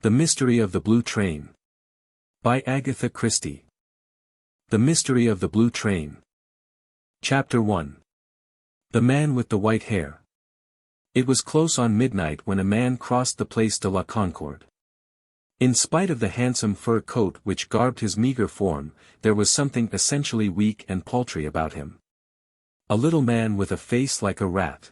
The Mystery of the Blue Train. By Agatha Christie. The Mystery of the Blue Train. Chapter 1. The Man with the White Hair. It was close on midnight when a man crossed the Place de la Concorde. In spite of the handsome fur coat which garbed his meager form, there was something essentially weak and paltry about him. A little man with a face like a rat.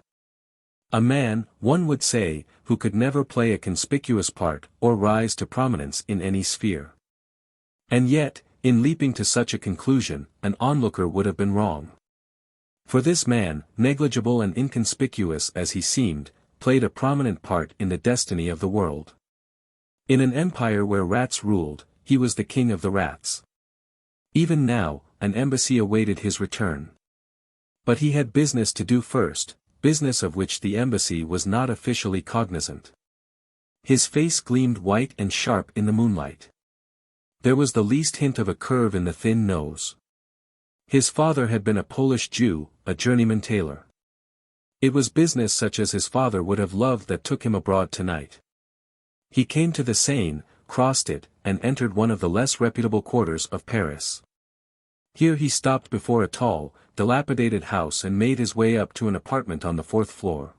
A man, one would say, who could never play a conspicuous part or rise to prominence in any sphere. And yet, in leaping to such a conclusion, an onlooker would have been wrong. For this man, negligible and inconspicuous as he seemed, played a prominent part in the destiny of the world. In an empire where rats ruled, he was the king of the rats. Even now, an embassy awaited his return. But he had business to do first, business of which the embassy was not officially cognizant. His face gleamed white and sharp in the moonlight. There was the least hint of a curve in the thin nose. His father had been a Polish Jew, a journeyman tailor. It was business such as his father would have loved that took him abroad tonight. He came to the Seine, crossed it, and entered one of the less reputable quarters of Paris. Here he stopped before a tall, dilapidated house and made his way up to an apartment on the 4th floor.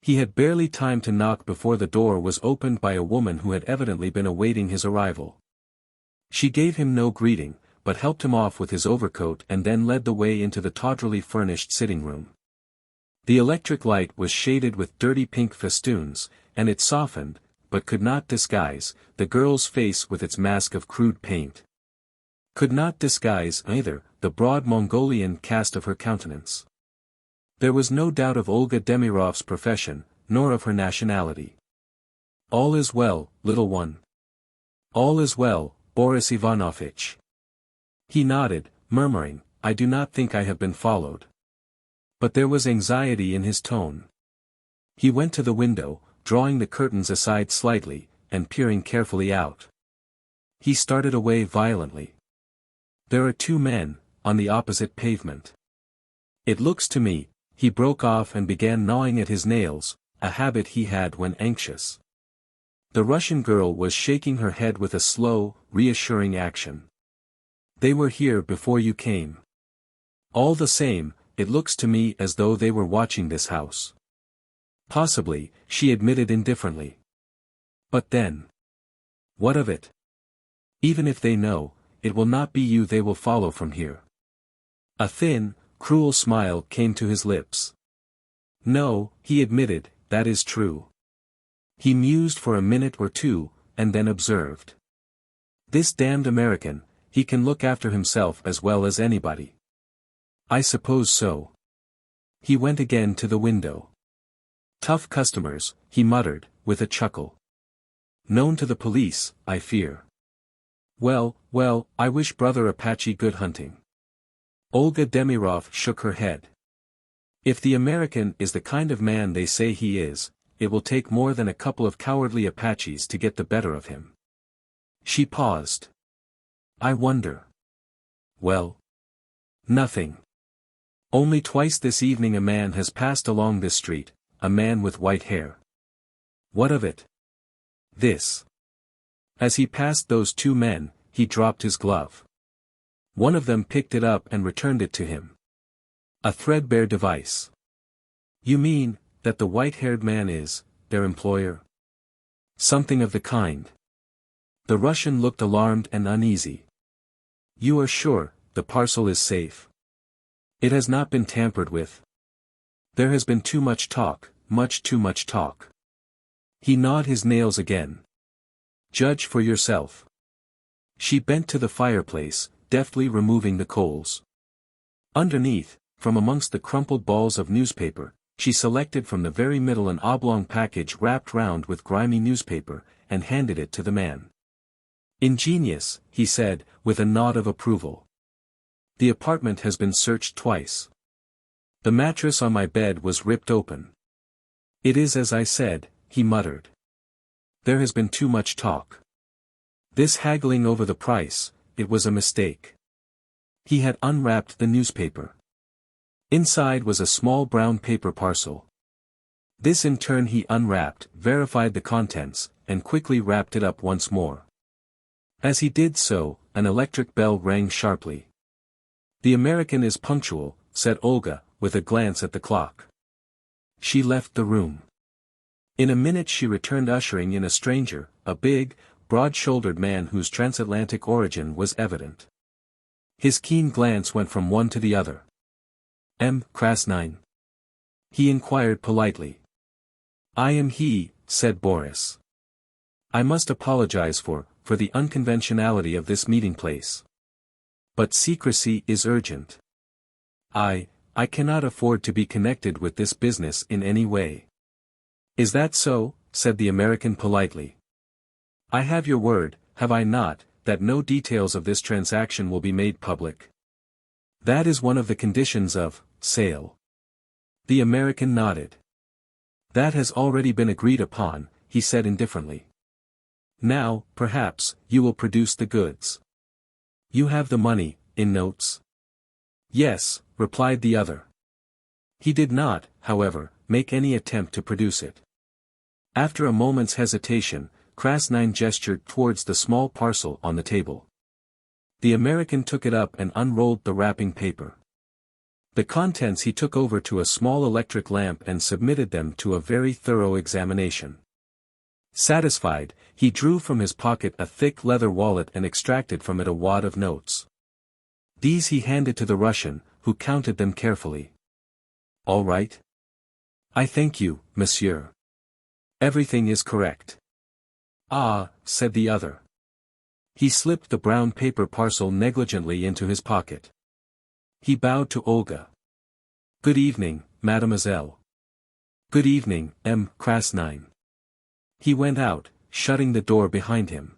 He had barely time to knock before the door was opened by a woman who had evidently been awaiting his arrival. She gave him no greeting, but helped him off with his overcoat and then led the way into the tawdrily furnished sitting room. The electric light was shaded with dirty pink festoons, and it softened, but could not disguise, the girl's face with its mask of crude paint. Could not disguise, either, the broad Mongolian cast of her countenance. There was no doubt of Olga Demirov's profession, nor of her nationality. "All is well, little one." "All is well, Boris Ivanovitch." He nodded, murmuring, "I do not think I have been followed." But there was anxiety in his tone. He went to the window, drawing the curtains aside slightly, and peering carefully out. He started away violently. "There are two men, on the opposite pavement. It looks to me," he broke off and began gnawing at his nails, a habit he had when anxious. The Russian girl was shaking her head with a slow, reassuring action. "They were here before you came. All the same, it looks to me as though they were watching this house." "Possibly," she admitted indifferently. "But then, what of it? Even if they know, it will not be you they will follow from here." A thin, cruel smile came to his lips. "No," he admitted, "that is true." He mused for a minute or two, and then observed. "This damned American, he can look after himself as well as anybody." "I suppose so." He went again to the window. "Tough customers," he muttered, with a chuckle. "Known to the police, I fear. Well, well, I wish Brother Apache good hunting." Olga Demirov shook her head. "If the American is the kind of man they say he is, it will take more than a couple of cowardly Apaches to get the better of him." She paused. "I wonder." "Well, nothing. Only twice this evening a man has passed along this street, a man with white hair." "What of it?" "This. As he passed those two men, he dropped his glove. One of them picked it up and returned it to him. A threadbare device." "You mean, that the white-haired man is, their employer?" "Something of the kind." The Russian looked alarmed and uneasy. "You are sure, the parcel is safe? It has not been tampered with?" "There has been too much talk, much too much talk." He gnawed his nails again. "Judge for yourself." She bent to the fireplace, deftly removing the coals. Underneath, from amongst the crumpled balls of newspaper, she selected from the very middle an oblong package wrapped round with grimy newspaper, and handed it to the man. "Ingenious," he said, with a nod of approval. "The apartment has been searched twice. The mattress on my bed was ripped open." "It is as I said," he muttered. "There has been too much talk. This haggling over the price, it was a mistake." He had unwrapped the newspaper. Inside was a small brown paper parcel. This in turn he unwrapped, verified the contents, and quickly wrapped it up once more. As he did so, an electric bell rang sharply. "The American is punctual," said Olga, with a glance at the clock. She left the room. In a minute she returned ushering in a stranger, a big, broad-shouldered man whose transatlantic origin was evident. His keen glance went from one to the other. "XXIX?" he inquired politely. "I am he," said Boris. "I must apologize for the unconventionality of this meeting place. But secrecy is urgent. I cannot afford to be connected with this business in any way." "Is that so?" said the American politely. "I have your word, have I not, that no details of this transaction will be made public?" "That is one of the conditions of sale." The American nodded. "That has already been agreed upon," he said indifferently. "Now, perhaps, you will produce the goods. You have the money, in notes?" "Yes," replied the other. He did not, however, make any attempt to produce it. After a moment's hesitation, XXIX gestured towards the small parcel on the table. The American took it up and unrolled the wrapping paper. The contents he took over to a small electric lamp and submitted them to a very thorough examination. Satisfied, he drew from his pocket a thick leather wallet and extracted from it a wad of notes. These he handed to the Russian, who counted them carefully. "All right?" "I thank you, monsieur. Everything is correct." "Ah," said the other. He slipped the brown paper parcel negligently into his pocket. He bowed to Olga. "Good evening, mademoiselle." "Good evening, XXIX." He went out, shutting the door behind him.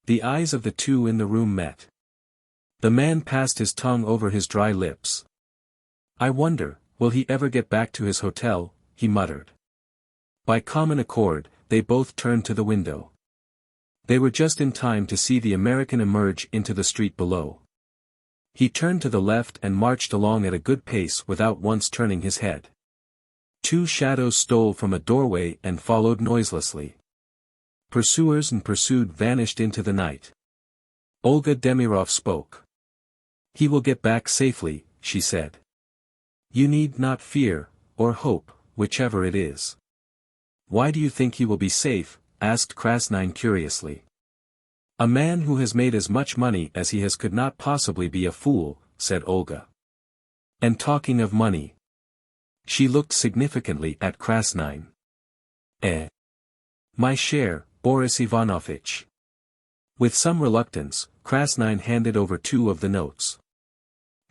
The eyes of the two in the room met. The man passed his tongue over his dry lips. "I wonder, will he ever get back to his hotel?" he muttered. By common accord, they both turned to the window. They were just in time to see the American emerge into the street below. He turned to the left and marched along at a good pace without once turning his head. Two shadows stole from a doorway and followed noiselessly. Pursuers and pursued vanished into the night. Olga Demirov spoke. "He will get back safely," she said. "You need not fear, or hope, whichever it is." "Why do you think he will be safe?" asked XXIX curiously. "A man who has made as much money as he has could not possibly be a fool," said Olga. "And talking of money." She looked significantly at XXIX. "My share, Boris Ivanovitch." With some reluctance, XXIX handed over 2 of the notes.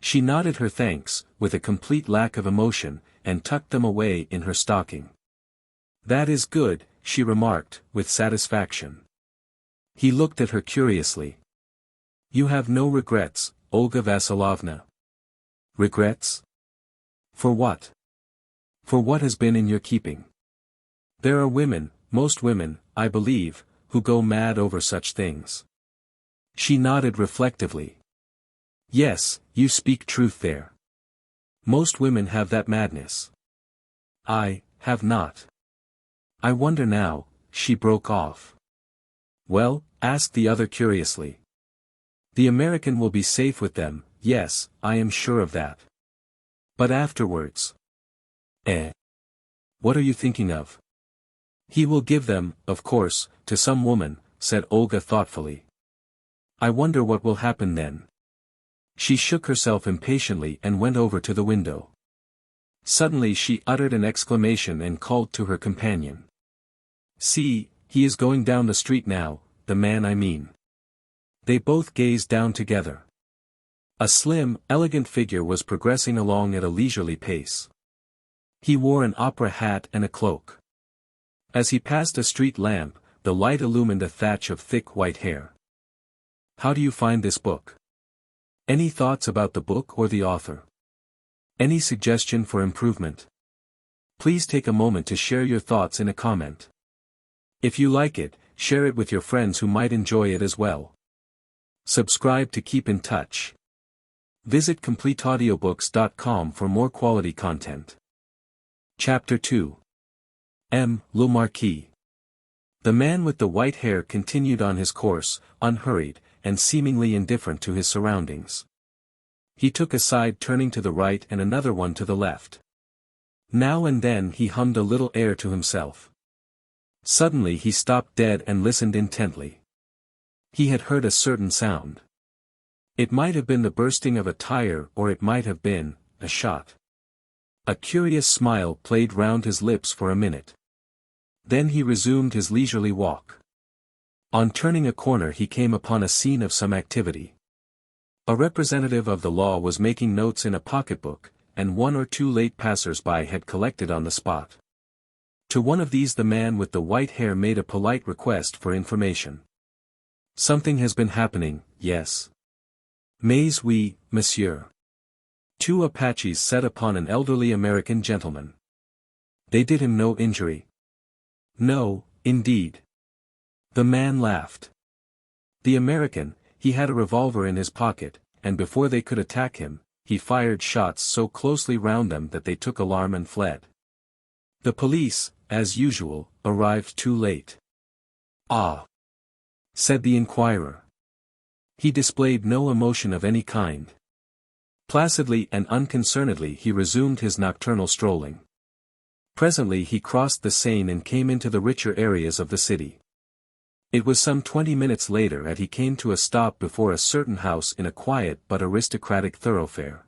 She nodded her thanks, with a complete lack of emotion, and tucked them away in her stocking. "That is good," she remarked, with satisfaction. He looked at her curiously. "You have no regrets, Olga Vasilovna?" "Regrets? For what?" "For what has been in your keeping. There are women, most women, I believe, who go mad over such things." She nodded reflectively. "Yes, you speak truth there. Most women have that madness. I have not. I wonder now," she broke off. "Well?" asked the other curiously. "The American will be safe with them, yes, I am sure of that. But afterwards? What are you thinking of?" "He will give them, of course, to some woman," said Olga thoughtfully. "I wonder what will happen then." She shook herself impatiently and went over to the window. Suddenly she uttered an exclamation and called to her companion. "See, he is going down the street now, the man I mean." They both gazed down together. A slim, elegant figure was progressing along at a leisurely pace. He wore an opera hat and a cloak. As he passed a street lamp, the light illumined a thatch of thick white hair. "How do you find this book? Any thoughts about the book or the author? Any suggestion for improvement? Please take a moment to share your thoughts in a comment. If you like it, share it with your friends who might enjoy it as well. Subscribe to keep in touch. Visit CompleteAudiobooks.com for more quality content. Chapter 2. Le Marquis. The man with the white hair continued on his course, unhurried, and seemingly indifferent to his surroundings. He took a side turning to the right and another one to the left. Now and then he hummed a little air to himself. Suddenly he stopped dead and listened intently. He had heard a certain sound. It might have been the bursting of a tire or it might have been a shot. A curious smile played round his lips for a minute. Then he resumed his leisurely walk. On turning a corner he came upon a scene of some activity. A representative of the law was making notes in a pocketbook, and one or two late passers-by had collected on the spot. To one of these the man with the white hair made a polite request for information. "Something has been happening, yes." "Mais oui, monsieur." Two Apaches set upon an elderly American gentleman. "They did him no injury." "No, indeed." The man laughed. The American, he had a revolver in his pocket, and before they could attack him, he fired shots so closely round them that they took alarm and fled. The police, as usual, arrived too late. "Ah," said the inquirer. He displayed no emotion of any kind. Placidly and unconcernedly he resumed his nocturnal strolling. Presently he crossed the Seine and came into the richer areas of the city. It was some 20 minutes later that he came to a stop before a certain house in a quiet but aristocratic thoroughfare.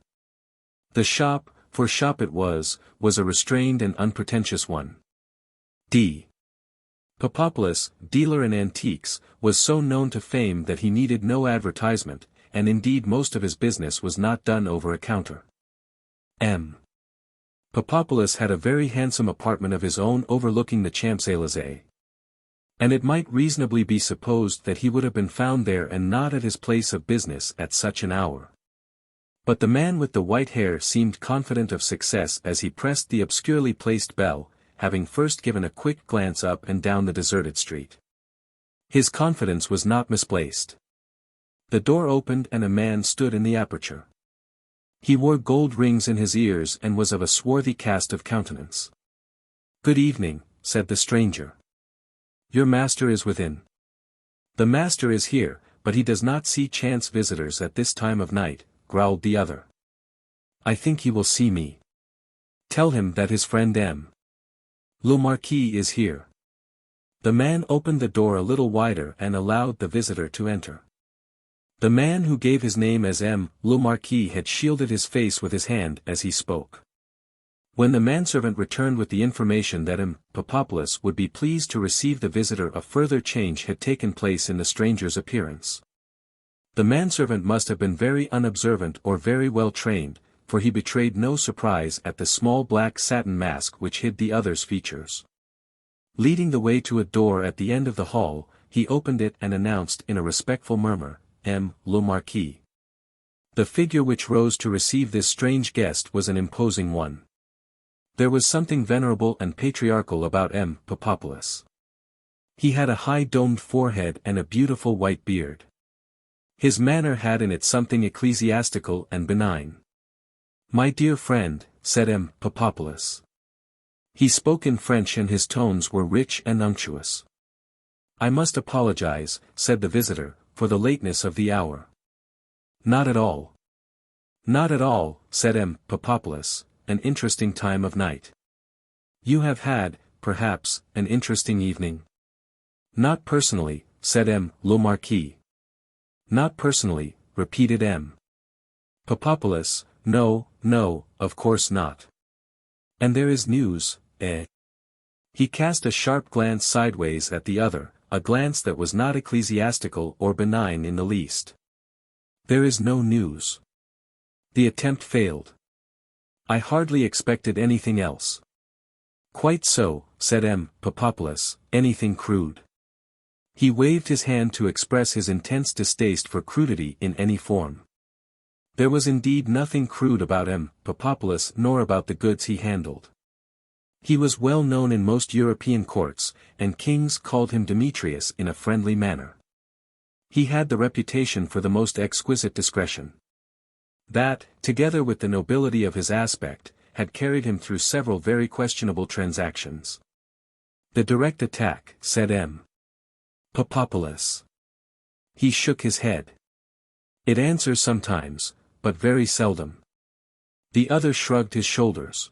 The shop, for shop it was a restrained and unpretentious one. D. Papopolous, dealer in antiques, was so known to fame that he needed no advertisement, and indeed most of his business was not done over a counter. M. Papopolous had a very handsome apartment of his own overlooking the Champs-Élysées. And it might reasonably be supposed that he would have been found there and not at his place of business at such an hour. But the man with the white hair seemed confident of success as he pressed the obscurely placed bell, having first given a quick glance up and down the deserted street. His confidence was not misplaced. The door opened and a man stood in the aperture. He wore gold rings in his ears and was of a swarthy cast of countenance. "Good evening," said the stranger. "Your master is within." "The master is here, but he does not see chance visitors at this time of night," growled the other. "I think he will see me." "Tell him that his friend M. Le Marquis is here." The man opened the door a little wider and allowed the visitor to enter. The man who gave his name as M. Le Marquis had shielded his face with his hand as he spoke. When the manservant returned with the information that M. Papopolous would be pleased to receive the visitor, a further change had taken place in the stranger's appearance. The manservant must have been very unobservant or very well trained, for he betrayed no surprise at the small black satin mask which hid the other's features. Leading the way to a door at the end of the hall, he opened it and announced in a respectful murmur, "M. Le Marquis." The figure which rose to receive this strange guest was an imposing one. There was something venerable and patriarchal about M. Papopolous. He had a high domed forehead and a beautiful white beard. His manner had in it something ecclesiastical and benign. "My dear friend," said M. Papopolous. He spoke in French and his tones were rich and unctuous. "I must apologize," said the visitor, "for the lateness of the hour." "Not at all." "Not at all," said M. Papopolous, "an interesting time of night. You have had, perhaps, an interesting evening?" "Not personally," said M. Le Marquis. "Not personally," repeated M. Papopolous, "No, no, of course not." "And there is news, eh?" He cast a sharp glance sideways at the other, a glance that was not ecclesiastical or benign in the least. "There is no news. The attempt failed. I hardly expected anything else." "Quite so," said M. Papopolous, "anything crude." He waved his hand to express his intense distaste for crudity in any form. There was indeed nothing crude about M. Papopolous nor about the goods he handled. He was well known in most European courts, and kings called him Demetrius in a friendly manner. He had the reputation for the most exquisite discretion. That, together with the nobility of his aspect, had carried him through several very questionable transactions. The direct attack, said M. Papopolous. He shook his head. It answers sometimes, but very seldom. The other shrugged his shoulders.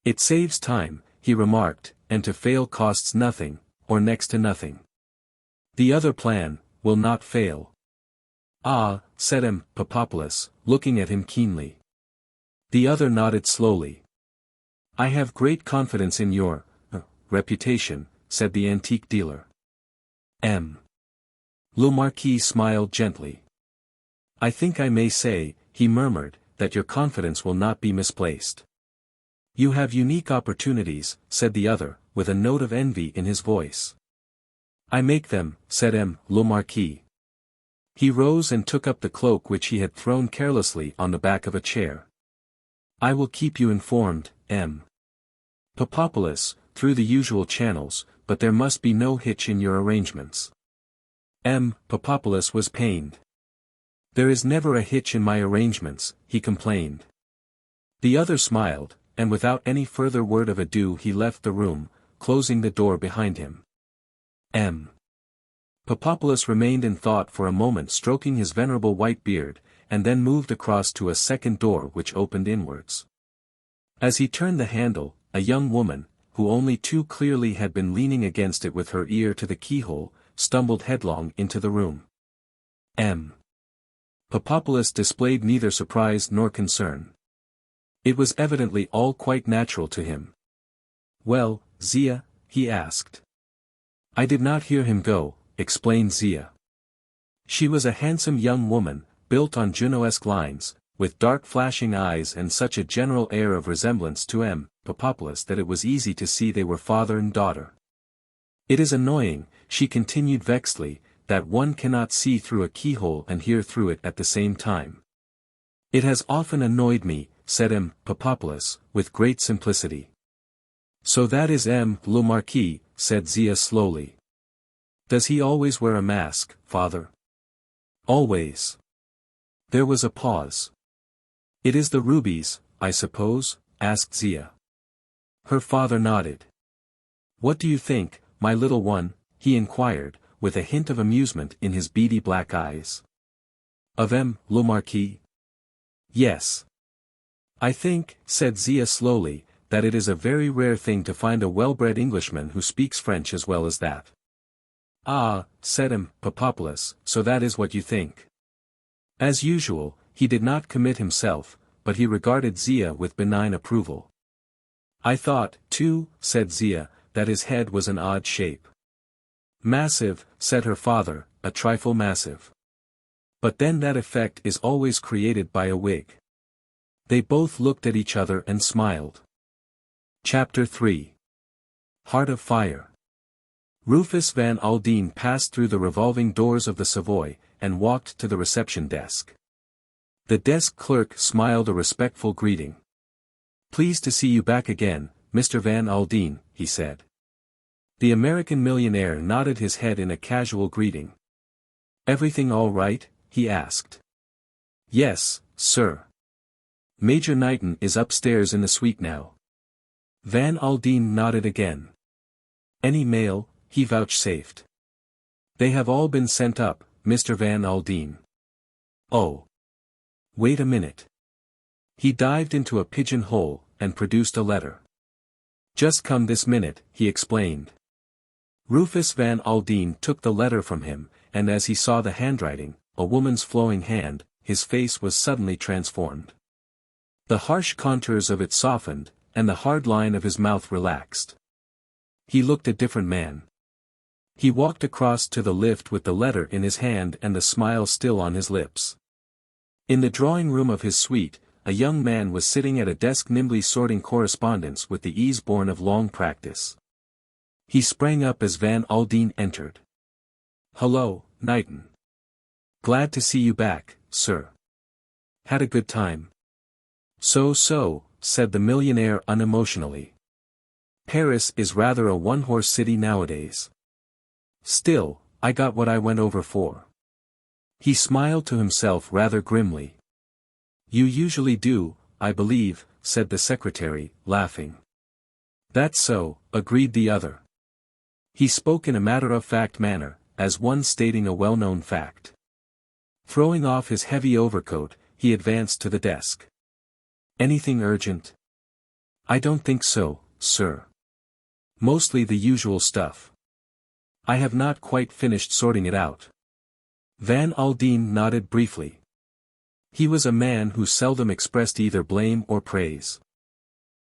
It saves time, he remarked, and to fail costs nothing, or next to nothing. The other plan will not fail. Ah, said M. Papopolous, looking at him keenly. The other nodded slowly. I have great confidence in your reputation, said the antique dealer. M. Le Marquis smiled gently. I think I may say, he murmured, that your confidence will not be misplaced. You have unique opportunities, said the other, with a note of envy in his voice. I make them, said M. Le Marquis. He rose and took up the cloak which he had thrown carelessly on the back of a chair. I will keep you informed, M. Papopolous, through the usual channels, but there must be no hitch in your arrangements. M. Papopolous was pained. There is never a hitch in my arrangements, he complained. The other smiled, and without any further word of adieu he left the room, closing the door behind him. M. Papopolous remained in thought for a moment, stroking his venerable white beard, and then moved across to a second door which opened inwards. As he turned the handle, a young woman, who only too clearly had been leaning against it with her ear to the keyhole, stumbled headlong into the room. M. Papopolous displayed neither surprise nor concern. It was evidently all quite natural to him. Well, Zia? He asked. I did not hear him go, explained Zia. She was a handsome young woman, built on Junoesque lines, with dark flashing eyes and such a general air of resemblance to M. Papopolous that it was easy to see they were father and daughter. It is annoying, she continued vexedly, that one cannot see through a keyhole and hear through it at the same time. It has often annoyed me, said M. Papopolous, with great simplicity. So that is M. Le Marquis, said Zia slowly. Does he always wear a mask, father? Always. There was a pause. It is the rubies, I suppose? Asked Zia. Her father nodded. What do you think, my little one? He inquired, with a hint of amusement in his beady black eyes. Of M. Le Marquis? Yes. I think, said Zia slowly, that it is a very rare thing to find a well-bred Englishman who speaks French as well as that. Ah, said M. Papopolous, so that is what you think. As usual, he did not commit himself, but he regarded Zia with benign approval. I thought, too, said Zia, that his head was an odd shape. Massive, said her father, a trifle massive. But then that effect is always created by a wig. They both looked at each other and smiled. Chapter 3. Heart of Fire. Rufus Van Aldin passed through the revolving doors of the Savoy, and walked to the reception desk. The desk clerk smiled a respectful greeting. Pleased to see you back again, Mr. Van Aldin, he said. The American millionaire nodded his head in a casual greeting. Everything all right? He asked. Yes, sir. Major Knighton is upstairs in the suite now. Van Aldin nodded again. Any mail? He vouchsafed. They have all been sent up, Mr. Van Aldin. Oh. Wait a minute. He dived into a pigeon-hole, and produced a letter. Just come this minute, he explained. Rufus Van Aldin took the letter from him, and as he saw the handwriting, a woman's flowing hand, his face was suddenly transformed. The harsh contours of it softened, and the hard line of his mouth relaxed. He looked a different man. He walked across to the lift with the letter in his hand and the smile still on his lips. In the drawing-room of his suite, a young man was sitting at a desk nimbly sorting correspondence with the ease born of long practice. He sprang up as Van Aldin entered. Hello, Knighton. Glad to see you back, sir. Had a good time? So, said the millionaire unemotionally. Paris is rather a one-horse city nowadays. Still, I got what I went over for. He smiled to himself rather grimly. You usually do, I believe, said the secretary, laughing. That's so, agreed the other. He spoke in a matter-of-fact manner, as one stating a well-known fact. Throwing off his heavy overcoat, he advanced to the desk. Anything urgent? I don't think so, sir. Mostly the usual stuff. I have not quite finished sorting it out. Van Aldin nodded briefly. He was a man who seldom expressed either blame or praise.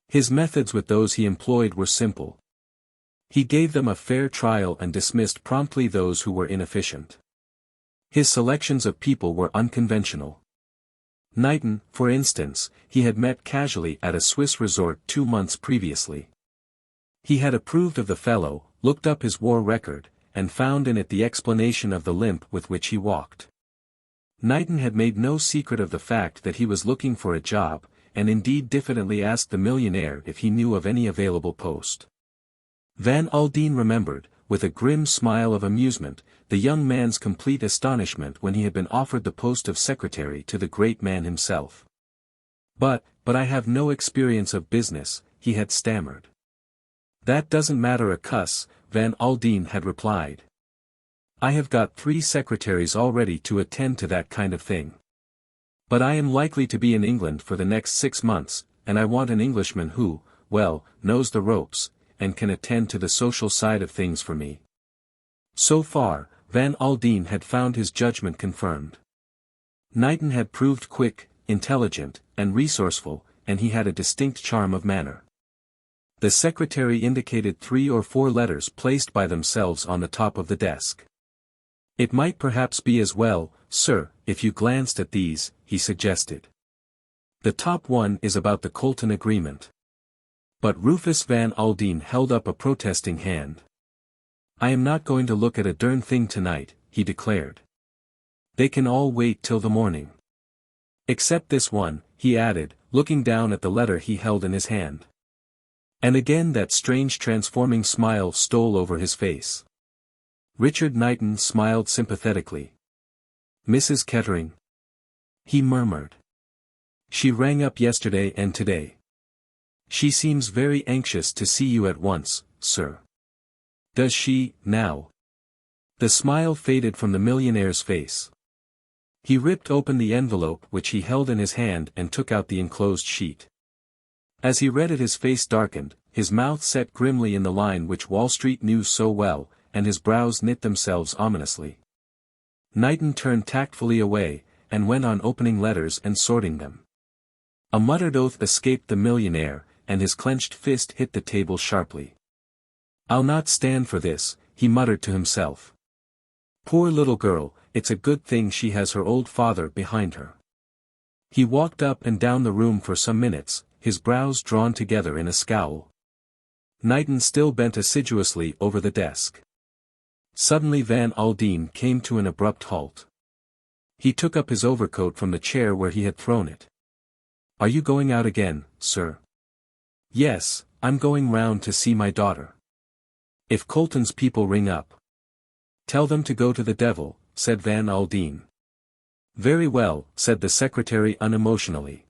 His methods with those he employed were simple. He gave them a fair trial and dismissed promptly those who were inefficient. His selections of people were unconventional. Knighton, for instance, he had met casually at a Swiss resort 2 months previously. He had approved of the fellow, looked up his war record, and found in it the explanation of the limp with which he walked. Knighton had made no secret of the fact that he was looking for a job, and indeed diffidently asked the millionaire if he knew of any available post. Van Aldin remembered, with a grim smile of amusement, the young man's complete astonishment when he had been offered the post of secretary to the great man himself. But I have no experience of business," he had stammered. "That doesn't matter a cuss," Van Aldin had replied. "I have got 3 secretaries already to attend to that kind of thing. But I am likely to be in England for the next 6 months, and I want an Englishman who, well, knows the ropes, and can attend to the social side of things for me." So far, Van Aldin had found his judgment confirmed. Knighton had proved quick, intelligent, and resourceful, and he had a distinct charm of manner. The secretary indicated 3 or 4 letters placed by themselves on the top of the desk. "It might perhaps be as well, sir, if you glanced at these," he suggested. "The top one is about the Colton agreement." But Rufus Van Aldin held up a protesting hand. "I am not going to look at a darn thing tonight," he declared. "They can all wait till the morning. Except this one," he added, looking down at the letter he held in his hand. And again that strange transforming smile stole over his face. Richard Knighton smiled sympathetically. "Mrs. Kettering?" he murmured. "She rang up yesterday and today. She seems very anxious to see you at once, sir." "Does she, now?" The smile faded from the millionaire's face. He ripped open the envelope which he held in his hand and took out the enclosed sheet. As he read it his face darkened, his mouth set grimly in the line which Wall Street knew so well, and his brows knit themselves ominously. Knighton turned tactfully away, and went on opening letters and sorting them. A muttered oath escaped the millionaire, and his clenched fist hit the table sharply. "I'll not stand for this," he muttered to himself. "Poor little girl, it's a good thing she has her old father behind her." He walked up and down the room for some minutes, his brows drawn together in a scowl. Knighton still bent assiduously over the desk. Suddenly Van Aldin came to an abrupt halt. He took up his overcoat from the chair where he had thrown it. "Are you going out again, sir?" "Yes, I'm going round to see my daughter. If Colton's people ring up, tell them to go to the devil," said Van Aldin. "Very well," said the secretary unemotionally.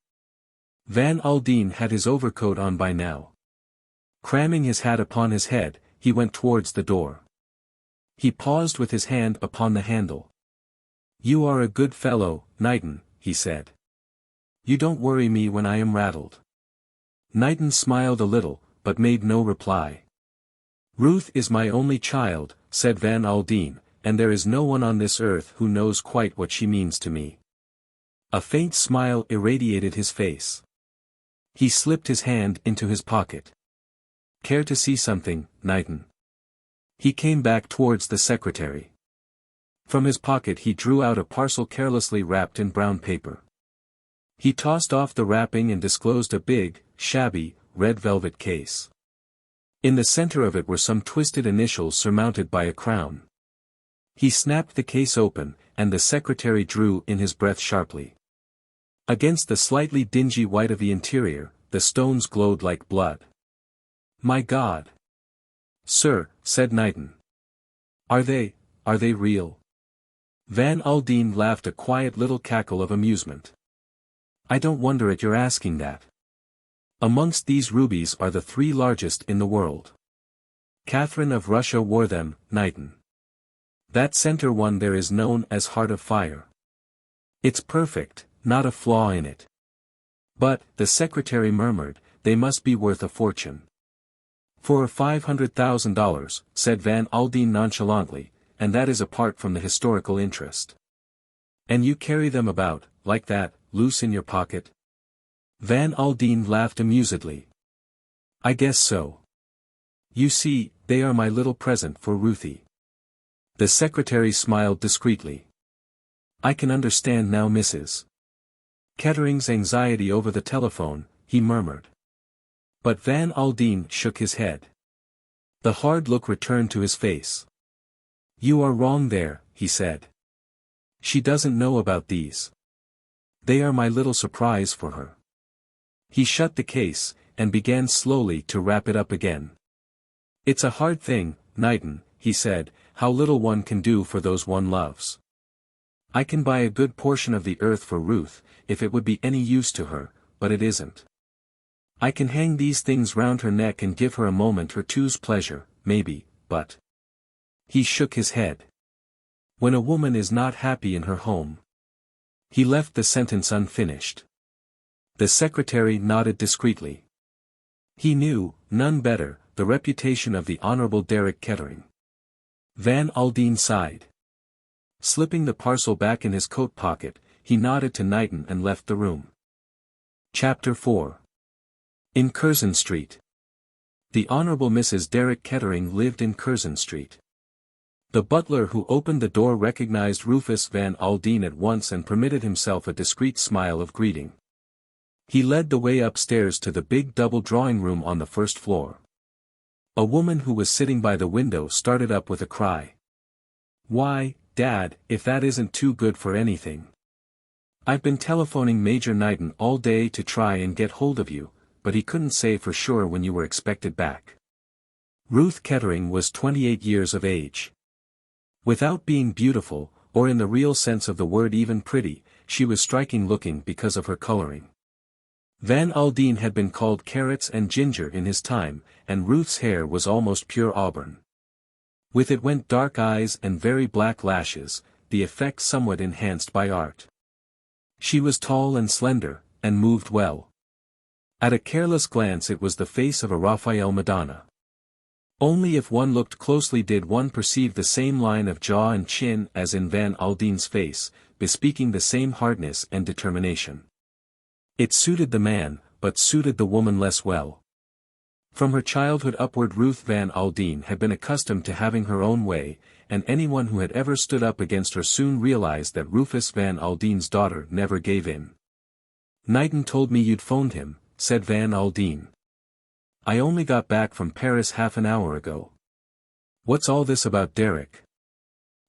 Van Aldin had his overcoat on by now. Cramming his hat upon his head, he went towards the door. He paused with his hand upon the handle. "You are a good fellow, Knighton," he said. "You don't worry me when I am rattled." Knighton smiled a little, but made no reply. "Ruth is my only child," said Van Aldin, "and there is no one on this earth who knows quite what she means to me." A faint smile irradiated his face. He slipped his hand into his pocket. "Care to see something, Knighton?" He came back towards the secretary. From his pocket he drew out a parcel carelessly wrapped in brown paper. He tossed off the wrapping and disclosed a big, shabby, red velvet case. In the center of it were some twisted initials surmounted by a crown. He snapped the case open, and the secretary drew in his breath sharply. Against the slightly dingy white of the interior, the stones glowed like blood. "My God!" "Sir," said Knighton. Are they real?" Van Aldin laughed a quiet little cackle of amusement. "I don't wonder at your asking that. Amongst these rubies are the 3 largest in the world. Katherine of Russia wore them, Knighton. That center one there is known as Heart of Fire. It's perfect, not a flaw in it. But, the secretary murmured, they must be worth a fortune. For $500,000, said Van Aldin nonchalantly, and that is apart from the historical interest. And you carry them about, like that, loose in your pocket? Van Aldin laughed amusedly. I guess so. You see, they are my little present for Ruthie. The secretary smiled discreetly. I can understand now Mrs. Kettering's anxiety over the telephone, he murmured. But Van Aldin shook his head. The hard look returned to his face. You are wrong there, he said. She doesn't know about these. They are my little surprise for her. He shut the case, and began slowly to wrap it up again. It's a hard thing, Knighton, he said, how little one can do for those one loves. I can buy a good portion of the earth for Ruth, if it would be any use to her, but it isn't. I can hang these things round her neck and give her a moment or two's pleasure, maybe, but... He shook his head. When a woman is not happy in her home. He left the sentence unfinished. The secretary nodded discreetly. He knew, none better, the reputation of the Honorable Derek Kettering. Van Aldin sighed. Slipping the parcel back in his coat pocket, he nodded to Knighton and left the room. Chapter 4. In Curzon Street. The Honorable Mrs. Derek Kettering lived in Curzon Street. The butler who opened the door recognized Rufus Van Aldin at once and permitted himself a discreet smile of greeting. He led the way upstairs to the big double drawing room on the first floor. A woman who was sitting by the window started up with a cry. Why, Dad, if that isn't too good for anything. I've been telephoning Major Knighton all day to try and get hold of you, but he couldn't say for sure when you were expected back. Ruth Kettering was 28 years of age. Without being beautiful, or in the real sense of the word even pretty, she was striking looking because of her coloring. Van Aldin had been called carrots and ginger in his time, and Ruth's hair was almost pure auburn. With it went dark eyes and very black lashes, the effect somewhat enhanced by art. She was tall and slender, and moved well. At a careless glance it was the face of a Raphael Madonna. Only if one looked closely did one perceive the same line of jaw and chin as in Van Aldin's face, bespeaking the same hardness and determination. It suited the man, but suited the woman less well. From her childhood upward Ruth Van Aldin had been accustomed to having her own way, and anyone who had ever stood up against her soon realized that Rufus Van Aldin's daughter never gave in. Knighton told me you'd phoned him, said Van Aldin. I only got back from Paris half an hour ago. What's all this about Derek?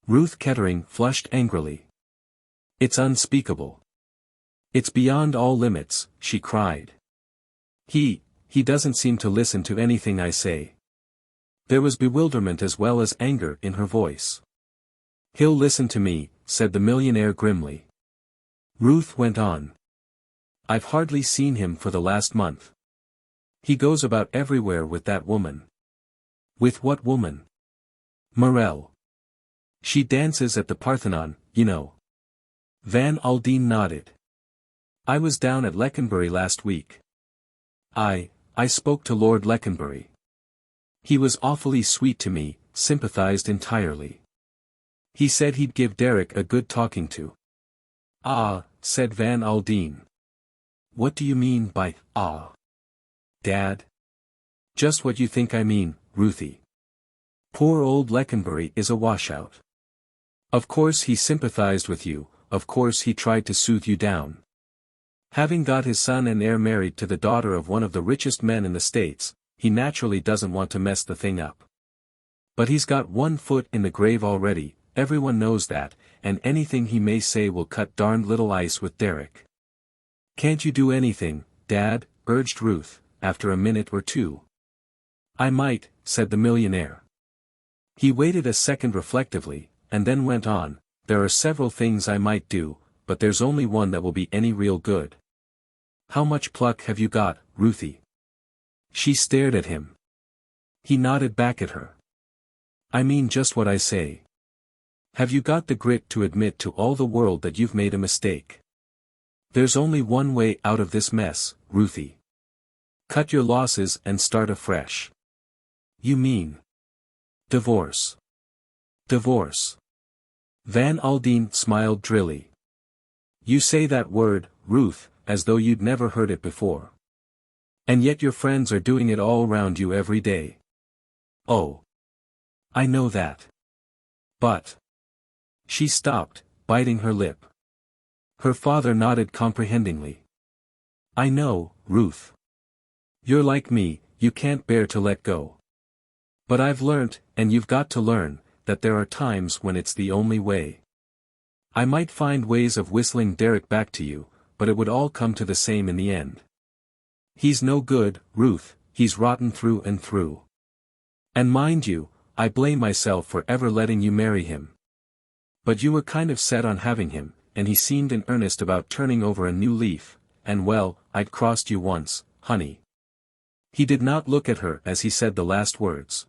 Ruth Kettering flushed angrily. It's unspeakable. It's beyond all limits, she cried. He doesn't seem to listen to anything I say. There was bewilderment as well as anger in her voice. He'll listen to me, said the millionaire grimly. Ruth went on. I've hardly seen him for the last month. He goes about everywhere with that woman. With what woman? Mirelle. She dances at the Parthenon, you know. Van Aldin nodded. I was down at Leconbury last week. I spoke to Lord Leconbury. He was awfully sweet to me, sympathized entirely. He said he'd give Derek a good talking to. Ah, said Van Aldin. What do you mean by, ah? Dad? Just what you think I mean, Ruthie. Poor old Leconbury is a washout. Of course he sympathized with you, of course he tried to soothe you down. Having got his son and heir married to the daughter of one of the richest men in the States, he naturally doesn't want to mess the thing up. But he's got one foot in the grave already, everyone knows that, and anything he may say will cut darned little ice with Derek. Can't you do anything, Dad? Urged Ruth, after a minute or two. I might, said the millionaire. He waited a second reflectively, and then went on, there are several things I might do, but there's only one that will be any real good. How much pluck have you got, Ruthie? She stared at him. He nodded back at her. I mean just what I say. Have you got the grit to admit to all the world that you've made a mistake? There's only one way out of this mess, Ruthie. Cut your losses and start afresh. You mean? Divorce. Divorce. Van Aldin smiled drily. You say that word, Ruth, as though you'd never heard it before. And yet your friends are doing it all round you every day. Oh. I know that. But. She stopped, biting her lip. Her father nodded comprehendingly. I know, Ruth. You're like me, you can't bear to let go. But I've learnt, and you've got to learn, that there are times when it's the only way. I might find ways of whistling Derek back to you, but it would all come to the same in the end. He's no good, Ruth, he's rotten through and through. And mind you, I blame myself for ever letting you marry him. But you were kind of set on having him, and he seemed in earnest about turning over a new leaf, and well, I'd crossed you once, honey. He did not look at her as he said the last words.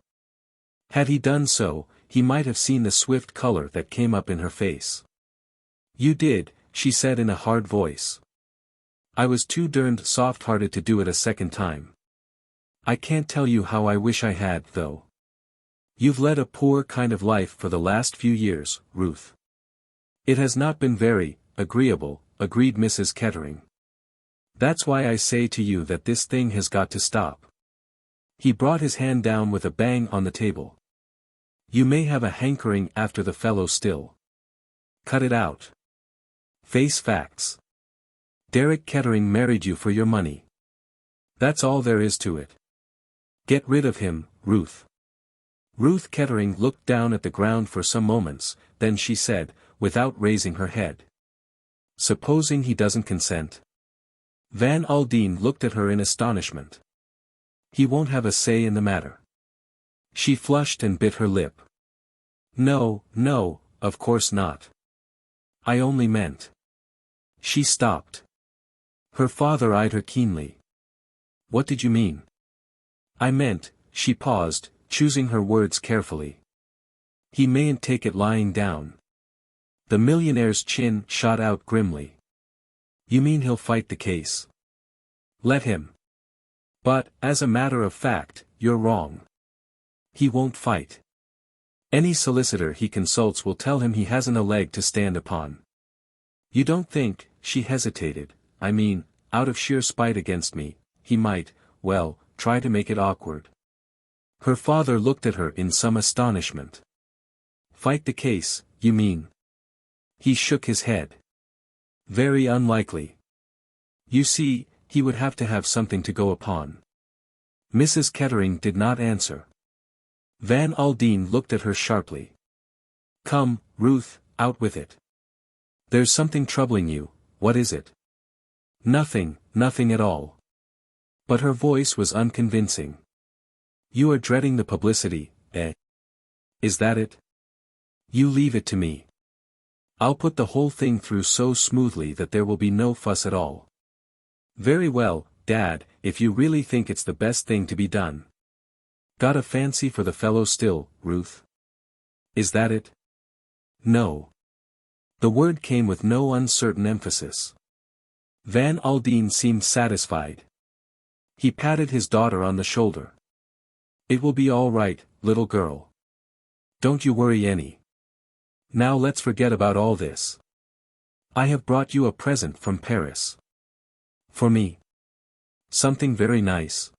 Had he done so, he might have seen the swift color that came up in her face. You did, she said in a hard voice. I was too darned soft-hearted to do it a second time. I can't tell you how I wish I had, though. You've led a poor kind of life for the last few years, Ruth. It has not been very agreeable, agreed Mrs. Kettering. That's why I say to you that this thing has got to stop. He brought his hand down with a bang on the table. You may have a hankering after the fellow still. Cut it out. Face facts. Derek Kettering married you for your money. That's all there is to it. Get rid of him, Ruth. Ruth Kettering looked down at the ground for some moments, then she said, without raising her head. Supposing he doesn't consent? Van Aldin looked at her in astonishment. He won't have a say in the matter. She flushed and bit her lip. No, no, of course not. I only meant. She stopped. Her father eyed her keenly. What did you mean? I meant, she paused, choosing her words carefully. He mayn't take it lying down. The millionaire's chin shot out grimly. You mean he'll fight the case? Let him. But, as a matter of fact, you're wrong. He won't fight. Any solicitor he consults will tell him he hasn't a leg to stand upon. You don't think, she hesitated, I mean, out of sheer spite against me, he might, well, try to make it awkward. Her father looked at her in some astonishment. Fight the case, you mean? He shook his head. Very unlikely. You see, he would have to have something to go upon. Mrs. Kettering did not answer. Van Aldin looked at her sharply. Come, Ruth, out with it. There's something troubling you, what is it? Nothing, nothing at all. But her voice was unconvincing. You are dreading the publicity, eh? Is that it? You leave it to me. I'll put the whole thing through so smoothly that there will be no fuss at all. Very well, Dad, if you really think it's the best thing to be done. Got a fancy for the fellow still, Ruth? Is that it? No. The word came with no uncertain emphasis. Van Aldin seemed satisfied. He patted his daughter on the shoulder. It will be all right, little girl. Don't you worry any. Now let's forget about all this. I have brought you a present from Paris. For me. Something very nice.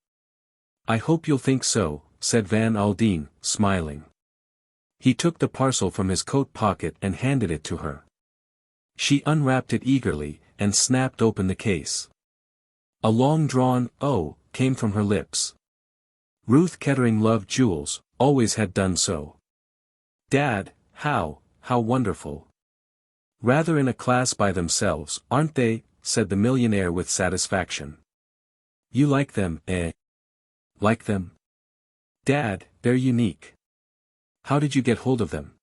I hope you'll think so, said Van Aldin, smiling. He took the parcel from his coat pocket and handed it to her. She unwrapped it eagerly, and snapped open the case. A long-drawn "oh" came from her lips. Ruth Kettering loved jewels, always had done so. Dad, how wonderful. Rather in a class by themselves, aren't they? Said the millionaire with satisfaction. You like them, eh? Like them? Dad, they're unique. How did you get hold of them?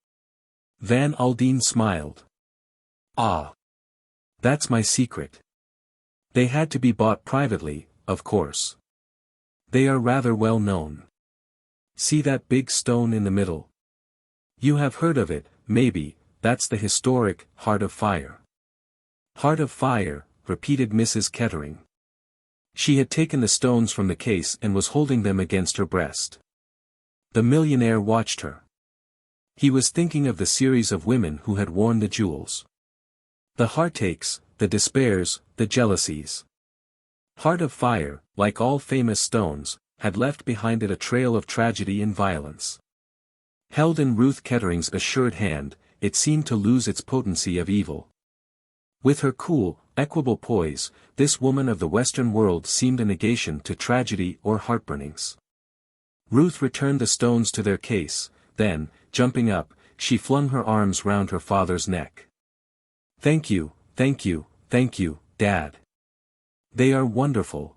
Van Aldin smiled. Ah. That's my secret. They had to be bought privately, of course. They are rather well known. See that big stone in the middle? You have heard of it, maybe, that's the historic Heart of Fire. Heart of Fire, repeated Mrs. Kettering. She had taken the stones from the case and was holding them against her breast. The millionaire watched her. He was thinking of the series of women who had worn the jewels. The heartaches, the despairs, the jealousies. Heart of Fire, like all famous stones, had left behind it a trail of tragedy and violence. Held in Ruth Kettering's assured hand, it seemed to lose its potency of evil. With her cool, equable poise, this woman of the Western world seemed a negation to tragedy or heartburnings. Ruth returned the stones to their case, then, jumping up, she flung her arms round her father's neck. Thank you, Dad. They are wonderful.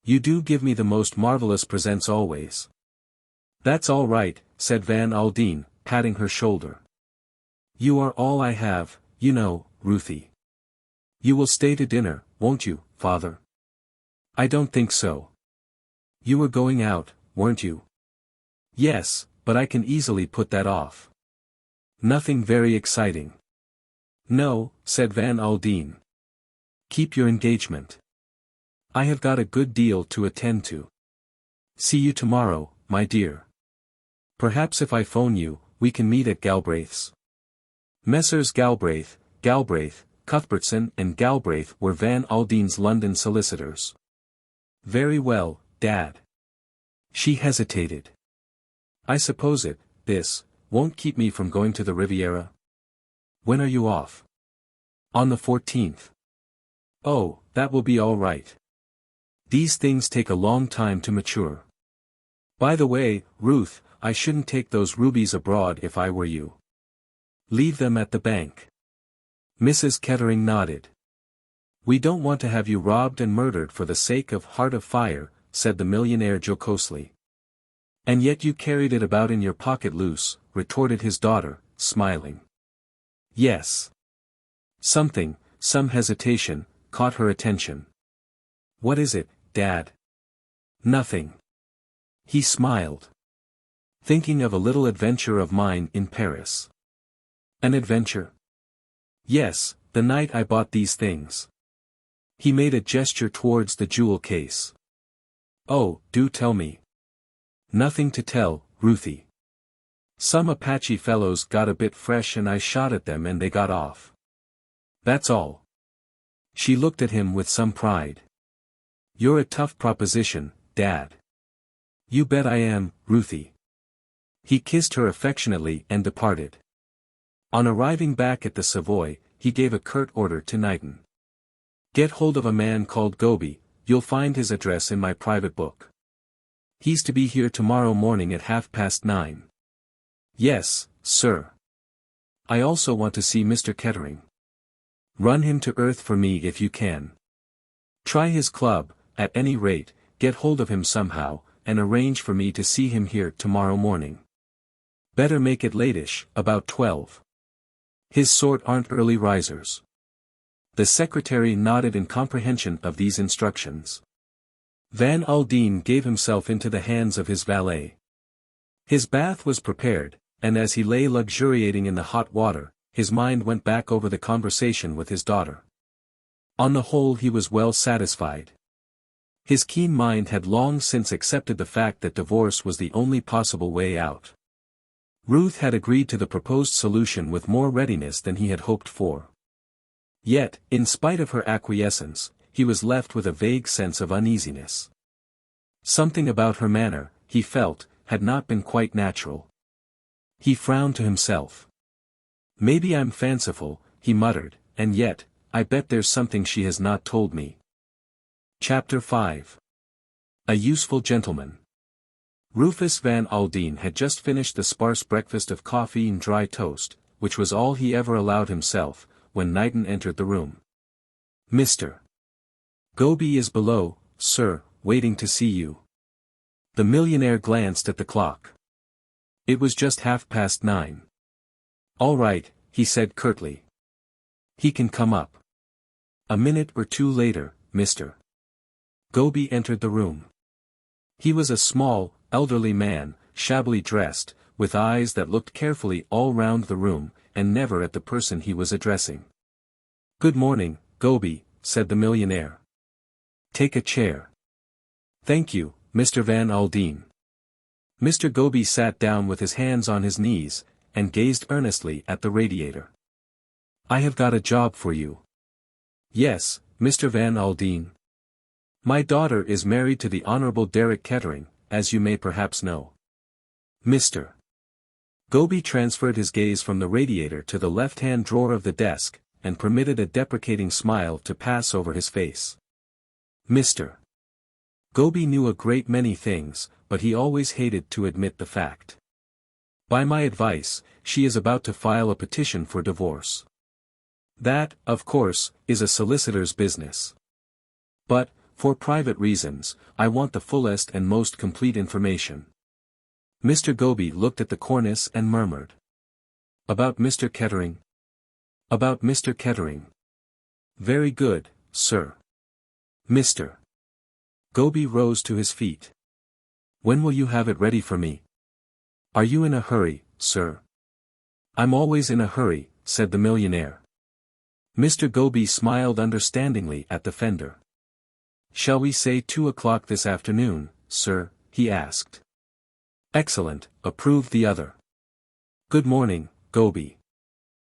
You do give me the most marvelous presents always. That's all right, said Van Aldin, patting her shoulder. You are all I have, you know, Ruthie. You will stay to dinner, won't you, father? I don't think so. You were going out, weren't you? Yes, but I can easily put that off. Nothing very exciting. No, said Van Aldin. Keep your engagement. I have got a good deal to attend to. See you tomorrow, my dear. Perhaps if I phone you, we can meet at Galbraith's. Messrs. Galbraith, Cuthbertson and Galbraith were Van Aldin's London solicitors. Very well, Dad. She hesitated. I suppose this won't keep me from going to the Riviera? When are you off? On the 14th. Oh, that will be all right. These things take a long time to mature. By the way, Ruth, I shouldn't take those rubies abroad if I were you. Leave them at the bank. Mrs. Kettering nodded. We don't want to have you robbed and murdered for the sake of Heart of Fire, said the millionaire jocosely. And yet you carried it about in your pocket loose, retorted his daughter, smiling. Yes. Some hesitation, caught her attention. What is it, Dad? Nothing. He smiled. Thinking of a little adventure of mine in Paris. An adventure? Yes, the night I bought these things. He made a gesture towards the jewel case. Oh, do tell me. Nothing to tell, Ruthie. Some Apache fellows got a bit fresh and I shot at them and they got off. That's all. She looked at him with some pride. You're a tough proposition, Dad. You bet I am, Ruthie. He kissed her affectionately and departed. On arriving back at the Savoy, he gave a curt order to Knighton. Get hold of a man called Goby, you'll find his address in my private book. He's to be here tomorrow morning at 9:30. Yes, sir. I also want to see Mr. Kettering. Run him to earth for me if you can. Try his club, at any rate, get hold of him somehow, and arrange for me to see him here tomorrow morning. Better make it latish, about 12. His sort aren't early risers. The secretary nodded in comprehension of these instructions. Van Aldin gave himself into the hands of his valet. His bath was prepared, and as he lay luxuriating in the hot water, his mind went back over the conversation with his daughter. On the whole he was well satisfied. His keen mind had long since accepted the fact that divorce was the only possible way out. Ruth had agreed to the proposed solution with more readiness than he had hoped for. Yet, in spite of her acquiescence, he was left with a vague sense of uneasiness. Something about her manner, he felt, had not been quite natural. He frowned to himself. Maybe I'm fanciful, he muttered, and yet, I bet there's something she has not told me. Chapter 5. A Useful Gentleman. Rufus Van Aldin had just finished the sparse breakfast of coffee and dry toast, which was all he ever allowed himself, when Knighton entered the room. Mr. Goby is below, sir, waiting to see you. The millionaire glanced at the clock. It was just 9:30. All right, he said curtly. He can come up. A minute or two later, Mr. Goby entered the room. He was a small, elderly man, shabbily dressed, with eyes that looked carefully all round the room, and never at the person he was addressing. "Good morning, Goby," said the millionaire. "Take a chair." "Thank you, Mr. Van Aldin." Mr. Goby sat down with his hands on his knees, and gazed earnestly at the radiator. "I have got a job for you." "Yes, Mr. Van Aldin. My daughter is married to the Honourable Derek Kettering, as you may perhaps know." Mr. Goby transferred his gaze from the radiator to the left-hand drawer of the desk, and permitted a deprecating smile to pass over his face. Mr. Goby knew a great many things, but he always hated to admit the fact. "By my advice, she is about to file a petition for divorce. That, of course, is a solicitor's business. But, for private reasons, I want the fullest and most complete information." Mr. Goby looked at the cornice and murmured. "About Mr. Kettering?" "About Mr. Kettering." "Very good, sir." Mr. Goby rose to his feet. "When will you have it ready for me?" "Are you in a hurry, sir?" "I'm always in a hurry," said the millionaire. Mr. Goby smiled understandingly at the fender. "Shall we say 2 o'clock this afternoon, sir?" he asked. "Excellent," approved the other. "Good morning, Goby."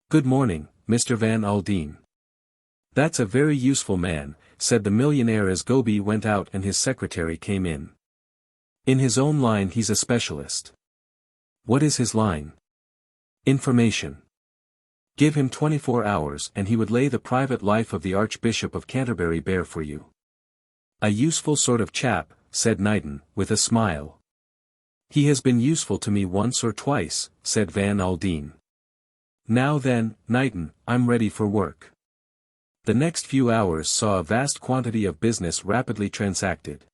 "Good morning, Mr. Van Aldin." "That's a very useful man," said the millionaire as Goby went out and his secretary came in. "In his own line he's a specialist." "What is his line?" "Information. Give him 24 hours and he would lay the private life of the Archbishop of Canterbury bare for you." "A useful sort of chap," said Knighton, with a smile. "He has been useful to me once or twice," said Van Aldin. "Now then, Knighton, I'm ready for work." The next few hours saw a vast quantity of business rapidly transacted.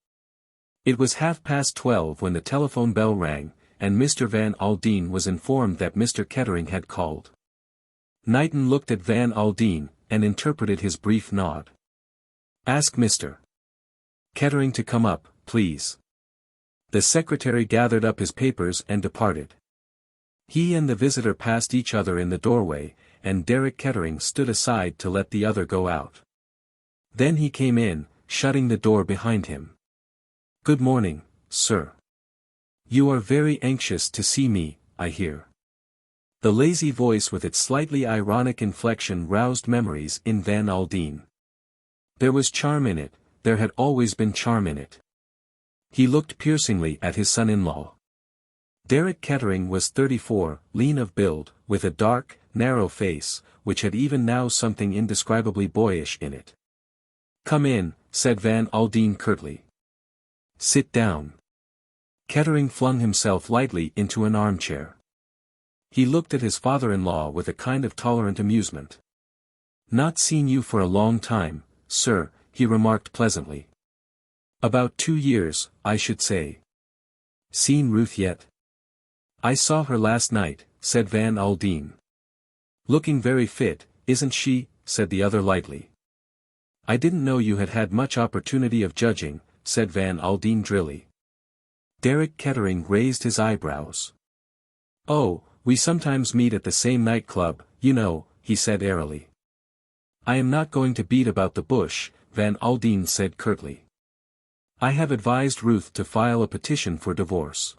It was 12:30 when the telephone bell rang, and Mr. Van Aldin was informed that Mr. Kettering had called. Knighton looked at Van Aldin, and interpreted his brief nod. "Ask Mr. Kettering to come up, please." The secretary gathered up his papers and departed. He and the visitor passed each other in the doorway, and Derek Kettering stood aside to let the other go out. Then he came in, shutting the door behind him. "Good morning, sir. You are very anxious to see me, I hear." The lazy voice with its slightly ironic inflection roused memories in Van Aldin. There was charm in it, there had always been charm in it. He looked piercingly at his son-in-law. Derek Kettering was 34, lean of build, with a dark, narrow face, which had even now something indescribably boyish in it. "Come in," said Van Aldin curtly. "Sit down." Kettering flung himself lightly into an armchair. He looked at his father-in-law with a kind of tolerant amusement. "Not seen you for a long time, sir," he remarked pleasantly. "About 2 years, I should say." "Seen Ruth yet?" "I saw her last night," said Van Aldin. "Looking very fit, isn't she?" said the other lightly. "I didn't know you had had much opportunity of judging," said Van Aldin drily. Derek Kettering raised his eyebrows. "Oh, we sometimes meet at the same night-club, you know," he said airily. "I am not going to beat about the bush," Van Aldin said curtly. "I have advised Ruth to file a petition for divorce."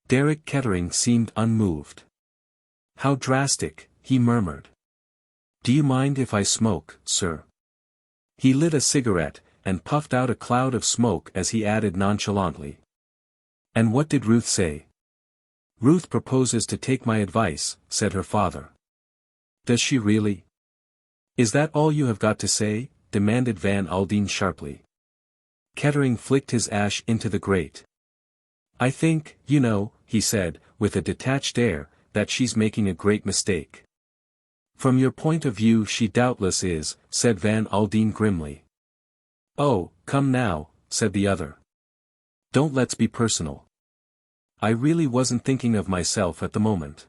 Derek Kettering seemed unmoved. "How drastic," he murmured. "Do you mind if I smoke, sir?" He lit a cigarette, and puffed out a cloud of smoke as he added nonchalantly. "And what did Ruth say?" "Ruth proposes to take my advice," said her father. "Does she really?" "Is that all you have got to say?" demanded Van Aldin sharply. Kettering flicked his ash into the grate. "I think, you know," he said, with a detached air, "that she's making a great mistake." "From your point of view she doubtless is," said Van Aldin grimly. "Oh, come now," said the other. "Don't let's be personal. I really wasn't thinking of myself at the moment.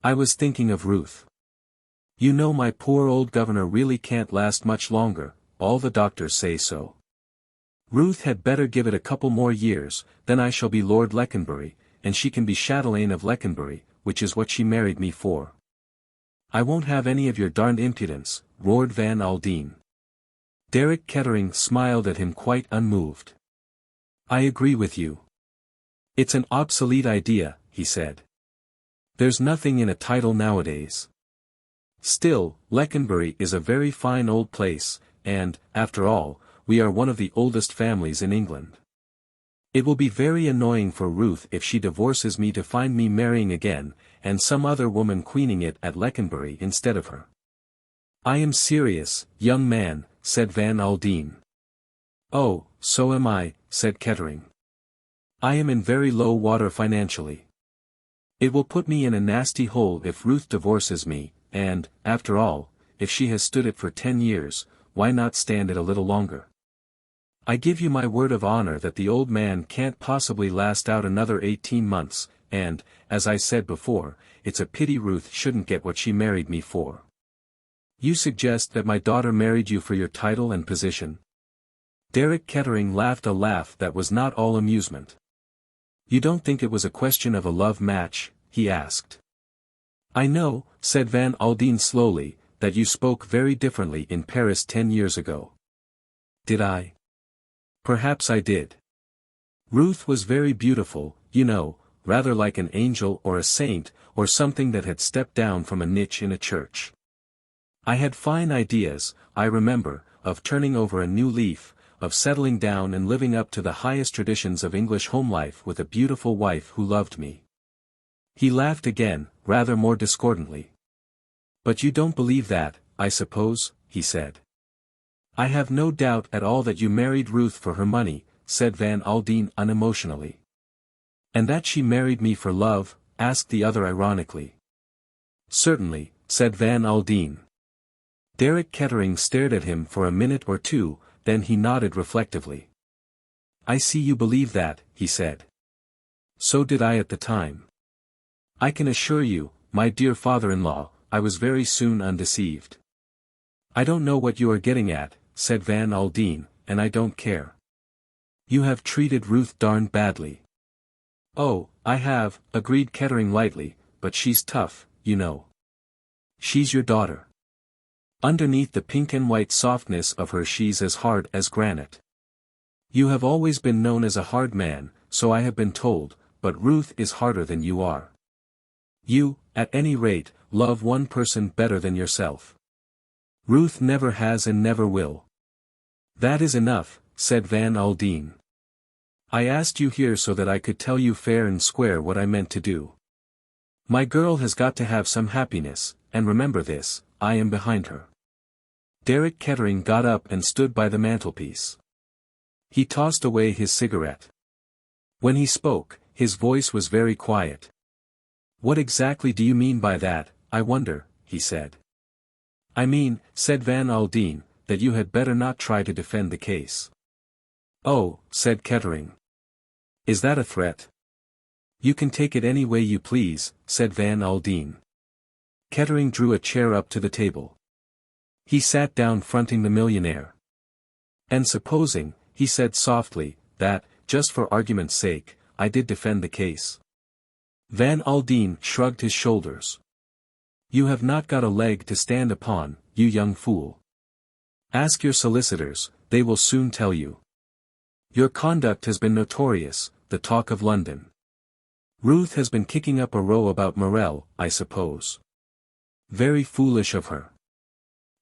I was thinking of Ruth. You know my poor old governor really can't last much longer, all the doctors say so. Ruth had better give it a couple more years, then I shall be Lord Leconbury, and she can be chatelaine of Leconbury, which is what she married me for. I won't have any of your darned impudence, roared Van Aldin. Derek Kettering smiled at him quite unmoved. I agree with you. It's an obsolete idea, he said. There's nothing in a title nowadays. Still, Leconbury is a very fine old place, and, after all, we are one of the oldest families in England. It will be very annoying for Ruth if she divorces me to find me marrying again, and some other woman queening it at Leconbury instead of her. I am serious, young man, said Van Aldin. Oh, so am I, said Kettering. I am in very low water financially. It will put me in a nasty hole if Ruth divorces me, and, after all, if she has stood it for 10 years, why not stand it a little longer? I give you my word of honor that the old man can't possibly last out another 18 months, and, as I said before, it's a pity Ruth shouldn't get what she married me for. You suggest that my daughter married you for your title and position? Derek Kettering laughed a laugh that was not all amusement. You don't think it was a question of a love match? He asked. I know, said Van Aldin slowly, that you spoke very differently in Paris 10 years ago. Did I? Perhaps I did. Ruth was very beautiful, you know, rather like an angel or a saint, or something that had stepped down from a niche in a church. I had fine ideas, I remember, of turning over a new leaf, of settling down and living up to the highest traditions of English home life with a beautiful wife who loved me. He laughed again, rather more discordantly. But you don't believe that, I suppose, he said. I have no doubt at all that you married Ruth for her money, said Van Aldin unemotionally. And that she married me for love? Asked the other ironically. Certainly, said Van Aldin. Derek Kettering stared at him for a minute or two, then he nodded reflectively. I see you believe that, he said. So did I at the time. I can assure you, my dear father-in-law, I was very soon undeceived. I don't know what you are getting at, said Van Aldin, and I don't care. You have treated Ruth darned badly. Oh, I have, agreed Kettering lightly, but she's tough, you know. She's your daughter. Underneath the pink and white softness of her she's as hard as granite. You have always been known as a hard man, so I have been told, but Ruth is harder than you are. You, at any rate, love one person better than yourself. Ruth never has and never will. That is enough, said Van Aldin. I asked you here so that I could tell you fair and square what I meant to do. My girl has got to have some happiness, and remember this, I am behind her. Derek Kettering got up and stood by the mantelpiece. He tossed away his cigarette. When he spoke, his voice was very quiet. What exactly do you mean by that, I wonder, he said. I mean, said Van Aldin, that you had better not try to defend the case. Oh, said Kettering. Is that a threat? You can take it any way you please, said Van Aldin. Kettering drew a chair up to the table. He sat down fronting the millionaire. And supposing, he said softly, that, just for argument's sake, I did defend the case. Van Aldin shrugged his shoulders. You have not got a leg to stand upon, you young fool. Ask your solicitors, they will soon tell you. Your conduct has been notorious, the talk of London. Ruth has been kicking up a row about Mirelle, I suppose. Very foolish of her.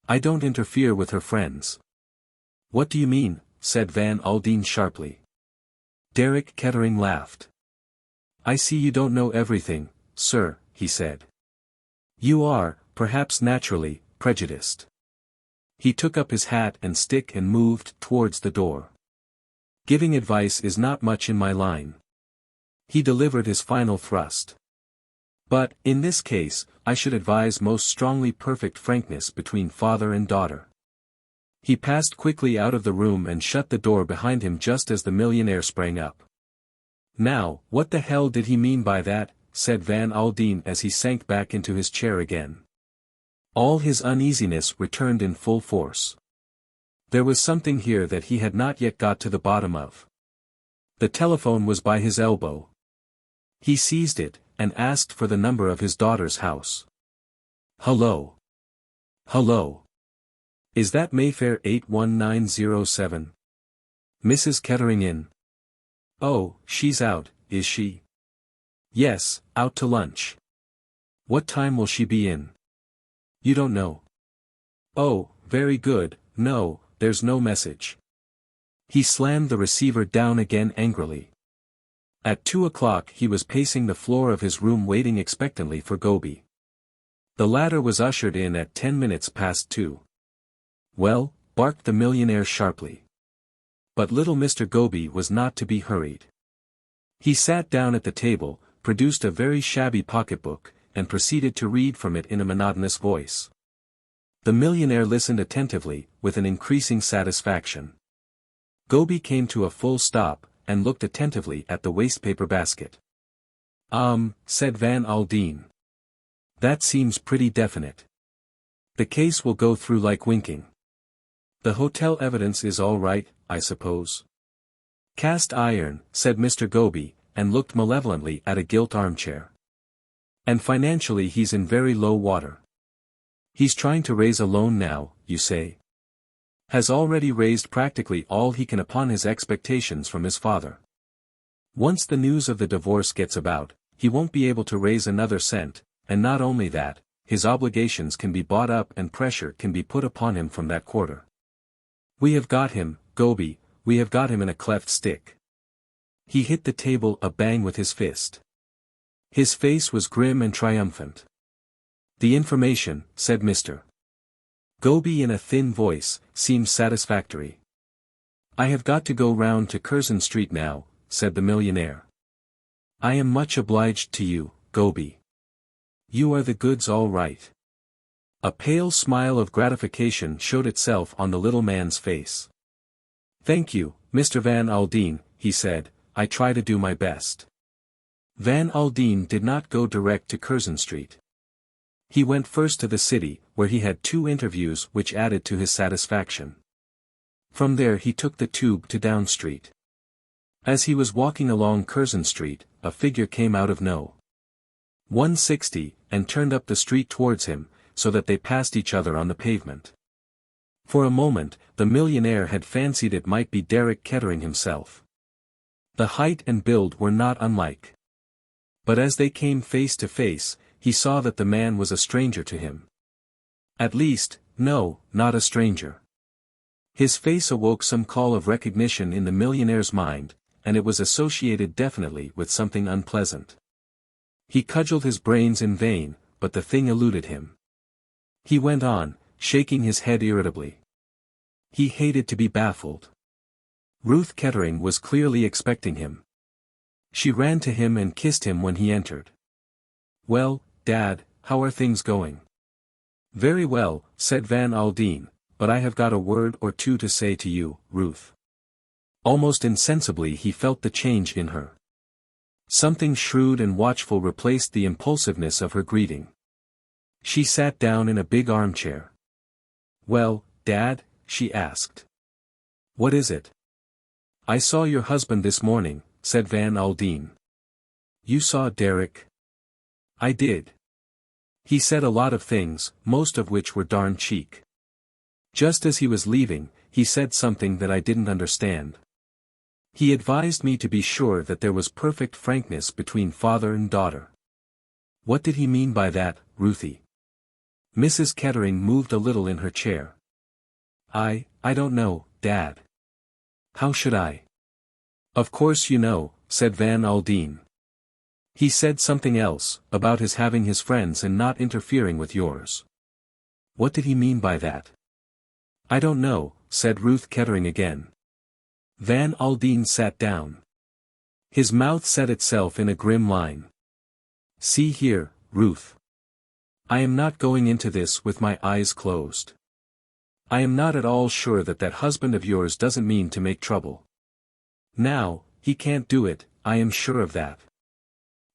I don't interfere with her friends. What do you mean? Said Van Aldin sharply. Derek Kettering laughed. I see you don't know everything, sir, he said. You are, perhaps naturally, prejudiced. He took up his hat and stick and moved towards the door. Giving advice is not much in my line. He delivered his final thrust. But, in this case, I should advise most strongly perfect frankness between father and daughter. He passed quickly out of the room and shut the door behind him just as the millionaire sprang up. Now, what the hell did he mean by that? Said Van Aldin as he sank back into his chair again. All his uneasiness returned in full force. There was something here that he had not yet got to the bottom of. The telephone was by his elbow. He seized it, and asked for the number of his daughter's house. Hello. Hello. Is that Mayfair 81907? Mrs. Kettering in? Oh, she's out, is she? Yes, out to lunch. What time will she be in? You don't know. Oh, very good, no, there's no message. He slammed the receiver down again angrily. At 2 o'clock he was pacing the floor of his room waiting expectantly for Goby. The latter was ushered in at 10 minutes past 2. Well, barked the millionaire sharply. But little Mr. Goby was not to be hurried. He sat down at the table, produced a very shabby pocketbook, and proceeded to read from it in a monotonous voice. The millionaire listened attentively, with an increasing satisfaction. Goby came to a full stop, and looked attentively at the wastepaper basket. Said Van Aldin. That seems pretty definite. The case will go through like winking. The hotel evidence is all right, I suppose. Cast iron, said Mr. Goby, and looked malevolently at a gilt armchair. And financially he's in very low water. He's trying to raise a loan now, you say? Has already raised practically all he can upon his expectations from his father. Once the news of the divorce gets about, he won't be able to raise another cent, and not only that, his obligations can be bought up and pressure can be put upon him from that quarter. We have got him, Goby, we have got him in a cleft stick. He hit the table a bang with his fist. His face was grim and triumphant. The information, said Mr. Goby in a thin voice, seems satisfactory. I have got to go round to Curzon Street now, said the millionaire. I am much obliged to you, Goby. You are the goods all right. A pale smile of gratification showed itself on the little man's face. Thank you, Mr. Van Aldin, he said, I try to do my best. Van Aldin did not go direct to Curzon Street. He went first to the city, where he had 2 interviews which added to his satisfaction. From there he took the tube to Down Street. As he was walking along Curzon Street, a figure came out of No. 160, and turned up the street towards him, so that they passed each other on the pavement. For a moment, the millionaire had fancied it might be Derek Kettering himself. The height and build were not unlike. But as they came face to face, he saw that the man was a stranger to him. At least, no, not a stranger. His face awoke some call of recognition in the millionaire's mind, and it was associated definitely with something unpleasant. He cudgelled his brains in vain, but the thing eluded him. He went on, shaking his head irritably. He hated to be baffled. Ruth Kettering was clearly expecting him. She ran to him and kissed him when he entered. Well, Dad, how are things going? Very well, said Van Aldin, but I have got a word or two to say to you, Ruth. Almost insensibly he felt the change in her. Something shrewd and watchful replaced the impulsiveness of her greeting. She sat down in a big armchair. Well, Dad, she asked. What is it? I saw your husband this morning, said Van Aldin. You saw Derek? I did. He said a lot of things, most of which were darn cheek. Just as he was leaving, he said something that I didn't understand. He advised me to be sure that there was perfect frankness between father and daughter. What did he mean by that, Ruthie? Mrs. Kettering moved a little in her chair. I don't know, Dad. How should I? Of course you know, said Van Aldin. He said something else, about his having his friends and not interfering with yours. What did he mean by that? I don't know, said Ruth Kettering again. Van Aldin sat down. His mouth set itself in a grim line. See here, Ruth. I am not going into this with my eyes closed. I am not at all sure that that husband of yours doesn't mean to make trouble. Now, he can't do it, I am sure of that.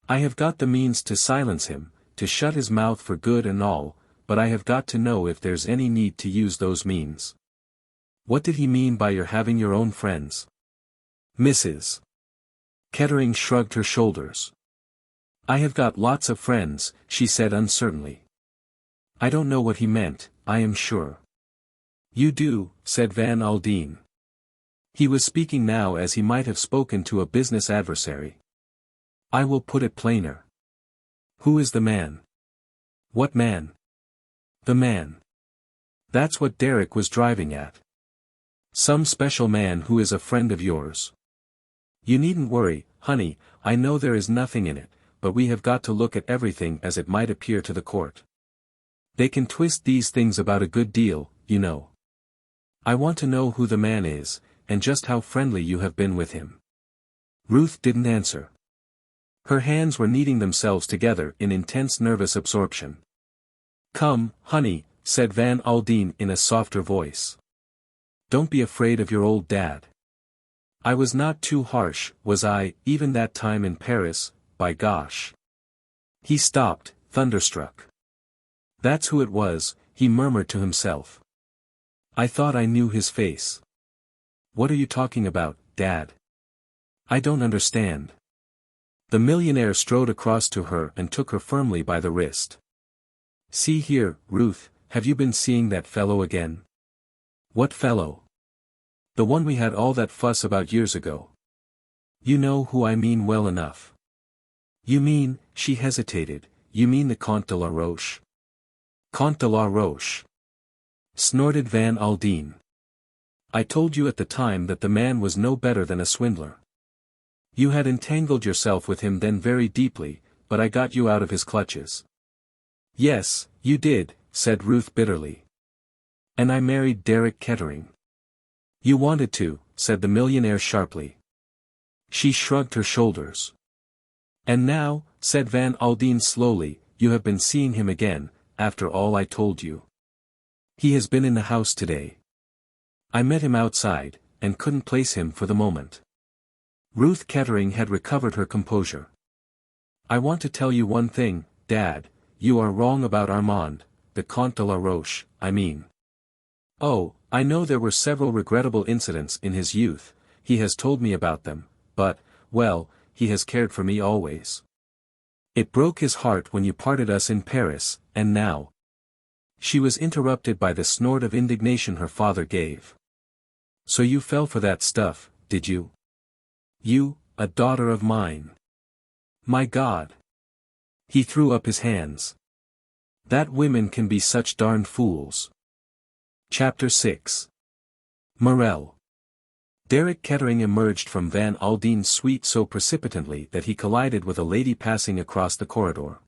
I have got the means to silence him, to shut his mouth for good and all, but I have got to know if there's any need to use those means. What did he mean by your having your own friends? Mrs. Kettering shrugged her shoulders. I have got lots of friends, she said uncertainly. I don't know what he meant, I am sure. You do, said Van Aldin. He was speaking now as he might have spoken to a business adversary. I will put it plainer. Who is the man? What man? The man. That's what Derek was driving at. Some special man who is a friend of yours. You needn't worry, honey, I know there is nothing in it, but we have got to look at everything as it might appear to the court. They can twist these things about a good deal, you know. I want to know who the man is, and just how friendly you have been with him. Ruth didn't answer. Her hands were kneading themselves together in intense nervous absorption. Come, honey, said Van Aldin in a softer voice. Don't be afraid of your old dad. I was not too harsh, was I, even that time in Paris, by gosh. He stopped, thunderstruck. That's who it was, he murmured to himself. I thought I knew his face. What are you talking about, Dad? I don't understand. The millionaire strode across to her and took her firmly by the wrist. See here, Ruth, have you been seeing that fellow again? What fellow? The one we had all that fuss about years ago. You know who I mean well enough. You mean, she hesitated, you mean the Comte de la Roche? Comte de la Roche. Snorted Van Aldin. I told you at the time that the man was no better than a swindler. You had entangled yourself with him then very deeply, but I got you out of his clutches. Yes, you did, said Ruth bitterly. And I married Derek Kettering. You wanted to, said the millionaire sharply. She shrugged her shoulders. And now, said Van Aldin slowly, you have been seeing him again, after all I told you. He has been in the house today. I met him outside, and couldn't place him for the moment. Ruth Kettering had recovered her composure. I want to tell you one thing, Dad, you are wrong about Armand, the Comte de la Roche, I mean. Oh, I know there were several regrettable incidents in his youth, he has told me about them, but, well, he has cared for me always. It broke his heart when you parted us in Paris, and now. She was interrupted by the snort of indignation her father gave. So you fell for that stuff, did you? You, a daughter of mine. My God. He threw up his hands. That women can be such darn fools. Chapter 6. Mirelle. Derek Kettering emerged from Van Aldin's suite so precipitately that he collided with a lady passing across the corridor.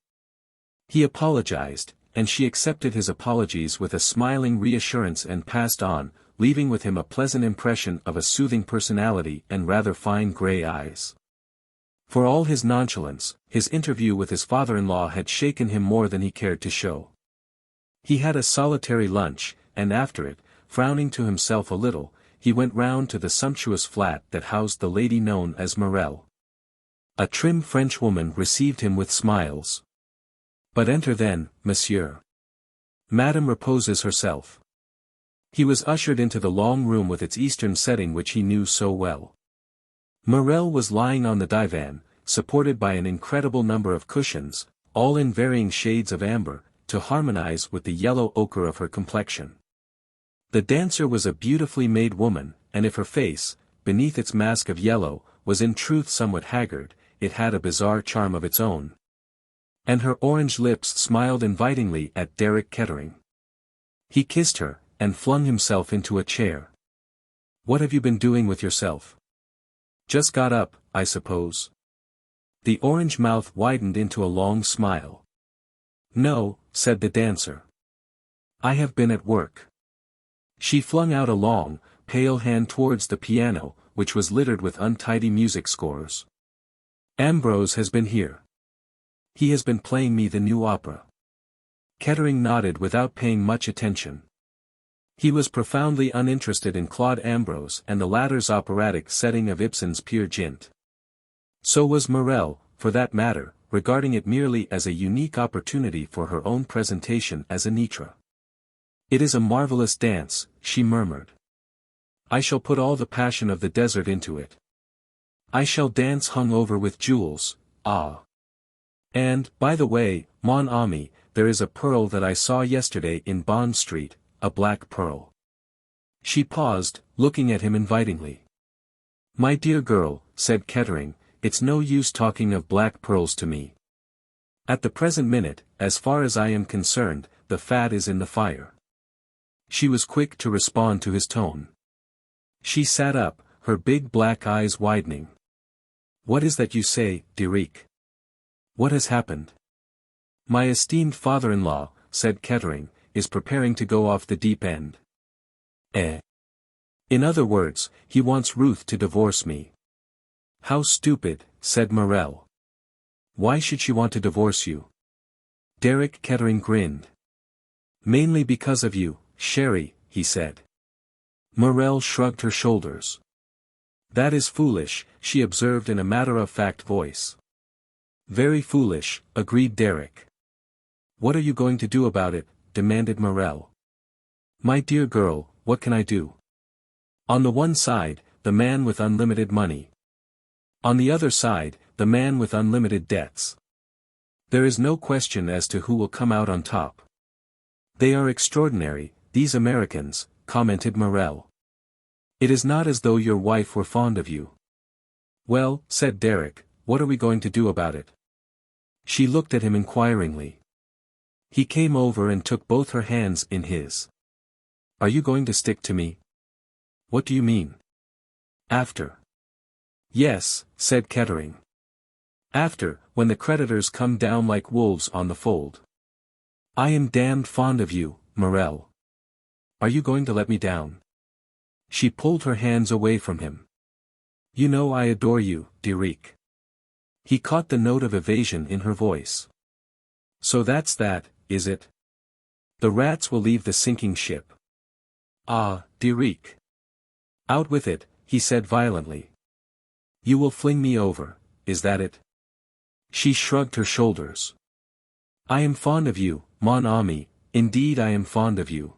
He apologized, and she accepted his apologies with a smiling reassurance and passed on, leaving with him a pleasant impression of a soothing personality and rather fine gray eyes. For all his nonchalance, his interview with his father-in-law had shaken him more than he cared to show. He had a solitary lunch, and after it, frowning to himself a little, he went round to the sumptuous flat that housed the lady known as Mirelle. A trim Frenchwoman received him with smiles. But enter then, monsieur. Madame reposes herself. He was ushered into the long room with its eastern setting which he knew so well. Mirelle was lying on the divan, supported by an incredible number of cushions, all in varying shades of amber, to harmonize with the yellow ochre of her complexion. The dancer was a beautifully made woman, and if her face, beneath its mask of yellow, was in truth somewhat haggard, it had a bizarre charm of its own. And her orange lips smiled invitingly at Derek Kettering. He kissed her, and flung himself into a chair. What have you been doing with yourself? Just got up, I suppose. The orange mouth widened into a long smile. No, said the dancer. I have been at work. She flung out a long, pale hand towards the piano, which was littered with untidy music scores. Ambrose has been here. He has been playing me the new opera. Kettering nodded without paying much attention. He was profoundly uninterested in Claude Ambrose and the latter's operatic setting of Ibsen's Peer Gynt. So was Mirelle, for that matter, regarding it merely as a unique opportunity for her own presentation as Anitra. It is a marvelous dance, she murmured. I shall put all the passion of the desert into it. I shall dance hung over with jewels, ah. And, by the way, mon ami, there is a pearl that I saw yesterday in Bond Street, a black pearl. She paused, looking at him invitingly. My dear girl, said Kettering, it's no use talking of black pearls to me. At the present minute, as far as I am concerned, the fat is in the fire. She was quick to respond to his tone. She sat up, her big black eyes widening. What is that you say, Derek? What has happened? My esteemed father-in-law, said Kettering, is preparing to go off the deep end. In other words, he wants Ruth to divorce me. How stupid, said Mirelle. Why should she want to divorce you? Derek Kettering grinned. Mainly because of you, Sherry, he said. Mirelle shrugged her shoulders. That is foolish, she observed in a matter-of-fact voice. Very foolish, agreed Derek. What are you going to do about it? Demanded Mirelle. My dear girl, what can I do? On the one side, the man with unlimited money. On the other side, the man with unlimited debts. There is no question as to who will come out on top. They are extraordinary, these Americans, commented Mirelle. It is not as though your wife were fond of you. Well, said Derek, what are we going to do about it? She looked at him inquiringly. He came over and took both her hands in his. Are you going to stick to me? What do you mean? After. Yes, said Kettering. After, when the creditors come down like wolves on the fold. I am damned fond of you, Mirelle. Are you going to let me down? She pulled her hands away from him. You know I adore you, Derek. He caught the note of evasion in her voice. So that's that, is it? The rats will leave the sinking ship. Ah, Derek. Out with it, he said violently. You will fling me over, is that it? She shrugged her shoulders. I am fond of you, mon ami, indeed I am fond of you.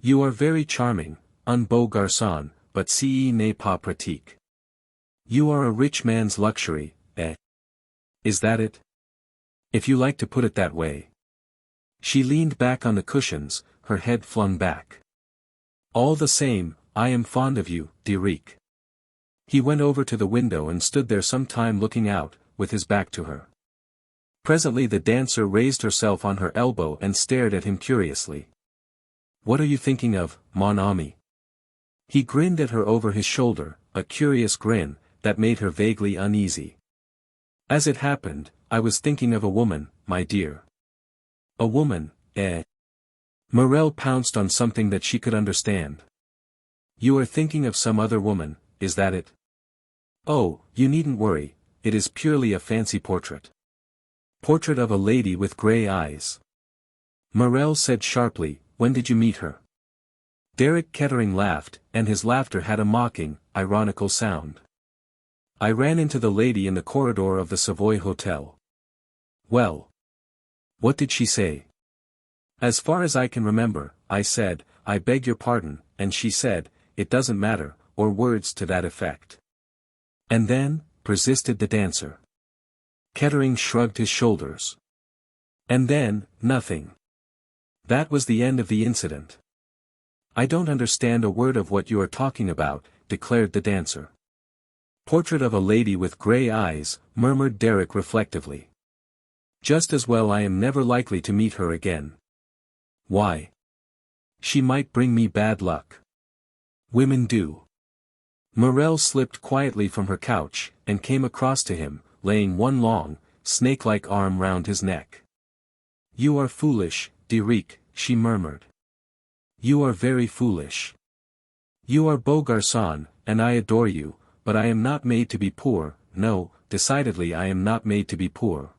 You are very charming, un beau garçon, but ce n'est pas pratique. You are a rich man's luxury, eh? Is that it? If you like to put it that way. She leaned back on the cushions, her head flung back. All the same, I am fond of you, Derek. He went over to the window and stood there some time looking out, with his back to her. Presently the dancer raised herself on her elbow and stared at him curiously. What are you thinking of, mon ami? He grinned at her over his shoulder, a curious grin, that made her vaguely uneasy. As it happened, I was thinking of a woman, my dear. A woman, eh? Mirelle pounced on something that she could understand. You are thinking of some other woman, is that it? Oh, you needn't worry, it is purely a fancy portrait. Portrait of a lady with grey eyes. Mirelle said sharply, when did you meet her? Derek Kettering laughed, and his laughter had a mocking, ironical sound. I ran into the lady in the corridor of the Savoy Hotel. Well. What did she say? As far as I can remember, I said, I beg your pardon, and she said, it doesn't matter, or words to that effect. And then, persisted the dancer. Kettering shrugged his shoulders. And then, nothing. That was the end of the incident. I don't understand a word of what you are talking about, declared the dancer. Portrait of a lady with grey eyes, murmured Derek reflectively. Just as well I am never likely to meet her again. Why? She might bring me bad luck. Women do. Mirelle slipped quietly from her couch, and came across to him, laying one long, snake-like arm round his neck. You are foolish, Derek, she murmured. You are very foolish. You are beau garçon, and I adore you, but I am not made to be poor, no, decidedly I am not made to be poor.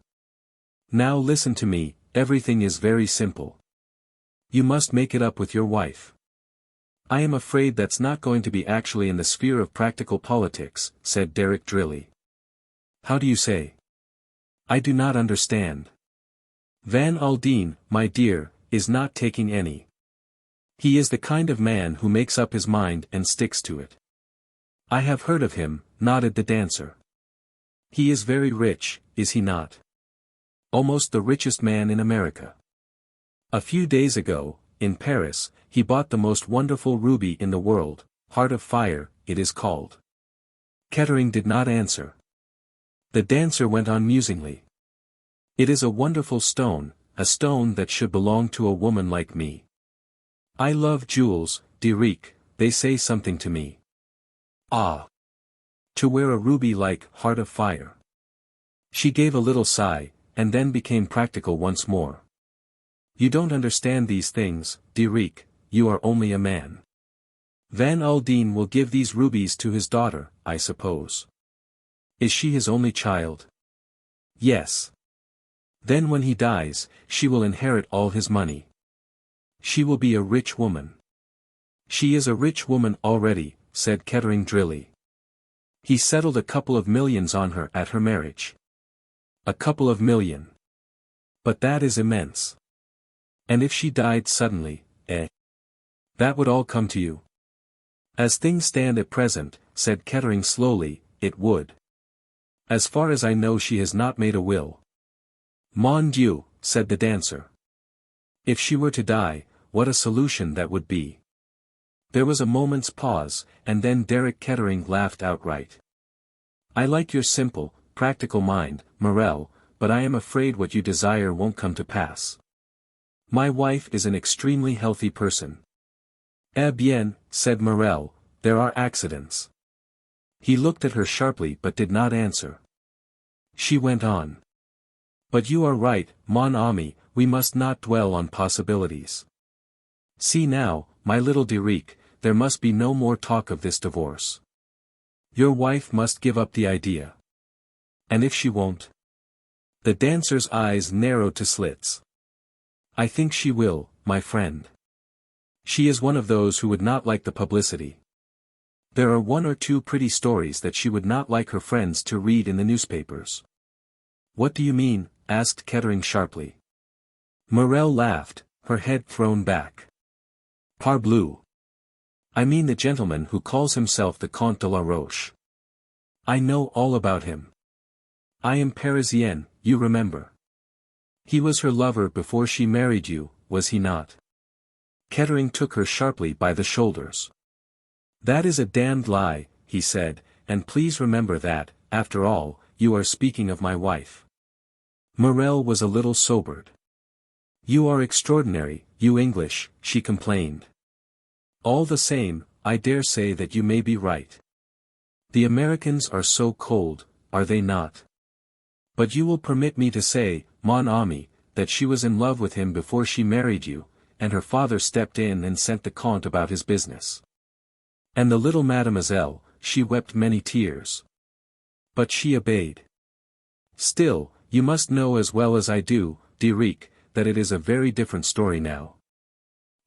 Now listen to me, everything is very simple. You must make it up with your wife. I am afraid that's not going to be actually in the sphere of practical politics, said Derek drily. How do you say? I do not understand. Van Aldin, my dear, is not taking any. He is the kind of man who makes up his mind and sticks to it. I have heard of him, nodded the dancer. He is very rich, is he not? Almost the richest man in America. A few days ago, in Paris, he bought the most wonderful ruby in the world, Heart of Fire, it is called. Kettering did not answer. The dancer went on musingly. It is a wonderful stone, a stone that should belong to a woman like me. I love jewels, Diric, they say something to me. Ah! To wear a ruby like Heart of Fire. She gave a little sigh, and then became practical once more. You don't understand these things, Diric, you are only a man. Van Aldin will give these rubies to his daughter, I suppose. Is she his only child? Yes. Then when he dies, she will inherit all his money. She will be a rich woman. She is a rich woman already, said Kettering drily. He settled a couple of millions on her at her marriage. A couple of million. But that is immense. And if she died suddenly, that would all come to you. As things stand at present, said Kettering slowly, it would. As far as I know she has not made a will. Mon Dieu, said the dancer. If she were to die, what a solution that would be. There was a moment's pause, and then Derek Kettering laughed outright. I like your simple, practical mind, Mirelle, but I am afraid what you desire won't come to pass. My wife is an extremely healthy person. Eh bien, said Mirelle, there are accidents. He looked at her sharply but did not answer. She went on. But you are right, mon ami, we must not dwell on possibilities. See now, my little Diric, there must be no more talk of this divorce. Your wife must give up the idea. And if she won't? The dancer's eyes narrowed to slits. I think she will, my friend. She is one of those who would not like the publicity. There are one or two pretty stories that she would not like her friends to read in the newspapers. What do you mean? Asked Kettering sharply. Mirelle laughed, her head thrown back. Parbleu. I mean the gentleman who calls himself the Comte de la Roche. I know all about him. I am Parisienne, you remember. He was her lover before she married you, was he not? Kettering took her sharply by the shoulders. That is a damned lie, he said, and please remember that, after all, you are speaking of my wife. Mirelle was a little sobered. You are extraordinary, you English, she complained. All the same, I dare say that you may be right. The Americans are so cold, are they not? But you will permit me to say, mon ami, that she was in love with him before she married you, and her father stepped in and sent the Comte about his business. And the little mademoiselle, she wept many tears. But she obeyed. Still, you must know as well as I do, Diric, that it is a very different story now.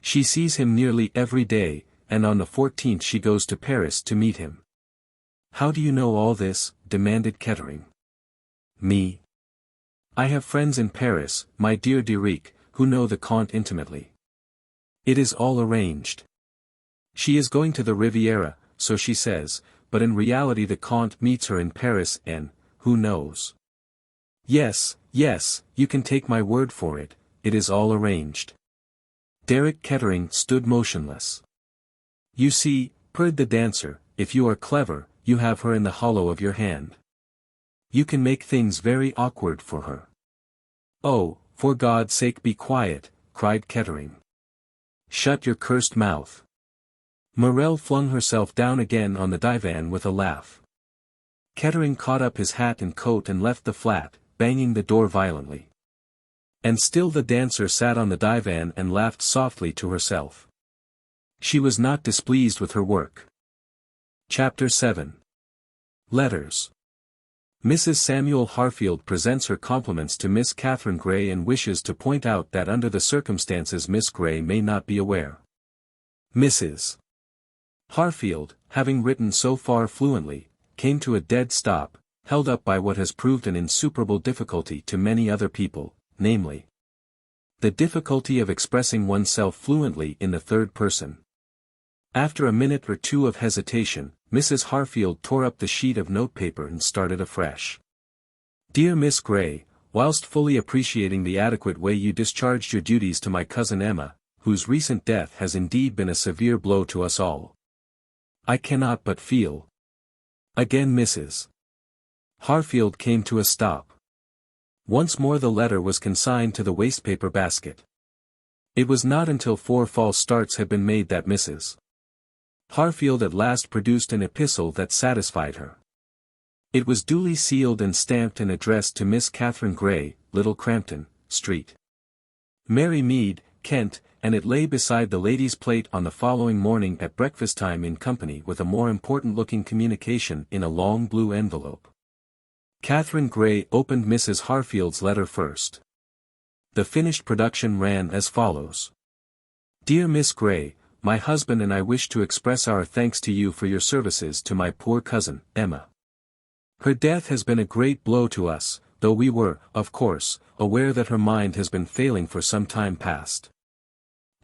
She sees him nearly every day, and on the 14th she goes to Paris to meet him. How do you know all this? Demanded Kettering. Me? I have friends in Paris, my dear Diric, who know the Comte intimately. It is all arranged. She is going to the Riviera, so she says, but in reality the Comte meets her in Paris and, who knows? Yes, yes, you can take my word for it, it is all arranged. Derek Kettering stood motionless. You see, purred the dancer, if you are clever, you have her in the hollow of your hand. You can make things very awkward for her. Oh, for God's sake be quiet, cried Kettering. Shut your cursed mouth. Mirelle flung herself down again on the divan with a laugh. Kettering caught up his hat and coat and left the flat, banging the door violently. And still the dancer sat on the divan and laughed softly to herself. She was not displeased with her work. Chapter 7. Letters. Mrs. Samuel Harfield presents her compliments to Miss Catherine Grey and wishes to point out that under the circumstances Miss Grey may not be aware. Mrs. Harfield, having written so far fluently, came to a dead stop, held up by what has proved an insuperable difficulty to many other people, namely, the difficulty of expressing oneself fluently in the third person. After a minute or two of hesitation, Mrs. Harfield tore up the sheet of notepaper and started afresh. Dear Miss Grey, whilst fully appreciating the adequate way you discharged your duties to my cousin Emma, whose recent death has indeed been a severe blow to us all. I cannot but feel. Again Mrs. Harfield came to a stop. Once more the letter was consigned to the wastepaper basket. It was not until 4 false starts had been made that Mrs. Harfield at last produced an epistle that satisfied her. It was duly sealed and stamped and addressed to Miss Katherine Grey, Little Crampton Street, Mary Mead, Kent, and it lay beside the lady's plate on the following morning at breakfast time in company with a more important-looking communication in a long blue envelope. Katherine Grey opened Mrs. Harfield's letter first. The finished production ran as follows. Dear Miss Grey, my husband and I wish to express our thanks to you for your services to my poor cousin, Emma. Her death has been a great blow to us, though we were, of course, aware that her mind has been failing for some time past.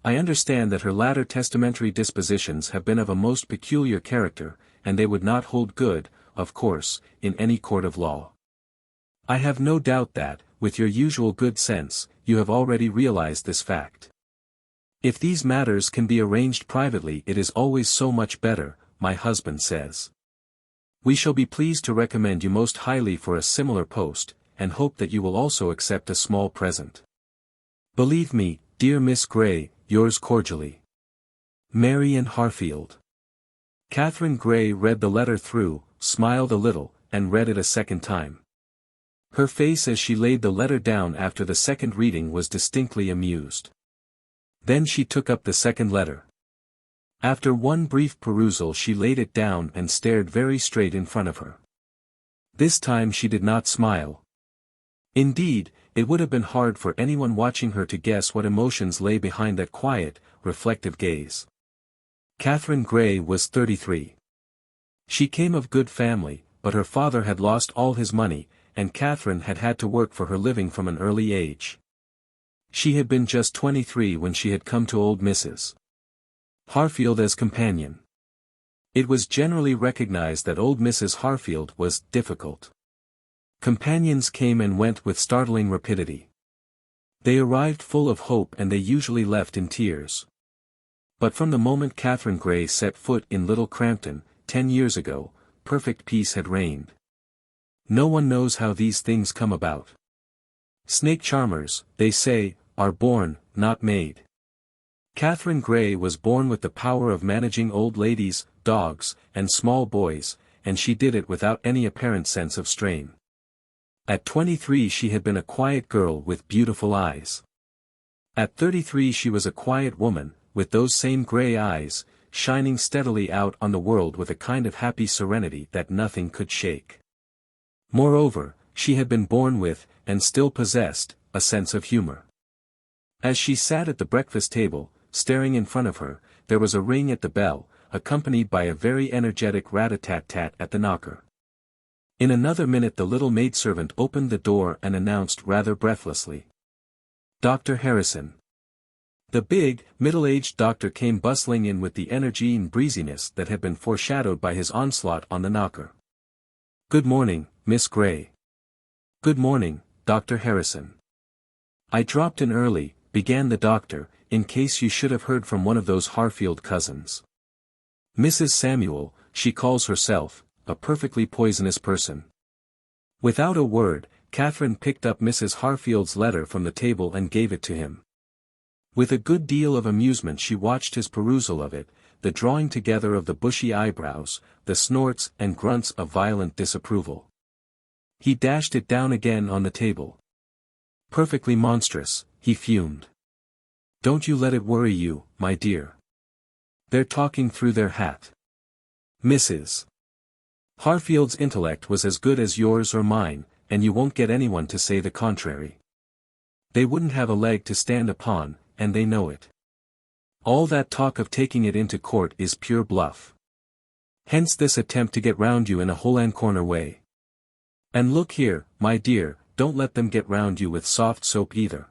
I understand that her latter testamentary dispositions have been of a most peculiar character, and they would not hold good, of course, in any court of law. I have no doubt that, with your usual good sense, you have already realized this fact. If these matters can be arranged privately, it is always so much better, my husband says. We shall be pleased to recommend you most highly for a similar post, and hope that you will also accept a small present. Believe me, dear Miss Grey, yours cordially, Mary Ann Harfield. Katherine Grey read the letter through, smiled a little, and read it a second time. Her face as she laid the letter down after the second reading was distinctly amused. Then she took up the second letter. After one brief perusal she laid it down and stared very straight in front of her. This time she did not smile. Indeed, it would have been hard for anyone watching her to guess what emotions lay behind that quiet, reflective gaze. Katherine Grey was 33. She came of good family, but her father had lost all his money, and Katherine had had to work for her living from an early age. She had been just 23 when she had come to old Mrs. Harfield as companion. It was generally recognized that old Mrs. Harfield was difficult. Companions came and went with startling rapidity. They arrived full of hope and they usually left in tears. But from the moment Katherine Grey set foot in Little Crampton, 10 years ago, perfect peace had reigned. No one knows how these things come about. Snake charmers, they say, are born, not made. Katherine Grey was born with the power of managing old ladies, dogs, and small boys, and she did it without any apparent sense of strain. At 23 she had been a quiet girl with beautiful eyes. At 33 she was a quiet woman, with those same grey eyes, shining steadily out on the world with a kind of happy serenity that nothing could shake. Moreover, she had been born with, and still possessed, a sense of humor. As she sat at the breakfast table, staring in front of her, there was a ring at the bell, accompanied by a very energetic rat-a-tat-tat at the knocker. In another minute the little maidservant opened the door and announced rather breathlessly, Dr. Harrison. The big, middle-aged doctor came bustling in with the energy and breeziness that had been foreshadowed by his onslaught on the knocker. Good morning, Miss Grey. Good morning, Dr. Harrison. I dropped in early, began the doctor, in case you should have heard from one of those Harfield cousins. Mrs. Samuel, she calls herself, a perfectly poisonous person. Without a word, Katherine picked up Mrs. Harfield's letter from the table and gave it to him. With a good deal of amusement she watched his perusal of it, the drawing together of the bushy eyebrows, the snorts and grunts of violent disapproval. He dashed it down again on the table. Perfectly monstrous, he fumed. Don't you let it worry you, my dear. They're talking through their hat. Mrs. Harfield's intellect was as good as yours or mine, and you won't get anyone to say the contrary. They wouldn't have a leg to stand upon, and they know it. All that talk of taking it into court is pure bluff. Hence this attempt to get round you in a hole-and-corner way. And look here, my dear, don't let them get round you with soft soap either.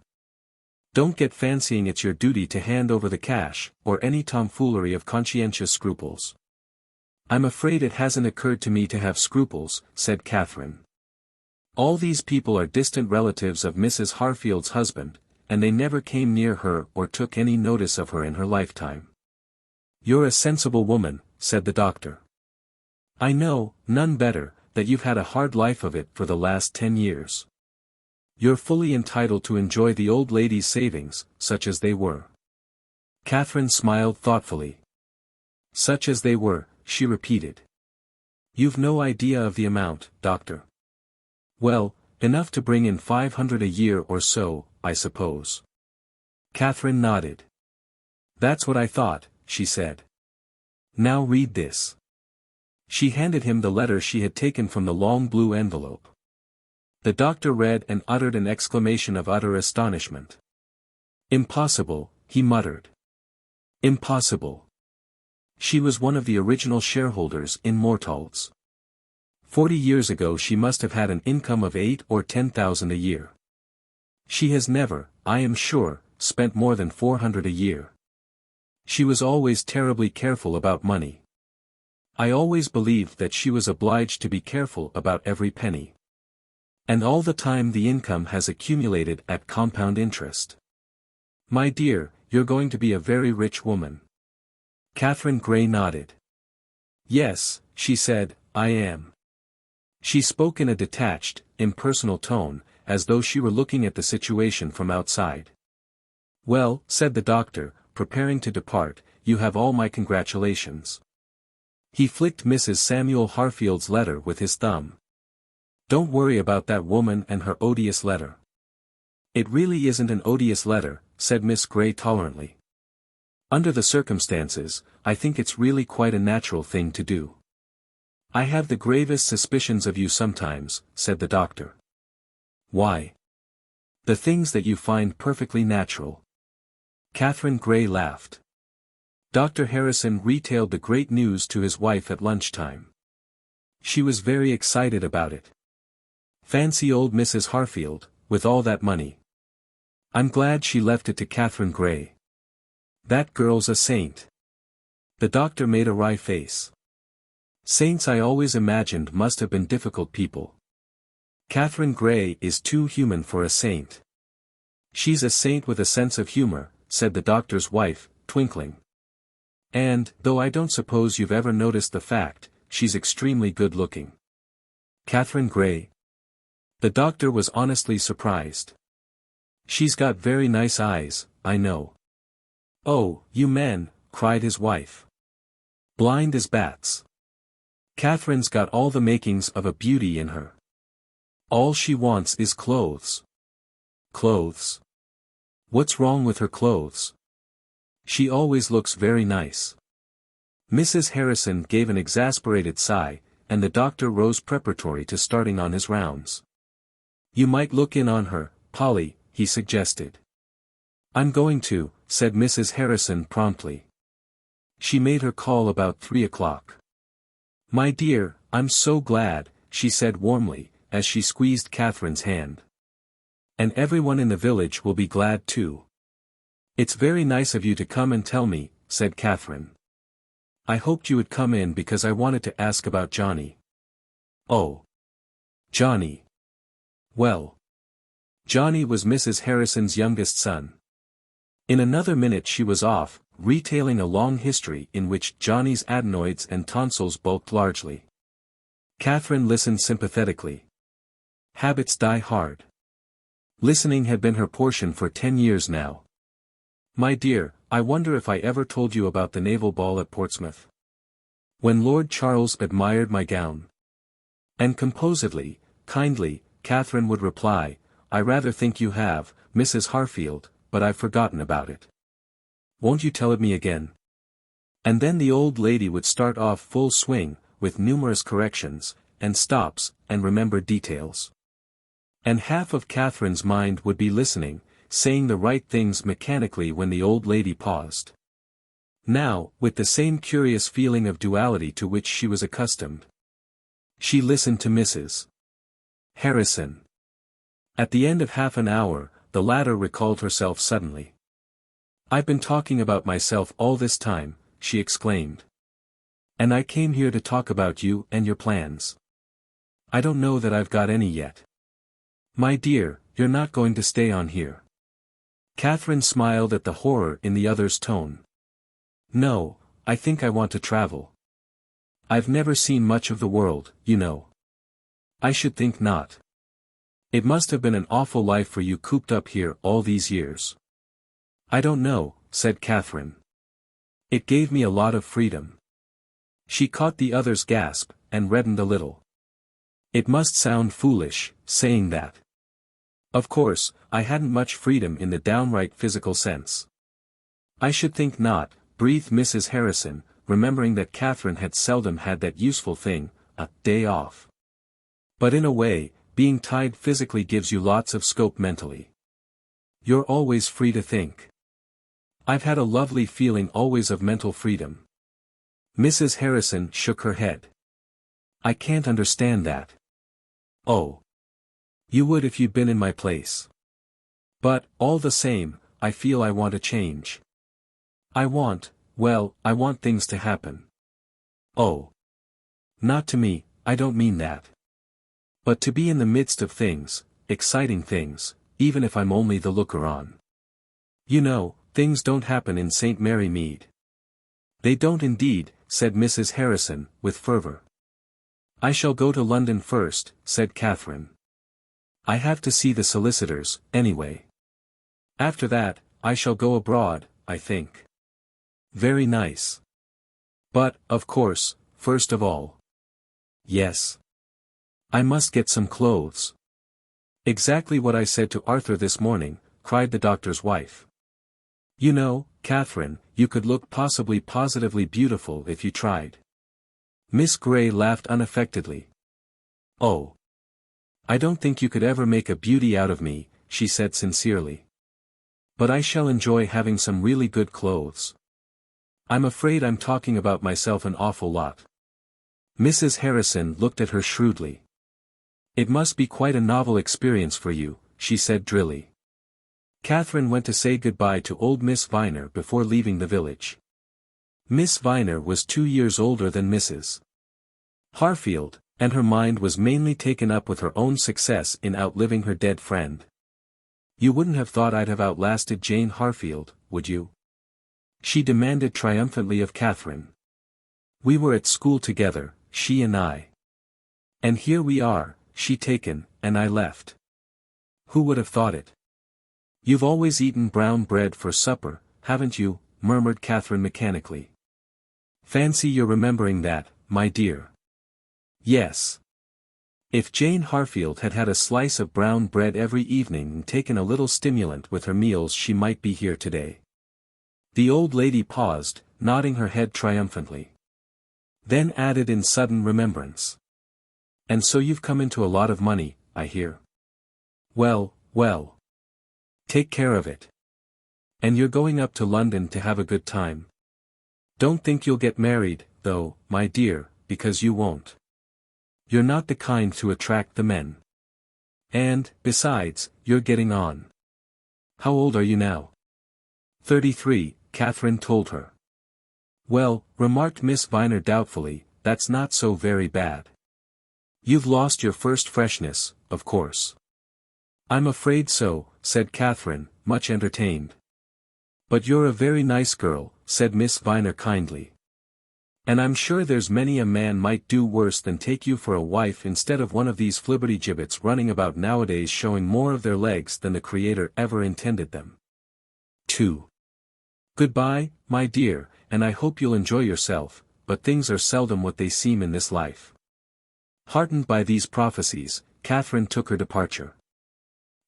Don't get fancying it's your duty to hand over the cash, or any tomfoolery of conscientious scruples. I'm afraid it hasn't occurred to me to have scruples, said Katherine. All these people are distant relatives of Mrs. Harfield's husband, and they never came near her or took any notice of her in her lifetime. You're a sensible woman, said the doctor. I know, none better, that you've had a hard life of it for the last 10 years. You're fully entitled to enjoy the old lady's savings, such as they were. Katherine smiled thoughtfully. Such as they were, she repeated. You've no idea of the amount, doctor. Well, enough to bring in 500 a year or so, I suppose. Katherine nodded. That's what I thought, she said. Now read this. She handed him the letter she had taken from the long blue envelope. The doctor read and uttered an exclamation of utter astonishment. Impossible, he muttered. Impossible. She was one of the original shareholders in Mortals. 40 years ago she must have had an income of 8 or 10,000 a year. She has never, I am sure, spent more than 400 a year. She was always terribly careful about money. I always believed that she was obliged to be careful about every penny. And all the time the income has accumulated at compound interest. My dear, you're going to be a very rich woman. Catherine Grey nodded. Yes, she said, I am. She spoke in a detached, impersonal tone, as though she were looking at the situation from outside. Well, said the doctor, preparing to depart, you have all my congratulations. He flicked Mrs. Samuel Harfield's letter with his thumb. Don't worry about that woman and her odious letter. It really isn't an odious letter, said Miss Grey tolerantly. Under the circumstances, I think it's really quite a natural thing to do. I have the gravest suspicions of you sometimes, said the doctor. Why? The things that you find perfectly natural. Catherine Grey laughed. Dr. Harrison retailed the great news to his wife at lunchtime. She was very excited about it. Fancy old Mrs. Harfield, with all that money. I'm glad she left it to Catherine Grey. That girl's a saint. The doctor made a wry face. Saints I always imagined must have been difficult people. Catherine Grey is too human for a saint. She's a saint with a sense of humor, said the doctor's wife, twinkling. And, though I don't suppose you've ever noticed the fact, she's extremely good-looking. Catherine Grey? The doctor was honestly surprised. She's got very nice eyes, I know. Oh, you men, cried his wife. Blind as bats. Catherine's got all the makings of a beauty in her. All she wants is clothes. Clothes? What's wrong with her clothes? She always looks very nice. Mrs. Harrison gave an exasperated sigh, and the doctor rose preparatory to starting on his rounds. You might look in on her, Polly, he suggested. I'm going to, said Mrs. Harrison promptly. She made her call about 3 o'clock. My dear, I'm so glad, she said warmly, as she squeezed Catherine's hand. And everyone in the village will be glad too. It's very nice of you to come and tell me, said Katherine. I hoped you would come in because I wanted to ask about Johnny. Oh. Johnny. Well. Johnny was Mrs. Harrison's youngest son. In another minute she was off, retailing a long history in which Johnny's adenoids and tonsils bulked largely. Katherine listened sympathetically. Habits die hard. Listening had been her portion for 10 years now. My dear, I wonder if I ever told you about the naval ball at Portsmouth. When Lord Charles admired my gown. And composedly, kindly, Katherine would reply, I rather think you have, Mrs. Harfield, but I've forgotten about it. Won't you tell it me again? And then the old lady would start off full swing, with numerous corrections, and stops, and remembered details. And half of Catherine's mind would be listening, saying the right things mechanically when the old lady paused. Now, with the same curious feeling of duality to which she was accustomed. She listened to Mrs. Harrison. At the end of half an hour, the latter recalled herself suddenly. I've been talking about myself all this time, she exclaimed. And I came here to talk about you and your plans. I don't know that I've got any yet. My dear, you're not going to stay on here. Katherine smiled at the horror in the other's tone. No, I think I want to travel. I've never seen much of the world, you know. I should think not. It must have been an awful life for you cooped up here all these years. I don't know, said Katherine. It gave me a lot of freedom. She caught the other's gasp, and reddened a little. It must sound foolish, saying that. Of course, I hadn't much freedom in the downright physical sense. I should think not, breathed Mrs. Harrison, remembering that Katherine had seldom had that useful thing, a day off. But in a way, being tied physically gives you lots of scope mentally. You're always free to think. I've had a lovely feeling always of mental freedom. Mrs. Harrison shook her head. I can't understand that. Oh. You would if you'd been in my place. But, all the same, I feel I want a change. I want things to happen. Oh. Not to me, I don't mean that. But to be in the midst of things, exciting things, even if I'm only the looker-on. You know, things don't happen in St. Mary Mead. They don't indeed, said Mrs. Harrison, with fervor. I shall go to London first, said Katherine. I have to see the solicitors, anyway. After that, I shall go abroad, I think. Very nice. But, of course, first of all. Yes. I must get some clothes. Exactly what I said to Arthur this morning, cried the doctor's wife. You know, Katherine, you could look positively beautiful if you tried. Miss Grey laughed unaffectedly. Oh. I don't think you could ever make a beauty out of me, she said sincerely. But I shall enjoy having some really good clothes. I'm afraid I'm talking about myself an awful lot. Mrs. Harrison looked at her shrewdly. It must be quite a novel experience for you, she said drily. Katherine went to say goodbye to old Miss Viner before leaving the village. Miss Viner was 2 years older than Mrs. Harfield, and her mind was mainly taken up with her own success in outliving her dead friend. You wouldn't have thought I'd have outlasted Jane Harfield, would you? She demanded triumphantly of Katherine. We were at school together, she and I. And here we are, she taken, and I left. Who would have thought it? You've always eaten brown bread for supper, haven't you? Murmured Katherine mechanically. Fancy you're remembering that, my dear. Yes. If Jane Harfield had had a slice of brown bread every evening and taken a little stimulant with her meals, she might be here today. The old lady paused, nodding her head triumphantly. Then added in sudden remembrance. And so you've come into a lot of money, I hear. Well. Take care of it. And you're going up to London to have a good time. Don't think you'll get married, though, my dear, because you won't. You're not the kind to attract the men. And, besides, you're getting on. How old are you now? 33, Katherine told her. Well, remarked Miss Viner doubtfully, that's not so very bad. You've lost your first freshness, of course. I'm afraid so, said Katherine, much entertained. But you're a very nice girl, said Miss Viner kindly. And I'm sure there's many a man might do worse than take you for a wife instead of one of these flibbertigibbets running about nowadays showing more of their legs than the Creator ever intended them. 2. Goodbye, my dear, and I hope you'll enjoy yourself, but things are seldom what they seem in this life. Heartened by these prophecies, Katherine took her departure.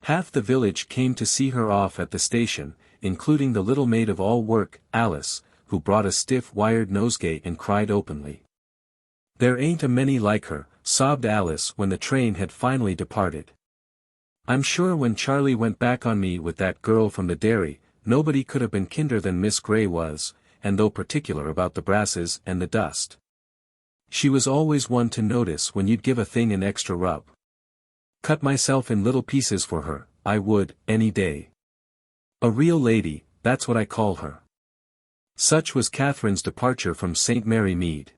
Half the village came to see her off at the station, including the little maid of all work, Alice, who brought a stiff wired nosegay and cried openly. There ain't a many like her, sobbed Alice when the train had finally departed. I'm sure when Charlie went back on me with that girl from the dairy, nobody could have been kinder than Miss Grey was, and though particular about the brasses and the dust. She was always one to notice when you'd give a thing an extra rub. Cut myself in little pieces for her, I would, any day. A real lady, that's what I call her. Such was Katherine's departure from St. Mary Mead.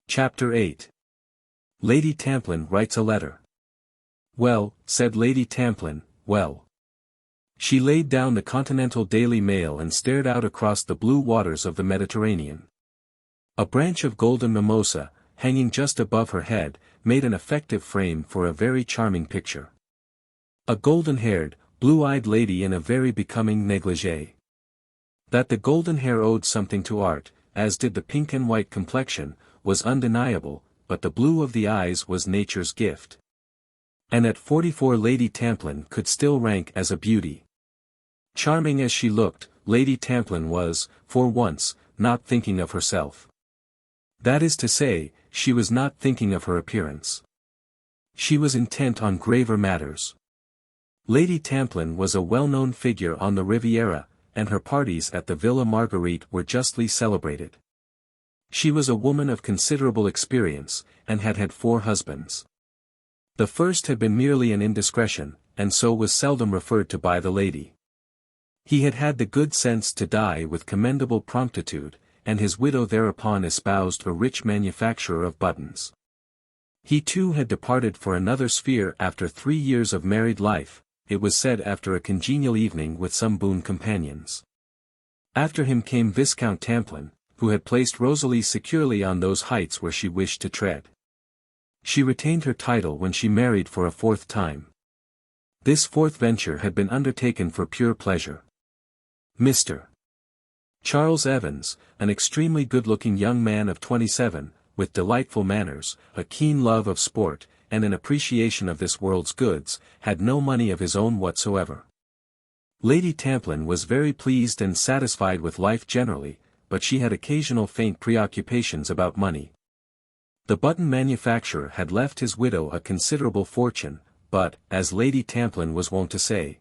Chapter 8. Lady Tamplin writes a letter. Well, said Lady Tamplin, well. She laid down the Continental Daily Mail and stared out across the blue waters of the Mediterranean. A branch of golden mimosa, hanging just above her head, made an effective frame for a very charming picture. A golden-haired, blue-eyed lady in a very becoming negligée. That the golden hair owed something to art, as did the pink and white complexion, was undeniable, but the blue of the eyes was nature's gift. And at 44 Lady Tamplin could still rank as a beauty. Charming as she looked, Lady Tamplin was, for once, not thinking of herself. That is to say, she was not thinking of her appearance. She was intent on graver matters. Lady Tamplin was a well-known figure on the Riviera, and her parties at the Villa Marguerite were justly celebrated. She was a woman of considerable experience, and had had 4 husbands. The first had been merely an indiscretion, and so was seldom referred to by the lady. He had had the good sense to die with commendable promptitude, and his widow thereupon espoused a rich manufacturer of buttons. He too had departed for another sphere after 3 years of married life, it was said after a congenial evening with some boon companions. After him came Viscount Tamplin, who had placed Rosalie securely on those heights where she wished to tread. She retained her title when she married for a 4th time. This 4th venture had been undertaken for pure pleasure. Mr. Charles Evans, an extremely good-looking young man of 27, with delightful manners, a keen love of sport, and an appreciation of this world's goods, had no money of his own whatsoever. Lady Tamplin was very pleased and satisfied with life generally, but she had occasional faint preoccupations about money. The button manufacturer had left his widow a considerable fortune, but, as Lady Tamplin was wont to say,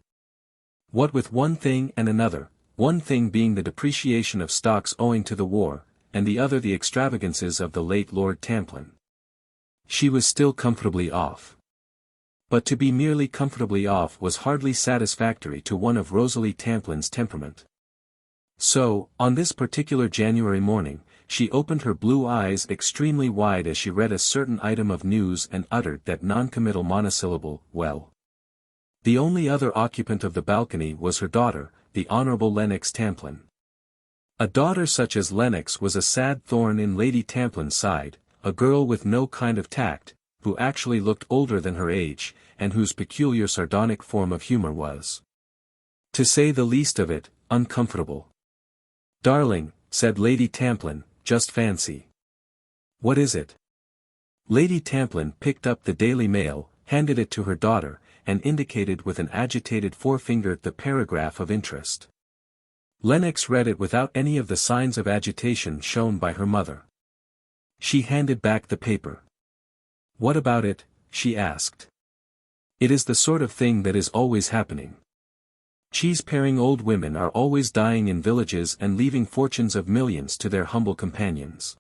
what with one thing and another, one thing being the depreciation of stocks owing to the war, and the other the extravagances of the late Lord Tamplin, she was still comfortably off. But to be merely comfortably off was hardly satisfactory to one of Rosalie Tamplin's temperament. So, on this particular January morning, she opened her blue eyes extremely wide as she read a certain item of news and uttered that non-committal monosyllable, well. The only other occupant of the balcony was her daughter, the Honourable Lennox Tamplin. A daughter such as Lennox was a sad thorn in Lady Tamplin's side, a girl with no kind of tact, who actually looked older than her age, and whose peculiar sardonic form of humour was, to say the least of it, uncomfortable. "Darling," said Lady Tamplin, "just fancy." "What is it?" Lady Tamplin picked up the Daily Mail, handed it to her daughter, and indicated with an agitated forefinger the paragraph of interest. Lennox read it without any of the signs of agitation shown by her mother. She handed back the paper. "What about it?" she asked. "It is the sort of thing that is always happening. Cheese-paring old women are always dying in villages and leaving fortunes of millions to their humble companions."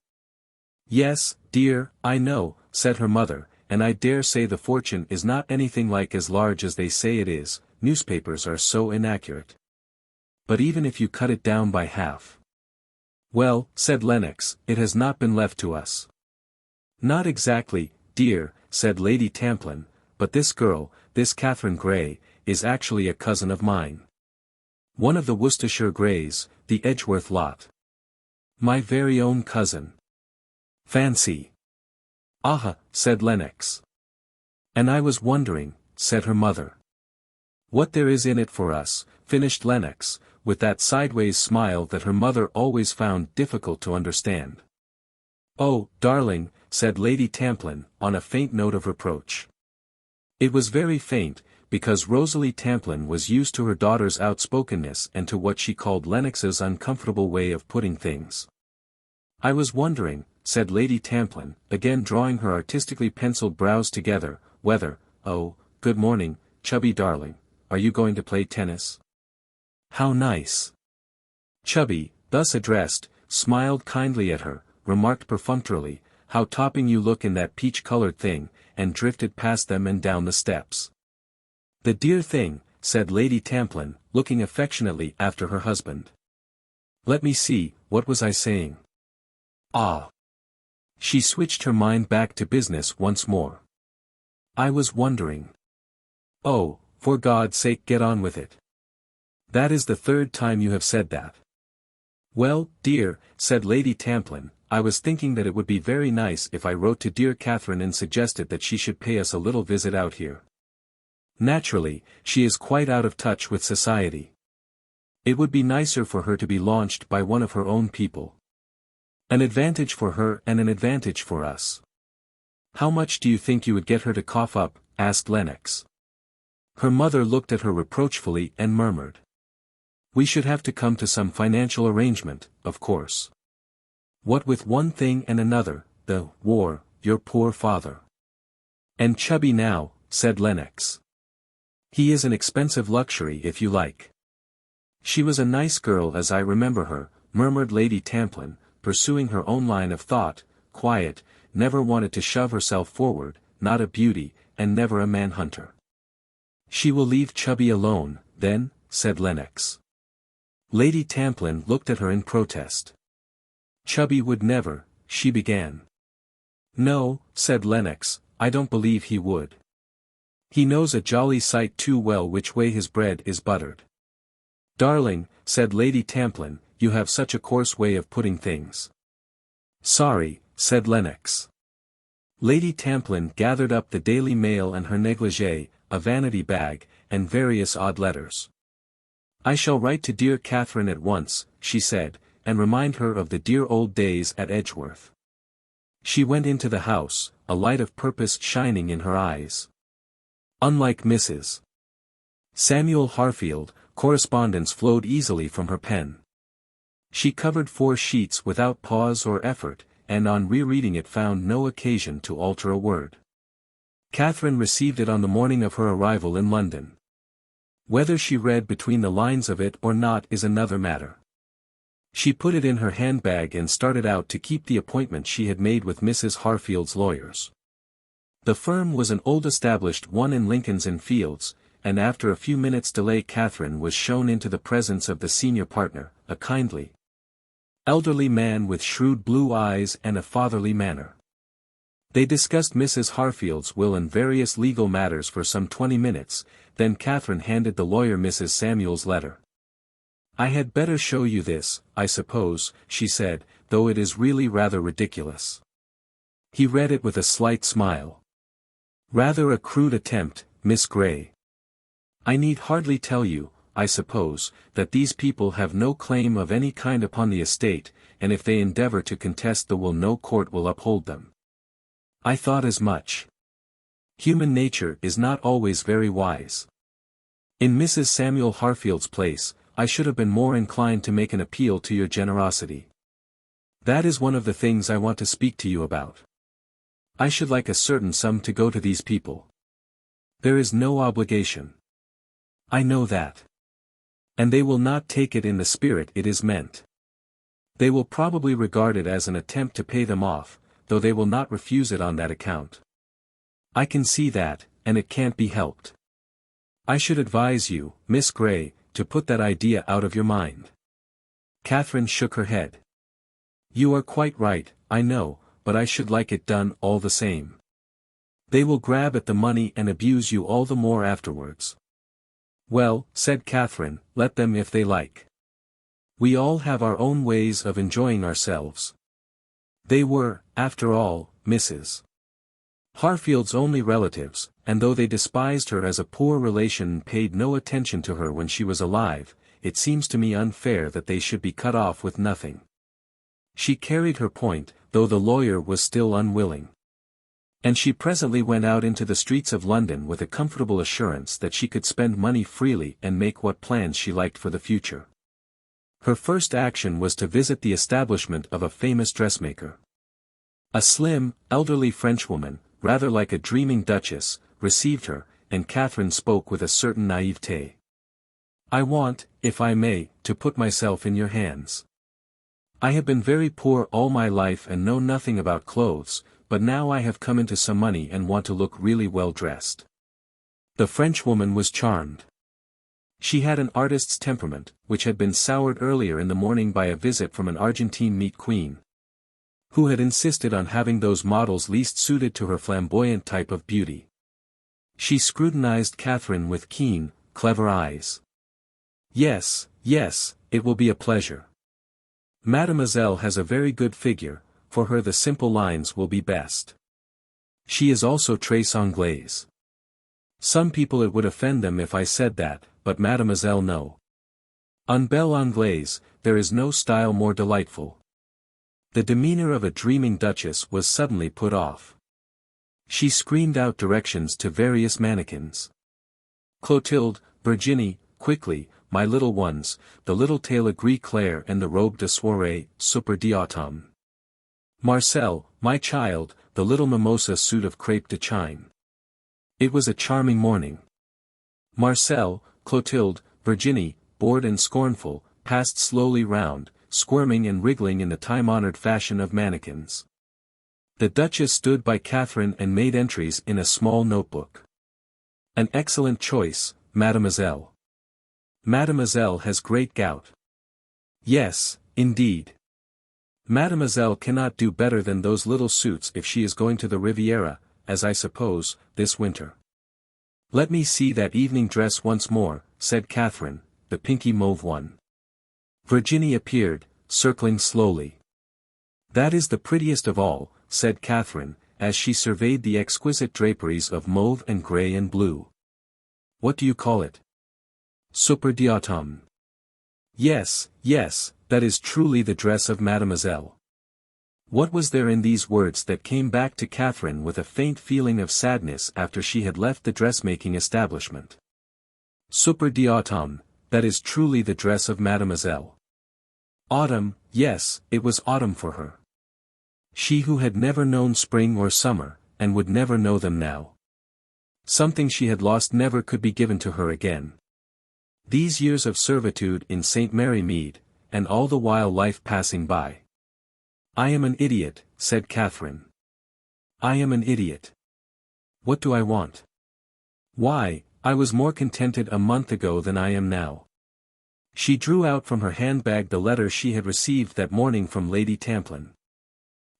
"Yes, dear, I know," said her mother, "and I dare say the fortune is not anything like as large as they say it is, newspapers are so inaccurate. But even if you cut it down by half—" "Well," said Lennox, "it has not been left to us." "Not exactly, dear," said Lady Tamplin, "but this girl, this Katherine Grey, is actually a cousin of mine. One of the Worcestershire Greys, the Edgeworth lot. My very own cousin. Fancy." "Ah," said Lennox. "And I was wondering," said her mother. "What there is in it for us," finished Lennox, with that sideways smile that her mother always found difficult to understand. "Oh, darling," said Lady Tamplin, on a faint note of reproach. It was very faint, because Rosalie Tamplin was used to her daughter's outspokenness and to what she called Lennox's uncomfortable way of putting things. "I was wondering," said Lady Tamplin, again drawing her artistically penciled brows together, "whether, oh, good morning, Chubby darling, are you going to play tennis?" "How nice." Chubby, thus addressed, smiled kindly at her, remarked perfunctorily, "How topping you look in that peach-colored thing," and drifted past them and down the steps. "The dear thing," said Lady Tamplin, looking affectionately after her husband. "Let me see, what was I saying? Ah!" She switched her mind back to business once more. "I was wondering." Oh, for God's sake get on with it. That is the third time you have said that. Well, dear, said Lady Tamplin, I was thinking that it would be very nice if I wrote to dear Katherine and suggested that she should pay us a little visit out here. Naturally, she is quite out of touch with society. It would be nicer for her to be launched by one of her own people. An advantage for her and an advantage for us. How much do you think you would get her to cough up? Asked Lennox. Her mother looked at her reproachfully and murmured. We should have to come to some financial arrangement, of course. What with one thing and another, the war, your poor father. And chubby now, said Lennox. He is an expensive luxury if you like. She was a nice girl as I remember her, murmured Lady Tamplin, pursuing her own line of thought, quiet, never wanted to shove herself forward, not a beauty, and never a manhunter. She will leave Chubby alone, then, said Lennox. Lady Tamplin looked at her in protest. Chubby would never, she began. No, said Lennox, I don't believe he would. He knows a jolly sight too well which way his bread is buttered. Darling, said Lady Tamplin, you have such a coarse way of putting things. Sorry, said Lennox. Lady Tamplin gathered up the Daily Mail and her negligee, a vanity bag, and various odd letters. I shall write to dear Katherine at once, she said, and remind her of the dear old days at Edgeworth. She went into the house, a light of purpose shining in her eyes. Unlike Mrs. Samuel Harfield, correspondence flowed easily from her pen. She covered 4 sheets without pause or effort, and on rereading it found no occasion to alter a word. Katherine received it on the morning of her arrival in London. Whether she read between the lines of it or not is another matter. She put it in her handbag and started out to keep the appointment she had made with Mrs. Harfield's lawyers. The firm was an old established one in Lincoln's Inn Fields, and after a few minutes' delay Katherine was shown into the presence of the senior partner, a kindly, elderly man with shrewd blue eyes and a fatherly manner. They discussed Mrs. Harfield's will and various legal matters for some 20 minutes, then Katherine handed the lawyer Mrs. Samuel's letter. I had better show you this, I suppose, she said, though it is really rather ridiculous. He read it with a slight smile. Rather a crude attempt, Miss Grey. I need hardly tell you, I suppose, that these people have no claim of any kind upon the estate, and if they endeavour to contest the will no court will uphold them. I thought as much. Human nature is not always very wise. In Mrs. Samuel Harfield's place, I should have been more inclined to make an appeal to your generosity. That is one of the things I want to speak to you about. I should like a certain sum to go to these people. There is no obligation. I know that. And they will not take it in the spirit it is meant. They will probably regard it as an attempt to pay them off, though they will not refuse it on that account. I can see that, and it can't be helped. I should advise you, Miss Grey, to put that idea out of your mind. Katherine shook her head. You are quite right, I know, but I should like it done all the same. They will grab at the money and abuse you all the more afterwards. Well, said Katherine, let them if they like. We all have our own ways of enjoying ourselves. They were, after all, Mrs. Harfield's only relatives, and though they despised her as a poor relation and paid no attention to her when she was alive, it seems to me unfair that they should be cut off with nothing. She carried her point, though the lawyer was still unwilling. And she presently went out into the streets of London with a comfortable assurance that she could spend money freely and make what plans she liked for the future. Her first action was to visit the establishment of a famous dressmaker. A slim, elderly Frenchwoman, rather like a dreaming duchess, received her, and Katherine spoke with a certain naïveté. I want, if I may, to put myself in your hands. I have been very poor all my life and know nothing about clothes, but now I have come into some money and want to look really well dressed. The Frenchwoman was charmed. She had an artist's temperament, which had been soured earlier in the morning by a visit from an Argentine meat queen, who had insisted on having those models least suited to her flamboyant type of beauty. She scrutinized Katherine with keen, clever eyes. Yes, yes, it will be a pleasure. Mademoiselle has a very good figure, for her the simple lines will be best. She is also très anglaise. Some people it would offend them if I said that, but Mademoiselle no. En belle anglaise, there is no style more delightful. The demeanor of a dreaming duchess was suddenly put off. She screamed out directions to various mannequins. Clotilde, Virginie, quickly, my little ones, the little tail gris clair and the robe de soirée, super d'automne. Marcel, my child, the little mimosa suit of crêpe de chine. It was a charming morning. Marcel, Clotilde, Virginie, bored and scornful, passed slowly round, squirming and wriggling in the time-honored fashion of mannequins. The Duchess stood by Katherine and made entries in a small notebook. An excellent choice, Mademoiselle. Mademoiselle has great gout. Yes, indeed. Mademoiselle cannot do better than those little suits if she is going to the Riviera, as I suppose, this winter. Let me see that evening dress once more, said Katherine, the pinky mauve one. Virginie appeared, circling slowly. That is the prettiest of all, said Katherine, as she surveyed the exquisite draperies of mauve and grey and blue. What do you call it? Super d'automne. Yes, yes, that is truly the dress of Mademoiselle. What was there in these words that came back to Katherine with a faint feeling of sadness after she had left the dressmaking establishment? Super d'automne, that is truly the dress of Mademoiselle. Autumn, yes, it was autumn for her. She who had never known spring or summer, and would never know them now. Something she had lost never could be given to her again. These years of servitude in St. Mary Mead, and all the while life passing by. I am an idiot, said Katherine. I am an idiot. What do I want? Why, I was more contented a month ago than I am now. She drew out from her handbag the letter she had received that morning from Lady Tamplin.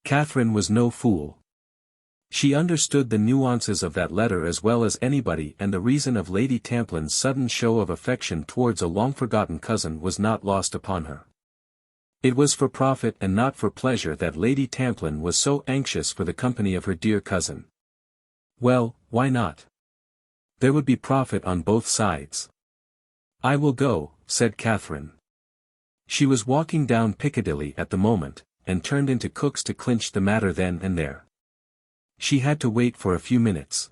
Katherine was no fool. She understood the nuances of that letter as well as anybody, and the reason of Lady Tamplin's sudden show of affection towards a long-forgotten cousin was not lost upon her. It was for profit and not for pleasure that Lady Tamplin was so anxious for the company of her dear cousin. Well, why not? There would be profit on both sides. I will go, said Katherine. She was walking down Piccadilly at the moment, and turned into Cook's to clinch the matter then and there. She had to wait for a few minutes.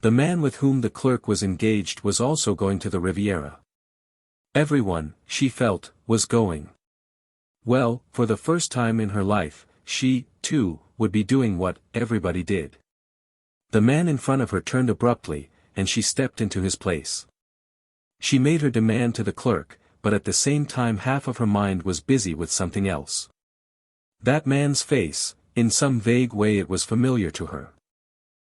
The man with whom the clerk was engaged was also going to the Riviera. Everyone, she felt, was going. Well, for the first time in her life, she, too, would be doing what everybody did. The man in front of her turned abruptly, and she stepped into his place. She made her demand to the clerk, but at the same time half of her mind was busy with something else. That man's face, in some vague way it was familiar to her.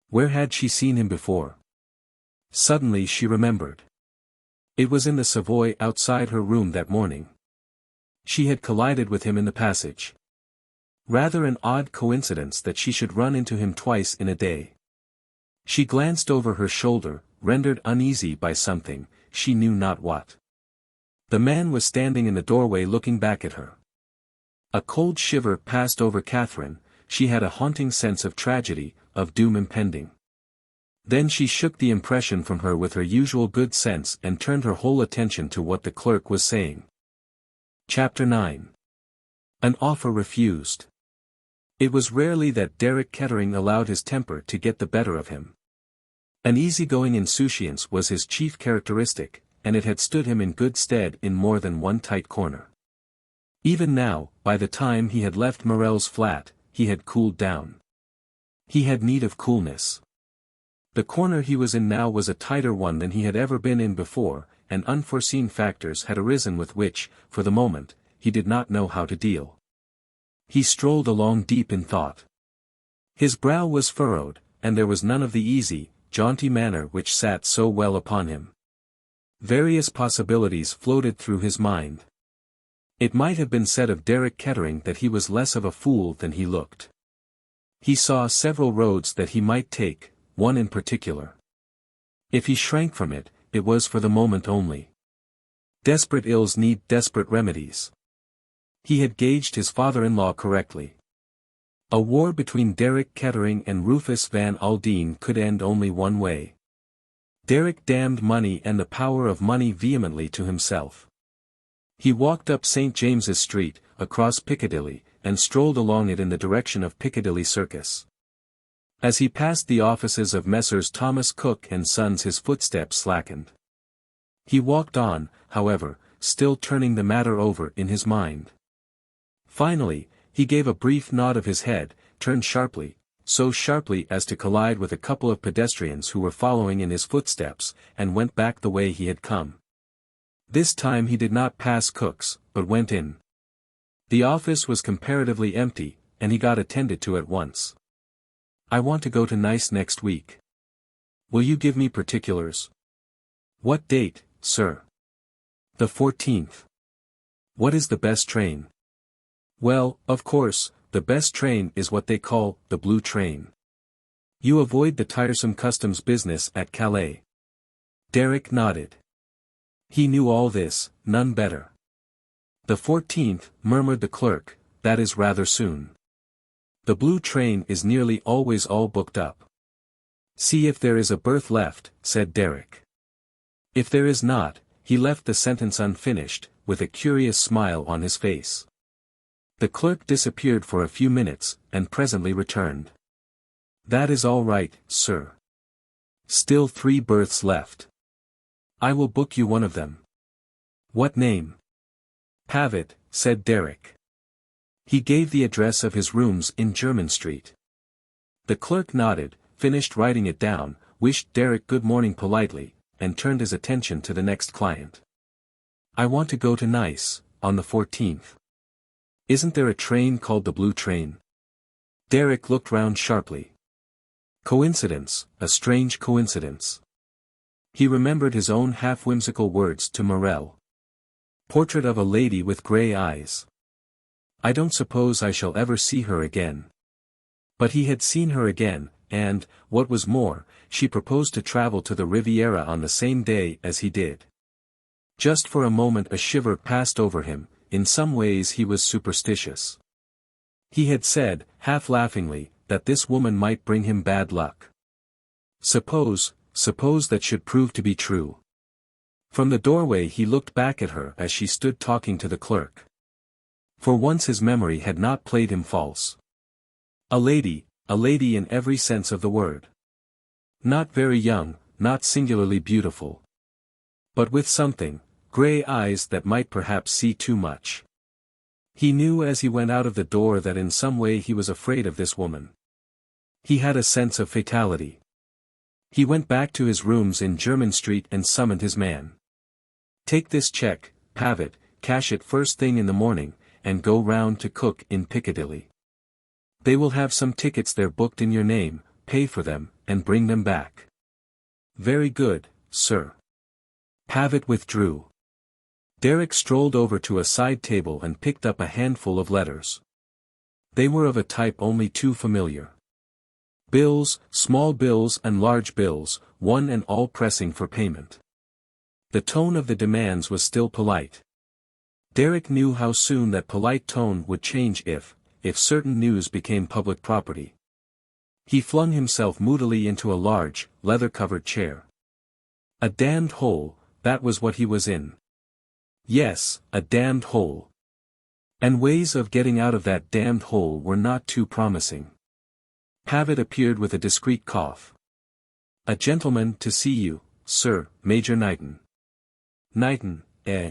Where had she seen him before? Suddenly she remembered. It was in the Savoy outside her room that morning. She had collided with him in the passage. Rather an odd coincidence that she should run into him twice in a day. She glanced over her shoulder, rendered uneasy by something, she knew not what. The man was standing in the doorway looking back at her. A cold shiver passed over Katherine. She had a haunting sense of tragedy, of doom impending. Then she shook the impression from her with her usual good sense and turned her whole attention to what the clerk was saying. Chapter 9. An offer refused. It was rarely that Derek Kettering allowed his temper to get the better of him. An easygoing insouciance was his chief characteristic, and it had stood him in good stead in more than one tight corner. Even now, by the time he had left Mirelle's flat, he had cooled down. He had need of coolness. The corner he was in now was a tighter one than he had ever been in before, and unforeseen factors had arisen with which, for the moment, he did not know how to deal. He strolled along deep in thought. His brow was furrowed, and there was none of the easy, jaunty manner which sat so well upon him. Various possibilities floated through his mind. It might have been said of Derek Kettering that he was less of a fool than he looked. He saw several roads that he might take, one in particular. If he shrank from it, it was for the moment only. Desperate ills need desperate remedies. He had gauged his father-in-law correctly. A war between Ruth Kettering and Rufus Van Aldin could end only one way. Derek damned money and the power of money vehemently to himself. He walked up St. James's Street, across Piccadilly, and strolled along it in the direction of Piccadilly Circus. As he passed the offices of Messrs. Thomas Cook and Sons his footsteps slackened. He walked on, however, still turning the matter over in his mind. Finally, he gave a brief nod of his head, turned sharply, so sharply as to collide with a couple of pedestrians who were following in his footsteps, and went back the way he had come. This time he did not pass Cook's, but went in. The office was comparatively empty, and he got attended to at once. "I want to go to Nice next week. Will you give me particulars?" "What date, sir?" "The 14th. "What is the best train?" "Well, of course, the best train is what they call the Blue Train. You avoid the tiresome customs business at Calais." Derek nodded. He knew all this, none better. "The 14th, murmured the clerk, "that is rather soon. The Blue Train is nearly always all booked up." "See if there is a berth left," said Derek. If there is not, he left the sentence unfinished, with a curious smile on his face. The clerk disappeared for a few minutes, and presently returned. "That is all right, sir. Still 3 berths left. I will book you one of them." "What name?" "Pavitt," said Derek. He gave the address of his rooms in Jermyn Street. The clerk nodded, finished writing it down, wished Derek good morning politely, and turned his attention to the next client. "I want to go to Nice, on the 14th. Isn't there a train called the Blue Train?" Derek looked round sharply. Coincidence, a strange coincidence. He remembered his own half-whimsical words to Mirelle. "Portrait of a lady with grey eyes. I don't suppose I shall ever see her again." But he had seen her again, and, what was more, she proposed to travel to the Riviera on the same day as he did. Just for a moment a shiver passed over him. In some ways he was superstitious. He had said, half-laughingly, that this woman might bring him bad luck. Suppose that should prove to be true. From the doorway he looked back at her as she stood talking to the clerk. For once his memory had not played him false. A lady in every sense of the word. Not very young, not singularly beautiful. But with something, grey eyes that might perhaps see too much. He knew as he went out of the door that in some way he was afraid of this woman. He had a sense of fatality. He went back to his rooms in Jermyn Street and summoned his man. "Take this cheque, Pavitt, cash it first thing in the morning, and go round to Cook in Piccadilly. They will have some tickets there booked in your name, pay for them, and bring them back." "Very good, sir." Pavitt withdrew. Derek strolled over to a side table and picked up a handful of letters. They were of a type only too familiar. Bills, small bills and large bills, one and all pressing for payment. The tone of the demands was still polite. Derek knew how soon that polite tone would change if certain news became public property. He flung himself moodily into a large, leather-covered chair. A damned hole, that was what he was in. Yes, a damned hole. And ways of getting out of that damned hole were not too promising. Pavitt appeared with a discreet cough. "A gentleman to see you, sir, Major Knighton." "Knighton, eh?"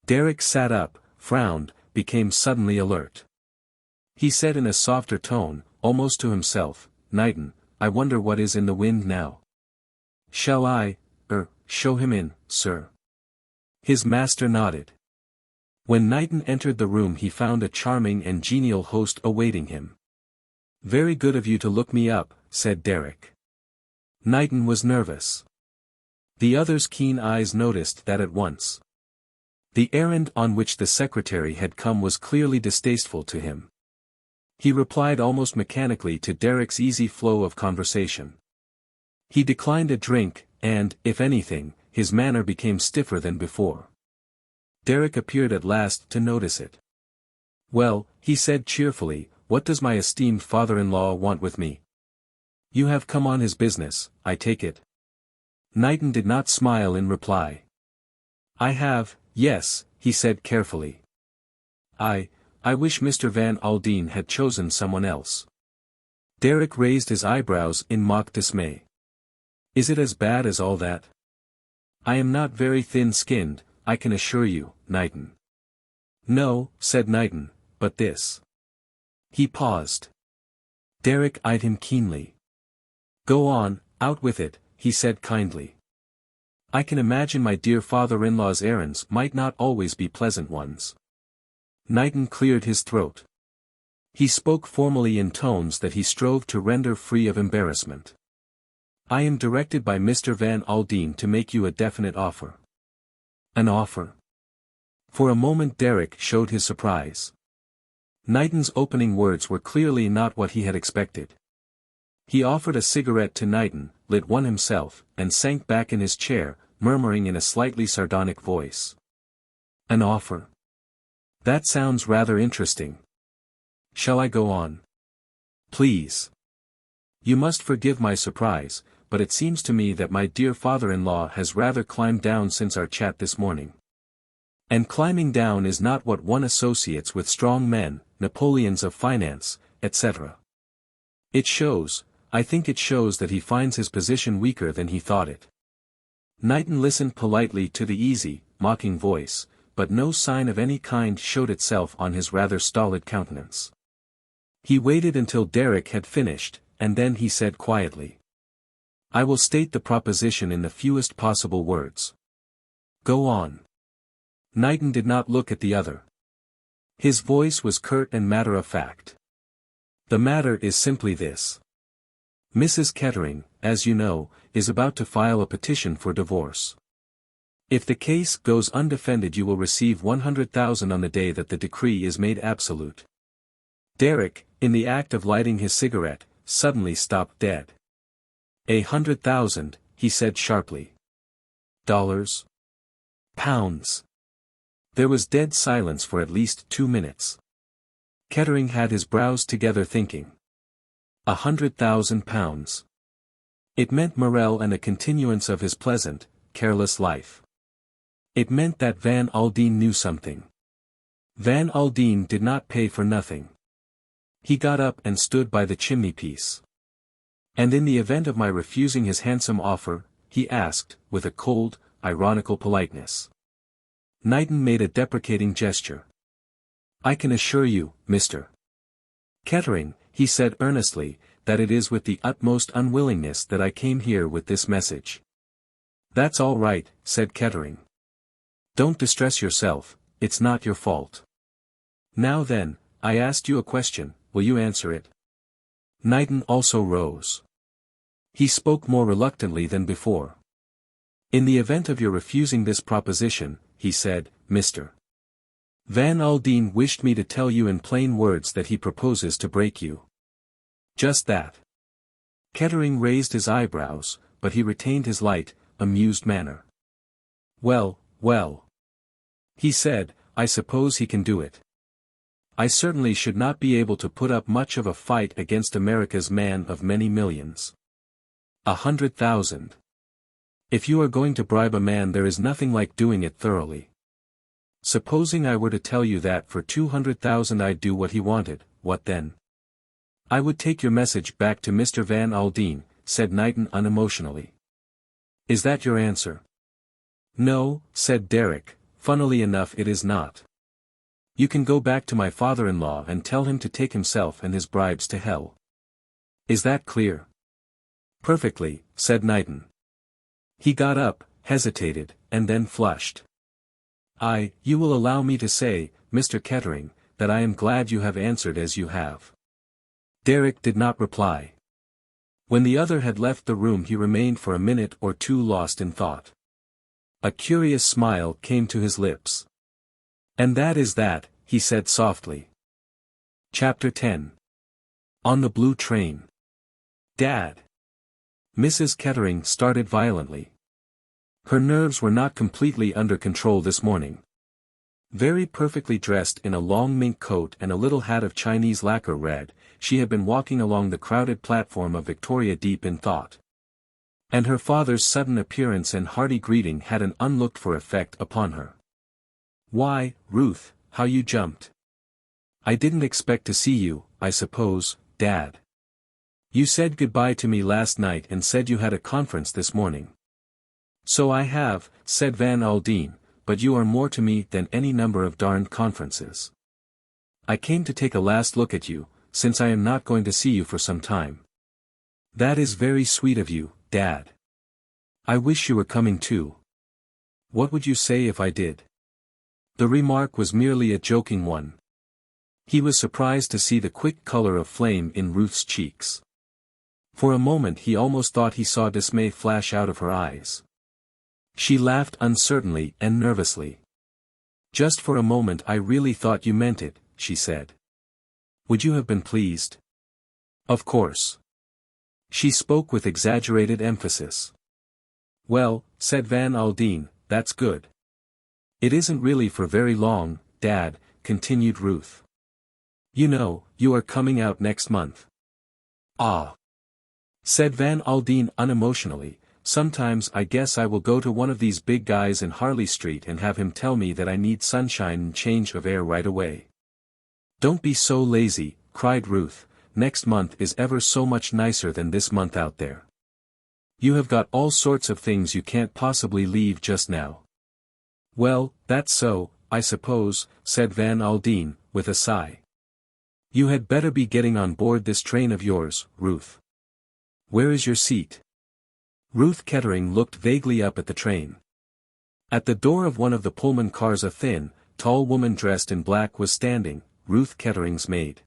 Derek sat up, frowned, became suddenly alert. He said in a softer tone, almost to himself, "Knighton, I wonder what is in the wind now. Shall I, show him in, sir?" His master nodded. When Knighton entered the room he found a charming and genial host awaiting him. "Very good of you to look me up," said Derek. Knighton was nervous. The other's keen eyes noticed that at once. The errand on which the secretary had come was clearly distasteful to him. He replied almost mechanically to Derek's easy flow of conversation. He declined a drink, and, if anything, his manner became stiffer than before. Derek appeared at last to notice it. "Well," he said cheerfully, "what does my esteemed father-in-law want with me? You have come on his business, I take it." Knighton did not smile in reply. "I have, yes," he said carefully. I wish Mr. Van Aldin had chosen someone else." Derek raised his eyebrows in mock dismay. "Is it as bad as all that?" "I am not very thin-skinned, I can assure you, Knighton." "No," said Knighton, "but this." He paused. Derek eyed him keenly. "Go on, out with it," he said kindly. "I can imagine my dear father-in-law's errands might not always be pleasant ones." Knighton cleared his throat. He spoke formally in tones that he strove to render free of embarrassment. "I am directed by Mr. Van Aldin to make you a definite offer." "An offer?" For a moment Derek showed his surprise. Knighton's opening words were clearly not what he had expected. He offered a cigarette to Knighton, lit one himself, and sank back in his chair, murmuring in a slightly sardonic voice. "An offer? That sounds rather interesting. Shall I go on?" "Please." "You must forgive my surprise, but it seems to me that my dear father-in-law has rather climbed down since our chat this morning. And climbing down is not what one associates with strong men, Napoleons of finance, etc. I think it shows that he finds his position weaker than he thought it." Knighton listened politely to the easy, mocking voice, but no sign of any kind showed itself on his rather stolid countenance. He waited until Derek had finished, and then he said quietly, "I will state the proposition in the fewest possible words." "Go on." Knighton did not look at the other. His voice was curt and matter-of-fact. "The matter is simply this. Mrs. Kettering, as you know, is about to file a petition for divorce. If the case goes undefended you will receive 100,000 on the day that the decree is made absolute." Derek, in the act of lighting his cigarette, suddenly stopped dead. 100,000, he said sharply. "Dollars? Pounds?" There was dead silence for at least 2 minutes. Kettering had his brows together thinking. 100,000 pounds. It meant Mirelle and a continuance of his pleasant, careless life. It meant that Van Aldin knew something. Van Aldin did not pay for nothing. He got up and stood by the chimney-piece. "And in the event of my refusing his handsome offer?" he asked, with a cold, ironical politeness. Knighton made a deprecating gesture. "I can assure you, Mr. Kettering," he said earnestly, "that it is with the utmost unwillingness that I came here with this message." "That's all right," said Kettering. "Don't distress yourself, it's not your fault. Now then, I asked you a question, will you answer it?" Knighton also rose. He spoke more reluctantly than before. "In the event of your refusing this proposition," he said, "Mr. Van Aldin wished me to tell you in plain words that he proposes to break you." "Just that." Kettering raised his eyebrows, but he retained his light, amused manner. "Well, well," he said, "I suppose he can do it. I certainly should not be able to put up much of a fight against America's man of many millions. 100,000. If you are going to bribe a man there is nothing like doing it thoroughly. Supposing I were to tell you that for 200,000 I'd do what he wanted, what then?" "I would take your message back to Mr. Van Aldin," said Knighton unemotionally. "Is that your answer?" "No," said Derek, "funnily enough it is not. You can go back to my father-in-law and tell him to take himself and his bribes to hell. Is that clear?" "Perfectly," said Knighton. He got up, hesitated, and then flushed. You will allow me to say, Mr. Kettering, that I am glad you have answered as you have." Derek did not reply. When the other had left the room he remained for a minute or two lost in thought. A curious smile came to his lips. "And that is that," he said softly. Chapter 10. On the Blue Train. "Dad." Mrs. Kettering started violently. Her nerves were not completely under control this morning. Very perfectly dressed in a long mink coat and a little hat of Chinese lacquer red, she had been walking along the crowded platform of Victoria deep in thought. And her father's sudden appearance and hearty greeting had an unlooked-for effect upon her. "Why, Ruth, how you jumped. I didn't expect to see you, I suppose, Dad. You said goodbye to me last night and said you had a conference this morning." "So I have," said Van Aldin, "but you are more to me than any number of darned conferences. I came to take a last look at you, since I am not going to see you for some time." "That is very sweet of you, Dad. I wish you were coming too. What would you say if I did?" The remark was merely a joking one. He was surprised to see the quick color of flame in Ruth's cheeks. For a moment he almost thought he saw dismay flash out of her eyes. She laughed uncertainly and nervously. "Just for a moment I really thought you meant it," she said. "Would you have been pleased?" "Of course." She spoke with exaggerated emphasis. "Well," said Van Aldin, "that's good." "It isn't really for very long, Dad," continued Ruth. "You know, you are coming out next month." "Ah," said Van Aldin unemotionally, "sometimes I guess I will go to one of these big guys in Harley Street and have him tell me that I need sunshine and change of air right away." "Don't be so lazy," cried Ruth, "next month is ever so much nicer than this month out there. You have got all sorts of things you can't possibly leave just now." "Well, that's so, I suppose," said Van Aldin, with a sigh. "You had better be getting on board this train of yours, Ruth. Where is your seat?" Ruth Kettering looked vaguely up at the train. At the door of one of the Pullman cars a thin, tall woman dressed in black was standing, Ruth Kettering's maid.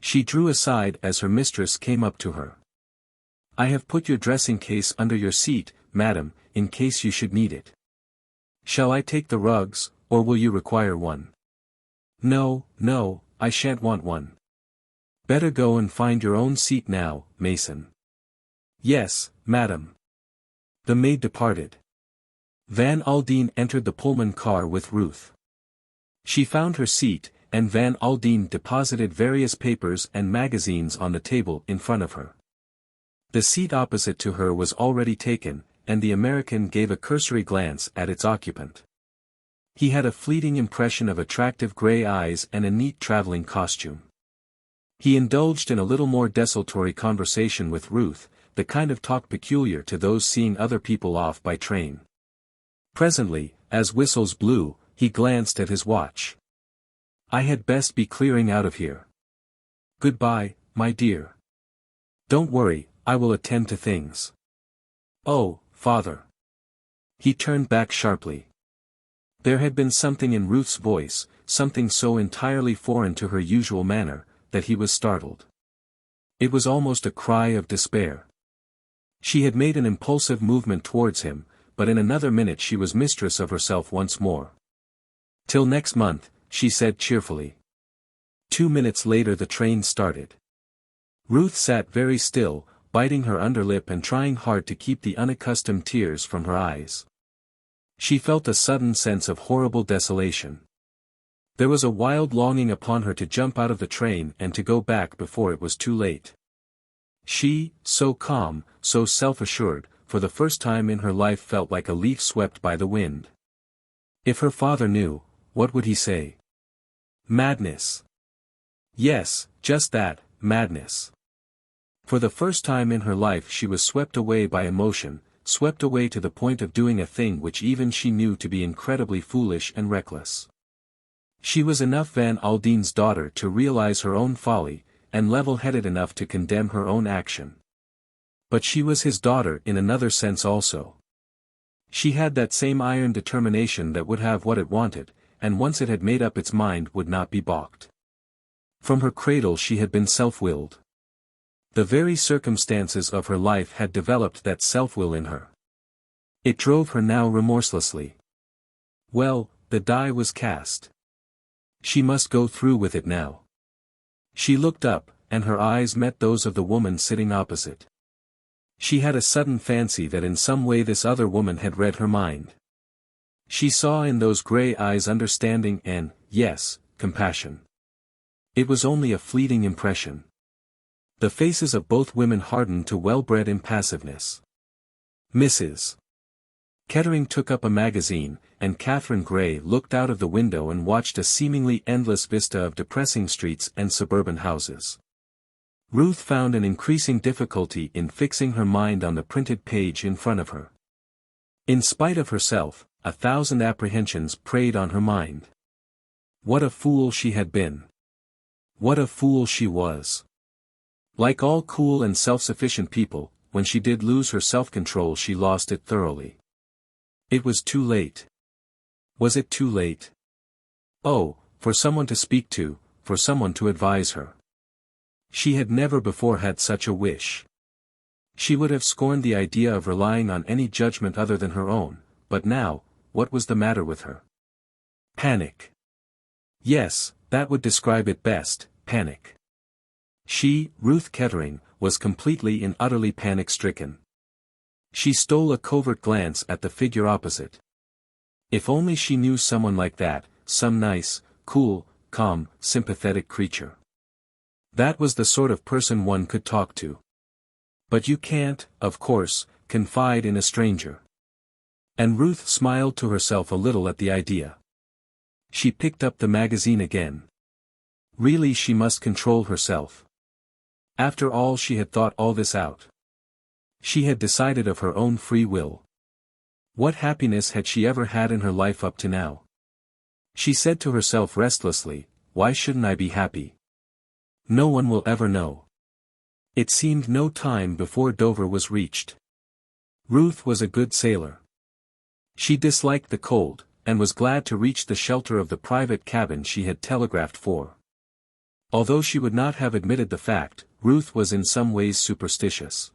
She drew aside as her mistress came up to her. "I have put your dressing case under your seat, madam, in case you should need it. Shall I take the rugs, or will you require one?" "No, no, I shan't want one." "Better go and find your own seat now, Mason." "Yes, madam." The maid departed. Van Aldin entered the Pullman car with Ruth. She found her seat, and Van Aldin deposited various papers and magazines on the table in front of her. The seat opposite to her was already taken, and the American gave a cursory glance at its occupant. He had a fleeting impression of attractive gray eyes and a neat traveling costume. He indulged in a little more desultory conversation with Ruth, the kind of talk peculiar to those seeing other people off by train. Presently, as whistles blew, he glanced at his watch. "I had best be clearing out of here. Goodbye, my dear. Don't worry, I will attend to things." "Oh, father." He turned back sharply. There had been something in Ruth's voice, something so entirely foreign to her usual manner, that he was startled. It was almost a cry of despair. She had made an impulsive movement towards him, but in another minute she was mistress of herself once more. "Till next month," she said cheerfully. 2 minutes later the train started. Ruth sat very still, biting her underlip and trying hard to keep the unaccustomed tears from her eyes. She felt a sudden sense of horrible desolation. There was a wild longing upon her to jump out of the train and to go back before it was too late. She, so calm, so self-assured, for the first time in her life felt like a leaf swept by the wind. If her father knew, what would he say? Madness. Yes, just that, madness. For the first time in her life she was swept away by emotion, swept away to the point of doing a thing which even she knew to be incredibly foolish and reckless. She was enough Van Aldin's daughter to realize her own folly, and level-headed enough to condemn her own action. But she was his daughter in another sense also. She had that same iron determination that would have what it wanted, and once it had made up its mind would not be balked. From her cradle she had been self-willed. The very circumstances of her life had developed that self-will in her. It drove her now remorselessly. Well, the die was cast. She must go through with it now. She looked up, and her eyes met those of the woman sitting opposite. She had a sudden fancy that in some way this other woman had read her mind. She saw in those grey eyes understanding and, yes, compassion. It was only a fleeting impression. The faces of both women hardened to well-bred impassiveness. Mrs. Kettering took up a magazine, and Catherine Grey looked out of the window and watched a seemingly endless vista of depressing streets and suburban houses. Ruth found an increasing difficulty in fixing her mind on the printed page in front of her. In spite of herself, 1,000 apprehensions preyed on her mind. What a fool she had been! What a fool she was! Like all cool and self-sufficient people, when she did lose her self-control she lost it thoroughly. It was too late. Was it too late? Oh, for someone to speak to, for someone to advise her. She had never before had such a wish. She would have scorned the idea of relying on any judgment other than her own, but now, what was the matter with her? Panic. Yes, that would describe it best, panic. She, Ruth Kettering, was completely and utterly panic-stricken. She stole a covert glance at the figure opposite. If only she knew someone like that, some nice, cool, calm, sympathetic creature. That was the sort of person one could talk to. But you can't, of course, confide in a stranger. And Ruth smiled to herself a little at the idea. She picked up the magazine again. Really she must control herself. After all she had thought all this out. She had decided of her own free will. What happiness had she ever had in her life up to now? She said to herself restlessly, why shouldn't I be happy? No one will ever know. It seemed no time before Dover was reached. Ruth was a good sailor. She disliked the cold, and was glad to reach the shelter of the private cabin she had telegraphed for. Although she would not have admitted the fact, Ruth was in some ways superstitious.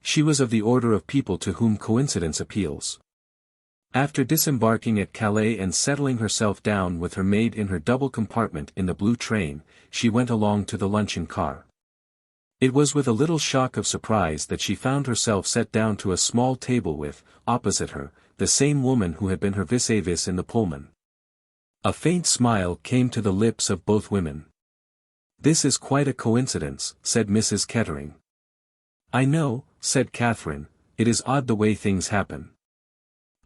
She was of the order of people to whom coincidence appeals. After disembarking at Calais and settling herself down with her maid in her double compartment in the blue train, she went along to the luncheon car. It was with a little shock of surprise that she found herself set down to a small table with, opposite her, the same woman who had been her vis-a-vis in the Pullman. A faint smile came to the lips of both women. "This is quite a coincidence," said Mrs. Kettering. "I know," said Katherine, "it is odd the way things happen."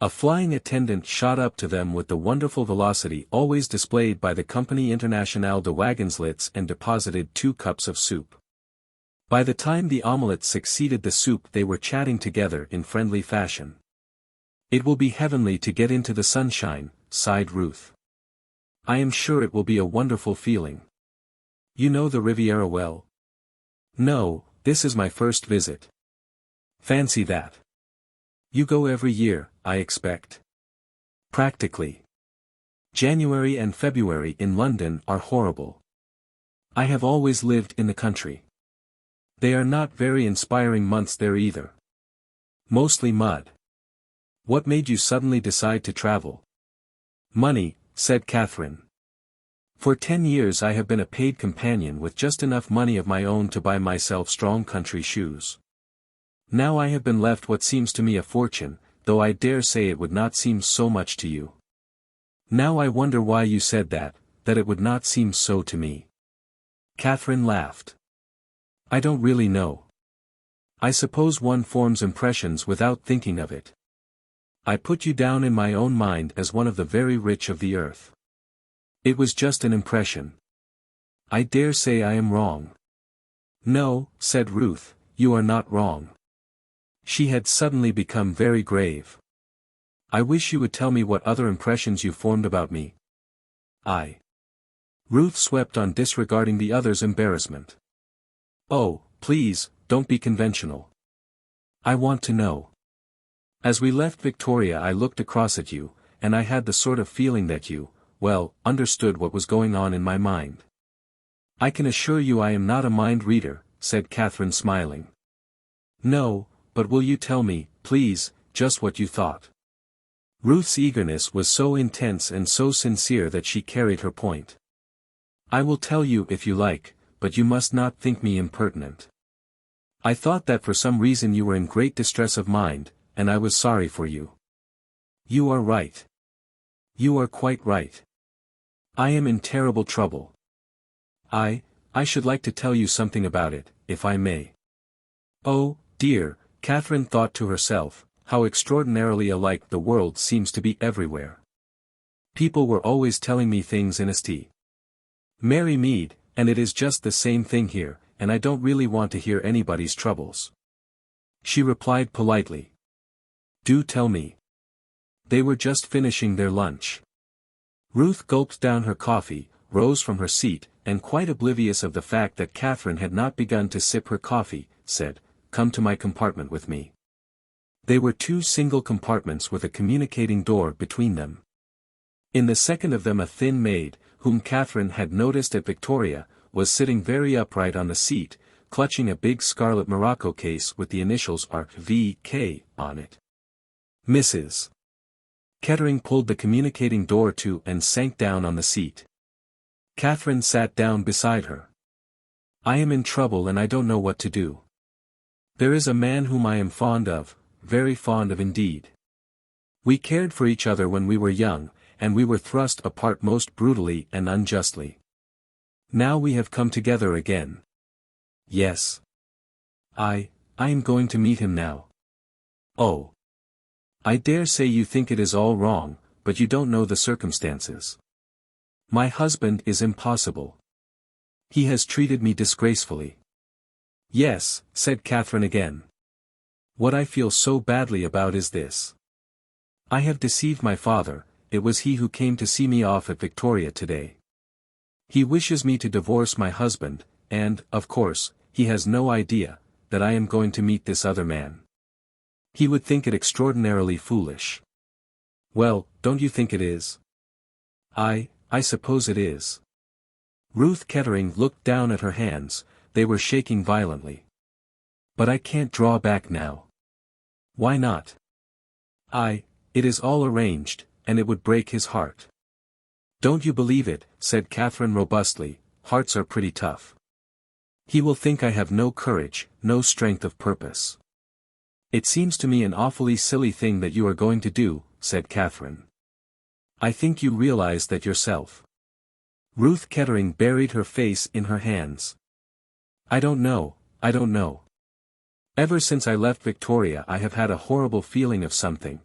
A flying attendant shot up to them with the wonderful velocity always displayed by the Compagnie Internationale de Wagonslits and deposited 2 cups of soup. By the time the omelette succeeded the soup they were chatting together in friendly fashion. "It will be heavenly to get into the sunshine," sighed Ruth. "I am sure it will be a wonderful feeling. You know the Riviera well?" "No, this is my first visit." "Fancy that. You go every year, I expect." "Practically. January and February in London are horrible. I have always lived in the country. They are not very inspiring months there either. Mostly mud." "What made you suddenly decide to travel?" "Money," said Katherine. "For 10 years I have been a paid companion with just enough money of my own to buy myself strong country shoes. Now I have been left what seems to me a fortune, though I dare say it would not seem so much to you. Now I wonder why you said that it would not seem so to me." Katherine laughed. "I don't really know. I suppose one forms impressions without thinking of it. I put you down in my own mind as one of the very rich of the earth. It was just an impression. I dare say I am wrong." "No," said Ruth, "you are not wrong." She had suddenly become very grave. "I wish you would tell me what other impressions you formed about me." Ruth swept on disregarding the other's embarrassment. "Oh, please, don't be conventional. I want to know. As we left Victoria I looked across at you, and I had the sort of feeling that you, well, understood what was going on in my mind." "I can assure you I am not a mind reader," said Katherine smiling. "No, but will you tell me, please, just what you thought?" Ruth's eagerness was so intense and so sincere that she carried her point. "I will tell you if you like, but you must not think me impertinent." I thought that for some reason you were in great distress of mind, and I was sorry for you. You are right. You are quite right. I am in terrible trouble. I should like to tell you something about it, if I may. Oh, dear, Katherine thought to herself, how extraordinarily alike the world seems to be everywhere. People were always telling me things in St. Mary Mead, and it is just the same thing here, and I don't really want to hear anybody's troubles. She replied politely. Do tell me. They were just finishing their lunch. Ruth gulped down her coffee, rose from her seat, and quite oblivious of the fact that Katherine had not begun to sip her coffee, said, Come to my compartment with me. They were two single compartments with a communicating door between them. In the second of them a thin maid, whom Katherine had noticed at Victoria, was sitting very upright on the seat, clutching a big scarlet morocco case with the initials R.V.K. on it. Mrs. Kettering pulled the communicating door to and sank down on the seat. Katherine sat down beside her. I am in trouble and I don't know what to do. There is a man whom I am fond of, very fond of indeed. We cared for each other when we were young, and we were thrust apart most brutally and unjustly. Now we have come together again. Yes. I am going to meet him now. Oh. I dare say you think it is all wrong, but you don't know the circumstances. My husband is impossible. He has treated me disgracefully. Yes, said Katherine again. What I feel so badly about is this. I have deceived my father, it was he who came to see me off at Victoria today. He wishes me to divorce my husband, and, of course, he has no idea that I am going to meet this other man. He would think it extraordinarily foolish. Well, don't you think it is? I suppose it is. Ruth Kettering looked down at her hands, they were shaking violently. But I can't draw back now. Why not? It is all arranged, and it would break his heart. Don't you believe it, said Katherine robustly, hearts are pretty tough. He will think I have no courage, no strength of purpose. It seems to me an awfully silly thing that you are going to do, said Katherine. I think you realize that yourself. Ruth Kettering buried her face in her hands. I don't know. Ever since I left Victoria I have had a horrible feeling of something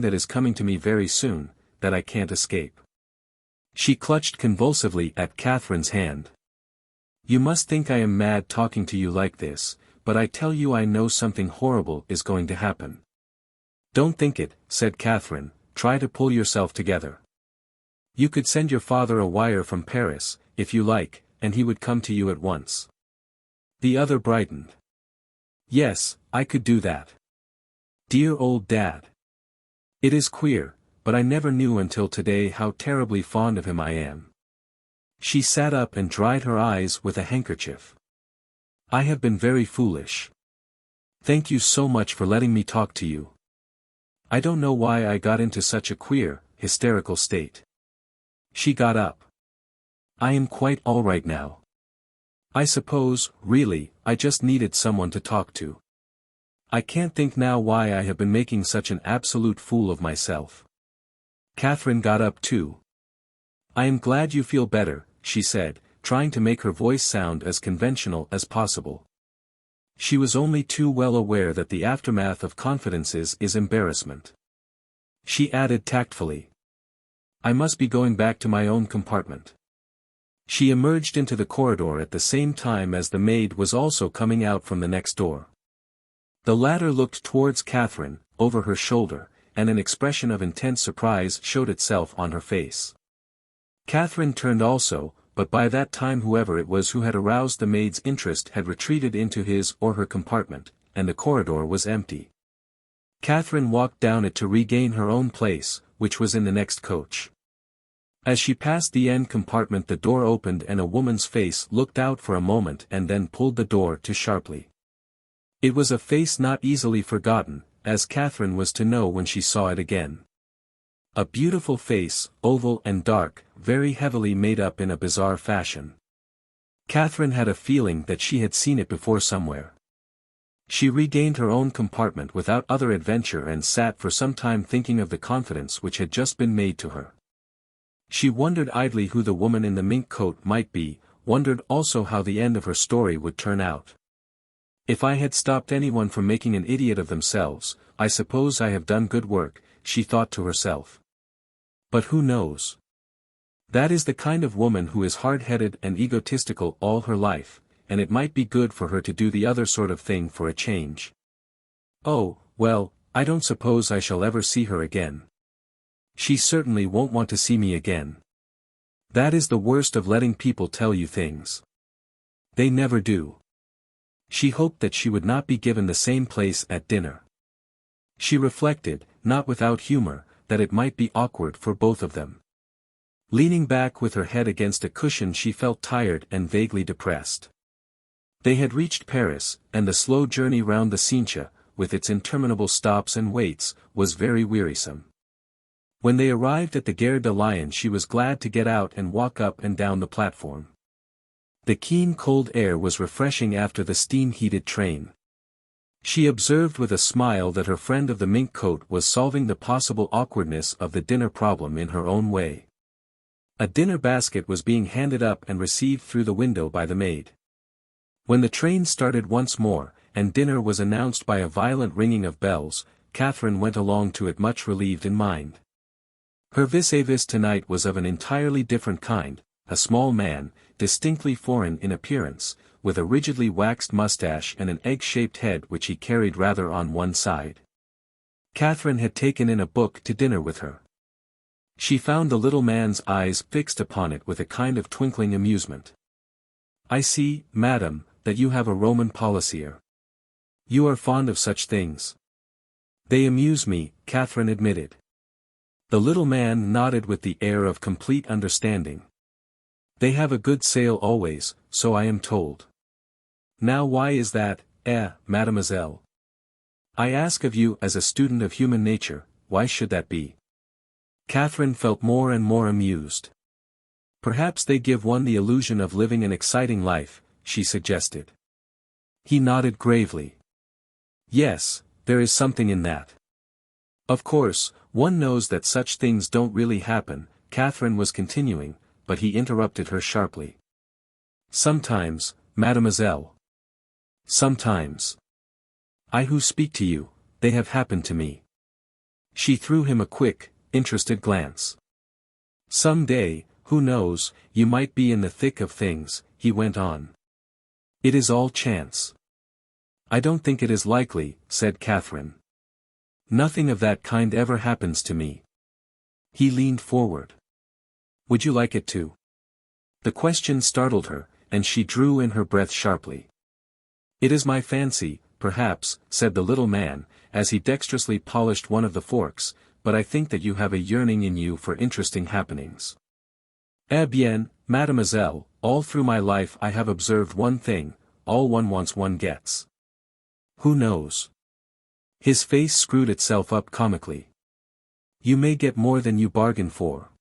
that is coming to me very soon, that I can't escape. She clutched convulsively at Katherine's hand. You must think I am mad talking to you like this, but I tell you I know something horrible is going to happen. Don't think it, said Katherine, try to pull yourself together. You could send your father a wire from Paris, if you like, and he would come to you at once. The other brightened. Yes, I could do that. Dear old Dad. It is queer, but I never knew until today how terribly fond of him I am. She sat up and dried her eyes with a handkerchief. I have been very foolish. Thank you so much for letting me talk to you. I don't know why I got into such a queer, hysterical state. She got up. I am quite all right now. I suppose, really, I just needed someone to talk to. I can't think now why I have been making such an absolute fool of myself. Katherine got up too. I am glad you feel better, she said, trying to make her voice sound as conventional as possible. She was only too well aware that the aftermath of confidences is embarrassment. She added tactfully. I must be going back to my own compartment. She emerged into the corridor at the same time as the maid was also coming out from the next door. The latter looked towards Katherine, over her shoulder, and an expression of intense surprise showed itself on her face. Katherine turned also, but by that time whoever it was who had aroused the maid's interest had retreated into his or her compartment, and the corridor was empty. Katherine walked down it to regain her own place, which was in the next coach. As she passed the end compartment the door opened and a woman's face looked out for a moment and then pulled the door to sharply. It was a face not easily forgotten, as Katherine was to know when she saw it again. A beautiful face, oval and dark, very heavily made up in a bizarre fashion. Katherine had a feeling that she had seen it before somewhere. She regained her own compartment without other adventure and sat for some time thinking of the confidence which had just been made to her. She wondered idly who the woman in the mink coat might be, wondered also how the end of her story would turn out. If I had stopped anyone from making an idiot of themselves, I suppose I have done good work, she thought to herself. But who knows? That is the kind of woman who is hard-headed and egotistical all her life, and it might be good for her to do the other sort of thing for a change. Oh, well, I don't suppose I shall ever see her again. She certainly won't want to see me again. That is the worst of letting people tell you things. They never do. She hoped that she would not be given the same place at dinner. She reflected, not without humor, that it might be awkward for both of them. Leaning back with her head against a cushion, she felt tired and vaguely depressed. They had reached Paris, and the slow journey round the Cincha, with its interminable stops and waits, was very wearisome. When they arrived at the Gare de Lyon, she was glad to get out and walk up and down the platform. The keen cold air was refreshing after the steam-heated train. She observed with a smile that her friend of the mink coat was solving the possible awkwardness of the dinner problem in her own way. A dinner basket was being handed up and received through the window by the maid. When the train started once more, and dinner was announced by a violent ringing of bells, Katherine went along to it much relieved in mind. Her vis-a-vis tonight was of an entirely different kind, a small man, distinctly foreign in appearance, with a rigidly waxed mustache and an egg-shaped head which he carried rather on one side. Katherine had taken in a book to dinner with her. She found the little man's eyes fixed upon it with a kind of twinkling amusement. "I see, madam, that you have a Roman policier. You are fond of such things." "They amuse me," Katherine admitted. The little man nodded with the air of complete understanding. "They have a good sale always, so I am told." "Now why is that, mademoiselle? I ask of you as a student of human nature, why should that be?" Katherine felt more and more amused. "Perhaps they give one the illusion of living an exciting life," she suggested. He nodded gravely. "Yes, there is something in that. Of course, one knows that such things don't really happen," Katherine was continuing, but he interrupted her sharply. "Sometimes, mademoiselle. Sometimes. I who speak to you, they have happened to me." She threw him a quick, interested glance. "Some day, who knows, you might be in the thick of things," he went on. "It is all chance." "I don't think it is likely," said Katherine. "Nothing of that kind ever happens to me." He leaned forward. "Would you like it to?" The question startled her, and she drew in her breath sharply. "It is my fancy, perhaps," said the little man, as he dexterously polished one of the forks, "but I think that you have a yearning in you for interesting happenings." "Eh bien, mademoiselle, all through my life I have observed one thing, all one wants one gets. Who knows?" His face screwed itself up comically. "You may get more than you bargain for."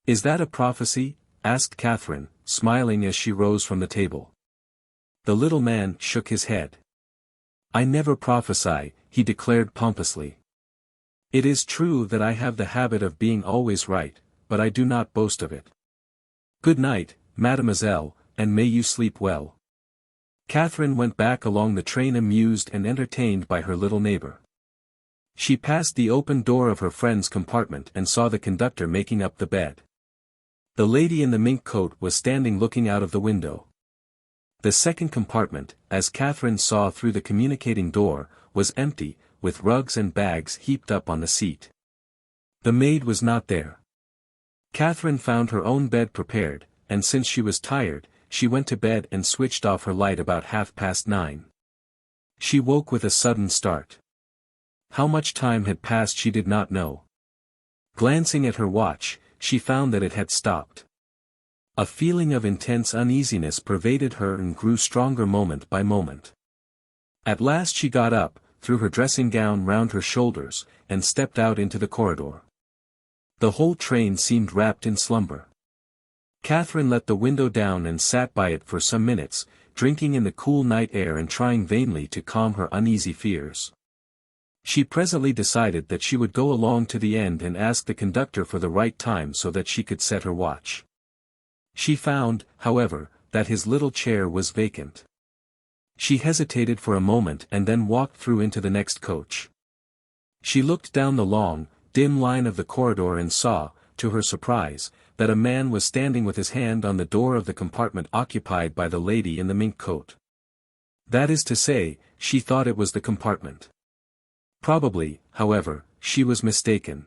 "Is that a prophecy?" asked Katherine, smiling as she rose from the table. The little man shook his head. "I never prophesy," he declared pompously. "It is true that I have the habit of being always right, but I do not boast of it. Good night, mademoiselle, and may you sleep well." Katherine went back along the train amused and entertained by her little neighbor. She passed the open door of her friend's compartment and saw the conductor making up the bed. The lady in the mink coat was standing looking out of the window. The second compartment, as Katherine saw through the communicating door, was empty, with rugs and bags heaped up on the seat. The maid was not there. Katherine found her own bed prepared, and since she was tired, she went to bed and switched off her light about 9:30. She woke with a sudden start. How much time had passed she did not know. Glancing at her watch, she found that it had stopped. A feeling of intense uneasiness pervaded her and grew stronger moment by moment. At last she got up, threw her dressing gown round her shoulders, and stepped out into the corridor. The whole train seemed wrapped in slumber. Katherine let the window down and sat by it for some minutes, drinking in the cool night air and trying vainly to calm her uneasy fears. She presently decided that she would go along to the end and ask the conductor for the right time so that she could set her watch. She found, however, that his little chair was vacant. She hesitated for a moment and then walked through into the next coach. She looked down the long, dim line of the corridor and saw, to her surprise, that a man was standing with his hand on the door of the compartment occupied by the lady in the mink coat. That is to say, she thought it was the compartment. Probably, however, she was mistaken.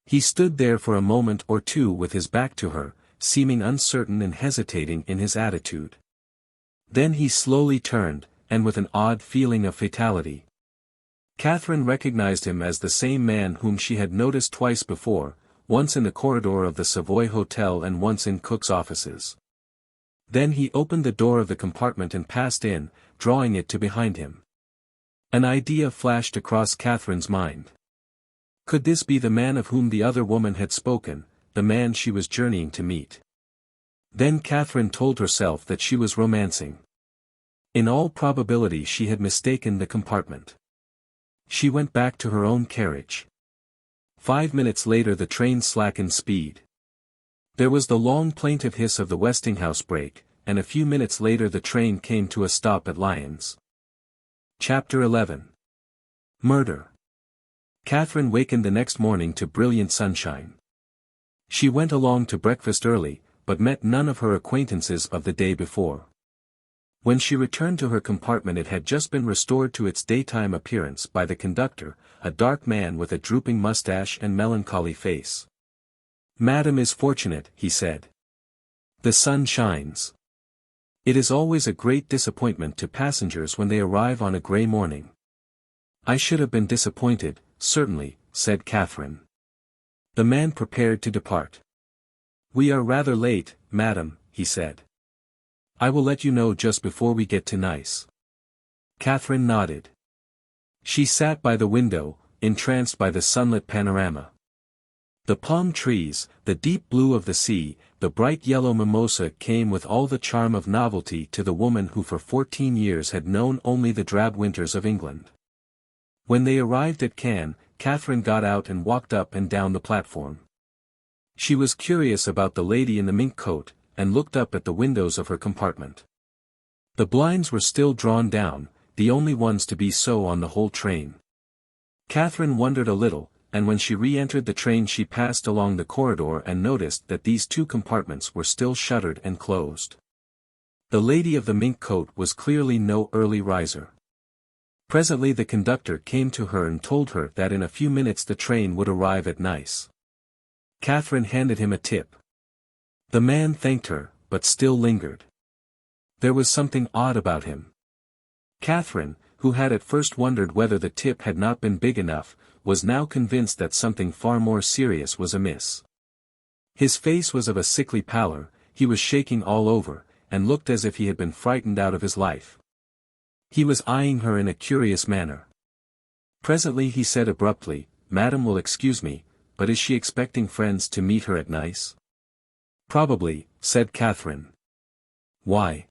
He stood there for a moment or two with his back to her, seeming uncertain and hesitating in his attitude. Then he slowly turned, and with an odd feeling of fatality. Katherine recognized him as the same man whom she had noticed twice before, once in the corridor of the Savoy Hotel and once in Cook's offices. Then he opened the door of the compartment and passed in, drawing it to behind him. An idea flashed across Katherine's mind. Could this be the man of whom the other woman had spoken, the man she was journeying to meet? Then Katherine told herself that she was romancing. In all probability she had mistaken the compartment. She went back to her own carriage. 5 minutes later the train slackened speed. There was the long plaintive hiss of the Westinghouse brake, and a few minutes later the train came to a stop at Lyons. Chapter 11. Murder. Katherine wakened the next morning to brilliant sunshine. She went along to breakfast early, but met none of her acquaintances of the day before. When she returned to her compartment it had just been restored to its daytime appearance by the conductor, a dark man with a drooping mustache and melancholy face. "Madam is fortunate," he said. "The sun shines." It is always a great disappointment to passengers when they arrive on a grey morning. "I should have been disappointed, certainly," said Katherine. The man prepared to depart. "We are rather late, madam," he said. "I will let you know just before we get to Nice." Katherine nodded. She sat by the window, entranced by the sunlit panorama. The palm trees, the deep blue of the sea, the bright yellow mimosa came with all the charm of novelty to the woman who for 14 years had known only the drab winters of England. When they arrived at Cannes, Katherine got out and walked up and down the platform. She was curious about the lady in the mink coat, and looked up at the windows of her compartment. The blinds were still drawn down, the only ones to be so on the whole train. Katherine wondered a little, and when she re-entered the train she passed along the corridor and noticed that these two compartments were still shuttered and closed. The lady of the mink coat was clearly no early riser. Presently the conductor came to her and told her that in a few minutes the train would arrive at Nice. Katherine handed him a tip. The man thanked her, but still lingered. There was something odd about him. Katherine, who had at first wondered whether the tip had not been big enough, was now convinced that something far more serious was amiss. His face was of a sickly pallor, he was shaking all over, and looked as if he had been frightened out of his life. He was eyeing her in a curious manner. Presently he said abruptly, "Madam will excuse me, but is she expecting friends to meet her at Nice?" "Probably," said Katherine. "Why?"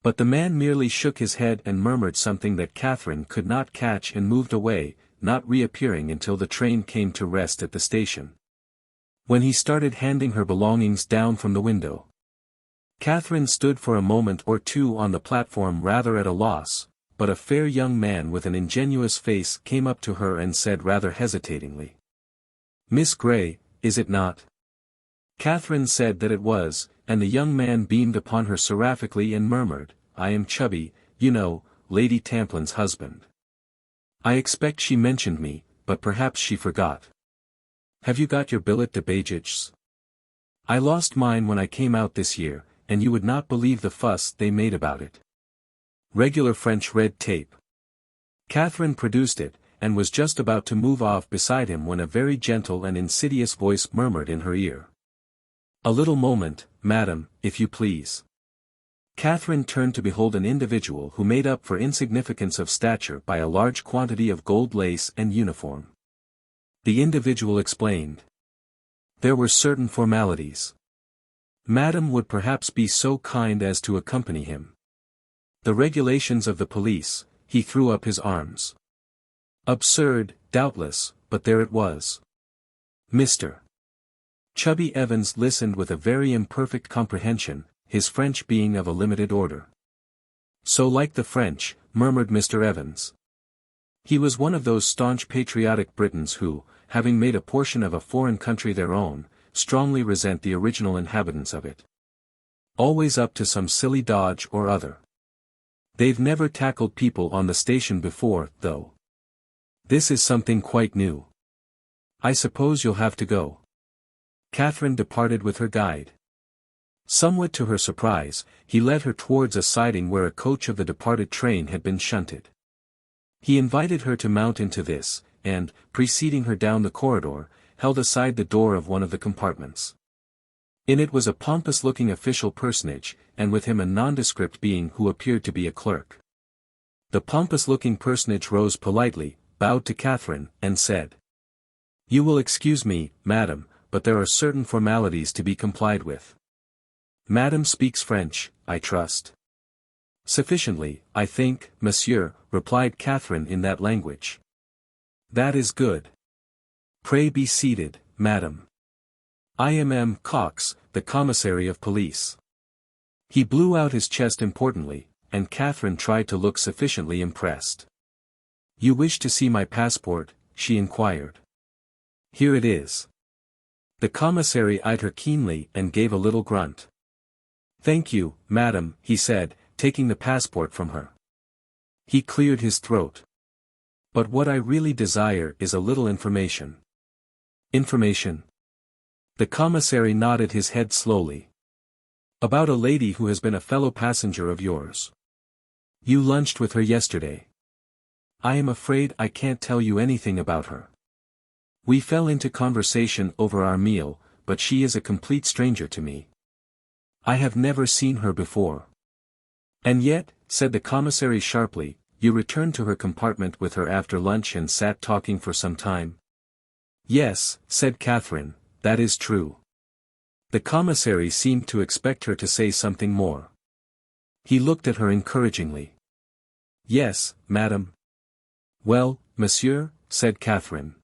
But the man merely shook his head and murmured something that Katherine could not catch and moved away, not reappearing until the train came to rest at the station. When he started handing her belongings down from the window, Katherine stood for a moment or two on the platform rather at a loss, but a fair young man with an ingenuous face came up to her and said rather hesitatingly, "Miss Grey, is it not?" Katherine said that it was, and the young man beamed upon her seraphically and murmured, "I am Chubby, you know, Lady Tamplin's husband. I expect she mentioned me, but perhaps she forgot. Have you got your billet de bagages? I lost mine when I came out this year, and you would not believe the fuss they made about it. Regular French red tape." Katherine produced it, and was just about to move off beside him when a very gentle and insidious voice murmured in her ear, "A little moment, madam, if you please." Katherine turned to behold an individual who made up for insignificance of stature by a large quantity of gold lace and uniform. The individual explained. There were certain formalities. Madam would perhaps be so kind as to accompany him. The regulations of the police, he threw up his arms. Absurd, doubtless, but there it was. Mr. Chubby Evans listened with a very imperfect comprehension, his French being of a limited order. So like the French, murmured Mr. Evans. He was one of those staunch patriotic Britons who, having made a portion of a foreign country their own, strongly resent the original inhabitants of it. Always up to some silly dodge or other. They've never tackled people on the station before, though. This is something quite new. I suppose you'll have to go. Katherine departed with her guide. Somewhat to her surprise, he led her towards a siding where a coach of the departed train had been shunted. He invited her to mount into this, and, preceding her down the corridor, held aside the door of one of the compartments. In it was a pompous-looking official personage, and with him a nondescript being who appeared to be a clerk. The pompous-looking personage rose politely, bowed to Katherine, and said, "You will excuse me, madam, but there are certain formalities to be complied with." "Madam speaks French, I trust." "Sufficiently, I think, monsieur," replied Katherine in that language. "That is good. Pray be seated, madam. I am M. Cox, the commissary of police." He blew out his chest importantly, and Katherine tried to look sufficiently impressed. "You wish to see my passport?" she inquired. "Here it is." The commissary eyed her keenly and gave a little grunt. "Thank you, madam," he said, taking the passport from her. He cleared his throat. "But what I really desire is a little information." "Information?" The commissary nodded his head slowly. "About a lady who has been a fellow passenger of yours. You lunched with her yesterday." "I am afraid I can't tell you anything about her. We fell into conversation over our meal, but she is a complete stranger to me. I have never seen her before." "And yet," said the commissary sharply, "you returned to her compartment with her after lunch and sat talking for some time?" "Yes," said Katherine, "that is true." The commissary seemed to expect her to say something more. He looked at her encouragingly. "Yes, madam." "Well, monsieur," said Katherine.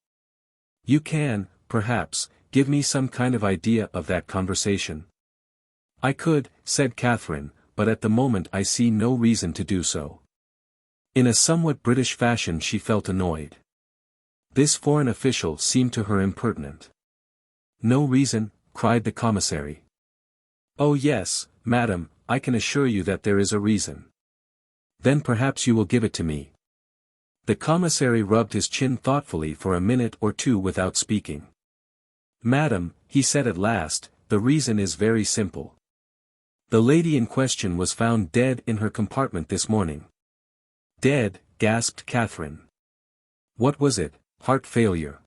"You can, perhaps, give me some kind of idea of that conversation?" "I could," said Katherine, "but at the moment I see no reason to do so." In a somewhat British fashion she felt annoyed. This foreign official seemed to her impertinent. "No reason?" cried the commissary. "Oh yes, madam, I can assure you that there is a reason." "Then perhaps you will give it to me." The commissary rubbed his chin thoughtfully for a minute or two without speaking. "Madam," he said at last, "the reason is very simple. The lady in question was found dead in her compartment this morning." "Dead?" gasped Katherine. "What was it, heart failure?"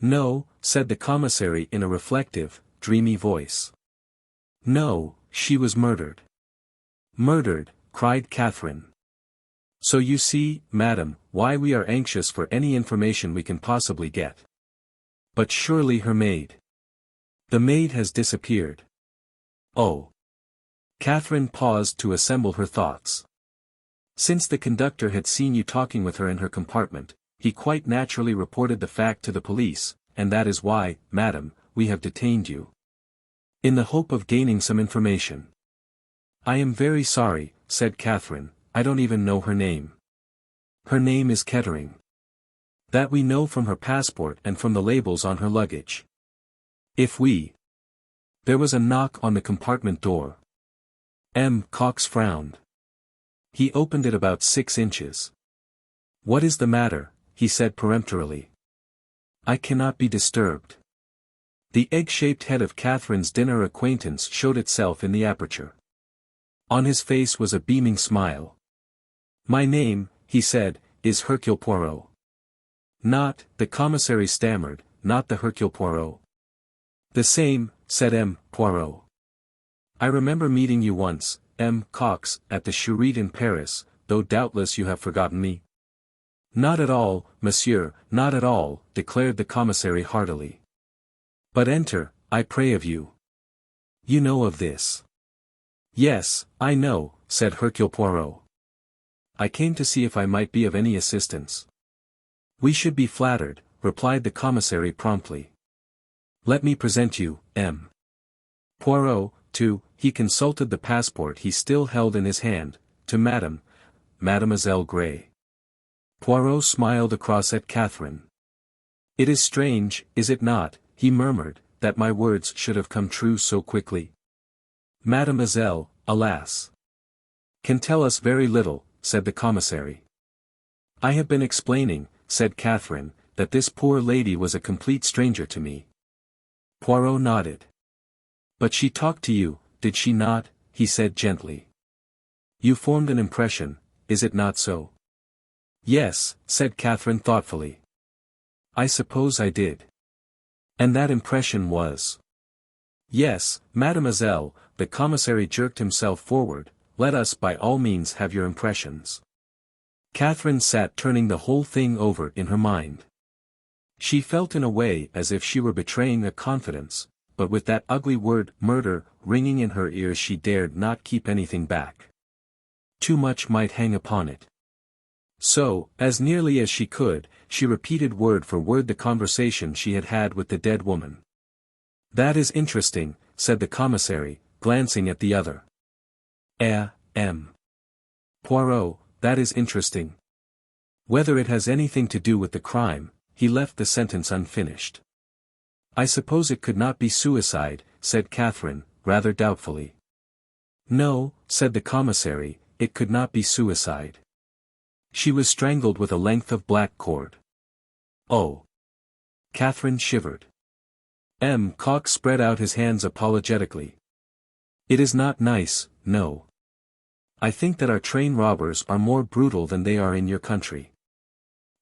"No," said the commissary in a reflective, dreamy voice. "No, she was murdered." "Murdered?" cried Katherine. "So you see, madam, why we are anxious for any information we can possibly get." "But surely her maid." "The maid has disappeared." "Oh." Katherine paused to assemble her thoughts. Since the conductor had seen you talking with her in her compartment, he quite naturally reported the fact to the police, and that is why, madam, we have detained you. In the hope of gaining some information. "I am very sorry," said Katherine, "I don't even know her name." "Her name is Kettering. That we know from her passport and from the labels on her luggage." "If we—" There was a knock on the compartment door. M. Cox frowned. He opened it about 6 inches. "What is the matter?" he said peremptorily. "I cannot be disturbed." The egg-shaped head of Katherine's dinner acquaintance showed itself in the aperture. On his face was a beaming smile. "My name," he said, "is Hercule Poirot." "Not," the commissary stammered, "not the Hercule Poirot." "The same," said M. Poirot. "I remember meeting you once, M. Cox, at the Charite in Paris, though doubtless you have forgotten me." "Not at all, monsieur, not at all," declared the commissary heartily. "But enter, I pray of you. You know of this?" "Yes, I know," said Hercule Poirot. I came to see if I might be of any assistance. We should be flattered, replied the commissary promptly. Let me present you, M. Poirot, to, he consulted the passport he still held in his hand, to Mademoiselle Gray. Poirot smiled across at Katherine. It is strange, is it not, he murmured, that my words should have come true so quickly. Mademoiselle, alas, can tell us very little, said the commissary. I have been explaining, said Katherine, that this poor lady was a complete stranger to me. Poirot nodded. But she talked to you, did she not? He said gently. You formed an impression, is it not so? Yes, said Katherine thoughtfully. I suppose I did. And that impression was? Yes, mademoiselle, the commissary jerked himself forward, let us by all means have your impressions. Katherine sat turning the whole thing over in her mind. She felt in a way as if she were betraying a confidence, but with that ugly word, murder, ringing in her ears she dared not keep anything back. Too much might hang upon it. So, as nearly as she could, she repeated word for word the conversation she had had with the dead woman. That is interesting, said the commissary, glancing at the other. M. Poirot, that is interesting. Whether it has anything to do with the crime, he left the sentence unfinished. I suppose it could not be suicide, said Katherine, rather doubtfully. No, said the commissary, it could not be suicide. She was strangled with a length of black cord. Oh. Katherine shivered. M. Cox spread out his hands apologetically. It is not nice, no. I think that our train robbers are more brutal than they are in your country.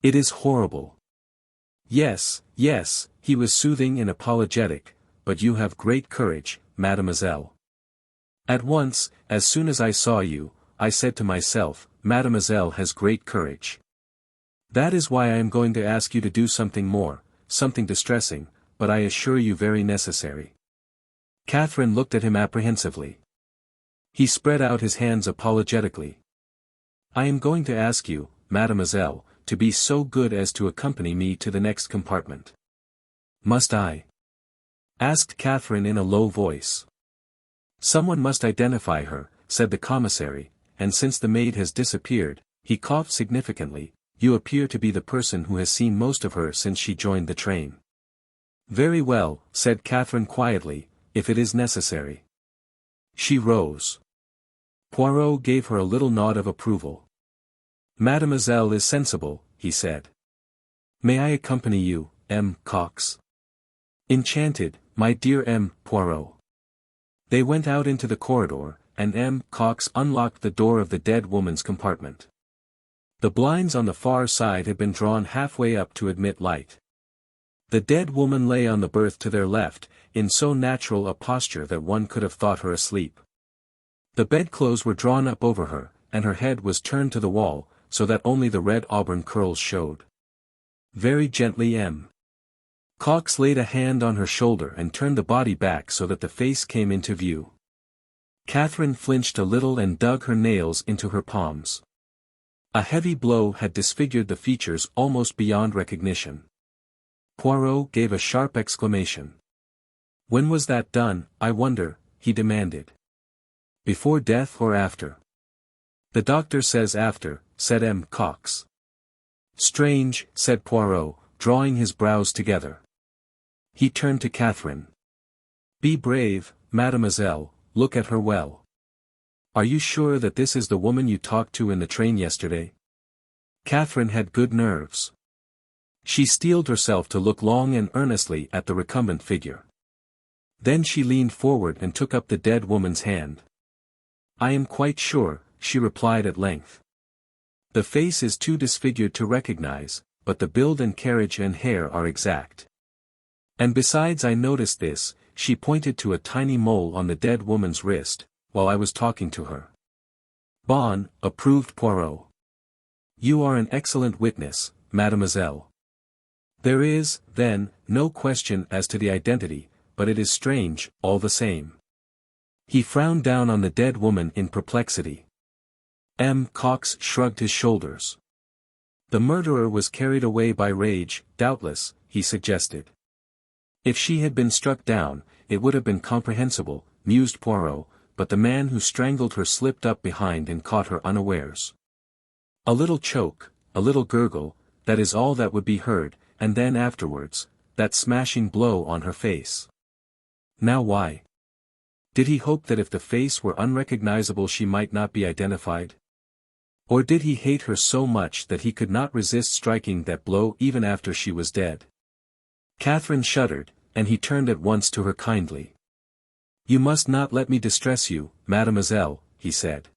It is horrible. Yes, yes, he was soothing and apologetic, but you have great courage, mademoiselle. At once, as soon as I saw you, I said to myself, Mademoiselle has great courage. That is why I am going to ask you to do something more, something distressing, but I assure you very necessary. Katherine looked at him apprehensively. He spread out his hands apologetically. I am going to ask you, mademoiselle, to be so good as to accompany me to the next compartment. Must I? Asked Katherine in a low voice. Someone must identify her, said the commissary, and since the maid has disappeared, he coughed significantly, you appear to be the person who has seen most of her since she joined the train. Very well, said Katherine quietly, if it is necessary. She rose. Poirot gave her a little nod of approval. Mademoiselle is sensible, he said. May I accompany you, M. Cox? Enchanted, my dear M. Poirot. They went out into the corridor, and M. Cox unlocked the door of the dead woman's compartment. The blinds on the far side had been drawn halfway up to admit light. The dead woman lay on the berth to their left, in so natural a posture that one could have thought her asleep. The bedclothes were drawn up over her, and her head was turned to the wall, so that only the red auburn curls showed. Very gently M. Cox laid a hand on her shoulder and turned the body back so that the face came into view. Katherine flinched a little and dug her nails into her palms. A heavy blow had disfigured the features almost beyond recognition. Poirot gave a sharp exclamation. When was that done, I wonder, he demanded. Before death or after? The doctor says after, said M. Cox. Strange, said Poirot, drawing his brows together. He turned to Katherine. Be brave, mademoiselle, look at her well. Are you sure that this is the woman you talked to in the train yesterday? Katherine had good nerves. She steeled herself to look long and earnestly at the recumbent figure. Then she leaned forward and took up the dead woman's hand. I am quite sure, she replied at length. The face is too disfigured to recognize, but the build and carriage and hair are exact. And besides I noticed this, she pointed to a tiny mole on the dead woman's wrist, while I was talking to her. Bon, approved Poirot. You are an excellent witness, mademoiselle. There is, then, no question as to the identity, but it is strange, all the same. He frowned down on the dead woman in perplexity. Cox shrugged his shoulders. The murderer was carried away by rage, doubtless, he suggested. If she had been struck down, it would have been comprehensible, mused Poirot, but the man who strangled her slipped up behind and caught her unawares. A little choke, a little gurgle, that is all that would be heard, and then afterwards, that smashing blow on her face. Now why? Did he hope that if the face were unrecognizable she might not be identified? Or did he hate her so much that he could not resist striking that blow even after she was dead? Katherine shuddered, and he turned at once to her kindly. "You must not let me distress you, mademoiselle," he said.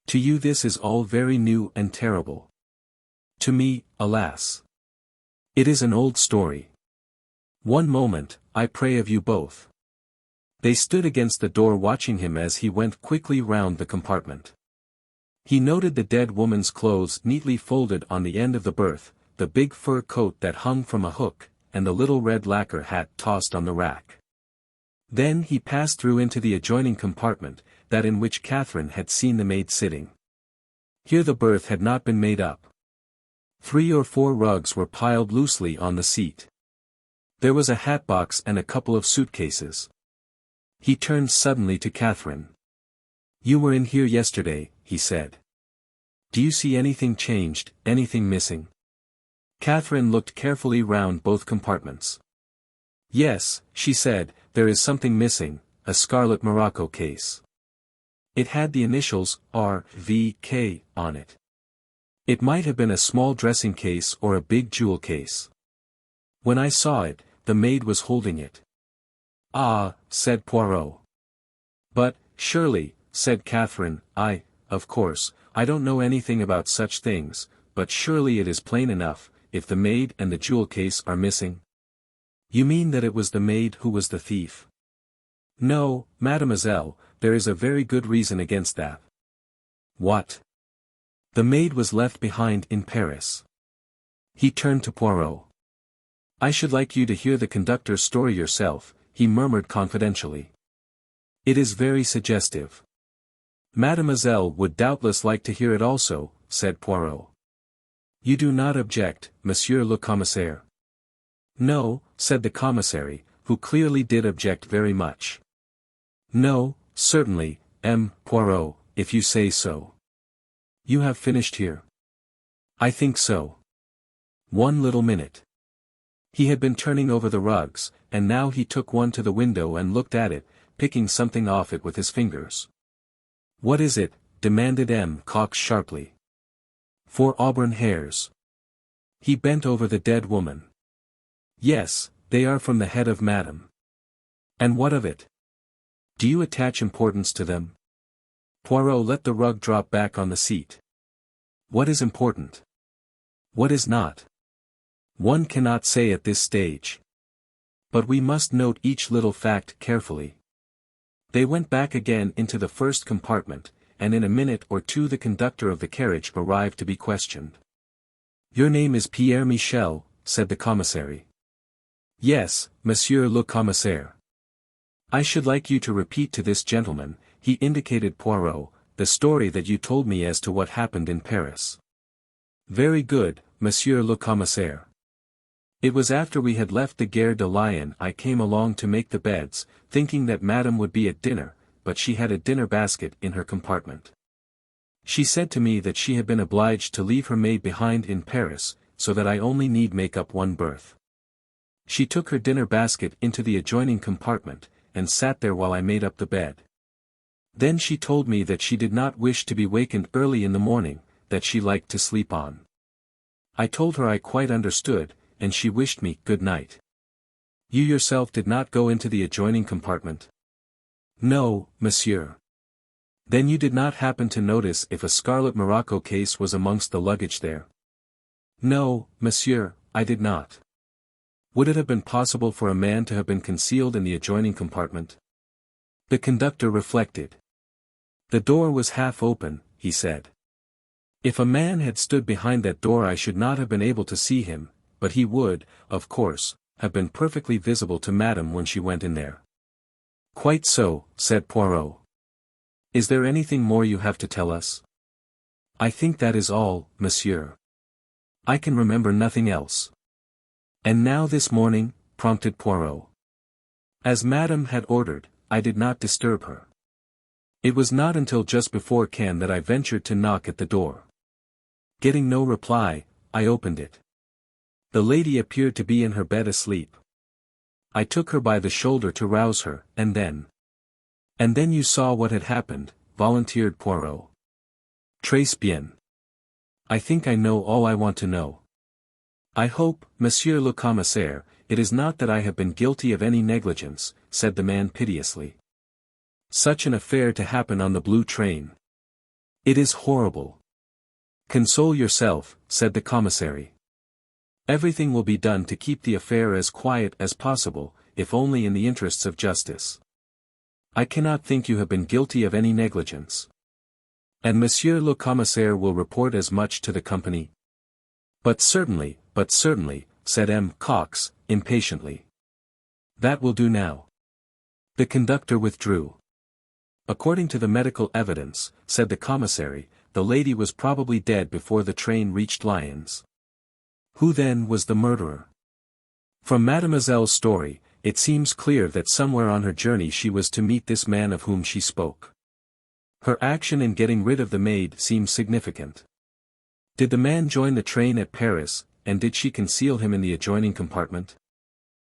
"To you this is all very new and terrible. To me, alas! It is an old story. One moment, I pray of you both." They stood against the door watching him as he went quickly round the compartment. He noted the dead woman's clothes neatly folded on the end of the berth, the big fur coat that hung from a hook, and the little red lacquer hat tossed on the rack. Then he passed through into the adjoining compartment, that in which Katherine had seen the maid sitting. Here the berth had not been made up. 3 or 4 rugs were piled loosely on the seat. There was a hat-box and a couple of suitcases. He turned suddenly to Katherine. "You were in here yesterday," he said. "Do you see anything changed, anything missing?" Katherine looked carefully round both compartments. "Yes," she said, "there is something missing, a scarlet morocco case. It had the initials R.V.K. on it. It might have been a small dressing case or a big jewel case. When I saw it, the maid was holding it." "Ah," said Poirot. "But, surely," said Katherine, of course, I don't know anything about such things, but surely it is plain enough, if the maid and the jewel case are missing." "You mean that it was the maid who was the thief?" "No, mademoiselle, there is a very good reason against that." "What?" "The maid was left behind in Paris." He turned to Poirot. "I should like you to hear the conductor's story yourself," he murmured confidentially. "It is very suggestive." "Mademoiselle would doubtless like to hear it also," said Poirot. "You do not object, monsieur le commissaire?" "No," said the commissary, who clearly did object very much. "No, certainly, Poirot, if you say so. You have finished here?" "I think so. One little minute." He had been turning over the rugs, and now he took one to the window and looked at it, picking something off it with his fingers. "What is it?" demanded Cox sharply. "4 auburn hairs." He bent over the dead woman. "Yes, they are from the head of Madame." "And what of it? Do you attach importance to them?" Poirot let the rug drop back on the seat. "What is important? What is not? One cannot say at this stage. But we must note each little fact carefully." They went back again into the first compartment, and in a minute or two the conductor of the carriage arrived to be questioned. "Your name is Pierre Michel," said the commissary. "Yes, monsieur le commissaire." "I should like you to repeat to this gentleman," he indicated Poirot, "the story that you told me as to what happened in Paris." "Very good, monsieur le commissaire. It was after we had left the Gare de Lyon I came along to make the beds, thinking that Madame would be at dinner, but she had a dinner basket in her compartment. She said to me that she had been obliged to leave her maid behind in Paris, so that I only need make up one berth. She took her dinner basket into the adjoining compartment, and sat there while I made up the bed. Then she told me that she did not wish to be wakened early in the morning, that she liked to sleep on. I told her I quite understood, and she wished me good night." "You yourself did not go into the adjoining compartment?" "No, monsieur." "Then you did not happen to notice if a scarlet morocco case was amongst the luggage there?" "No, monsieur, I did not." "Would it have been possible for a man to have been concealed in the adjoining compartment?" The conductor reflected. "The door was half open," he said. "If a man had stood behind that door I should not have been able to see him, but he would, of course, have been perfectly visible to Madame when she went in there." "Quite so," said Poirot. "Is there anything more you have to tell us?" I think that is all, monsieur. I can remember nothing else. And now this morning, prompted Poirot. As Madame had ordered, I did not disturb her. It was not until just before can that I ventured to knock at the door. Getting no reply, I opened it. The lady appeared to be in her bed asleep. I took her by the shoulder to rouse her, and then... And then you saw what had happened, volunteered Poirot. Très bien. I think I know all I want to know. I hope, Monsieur le Commissaire, it is not that I have been guilty of any negligence, said the man piteously. Such an affair to happen on the blue train. It is horrible. Console yourself, said the commissary. Everything will be done to keep the affair as quiet as possible, if only in the interests of justice. I cannot think you have been guilty of any negligence. And Monsieur le Commissaire will report as much to the company? But certainly, said M. Cox, impatiently. That will do now. The conductor withdrew. According to the medical evidence, said the commissary, the lady was probably dead before the train reached Lyons. Who then was the murderer? From Mademoiselle's story, it seems clear that somewhere on her journey she was to meet this man of whom she spoke. Her action in getting rid of the maid seems significant. Did the man join the train at Paris, and did she conceal him in the adjoining compartment?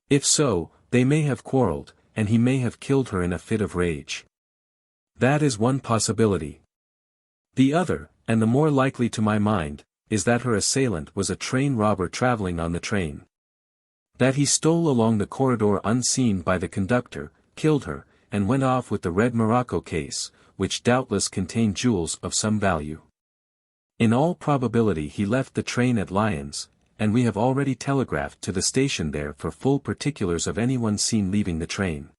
If so, they may have quarreled, and he may have killed her in a fit of rage. That is one possibility. The other, and the more likely to my mind, is that her assailant was a train robber traveling on the train. That he stole along the corridor unseen by the conductor, killed her, and went off with the red morocco case, which doubtless contained jewels of some value. In all probability he left the train at Lyons, and we have already telegraphed to the station there for full particulars of anyone seen leaving the train.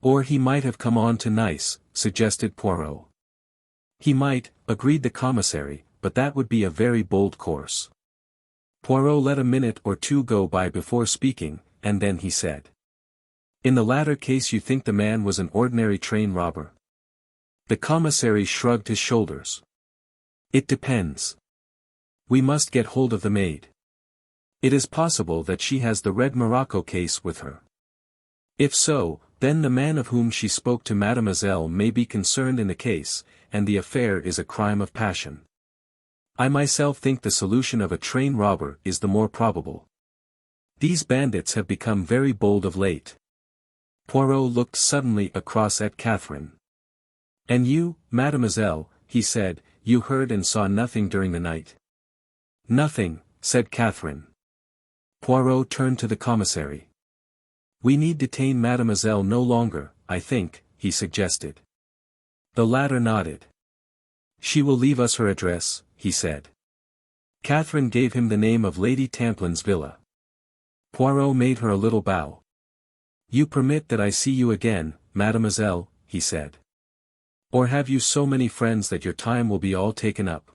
Or he might have come on to Nice, suggested Poirot. He might, agreed the commissary, but that would be a very bold course. Poirot let a minute or two go by before speaking, and then he said. In the latter case you think the man was an ordinary train robber? The commissary shrugged his shoulders. It depends. We must get hold of the maid. It is possible that she has the red morocco case with her. If so, then the man of whom she spoke to Mademoiselle may be concerned in the case, and the affair is a crime of passion. I myself think the solution of a train robber is the more probable. These bandits have become very bold of late. Poirot looked suddenly across at Katherine. And you, Mademoiselle, he said, you heard and saw nothing during the night? Nothing, said Katherine. Poirot turned to the commissary. We need detain Mademoiselle no longer, I think, he suggested. The latter nodded. She will leave us her address, he said. Katherine gave him the name of Lady Tamplin's villa. Poirot made her a little bow. You permit that I see you again, Mademoiselle, he said. Or have you so many friends that your time will be all taken up?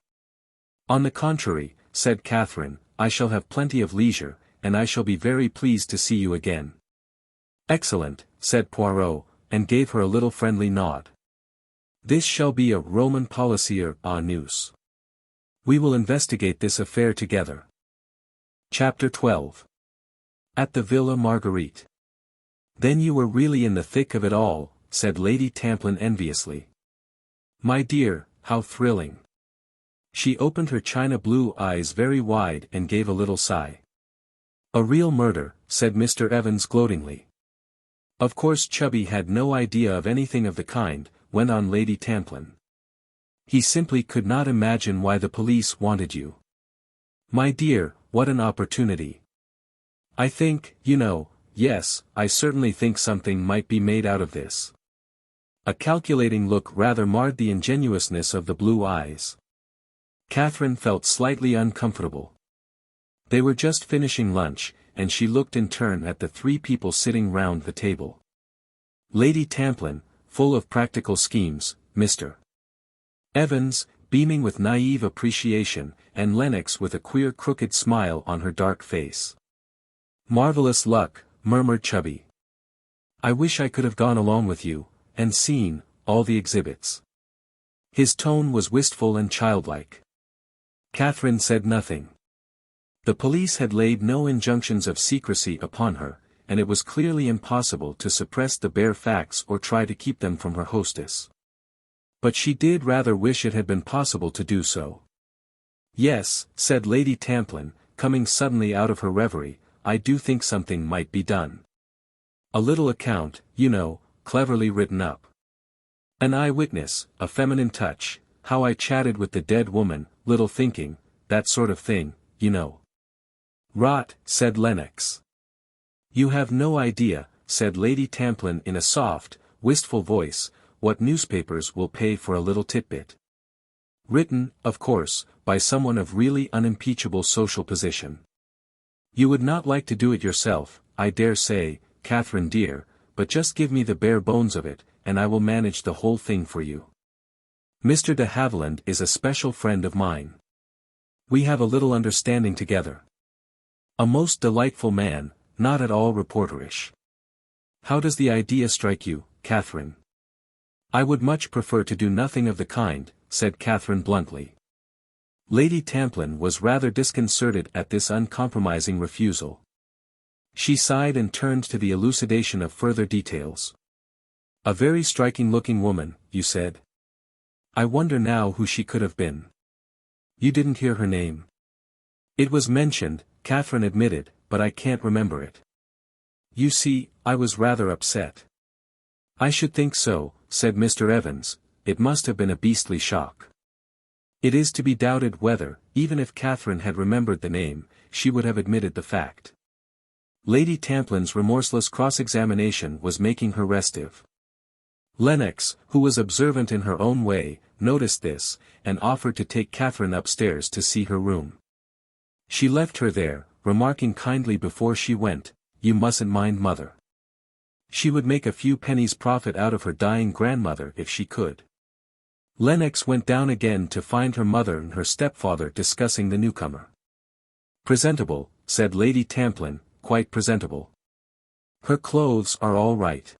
On the contrary, said Katherine, I shall have plenty of leisure, and I shall be very pleased to see you again. Excellent, said Poirot, and gave her a little friendly nod. This shall be a Roman policier à nous. We will investigate this affair together. Chapter 12. At the Villa Marguerite. Then you were really in the thick of it all, said Lady Tamplin enviously. My dear, how thrilling. She opened her china blue eyes very wide and gave a little sigh. A real murder, said Mr. Evans gloatingly. Of course Chubby had no idea of anything of the kind, went on Lady Tamplin. He simply could not imagine why the police wanted you. My dear, what an opportunity. I think, you know, yes, I certainly think something might be made out of this. A calculating look rather marred the ingenuousness of the blue eyes. Katherine felt slightly uncomfortable. They were just finishing lunch, and she looked in turn at the three people sitting round the table. Lady Tamplin, full of practical schemes, Mr. Evans, beaming with naive appreciation, and Lennox with a queer crooked smile on her dark face. Marvelous luck, murmured Chubby. I wish I could have gone along with you, and seen all the exhibits. His tone was wistful and childlike. Katherine said nothing. The police had laid no injunctions of secrecy upon her, and it was clearly impossible to suppress the bare facts or try to keep them from her hostess. But she did rather wish it had been possible to do so. "Yes," said Lady Tamplin, coming suddenly out of her reverie, "I do think something might be done. A little account, you know, cleverly written up. An eyewitness, a feminine touch, how I chatted with the dead woman, little thinking, that sort of thing, you know." "Rot," said Lennox. "You have no idea," said Lady Tamplin in a soft, wistful voice, "what newspapers will pay for a little titbit. Written, of course, by someone of really unimpeachable social position. You would not like to do it yourself, I dare say, Katherine dear, but just give me the bare bones of it, and I will manage the whole thing for you. Mr. de Havilland is a special friend of mine. We have a little understanding together. A most delightful man, not at all reporterish. How does the idea strike you, Katherine?" "I would much prefer to do nothing of the kind," said Katherine bluntly. Lady Tamplin was rather disconcerted at this uncompromising refusal. She sighed and turned to the elucidation of further details. "A very striking-looking woman, you said. I wonder now who she could have been. You didn't hear her name?" "It was mentioned," Katherine admitted, "but I can't remember it. You see, I was rather upset." "I should think so," said Mr. Evans, "it must have been a beastly shock." It is to be doubted whether, even if Katherine had remembered the name, she would have admitted the fact. Lady Tamplin's remorseless cross-examination was making her restive. Lennox, who was observant in her own way, noticed this, and offered to take Katherine upstairs to see her room. She left her there, remarking kindly before she went, "You mustn't mind mother. She would make a few pennies profit out of her dying grandmother if she could." Lennox went down again to find her mother and her stepfather discussing the newcomer. "Presentable," said Lady Tamplin, "quite presentable. Her clothes are all right.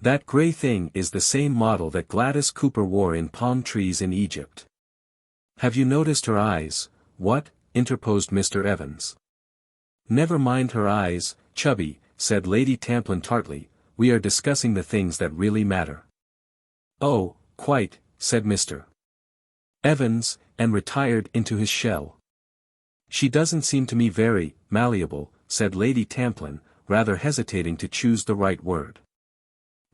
That grey thing is the same model that Gladys Cooper wore in palm trees in Egypt." "Have you noticed her eyes?" "What?" interposed Mr. Evans. "Never mind her eyes, Chubby," said Lady Tamplin tartly, "we are discussing the things that really matter." "Oh, quite," said Mr. Evans, and retired into his shell. "She doesn't seem to me very malleable," said Lady Tamplin, rather hesitating to choose the right word.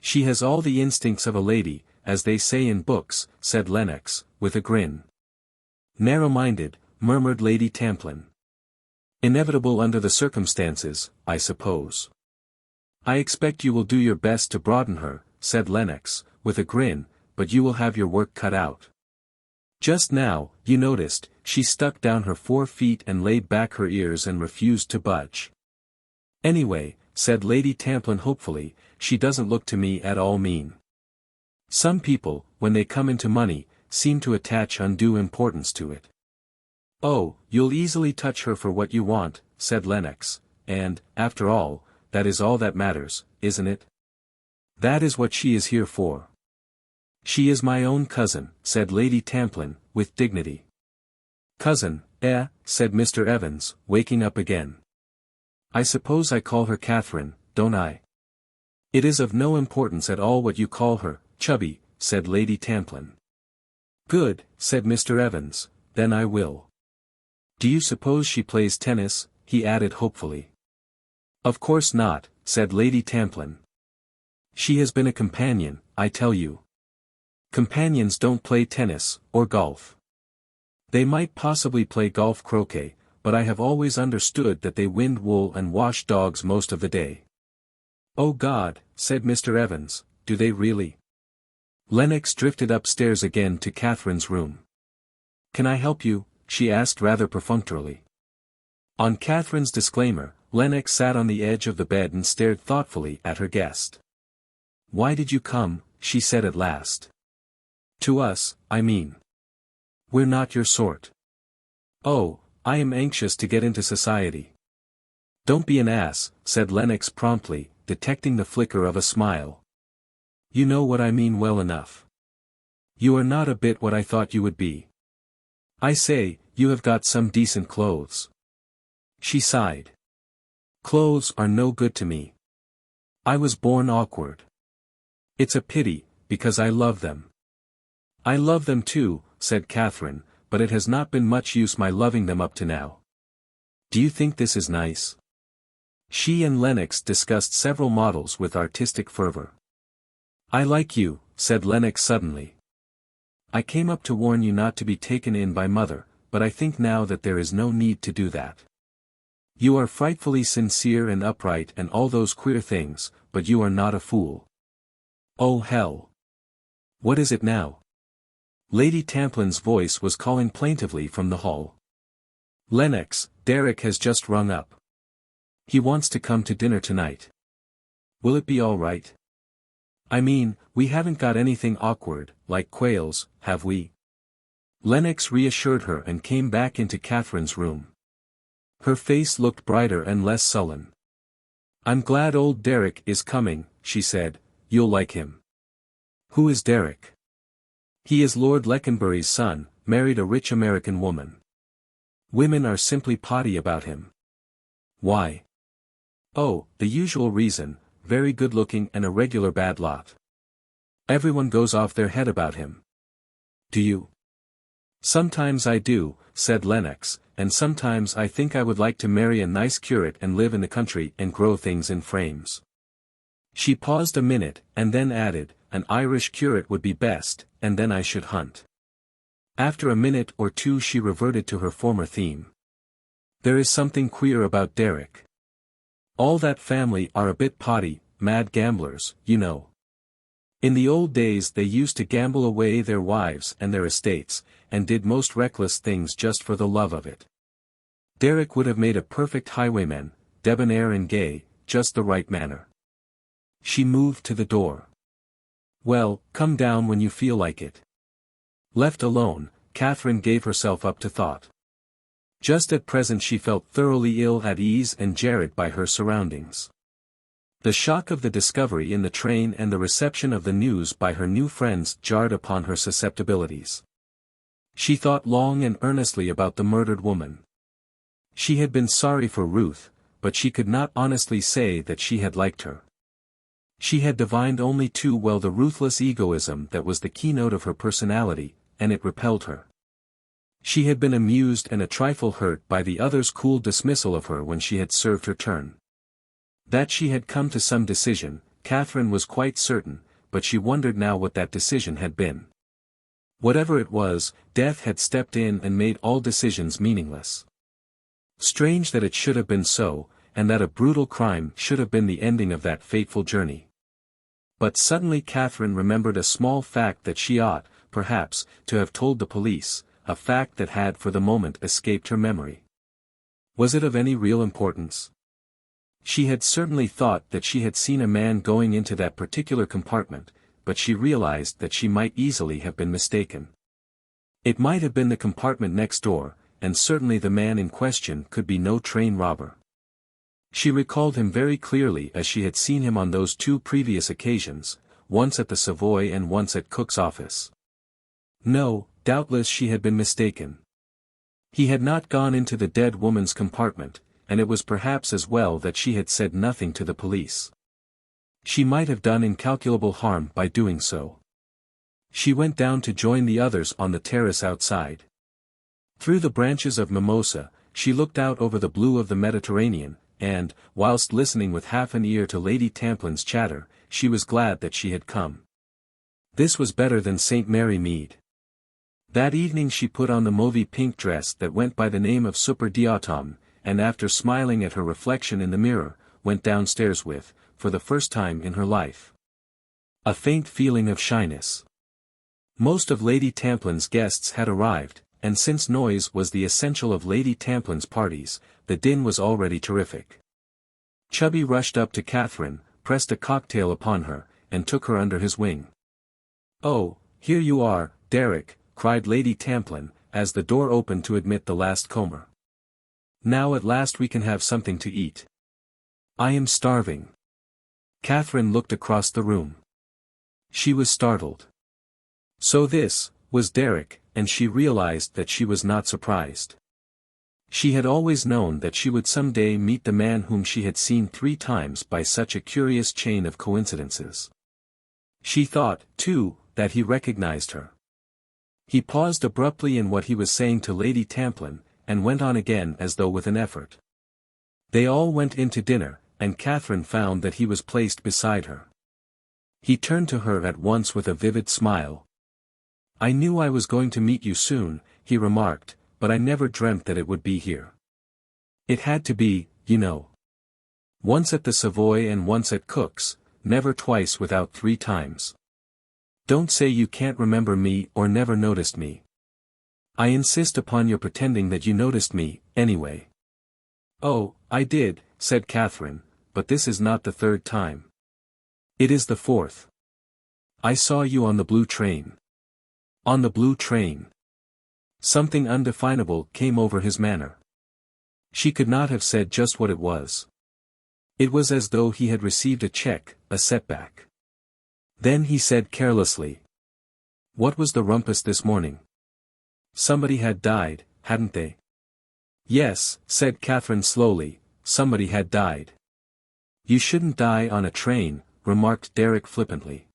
"She has all the instincts of a lady, as they say in books," said Lennox, with a grin. "Narrow-minded," murmured Lady Tamplin. "Inevitable under the circumstances, I suppose." "I expect you will do your best to broaden her," said Lennox, with a grin, "but you will have your work cut out. Just now, you noticed, she stuck down her 4 feet and laid back her ears and refused to budge. Anyway," said Lady Tamplin hopefully, "she doesn't look to me at all mean. Some people, when they come into money, seem to attach undue importance to it." "Oh, you'll easily touch her for what you want," said Lennox, "and, after all, that is all that matters, isn't it? That is what she is here for." "She is my own cousin," said Lady Tamplin, with dignity. "Cousin, eh?" said Mr. Evans, waking up again. "I suppose I call her Katherine, don't I?" "It is of no importance at all what you call her, Chubby," said Lady Tamplin. "Good," said Mr. Evans, "then I will. Do you suppose she plays tennis?" he added hopefully. "Of course not," said Lady Tamplin. "She has been a companion, I tell you. Companions don't play tennis, or golf. They might possibly play golf croquet, but I have always understood that they wind wool and wash dogs most of the day." "Oh God," said Mr. Evans, "do they really?" Lennox drifted upstairs again to Katherine's room. "Can I help you?" she asked rather perfunctorily. On Katherine's disclaimer, Lennox sat on the edge of the bed and stared thoughtfully at her guest. "Why did you come?" she said at last. "To us, I mean. We're not your sort." "Oh, I am anxious to get into society." "Don't be an ass," said Lennox promptly, detecting the flicker of a smile. "You know what I mean well enough. You are not a bit what I thought you would be. I say, you have got some decent clothes. She sighed. Clothes are no good to me. I was born awkward. It's a pity, because I love them. I love them too, said Katherine, but it has not been much use my loving them up to now. Do you think this is nice? She and Lennox discussed several models with artistic fervor. I like you, said Lennox suddenly. I came up to warn you not to be taken in by mother, but I think now that there is no need to do that. You are frightfully sincere and upright and all those queer things, but you are not a fool. Oh hell! What is it now? Lady Tamplin's voice was calling plaintively from the hall. Lennox, Derek has just rung up. He wants to come to dinner tonight. Will it be all right? I mean, we haven't got anything awkward, like quails, have we? Lennox reassured her and came back into Katherine's room. Her face looked brighter and less sullen. I'm glad old Derek is coming, she said, you'll like him. Who is Derek? He is Lord Leconbury's son, married a rich American woman. Women are simply potty about him. Why? Oh, the usual reason, very good-looking and a regular bad lot. Everyone goes off their head about him. Do you? Sometimes I do, said Lennox, and sometimes I think I would like to marry a nice curate and live in the country and grow things in frames. She paused a minute, and then added, an Irish curate would be best, and then I should hunt. After a minute or two she reverted to her former theme. There is something queer about Derek. All that family are a bit potty, mad gamblers, you know. In the old days they used to gamble away their wives and their estates, and did most reckless things just for the love of it. Derek would have made a perfect highwayman, debonair and gay, just the right manner. She moved to the door. Well, come down when you feel like it. Left alone, Katherine gave herself up to thought. Just at present she felt thoroughly ill at ease and jarred by her surroundings. The shock of the discovery in the train and the reception of the news by her new friends jarred upon her susceptibilities. She thought long and earnestly about the murdered woman. She had been sorry for Ruth, but she could not honestly say that she had liked her. She had divined only too well the ruthless egoism that was the keynote of her personality, and it repelled her. She had been amused and a trifle hurt by the other's cool dismissal of her when she had served her turn. That she had come to some decision, Katherine was quite certain, but she wondered now what that decision had been. Whatever it was, death had stepped in and made all decisions meaningless. Strange that it should have been so, and that a brutal crime should have been the ending of that fateful journey. But suddenly Katherine remembered a small fact that she ought, perhaps, to have told the police, a fact that had for the moment escaped her memory. Was it of any real importance? She had certainly thought that she had seen a man going into that particular compartment, but she realized that she might easily have been mistaken. It might have been the compartment next door, and certainly the man in question could be no train robber. She recalled him very clearly as she had seen him on those two previous occasions, once at the Savoy and once at Cook's office. No, doubtless she had been mistaken. He had not gone into the dead woman's compartment, and it was perhaps as well that she had said nothing to the police. She might have done incalculable harm by doing so. She went down to join the others on the terrace outside. Through the branches of mimosa, she looked out over the blue of the Mediterranean, and, whilst listening with half an ear to Lady Tamplin's chatter, she was glad that she had come. This was better than St. Mary Mead. That evening she put on the mauvey pink dress that went by the name of Super d'Automne, and after smiling at her reflection in the mirror, went downstairs with, for the first time in her life, a faint feeling of shyness. Most of Lady Tamplin's guests had arrived, and since noise was the essential of Lady Tamplin's parties, the din was already terrific. Chubby rushed up to Katherine, pressed a cocktail upon her, and took her under his wing. "Oh, here you are, Derek," cried Lady Tamplin, as the door opened to admit the last comer. "Now at last we can have something to eat. I am starving." Katherine looked across the room. She was startled. So this was Derek, and she realized that she was not surprised. She had always known that she would someday meet the man whom she had seen 3 times by such a curious chain of coincidences. She thought, too, that he recognized her. He paused abruptly in what he was saying to Lady Tamplin, and went on again as though with an effort. They all went in to dinner, and Katherine found that he was placed beside her. He turned to her at once with a vivid smile. "I knew I was going to meet you soon," he remarked, "but I never dreamt that it would be here. It had to be, you know. Once at the Savoy and once at Cook's, never twice without 3 times. Don't say you can't remember me or never noticed me. I insist upon your pretending that you noticed me, anyway." "Oh, I did," said Katherine, "but this is not the 3rd time. It is the 4th. I saw you on the blue train." "On the blue train." Something undefinable came over his manner. She could not have said just what it was. It was as though he had received a check, a setback. Then he said carelessly, "What was the rumpus this morning? Somebody had died, hadn't they?" "Yes," said Katherine slowly, "somebody had died." "You shouldn't die on a train," remarked Derek flippantly.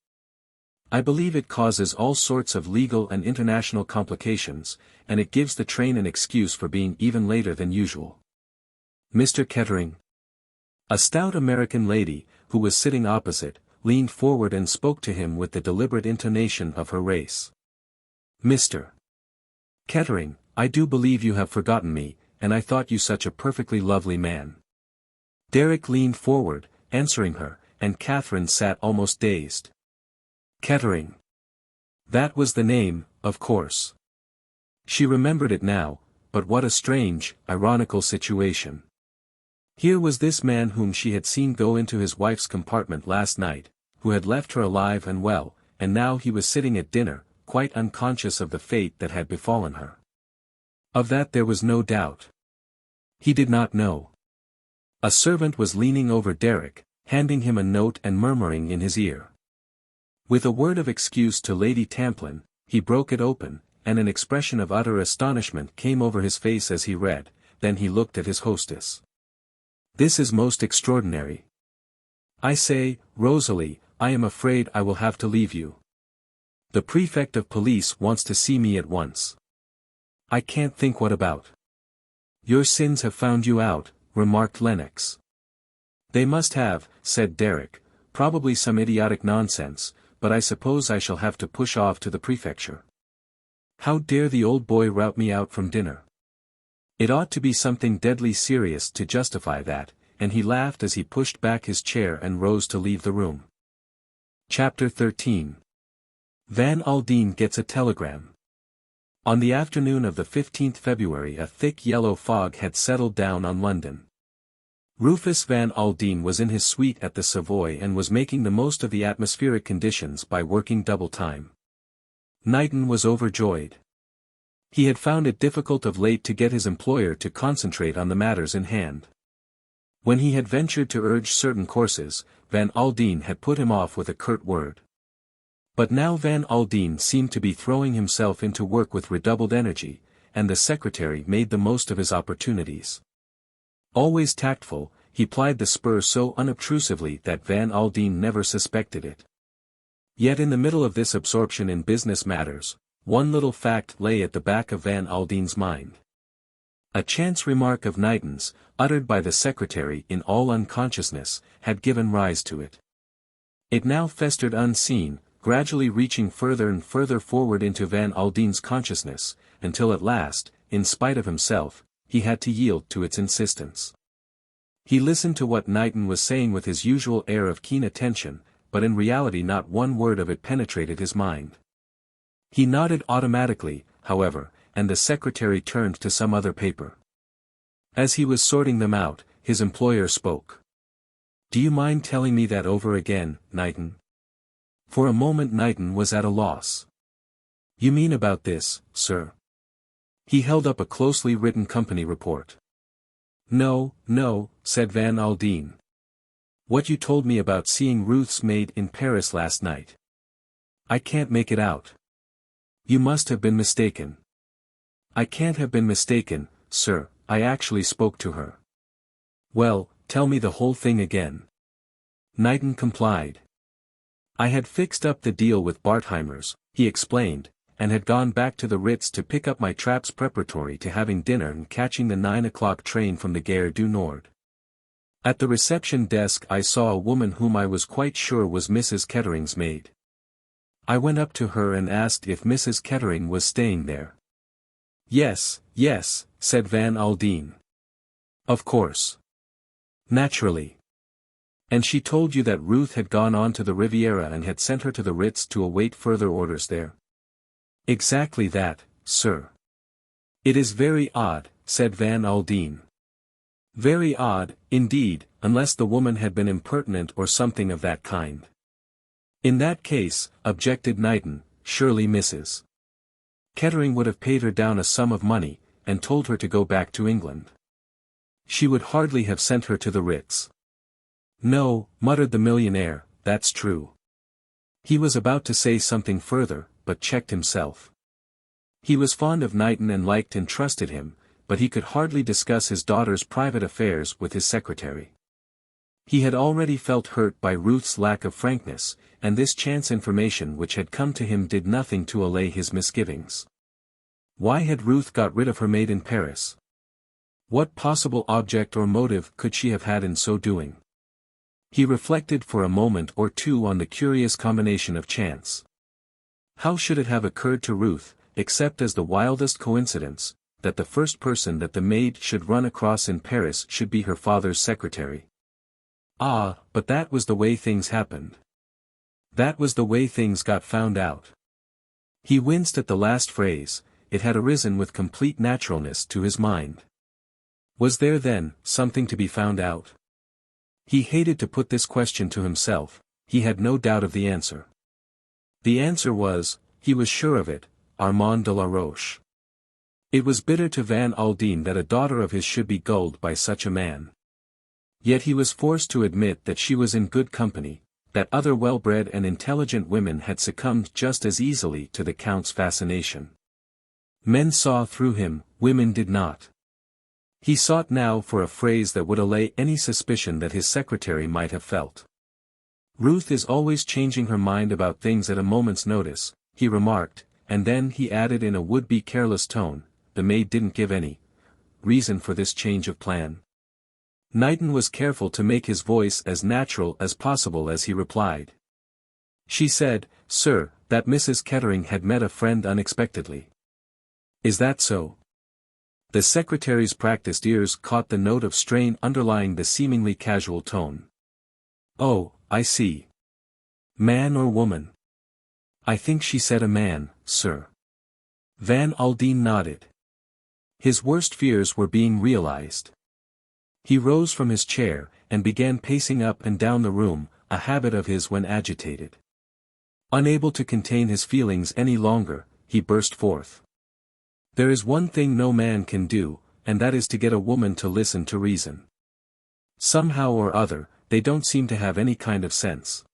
"I believe it causes all sorts of legal and international complications, and it gives the train an excuse for being even later than usual." "Mr. Kettering." A stout American lady, who was sitting opposite, leaned forward and spoke to him with the deliberate intonation of her race. "Mr. Kettering, I do believe you have forgotten me, and I thought you such a perfectly lovely man." Derek leaned forward, answering her, and Katherine sat almost dazed. Kettering. That was the name, of course. She remembered it now, but what a strange, ironical situation. Here was this man whom she had seen go into his wife's compartment last night, who had left her alive and well, and now he was sitting at dinner, quite unconscious of the fate that had befallen her. Of that there was no doubt. He did not know. A servant was leaning over Derek, handing him a note and murmuring in his ear. With a word of excuse to Lady Tamplin, he broke it open, and an expression of utter astonishment came over his face as he read, then he looked at his hostess. "This is most extraordinary. I say, Rosalie, I am afraid I will have to leave you. The prefect of police wants to see me at once. I can't think what about." "Your sins have found you out," remarked Lennox. "They must have," said Derek, "probably some idiotic nonsense, but I suppose I shall have to push off to the prefecture. How dare the old boy rout me out from dinner? It ought to be something deadly serious to justify that," and he laughed as he pushed back his chair and rose to leave the room. Chapter 13. Van Aldin gets a telegram. On the afternoon of the 15th February a thick yellow fog had settled down on London. Rufus Van Aldin was in his suite at the Savoy and was making the most of the atmospheric conditions by working double time. Knighton was overjoyed. He had found it difficult of late to get his employer to concentrate on the matters in hand. When he had ventured to urge certain courses, Van Aldin had put him off with a curt word. But now Van Aldin seemed to be throwing himself into work with redoubled energy, and the secretary made the most of his opportunities. Always tactful, he plied the spur so unobtrusively that Van Aldin never suspected it. Yet in the middle of this absorption in business matters, one little fact lay at the back of Van Aldin's mind. A chance remark of Knighton's, uttered by the secretary in all unconsciousness, had given rise to it. It now festered unseen, gradually reaching further and further forward into Van Aldin's consciousness, until at last, in spite of himself, he had to yield to its insistence. He listened to what Knighton was saying with his usual air of keen attention, but in reality not one word of it penetrated his mind. He nodded automatically, however, and the secretary turned to some other paper. As he was sorting them out, his employer spoke. "Do you mind telling me that over again, Knighton?" For a moment Knighton was at a loss. "You mean about this, sir?" He held up a closely written company report. "No, no," said Van Aldin. "What you told me about seeing Ruth's maid in Paris last night. I can't make it out. You must have been mistaken. I can't have been mistaken, sir, I actually spoke to her. Well, tell me the whole thing again. Knighton complied. I had fixed up the deal with Bartheimers, he explained, and had gone back to the Ritz to pick up my traps preparatory to having dinner and catching the 9 o'clock train from the Gare du Nord. At the reception desk I saw a woman whom I was quite sure was Mrs. Kettering's maid. I went up to her and asked if Mrs. Kettering was staying there. Yes, yes, said Van Aldin. Of course. Naturally. And she told you that Ruth had gone on to the Riviera and had sent her to the Ritz to await further orders there? Exactly that, sir. It is very odd, said Van Aldin. Very odd, indeed, unless the woman had been impertinent or something of that kind. In that case, objected Knighton, surely Mrs. Kettering would have paid her down a sum of money, and told her to go back to England. She would hardly have sent her to the Ritz. No, muttered the millionaire, that's true. He was about to say something further, but checked himself. He was fond of Knighton and liked and trusted him, but he could hardly discuss his daughter's private affairs with his secretary. He had already felt hurt by Ruth's lack of frankness, and this chance information which had come to him did nothing to allay his misgivings. Why had Ruth got rid of her maid in Paris? What possible object or motive could she have had in so doing? He reflected for a moment or two on the curious combination of chance. How should it have occurred to Ruth, except as the wildest coincidence, that the first person that the maid should run across in Paris should be her father's secretary? Ah, but that was the way things happened. That was the way things got found out. He winced at the last phrase, it had arisen with complete naturalness to his mind. Was there then, something to be found out? He hated to put this question to himself, he had no doubt of the answer. The answer was, he was sure of it, Armand de la Roche. It was bitter to Van Aldin that a daughter of his should be gulled by such a man. Yet he was forced to admit that she was in good company, that other well-bred and intelligent women had succumbed just as easily to the Count's fascination. Men saw through him, women did not. He sought now for a phrase that would allay any suspicion that his secretary might have felt. Ruth is always changing her mind about things at a moment's notice, he remarked, and then he added in a would-be careless tone, the maid didn't give any reason for this change of plan. Knighton was careful to make his voice as natural as possible as he replied. She said, sir, that Mrs. Kettering had met a friend unexpectedly. Is that so? The secretary's practiced ears caught the note of strain underlying the seemingly casual tone. Oh, I see. Man or woman? I think she said a man, sir. Van Aldin nodded. His worst fears were being realized. He rose from his chair, and began pacing up and down the room, a habit of his when agitated. Unable to contain his feelings any longer, he burst forth. There is one thing no man can do, and that is to get a woman to listen to reason. Somehow or other, they don't seem to have any kind of sense.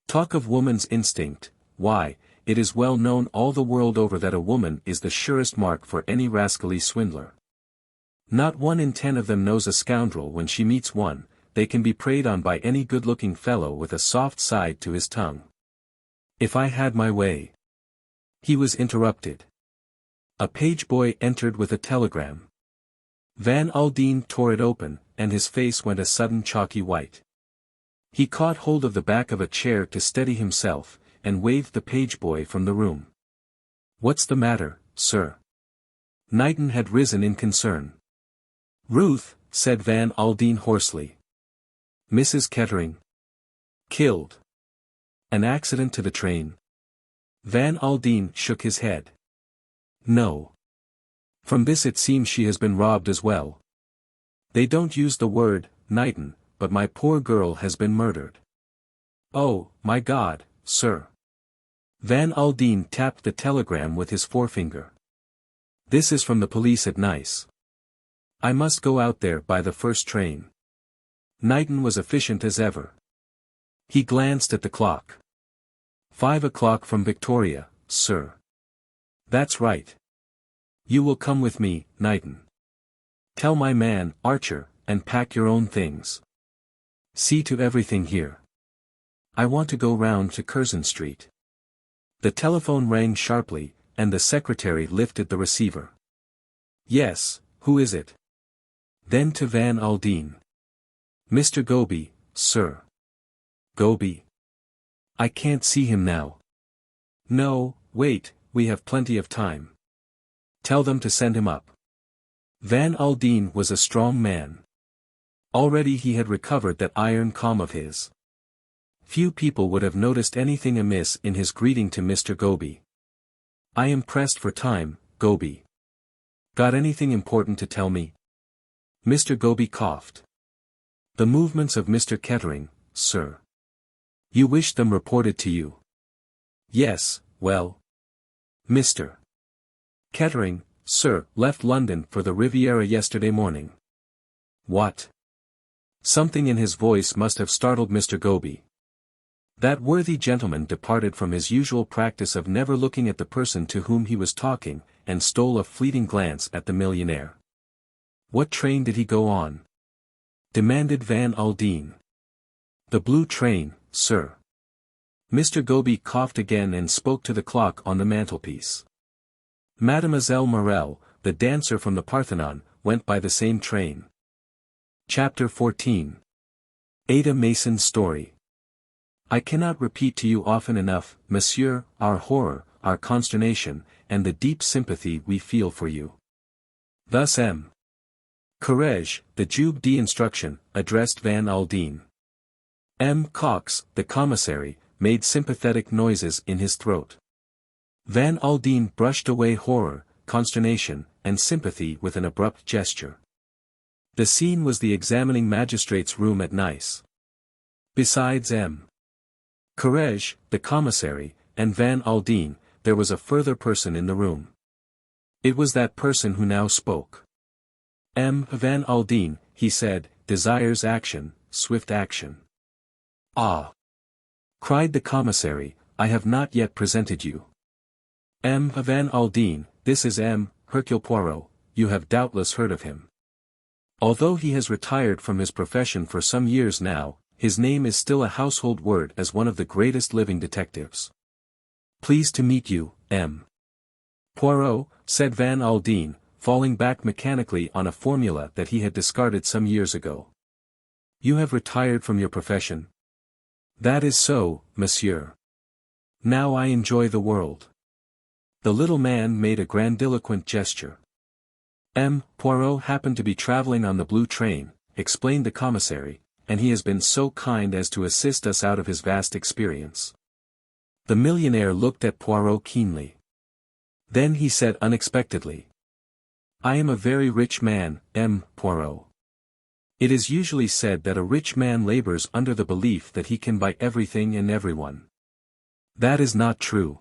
Talk of woman's instinct, why, it is well known all the world over that a woman is the surest mark for any rascally swindler. Not 1 in 10 of them knows a scoundrel when she meets one, they can be preyed on by any good-looking fellow with a soft side to his tongue. If I had my way. He was interrupted. A page-boy entered with a telegram. Van Aldin tore it open, and his face went a sudden chalky white. He caught hold of the back of a chair to steady himself, and waved the page-boy from the room. What's the matter, sir? Knighton had risen in concern. Ruth, said Van Aldin hoarsely. Mrs. Kettering. Killed. An accident to the train. Van Aldin shook his head. No. From this it seems she has been robbed as well. They don't use the word, Knighton, but my poor girl has been murdered. Oh, my God, sir. Van Aldin tapped the telegram with his forefinger. This is from the police at Nice. I must go out there by the first train. Knighton was efficient as ever. He glanced at the clock. 5 o'clock from Victoria, sir. That's right. You will come with me, Knighton. Tell my man, Archer, and pack your own things. See to everything here. I want to go round to Curzon Street. The telephone rang sharply, and the secretary lifted the receiver. Yes, who is it? Then to Van Aldin. Mr. Goby, sir. Goby? I can't see him now. No, wait, we have plenty of time. Tell them to send him up. Van Aldin was a strong man. Already he had recovered that iron calm of his. Few people would have noticed anything amiss in his greeting to Mr. Goby. I am pressed for time, Goby. Got anything important to tell me? Mr. Goby coughed. The movements of Mr. Kettering, sir. You wish them reported to you? Yes, well. Mr. Kettering, sir, left London for the Riviera yesterday morning. What? Something in his voice must have startled Mr. Goby. That worthy gentleman departed from his usual practice of never looking at the person to whom he was talking, and stole a fleeting glance at the millionaire. What train did he go on? Demanded Van Aldin. The blue train, sir. Mr. Goby coughed again and spoke to the clock on the mantelpiece. Mademoiselle Mirelle, the dancer from the Parthenon, went by the same train. Chapter 14. Ada Mason's Story. I cannot repeat to you often enough, monsieur, our horror, our consternation, and the deep sympathy we feel for you. Thus M. Courage, the Juge d'instruction, addressed Van Aldin. M. Cox, the commissary, made sympathetic noises in his throat. Van Aldin brushed away horror, consternation, and sympathy with an abrupt gesture. The scene was the examining magistrate's room at Nice. Besides M. Courage, the commissary, and Van Aldin, there was a further person in the room. It was that person who now spoke. M. Van Aldin, he said, desires action, swift action. Ah! Cried the commissary, I have not yet presented you. M. Van Aldin, this is M. Hercule Poirot, you have doubtless heard of him. Although he has retired from his profession for some years now, his name is still a household word as one of the greatest living detectives. Pleased to meet you, M. Poirot, said Van Aldin, falling back mechanically on a formula that he had discarded some years ago. You have retired from your profession? That is so, monsieur. Now I enjoy the world. The little man made a grandiloquent gesture. M. Poirot happened to be traveling on the blue train, explained the commissary, and he has been so kind as to assist us out of his vast experience. The millionaire looked at Poirot keenly. Then he said unexpectedly. I am a very rich man, M. Poirot. It is usually said that a rich man labors under the belief that he can buy everything and everyone. That is not true.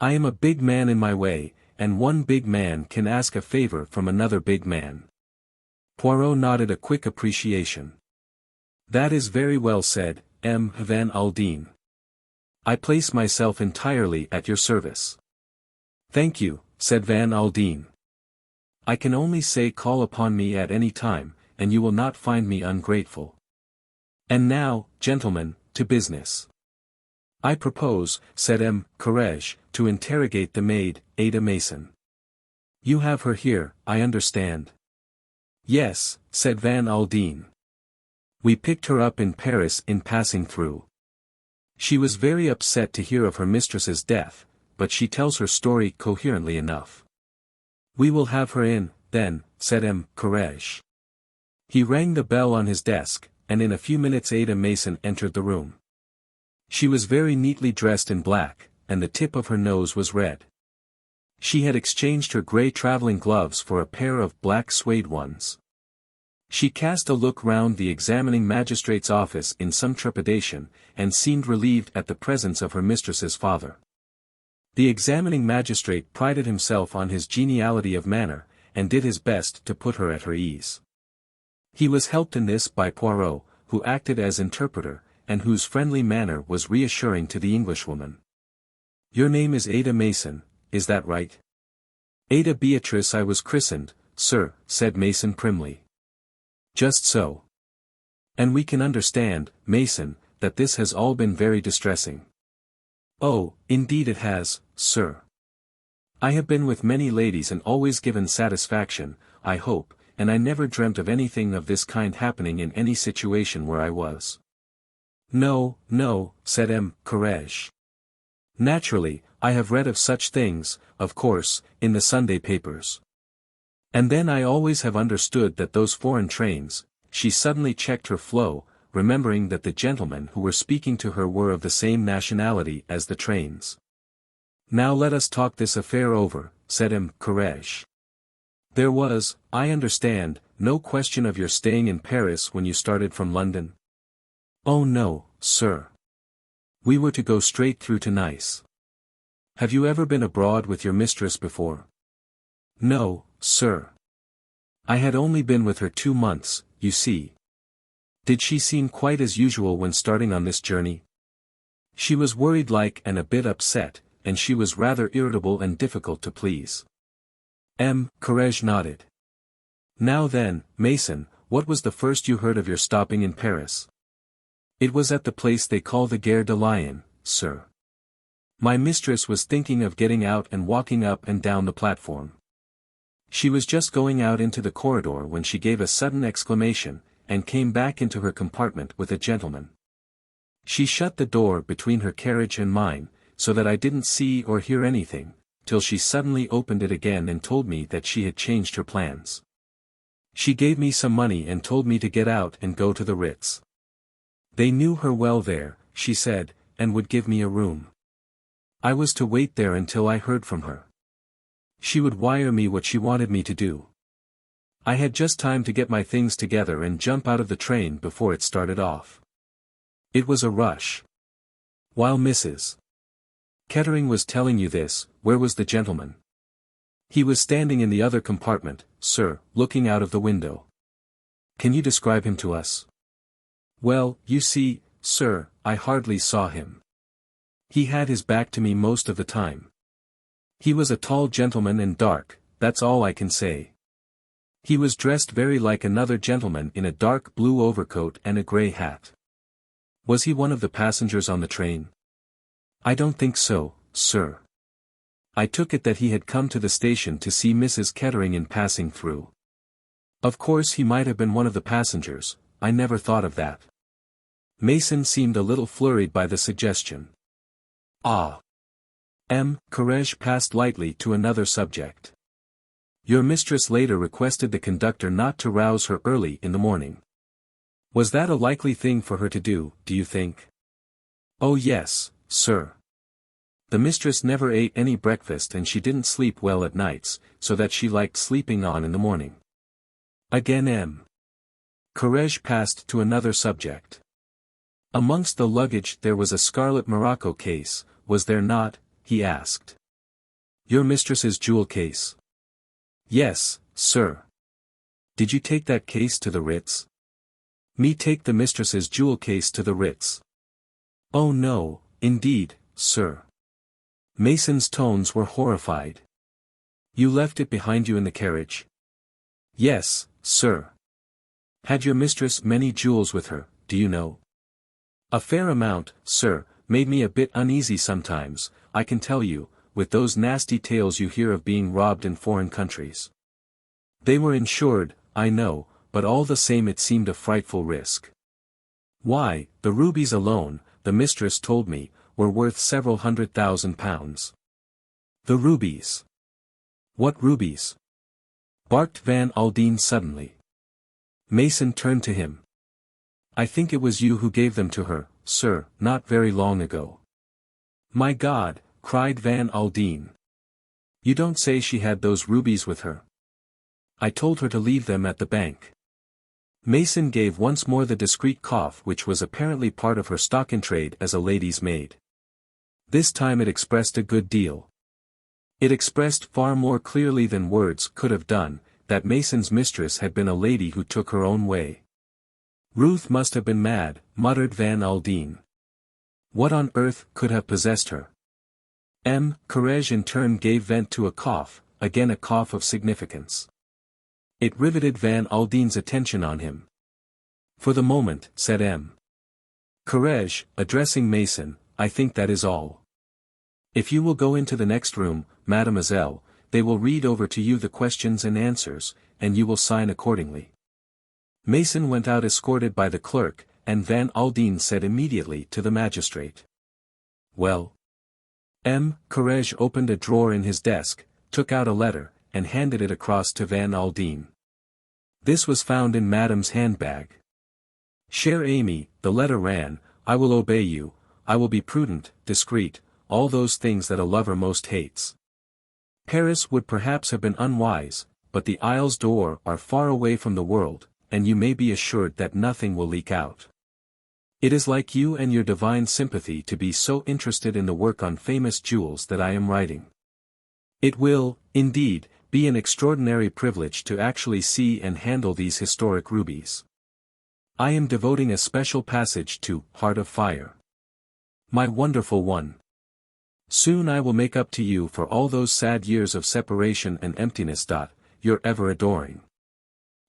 I am a big man in my way, and one big man can ask a favor from another big man. Poirot nodded a quick appreciation. That is very well said, M. Van Aldin. I place myself entirely at your service. Thank you, said Van Aldin. I can only say call upon me at any time, and you will not find me ungrateful. And now, gentlemen, to business. I propose, said M. Courage, to interrogate the maid, Ada Mason. You have her here, I understand. Yes, said Van Aldin. We picked her up in Paris in passing through. She was very upset to hear of her mistress's death, but she tells her story coherently enough. We will have her in, then, said M. Courage. He rang the bell on his desk, and in a few minutes Ada Mason entered the room. She was very neatly dressed in black, and the tip of her nose was red. She had exchanged her grey travelling gloves for a pair of black suede ones. She cast a look round the examining magistrate's office in some trepidation, and seemed relieved at the presence of her mistress's father. The examining magistrate prided himself on his geniality of manner, and did his best to put her at her ease. He was helped in this by Poirot, who acted as interpreter, and whose friendly manner was reassuring to the Englishwoman. Your name is Ada Mason, is that right? Ada Beatrice I was christened, sir, said Mason primly. Just so. And we can understand, Mason, that this has all been very distressing. Oh, indeed it has, sir. I have been with many ladies and always given satisfaction, I hope, and I never dreamt of anything of this kind happening in any situation where I was. No, no, said M. Courage. Naturally, I have read of such things, of course, in the Sunday papers. And then I always have understood that those foreign trains, she suddenly checked her flow, remembering that the gentlemen who were speaking to her were of the same nationality as the trains. Now let us talk this affair over, said M. Courage. There was, I understand, no question of your staying in Paris when you started from London? Oh no, sir. We were to go straight through to Nice. Have you ever been abroad with your mistress before? No, sir. I had only been with her 2 months, you see. Did she seem quite as usual when starting on this journey? She was worried like and a bit upset, and she was rather irritable and difficult to please. M. Courage nodded. Now then, Mason, what was the first you heard of your stopping in Paris? It was at the place they call the Gare de Lyon, sir. My mistress was thinking of getting out and walking up and down the platform. She was just going out into the corridor when she gave a sudden exclamation, and came back into her compartment with a gentleman. She shut the door between her carriage and mine, so that I didn't see or hear anything, till she suddenly opened it again and told me that she had changed her plans. She gave me some money and told me to get out and go to the Ritz. They knew her well there, she said, and would give me a room. I was to wait there until I heard from her. She would wire me what she wanted me to do. I had just time to get my things together and jump out of the train before it started off. It was a rush. While Mrs. Kettering was telling you this, where was the gentleman? He was standing in the other compartment, sir, looking out of the window. Can you describe him to us? Well, you see, sir, I hardly saw him. He had his back to me most of the time. He was a tall gentleman and dark, that's all I can say. He was dressed very like another gentleman in a dark blue overcoat and a grey hat. Was he one of the passengers on the train? I don't think so, sir. I took it that he had come to the station to see Mrs. Kettering in passing through. Of course he might have been one of the passengers, I never thought of that. Mason seemed a little flurried by the suggestion. Ah. M. Courage passed lightly to another subject. Your mistress later requested the conductor not to rouse her early in the morning. Was that a likely thing for her to do, do you think? Oh yes, sir. The mistress never ate any breakfast and she didn't sleep well at nights, so that she liked sleeping on in the morning. Again M. Courage passed to another subject. Amongst the luggage there was a scarlet morocco case, was there not? He asked. Your mistress's jewel case? Yes, sir. Did you take that case to the Ritz? Me take the mistress's jewel case to the Ritz? Oh no, indeed, sir. Mason's tones were horrified. You left it behind you in the carriage? Yes, sir. Had your mistress many jewels with her, do you know? A fair amount, sir, made me a bit uneasy sometimes, I can tell you, with those nasty tales you hear of being robbed in foreign countries. They were insured, I know, but all the same it seemed a frightful risk. Why, the rubies alone, the mistress told me, were worth several £100,000. The rubies. What rubies? Barked Van Aldin suddenly. Mason turned to him. I think it was you who gave them to her, sir, not very long ago. My God, cried Van Aldin. You don't say she had those rubies with her? I told her to leave them at the bank. Mason gave once more the discreet cough which was apparently part of her stock-in-trade as a lady's maid. This time it expressed a good deal. It expressed far more clearly than words could have done, that Mason's mistress had been a lady who took her own way. Ruth must have been mad, muttered Van Aldin. What on earth could have possessed her? Courage in turn gave vent to a cough, again a cough of significance. It riveted Van Aldin's attention on him. For the moment, said Courage, addressing Mason, I think that is all. If you will go into the next room, mademoiselle, they will read over to you the questions and answers, and you will sign accordingly. Mason went out escorted by the clerk, and Van Aldin said immediately to the magistrate. Well? Courage opened a drawer in his desk, took out a letter, and handed it across to Van Aldin. This was found in Madame's handbag. Chère Amy, the letter ran, I will obey you, I will be prudent, discreet, all those things that a lover most hates. Paris would perhaps have been unwise, but the Isles d'Or are far away from the world, and you may be assured that nothing will leak out. It is like you and your divine sympathy to be so interested in the work on famous jewels that I am writing. It will, indeed, be an extraordinary privilege to actually see and handle these historic rubies. I am devoting a special passage to Heart of Fire. My wonderful one. Soon I will make up to you for all those sad years of separation and emptiness. Your ever adoring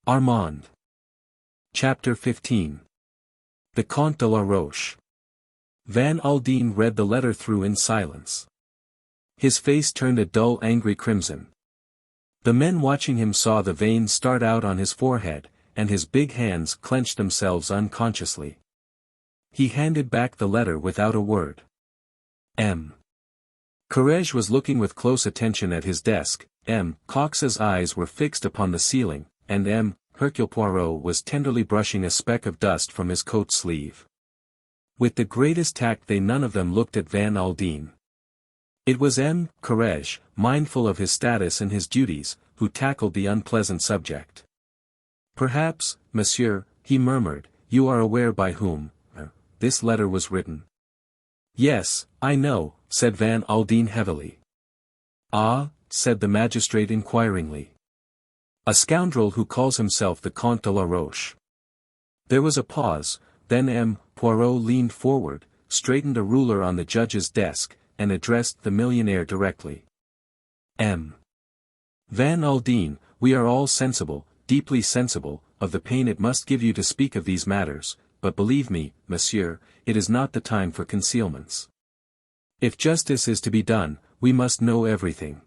Armand. Chapter 15. The Comte de la Roche. Van Aldin read the letter through in silence. His face turned a dull angry crimson. The men watching him saw the veins start out on his forehead, and his big hands clenched themselves unconsciously. He handed back the letter without a word. Courage was looking with close attention at his desk, Cox's eyes were fixed upon the ceiling, and Hercule Poirot was tenderly brushing a speck of dust from his coat sleeve. With the greatest tact they none of them looked at Van Aldin. It was Courage, mindful of his status and his duties, who tackled the unpleasant subject. Perhaps, monsieur, he murmured, you are aware by whom this letter was written. Yes, I know, said Van Aldin heavily. Ah, said the magistrate inquiringly. A scoundrel who calls himself the Comte de la Roche. There was a pause, then Poirot leaned forward, straightened a ruler on the judge's desk, and addressed the millionaire directly. Van Aldin, we are all sensible, deeply sensible, of the pain it must give you to speak of these matters, but believe me, monsieur, it is not the time for concealments. If justice is to be done, we must know everything.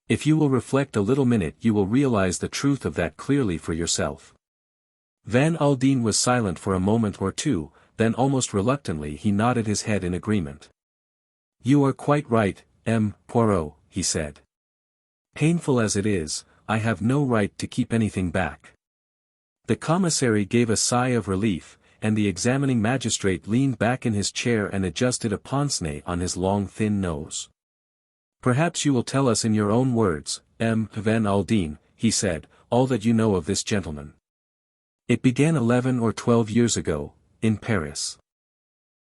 If you will reflect a little minute you will realize the truth of that clearly for yourself. Van Aldin was silent for a moment or two, then almost reluctantly he nodded his head in agreement. You are quite right, Poirot, he said. Painful as it is, I have no right to keep anything back. The commissary gave a sigh of relief, and the examining magistrate leaned back in his chair and adjusted a pince-nez on his long thin nose. Perhaps you will tell us in your own words, Van Aldin, he said, all that you know of this gentleman. It began 11 or 12 years ago, in Paris.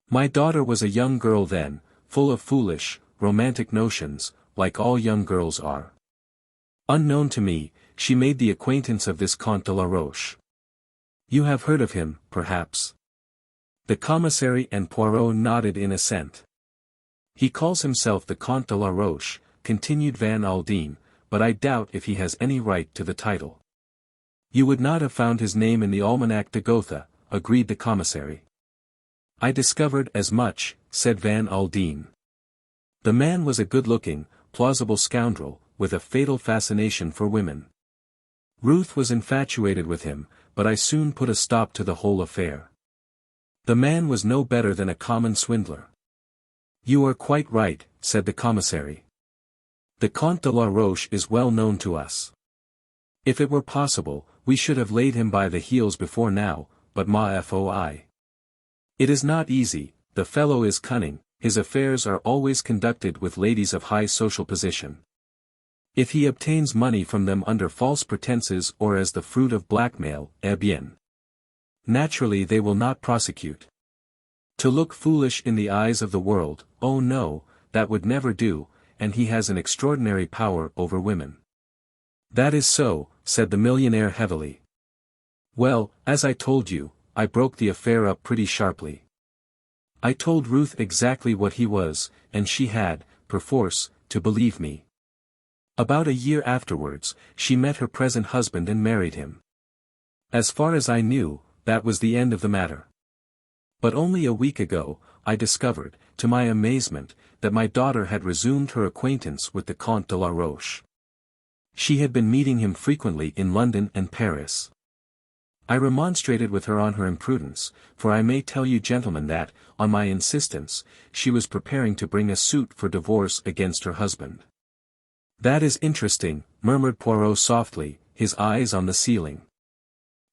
My daughter was a young girl then, full of foolish, romantic notions, like all young girls are. Unknown to me, she made the acquaintance of this Comte de la Roche. You have heard of him, perhaps? The commissary and Poirot nodded in assent. He calls himself the Comte de la Roche, continued Van Aldin, but I doubt if he has any right to the title. You would not have found his name in the Almanach de Gotha, agreed the commissary. I discovered as much, said Van Aldin. The man was a good-looking, plausible scoundrel, with a fatal fascination for women. Ruth was infatuated with him, but I soon put a stop to the whole affair. The man was no better than a common swindler. You are quite right, said the commissary. The Comte de la Roche is well known to us. If it were possible, we should have laid him by the heels before now, but ma foi. It is not easy, the fellow is cunning, his affairs are always conducted with ladies of high social position. If he obtains money from them under false pretenses or as the fruit of blackmail, eh bien. Naturally they will not prosecute. To look foolish in the eyes of the world, oh no, that would never do, and he has an extraordinary power over women. That is so, said the millionaire heavily. Well, as I told you, I broke the affair up pretty sharply. I told Ruth exactly what he was, and she had, perforce, to believe me. About a year afterwards, she met her present husband and married him. As far as I knew, that was the end of the matter. But only a week ago, I discovered, to my amazement, that my daughter had resumed her acquaintance with the Comte de la Roche. She had been meeting him frequently in London and Paris. I remonstrated with her on her imprudence, for I may tell you gentlemen that, on my insistence, she was preparing to bring a suit for divorce against her husband. "That is interesting," murmured Poirot softly, his eyes on the ceiling.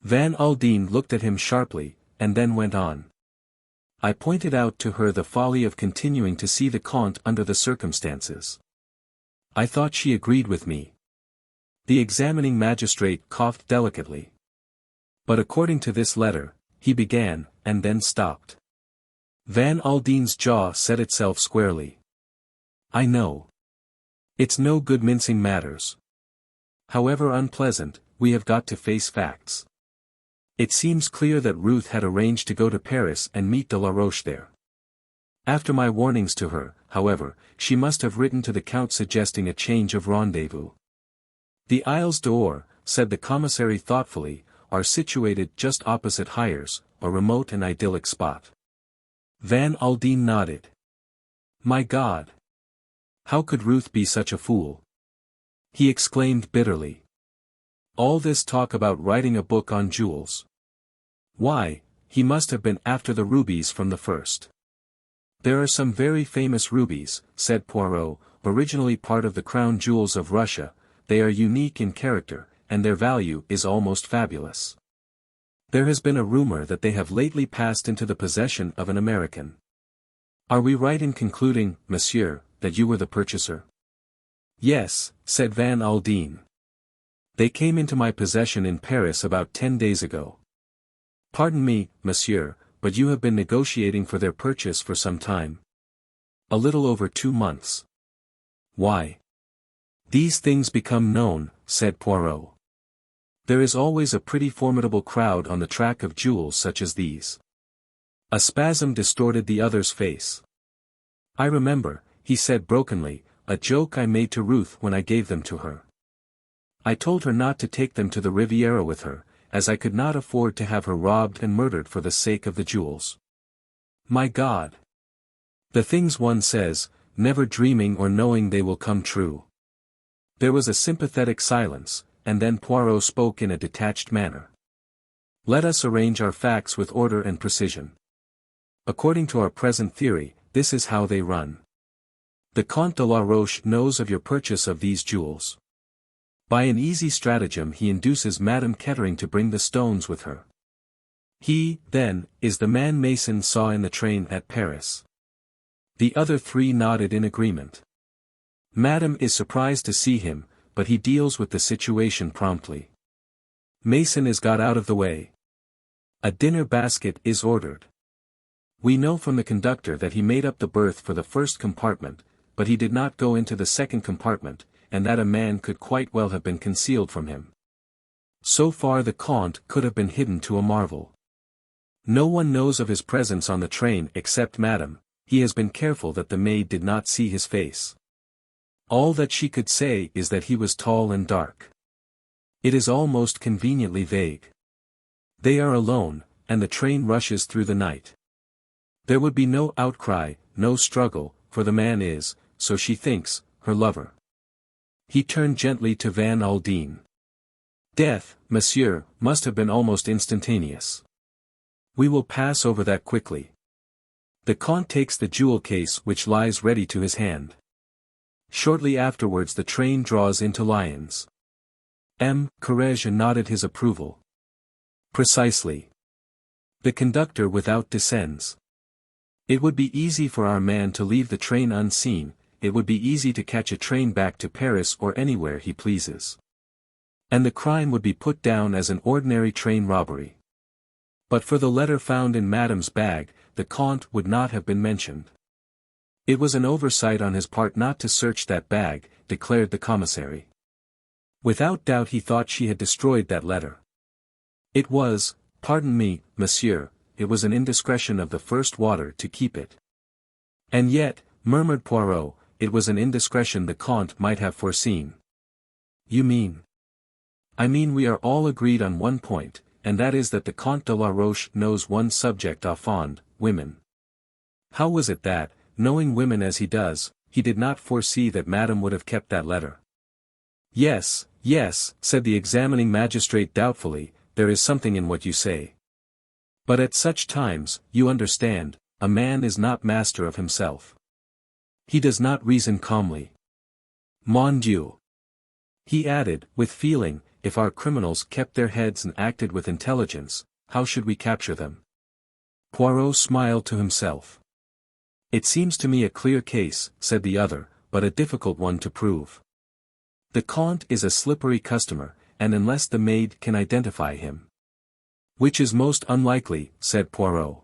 Van Aldin looked at him sharply, and then went on. "I pointed out to her the folly of continuing to see the Comte under the circumstances. I thought she agreed with me." The examining magistrate coughed delicately. "But according to this letter," he began, and then stopped. Van Aldin's jaw set itself squarely. "I know. It's no good mincing matters. However unpleasant, we have got to face facts. It seems clear that Ruth had arranged to go to Paris and meet de la Roche there. After my warnings to her, however, she must have written to the Count suggesting a change of rendezvous. The Isles d'Or," said the commissary thoughtfully, "are situated just opposite Hyères, a remote and idyllic spot." Van Aldin nodded. "My God! How could Ruth be such a fool?" he exclaimed bitterly. "All this talk about writing a book on jewels. Why, he must have been after the rubies from the first." "There are some very famous rubies," said Poirot, "originally part of the crown jewels of Russia. They are unique in character, and their value is almost fabulous. There has been a rumor that they have lately passed into the possession of an American. Are we right in concluding, monsieur, that you were the purchaser?" "Yes," said Van Aldin. "They came into my possession in Paris about 10 days ago." "Pardon me, monsieur, but you have been negotiating for their purchase for some time?" "A little over 2 months." "Why?" "These things become known," said Poirot. "There is always a pretty formidable crowd on the track of jewels such as these." A spasm distorted the other's face. "I remember," he said brokenly, "a joke I made to Ruth when I gave them to her. I told her not to take them to the Riviera with her, as I could not afford to have her robbed and murdered for the sake of the jewels. My God! The things one says, never dreaming or knowing they will come true." There was a sympathetic silence, and then Poirot spoke in a detached manner. "Let us arrange our facts with order and precision. According to our present theory, this is how they run. The Comte de la Roche knows of your purchase of these jewels. By an easy stratagem he induces Madame Kettering to bring the stones with her. He, then, is the man Mason saw in the train at Paris." The other three nodded in agreement. "Madame is surprised to see him, but he deals with the situation promptly. Mason is got out of the way. A dinner basket is ordered. We know from the conductor that he made up the berth for the first compartment, but he did not go into the second compartment, and that a man could quite well have been concealed from him. So far the Comte could have been hidden to a marvel. No one knows of his presence on the train except Madame. He has been careful that the maid did not see his face. All that she could say is that he was tall and dark. It is all most conveniently vague. They are alone, and the train rushes through the night. There would be no outcry, no struggle, for the man is, so she thinks, her lover." He turned gently to Van Aldin. "Death, monsieur, must have been almost instantaneous. We will pass over that quickly. The Comte takes the jewel case which lies ready to his hand. Shortly afterwards the train draws into Lyons." Courage nodded his approval. "Precisely. The conductor without descends. It would be easy for our man to leave the train unseen, it would be easy to catch a train back to Paris or anywhere he pleases. And the crime would be put down as an ordinary train robbery. But for the letter found in Madame's bag, the Comte would not have been mentioned." "It was an oversight on his part not to search that bag," declared the commissary. "Without doubt he thought she had destroyed that letter." "It was, pardon me, monsieur, it was an indiscretion of the first water to keep it." "And yet," murmured Poirot, it was an indiscretion the Comte might have foreseen. You mean? I mean we are all agreed on one point, and that is that the Comte de la Roche knows one subject à fond, women. How was it that, knowing women as he does, he did not foresee that Madame would have kept that letter? Yes, yes, said the examining magistrate doubtfully, there is something in what you say. But at such times, you understand, a man is not master of himself. He does not reason calmly. Mon Dieu! He added, with feeling, if our criminals kept their heads and acted with intelligence, how should we capture them? Poirot smiled to himself. It seems to me a clear case, said the other, but a difficult one to prove. The Comte is a slippery customer, and unless the maid can identify him. Which is most unlikely, said Poirot.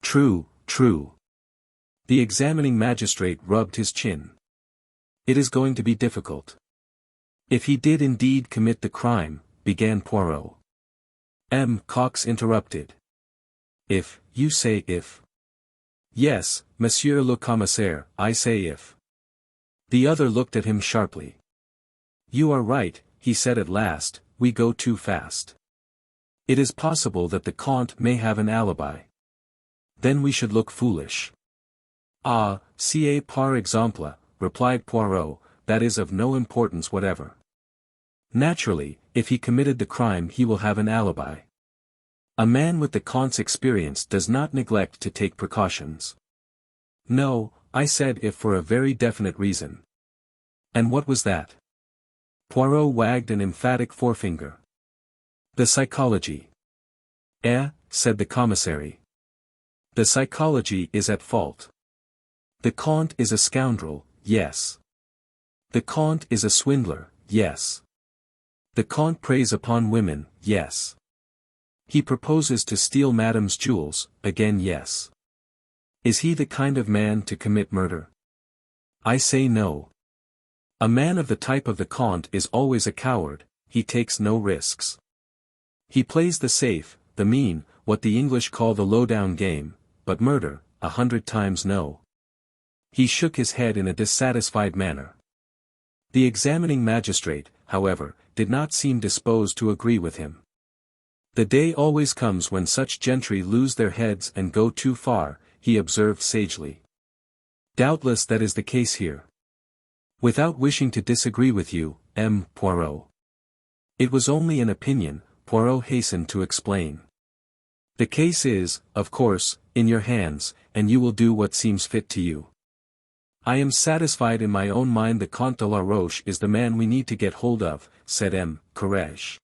True, true. The examining magistrate rubbed his chin. It is going to be difficult. If he did indeed commit the crime, began Poirot. Cox interrupted. If, you say if. Yes, Monsieur le Commissaire, I say if. The other looked at him sharply. You are right, he said at last, we go too fast. It is possible that the Comte may have an alibi. Then we should look foolish. Ah, c'est par exemple, replied Poirot, that is of no importance whatever. Naturally, if he committed the crime he will have an alibi. A man with the Comte's experience does not neglect to take precautions. No, I said if for a very definite reason. And what was that? Poirot wagged an emphatic forefinger. The psychology. Said the commissary. The psychology is at fault. The Comte is a scoundrel, yes. The Comte is a swindler, yes. The Comte preys upon women, yes. He proposes to steal Madame's jewels, again yes. Is he the kind of man to commit murder? I say no. A man of the type of the Comte is always a coward, he takes no risks. He plays the safe, the mean, what the English call the low-down game, but murder, 100 times no. He shook his head in a dissatisfied manner. The examining magistrate, however, did not seem disposed to agree with him. The day always comes when such gentry lose their heads and go too far, he observed sagely. Doubtless that is the case here. Without wishing to disagree with you, Poirot. It was only an opinion, Poirot hastened to explain. The case is, of course, in your hands, and you will do what seems fit to you. I am satisfied in my own mind the Comte de la Roche is the man we need to get hold of, said Courage.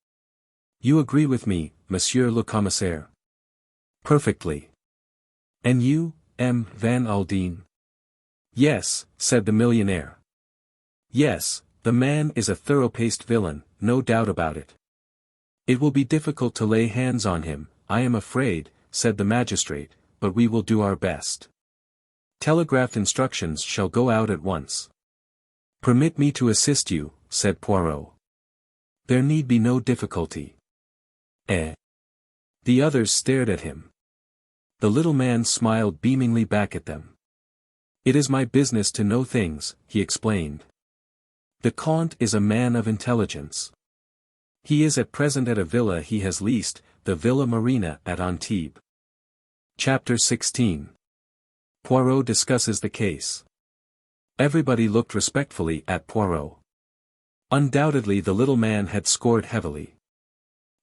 You agree with me, Monsieur le Commissaire? Perfectly. And you, Van Aldin? Yes, said the millionaire. Yes, the man is a thorough-paced villain, no doubt about it. It will be difficult to lay hands on him, I am afraid, said the magistrate, but we will do our best. Telegraphed instructions shall go out at once. Permit me to assist you, said Poirot. There need be no difficulty. The others stared at him. The little man smiled beamingly back at them. It is my business to know things, he explained. The Comte is a man of intelligence. He is at present at a villa he has leased, the Villa Marguerite at Antibes. Chapter 16. Poirot discusses the case. Everybody looked respectfully at Poirot. Undoubtedly the little man had scored heavily.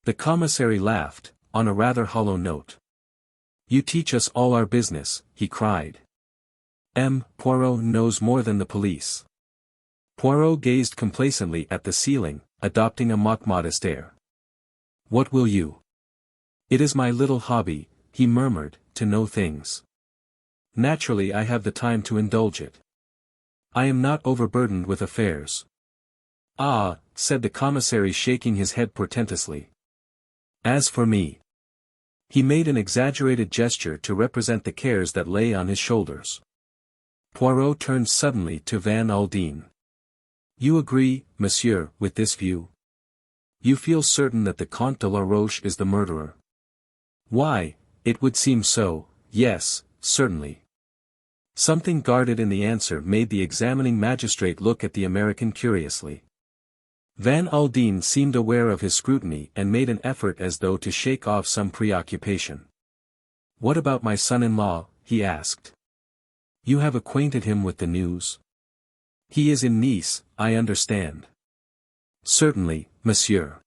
The commissary laughed, on a rather hollow note. You teach us all our business, he cried. Poirot knows more than the police. Poirot gazed complacently at the ceiling, adopting a mock-modest air. What will you? It is my little hobby, he murmured, to know things. Naturally I have the time to indulge it. I am not overburdened with affairs. Ah, said the commissary shaking his head portentously. As for me. He made an exaggerated gesture to represent the cares that lay on his shoulders. Poirot turned suddenly to Van Aldin. You agree, monsieur, with this view? You feel certain that the Comte de la Roche is the murderer? Why, it would seem so, yes, certainly. Something guarded in the answer made the examining magistrate look at the American curiously. Van Aldin seemed aware of his scrutiny and made an effort as though to shake off some preoccupation. "What about my son-in-law?" he asked. "You have acquainted him with the news?" "He is in Nice, I understand." "Certainly, monsieur."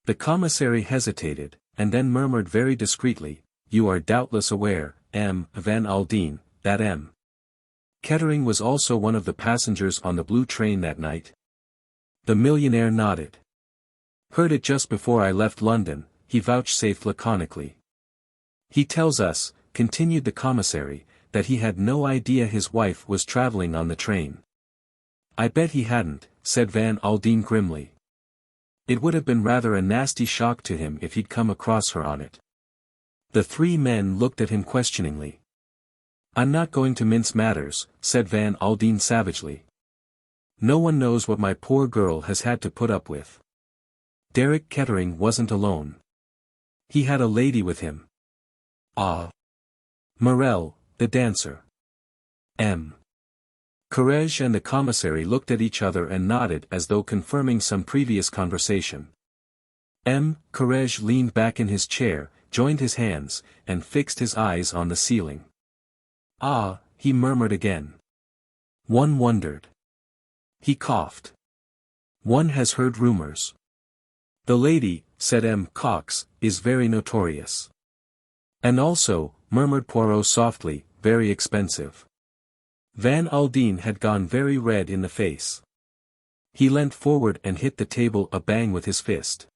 The commissary hesitated, and then murmured very discreetly, "You are doubtless aware, M. Van Aldin, that M. Kettering was also one of the passengers on the blue train that night?" The millionaire nodded. "Heard it just before I left London," he vouchsafed laconically. "He tells us," continued the commissary, "that he had no idea his wife was traveling on the train." "I bet he hadn't," said Van Aldin grimly. "It would have been rather a nasty shock to him if he'd come across her on it." The three men looked at him questioningly. "I'm not going to mince matters," said Van Aldin savagely. "No one knows what my poor girl has had to put up with. Derek Kettering wasn't alone. He had a lady with him." "Ah. Mirelle, the dancer." M. Courage and the commissary looked at each other and nodded as though confirming some previous conversation. M. Courage leaned back in his chair, joined his hands, and fixed his eyes on the ceiling. "Ah," he murmured again. One wondered. He coughed. "One has heard rumors." "The lady," said M. Cox, "is very notorious." "And also," murmured Poirot softly, "very expensive." Van Aldin had gone very red in the face. He leant forward and hit the table a bang with his fist.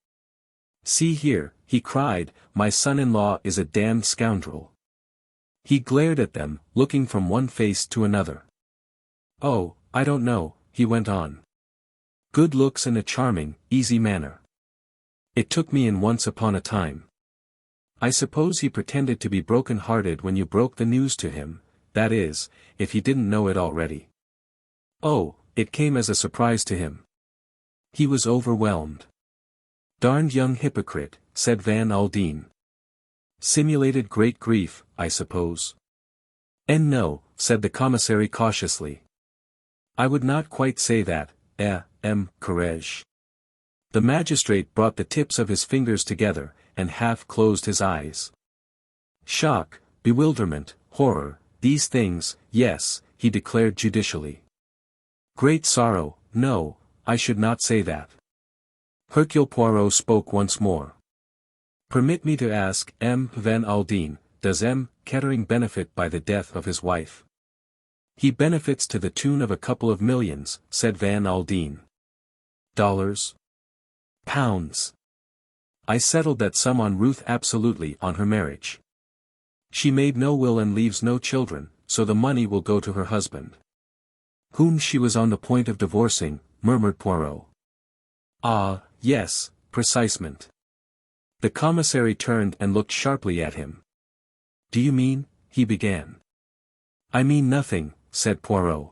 "See here," he cried, "my son-in-law is a damned scoundrel." He glared at them, looking from one face to another. "Oh, I don't know," he went on. "Good looks and a charming, easy manner. It took me in once upon a time. I suppose he pretended to be broken-hearted when you broke the news to him, that is, if he didn't know it already." "Oh, it came as a surprise to him. He was overwhelmed." "Darned young hypocrite," said Van Aldin. "Simulated great grief, I suppose." "And no," said the commissary cautiously. "I would not quite say that, M. Courage." The magistrate brought the tips of his fingers together, and half closed his eyes. "Shock, bewilderment, horror, these things, yes," he declared judicially. "Great sorrow, no, I should not say that." Hercule Poirot spoke once more. "Permit me to ask, M. Van Aldin, does M. Kettering benefit by the death of his wife?" "He benefits to the tune of a couple of millions," said Van Aldin. "Dollars? Pounds?" "I settled that sum on Ruth absolutely on her marriage. She made no will and leaves no children, so the money will go to her husband." "Whom she was on the point of divorcing," murmured Poirot. "Ah, yes, precisement." The commissary turned and looked sharply at him. "Do you mean?" he began. "I mean nothing," said Poirot.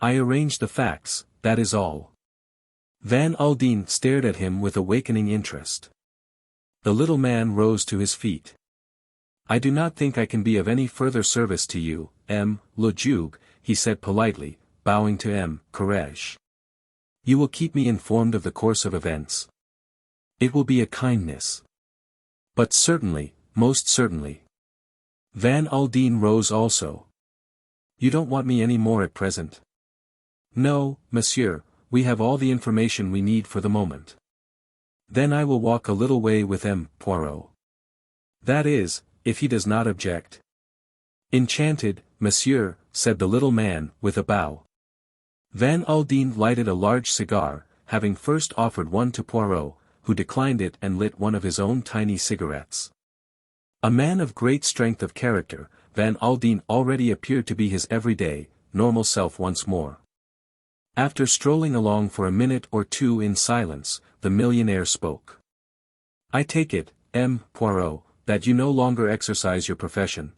"I arranged the facts, that is all." Van Aldin stared at him with awakening interest. The little man rose to his feet. "I do not think I can be of any further service to you, M. le Juge," he said politely, bowing to M. Courage. "You will keep me informed of the course of events?" "It will be a kindness." "But certainly, most certainly." Van Aldin rose also. "You don't want me any more at present?" "No, monsieur, we have all the information we need for the moment." "Then I will walk a little way with M. Poirot. That is, if he does not object." "Enchanted, monsieur," said the little man, with a bow. Van Aldin lighted a large cigar, having first offered one to Poirot, who declined it and lit one of his own tiny cigarettes. A man of great strength of character, Van Aldin already appeared to be his everyday, normal self once more. After strolling along for a minute or two in silence, the millionaire spoke. "I take it, M. Poirot, that you no longer exercise your profession."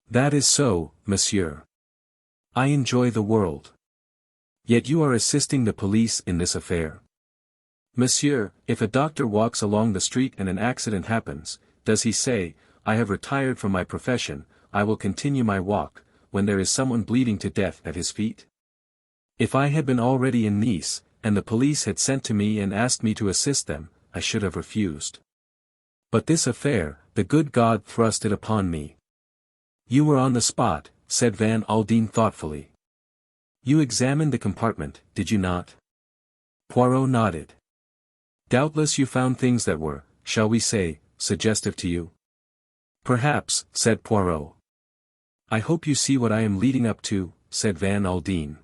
"That is so, monsieur. I enjoy the world." "Yet you are assisting the police in this affair." "Monsieur, if a doctor walks along the street and an accident happens, does he say, 'I have retired from my profession, I will continue my walk,' when there is someone bleeding to death at his feet? If I had been already in Nice, and the police had sent to me and asked me to assist them, I should have refused. But this affair, the good God thrust it upon me. You were on the spot, said Van Aldin thoughtfully. You examined the compartment, did you not? Poirot nodded. Doubtless you found things that were, shall we say, suggestive to you? Perhaps, said Poirot. I hope you see what I am leading up to, said Van Aldin.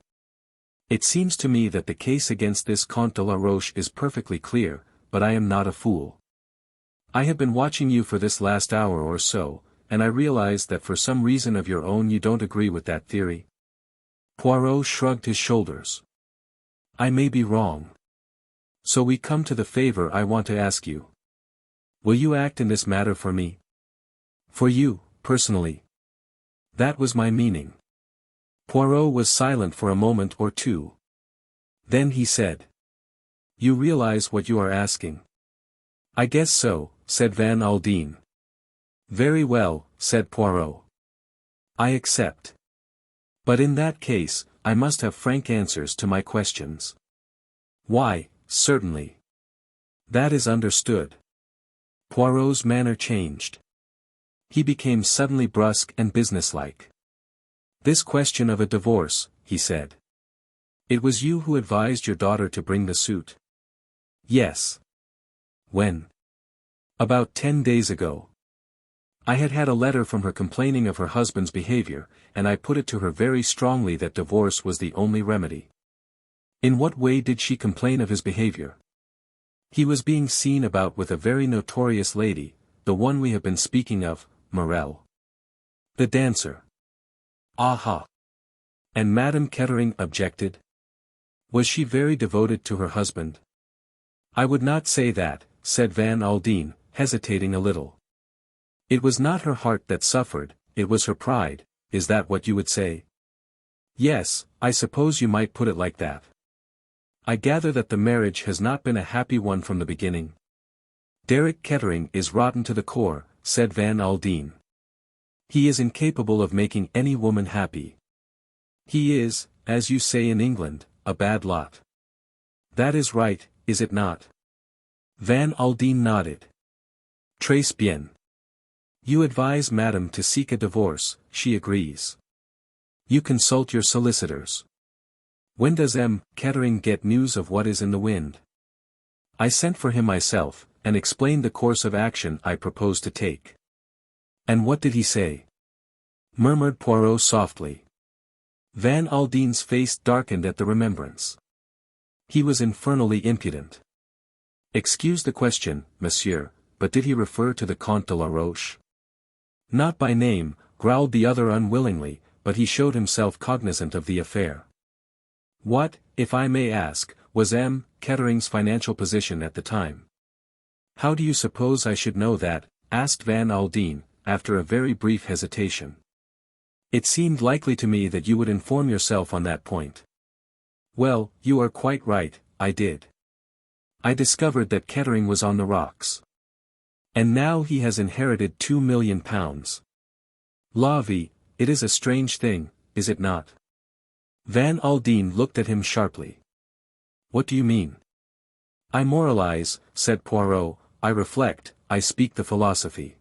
It seems to me that the case against this Comte de la Roche is perfectly clear, but I am not a fool. I have been watching you for this last hour or so, and I realize that for some reason of your own you don't agree with that theory. Poirot shrugged his shoulders. I may be wrong. So we come to the favor I want to ask you. Will you act in this matter for me? For you, personally. That was my meaning. Poirot was silent for a moment or two. Then he said. You realize what you are asking? I guess so, said Van Aldin. Very well, said Poirot. I accept. But in that case, I must have frank answers to my questions. Why, certainly. That is understood. Poirot's manner changed. He became suddenly brusque and businesslike. This question of a divorce, he said. It was you who advised your daughter to bring the suit? Yes. When? About 10 days ago. I had had a letter from her complaining of her husband's behavior, and I put it to her very strongly that divorce was the only remedy. In what way did she complain of his behavior? He was being seen about with a very notorious lady, the one we have been speaking of, Mirelle. The dancer. Aha! And Madame Kettering objected? Was she very devoted to her husband? I would not say that, said Van Aldin, hesitating a little. It was not her heart that suffered, it was her pride, is that what you would say? Yes, I suppose you might put it like that. I gather that the marriage has not been a happy one from the beginning. Derek Kettering is rotten to the core, said Van Aldin. He is incapable of making any woman happy. He is, as you say in England, a bad lot. That is right, is it not? Van Aldin nodded. Très bien. You advise Madame to seek a divorce, she agrees. You consult your solicitors. When does M. Kettering get news of what is in the wind? I sent for him myself, and explained the course of action I propose to take. And what did he say? Murmured Poirot softly. Van Aldin's face darkened at the remembrance. He was infernally impudent. Excuse the question, monsieur, but did he refer to the Comte de la Roche? Not by name, growled the other unwillingly, but he showed himself cognizant of the affair. What, if I may ask, was M. Kettering's financial position at the time? How do you suppose I should know that? Asked Van Aldin, after a very brief hesitation. It seemed likely to me that you would inform yourself on that point. Well, you are quite right, I did. I discovered that Kettering was on the rocks. And now he has inherited £2 million. La vie, it is a strange thing, is it not? Van Aldin looked at him sharply. What do you mean? I moralize, said Poirot, I reflect, I speak the philosophy.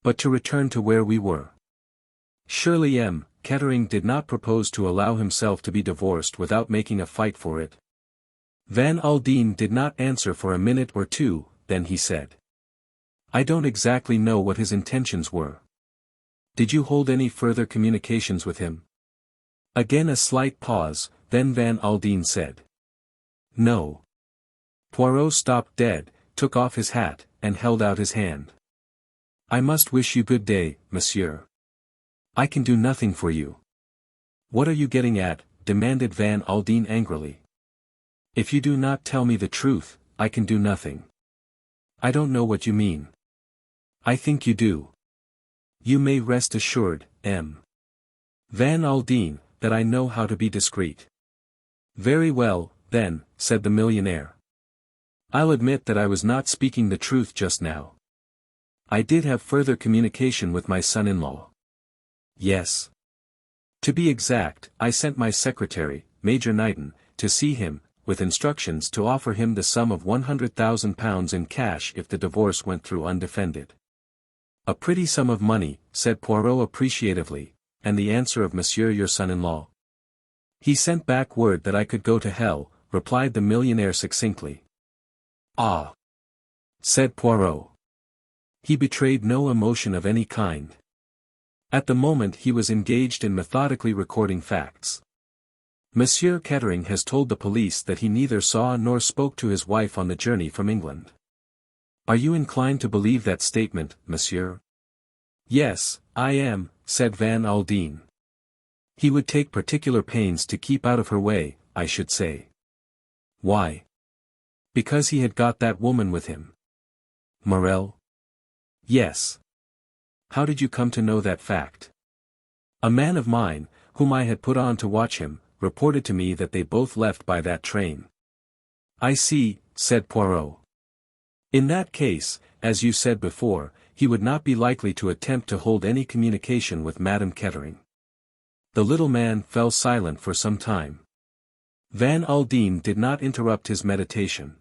But to return to where we were. Surely M. Kettering did not propose to allow himself to be divorced without making a fight for it. Van Aldin did not answer for a minute or two, then he said. I don't exactly know what his intentions were. Did you hold any further communications with him? Again a slight pause, then Van Aldin said. No. Poirot stopped dead, took off his hat, and held out his hand. I must wish you good day, monsieur. I can do nothing for you. What are you getting at? Demanded Van Aldin angrily. If you do not tell me the truth, I can do nothing. I don't know what you mean. I think you do. You may rest assured, M. Van Aldin, that I know how to be discreet. Very well, then, said the millionaire. I'll admit that I was not speaking the truth just now. I did have further communication with my son-in-law. Yes. To be exact, I sent my secretary, Major Knighton, to see him, with instructions to offer him the sum of £100,000 in cash if the divorce went through undefended. A pretty sum of money, said Poirot appreciatively, and the answer of Monsieur your son-in-law? He sent back word that I could go to hell, replied the millionaire succinctly. Ah! Said Poirot. He betrayed no emotion of any kind. At the moment he was engaged in methodically recording facts. Monsieur Kettering has told the police that he neither saw nor spoke to his wife on the journey from England. Are you inclined to believe that statement, monsieur? Yes, I am, said Van Aldin. He would take particular pains to keep out of her way, I should say. Why? Because he had got that woman with him. Mirelle? Yes. How did you come to know that fact? A man of mine, whom I had put on to watch him, reported to me that they both left by that train. I see, said Poirot. In that case, as you said before, he would not be likely to attempt to hold any communication with Madame Kettering. The little man fell silent for some time. Van Aldin did not interrupt his meditation.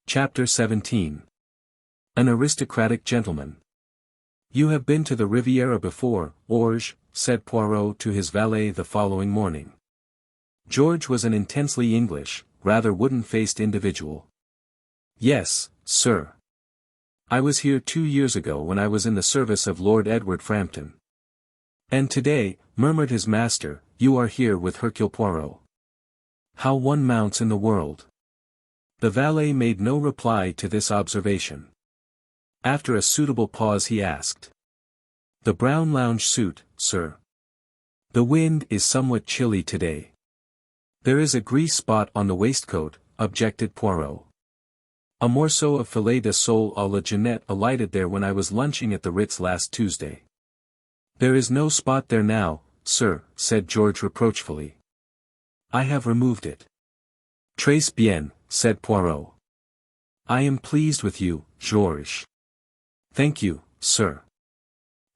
Chapter 17. An aristocratic gentleman. You have been to the Riviera before, Orge, said Poirot to his valet the following morning. George was an intensely English, rather wooden-faced individual. Yes, sir. I was here 2 years ago when I was in the service of Lord Edward Frampton. And today, murmured his master, you are here with Hercule Poirot. How one mounts in the world. The valet made no reply to this observation. After a suitable pause he asked. The brown lounge suit, sir. The wind is somewhat chilly today. There is a grease spot on the waistcoat, objected Poirot. A morceau of filet de sole à la Jeannette alighted there when I was lunching at the Ritz last Tuesday. There is no spot there now, sir, said George reproachfully. I have removed it. Très bien, said Poirot. I am pleased with you, Georges. Thank you, sir.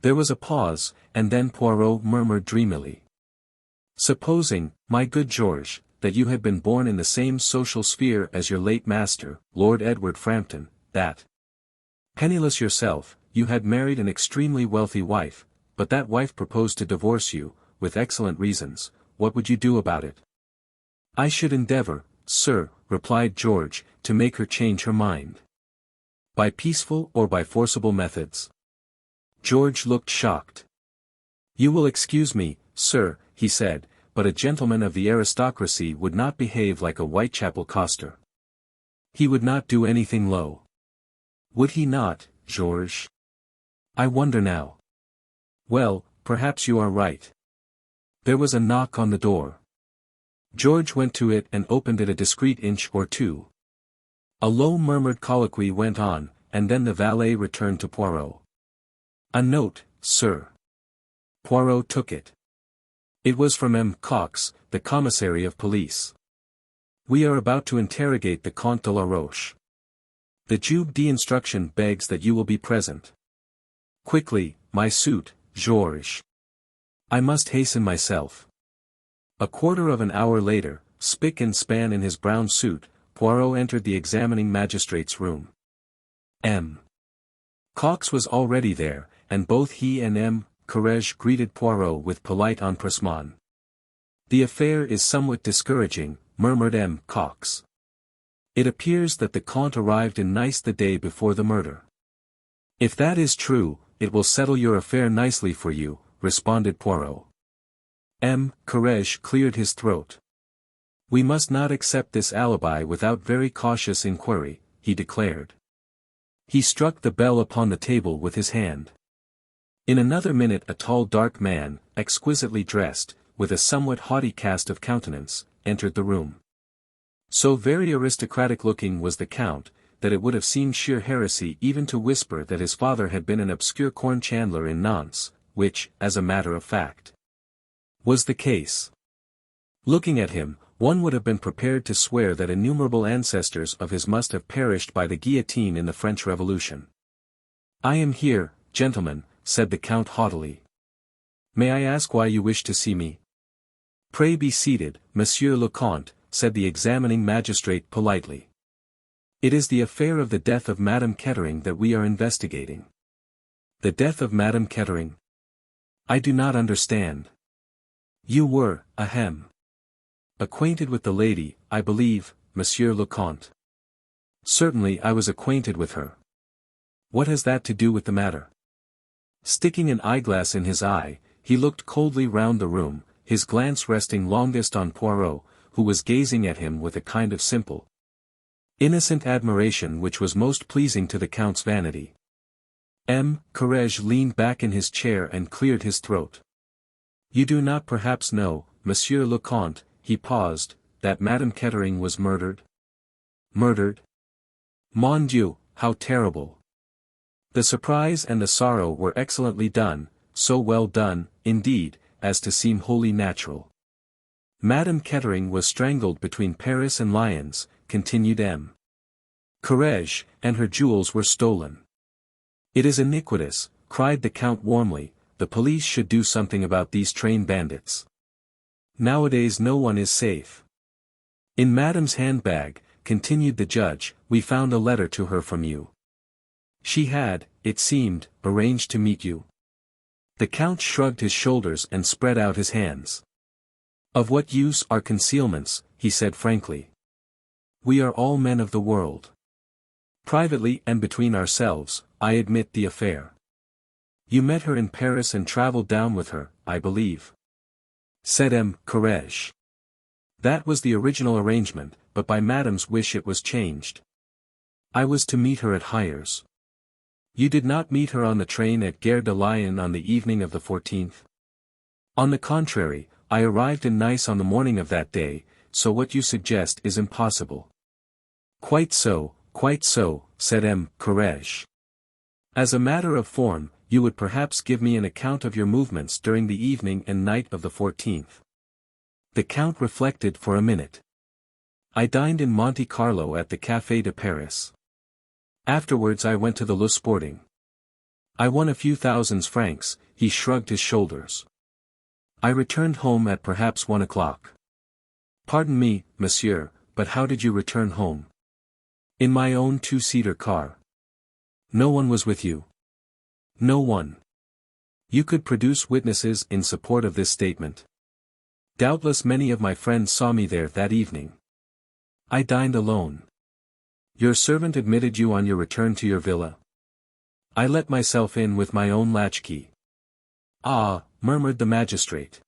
There was a pause, and then Poirot murmured dreamily. Supposing, my good George, that you had been born in the same social sphere as your late master, Lord Edward Frampton, that, penniless yourself, you had married an extremely wealthy wife, but that wife proposed to divorce you, with excellent reasons, what would you do about it? I should endeavor, sir, replied George, to make her change her mind. By peaceful or by forcible methods? George looked shocked. You will excuse me, sir, he said, but a gentleman of the aristocracy would not behave like a Whitechapel coster. He would not do anything low. Would he not, Georges? I wonder now. Well, perhaps you are right. There was a knock on the door. George went to it and opened it a discreet inch or two. A low murmured colloquy went on, and then the valet returned to Poirot. A note, sir. Poirot took it. It was from M. Cox, the commissary of police. We are about to interrogate the Comte de la Roche. The Juge d'instruction begs that you will be present. Quickly, my suit, Georges. I must hasten myself. A quarter of an hour later, spick and span in his brown suit, Poirot entered the examining magistrate's room. M. Cox was already there, and both he and M. Courage greeted Poirot with polite empressement. The affair is somewhat discouraging, murmured M. Cox. It appears that the Comte arrived in Nice the day before the murder. If that is true, it will settle your affair nicely for you, responded Poirot. M. Courage cleared his throat. We must not accept this alibi without very cautious inquiry, he declared. He struck the bell upon the table with his hand. In another minute a tall dark man, exquisitely dressed, with a somewhat haughty cast of countenance, entered the room. So very aristocratic-looking was the Count, that it would have seemed sheer heresy even to whisper that his father had been an obscure corn chandler in Nantes, which, as a matter of fact, was the case. Looking at him, one would have been prepared to swear that innumerable ancestors of his must have perished by the guillotine in the French Revolution. I am here, gentlemen, said the Count haughtily. May I ask why you wish to see me? Pray be seated, Monsieur le Comte, said the examining magistrate politely. It is the affair of the death of Madame Kettering that we are investigating. The death of Madame Kettering? I do not understand. You were, acquainted with the lady, I believe, Monsieur le Comte. Certainly I was acquainted with her. What has that to do with the matter? Sticking an eyeglass in his eye, he looked coldly round the room, his glance resting longest on Poirot, who was gazing at him with a kind of simple, innocent admiration which was most pleasing to the Count's vanity. Courage leaned back in his chair and cleared his throat. You do not perhaps know, Monsieur le Comte, he paused, that Madame Kettering was murdered? Murdered? Mon Dieu, how terrible! The surprise and the sorrow were excellently done, so well done, indeed, as to seem wholly natural. Madame Kettering was strangled between Paris and Lyons, continued Courage, and her jewels were stolen. It is iniquitous, cried the Count warmly, the police should do something about these train bandits. Nowadays no one is safe. In Madame's handbag, continued the judge, we found a letter to her from you. She had, it seemed, arranged to meet you. The Count shrugged his shoulders and spread out his hands. Of what use are concealments, he said frankly. We are all men of the world. Privately and between ourselves, I admit the affair. You met her in Paris and travelled down with her, I believe. Said Courage. That was the original arrangement, but by Madame's wish it was changed. I was to meet her at Hyères. You did not meet her on the train at Gare de Lyon on the evening of the 14th? On the contrary, I arrived in Nice on the morning of that day, so what you suggest is impossible. Quite so, said Courage. As a matter of form, you would perhaps give me an account of your movements during the evening and night of the 14th. The Count reflected for a minute. I dined in Monte Carlo at the Café de Paris. Afterwards I went to the Le Sporting. I won a few thousand francs, he shrugged his shoulders. I returned home at perhaps 1 o'clock. Pardon me, monsieur, but how did you return home? In my own two-seater car. No one was with you? No one. You could produce witnesses in support of this statement. Doubtless many of my friends saw me there that evening. I dined alone. Your servant admitted you on your return to your villa? I let myself in with my own latchkey. Ah, murmured the magistrate.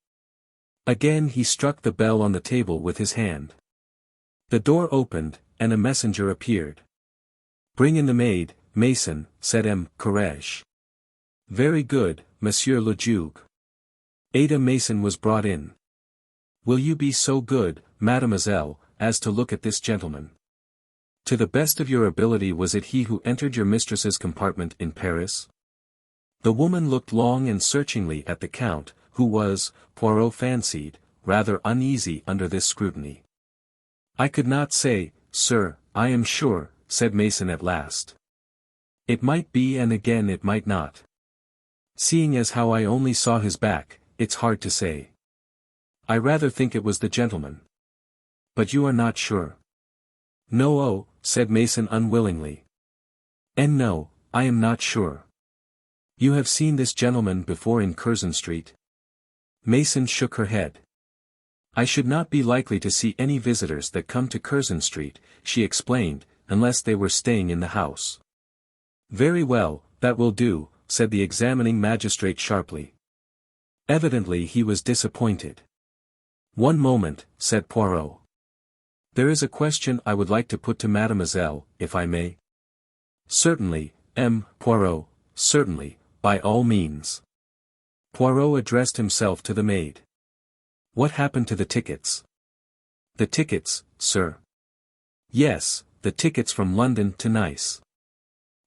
Again he struck the bell on the table with his hand. The door opened, and a messenger appeared. Bring in the maid, Mason, said Courage. Very good, Monsieur le Juge. Ada Mason was brought in. Will you be so good, mademoiselle, as to look at this gentleman? To the best of your ability, was it he who entered your mistress's compartment in Paris? The woman looked long and searchingly at the Count, who was, Poirot fancied, rather uneasy under this scrutiny. I could not say, sir, I am sure, said Mason at last. It might be and again it might not. Seeing as how I only saw his back, it's hard to say. I rather think it was the gentleman. But you are not sure? No, oh, said Mason unwillingly. And no, I am not sure. You have seen this gentleman before in Curzon Street? Mason shook her head. I should not be likely to see any visitors that come to Curzon Street, she explained, unless they were staying in the house. Very well, that will do, said the examining magistrate sharply. Evidently he was disappointed. One moment, said Poirot. There is a question I would like to put to mademoiselle, if I may. Certainly, Poirot, certainly, by all means. Poirot addressed himself to the maid. What happened to the tickets? The tickets, sir. Yes, the tickets from London to Nice.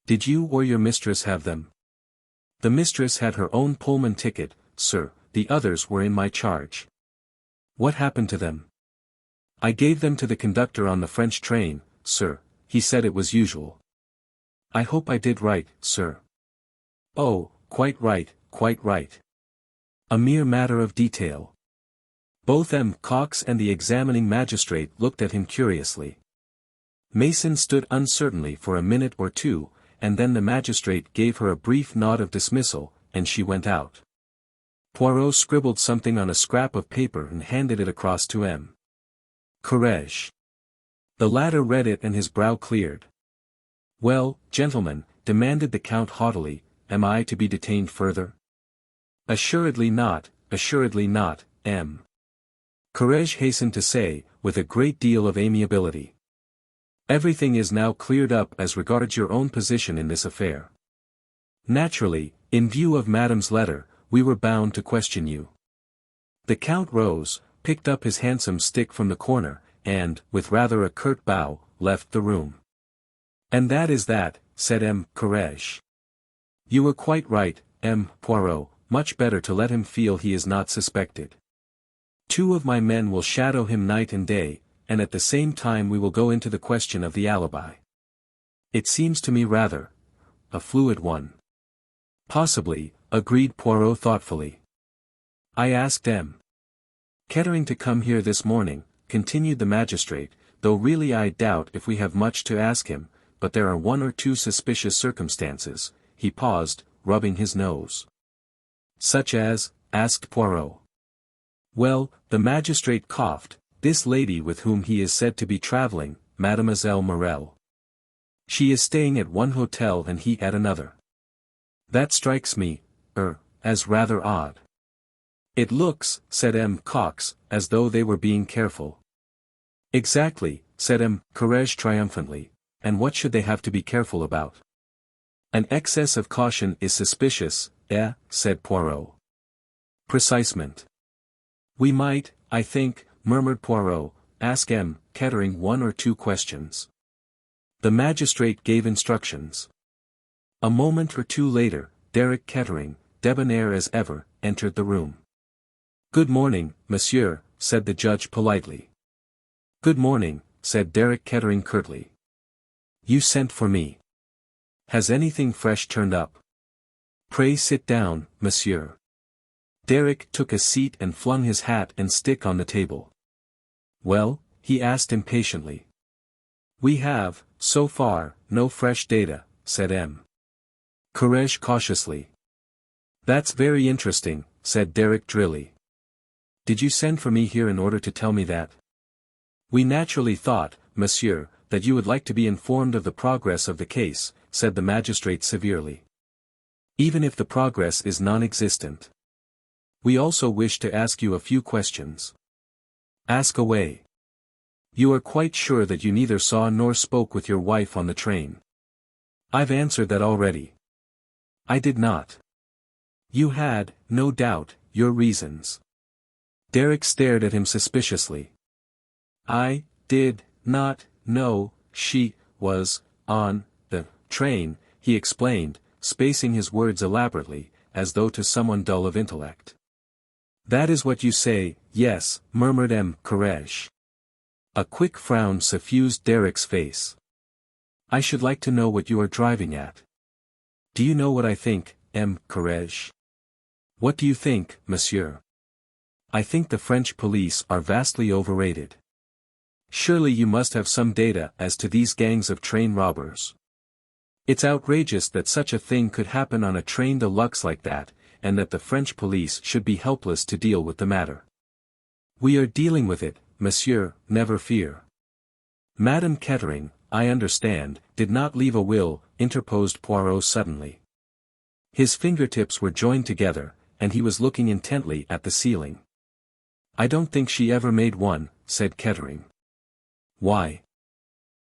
Did you or your mistress have them? The mistress had her own Pullman ticket, sir, the others were in my charge. What happened to them? I gave them to the conductor on the French train, sir, he said it was usual. I hope I did right, sir. Oh, quite right, quite right. A mere matter of detail. Both M. Cox and the examining magistrate looked at him curiously. Mason stood uncertainly for a minute or two, and then the magistrate gave her a brief nod of dismissal, and she went out. Poirot scribbled something on a scrap of paper and handed it across to M. Courage. The latter read it and his brow cleared. "Well, gentlemen," demanded the Count haughtily, "am I to be detained further?" Assuredly not, M. Courage hastened to say, with a great deal of amiability. "Everything is now cleared up as regards your own position in this affair. Naturally, in view of Madame's letter, we were bound to question you." The Count rose, picked up his handsome stick from the corner, and, with rather a curt bow, left the room. "And that is that," said M. Courage. "You were quite right, M. Poirot, much better to let him feel he is not suspected. 2 of my men will shadow him night and day, and at the same time we will go into the question of the alibi. It seems to me rather a fluid one." "Possibly," agreed Poirot thoughtfully. "I asked M. Kettering to come here this morning," continued the magistrate, "though really I doubt if we have much to ask him, but there are 1 or 2 suspicious circumstances." He paused, rubbing his nose. "Such as?" asked Poirot. "Well," the magistrate coughed, "this lady with whom he is said to be travelling, Mademoiselle Mirelle. She is staying at one hotel and he at another. That strikes me, as rather odd." "It looks," said M. Cox, "as though they were being careful." "Exactly," said M. Courage triumphantly, "and what should they have to be careful about?" "An excess of caution is suspicious, said Poirot. "Precisement. We might, I think," murmured Poirot, "ask M. Kettering 1 or 2 questions." The magistrate gave instructions. A moment or 2 later, Derek Kettering, debonair as ever, entered the room. "Good morning, monsieur," said the judge politely. "Good morning," said Derek Kettering curtly. "You sent for me. Has anything fresh turned up?" "Pray sit down, monsieur." Derek took a seat and flung his hat and stick on the table. "Well?" he asked impatiently. "We have, so far, no fresh data," said M. Courage cautiously. "That's very interesting," said Derek drily. "Did you send for me here in order to tell me that?" "We naturally thought, monsieur, that you would like to be informed of the progress of the case," said the magistrate severely. "Even if the progress is non-existent. We also wish to ask you a few questions." "Ask away." "You are quite sure that you neither saw nor spoke with your wife on the train?" "I've answered that already." "I did not." "You had, no doubt, your reasons." Derek stared at him suspiciously. "I did not know she was on the train," he explained, spacing his words elaborately, as though to someone dull of intellect. "That is what you say, yes," murmured M. Courage. A quick frown suffused Derek's face. "I should like to know what you are driving at." "Do you know what I think, M. Courage?" "What do you think, monsieur?" "I think the French police are vastly overrated. Surely you must have some data as to these gangs of train robbers. It's outrageous that such a thing could happen on a train de luxe like that, and that the French police should be helpless to deal with the matter." "We are dealing with it, monsieur, never fear." "Madame Kettering, I understand, did not leave a will," interposed Poirot suddenly. His fingertips were joined together, and he was looking intently at the ceiling. "I don't think she ever made one," said Kettering. "Why?"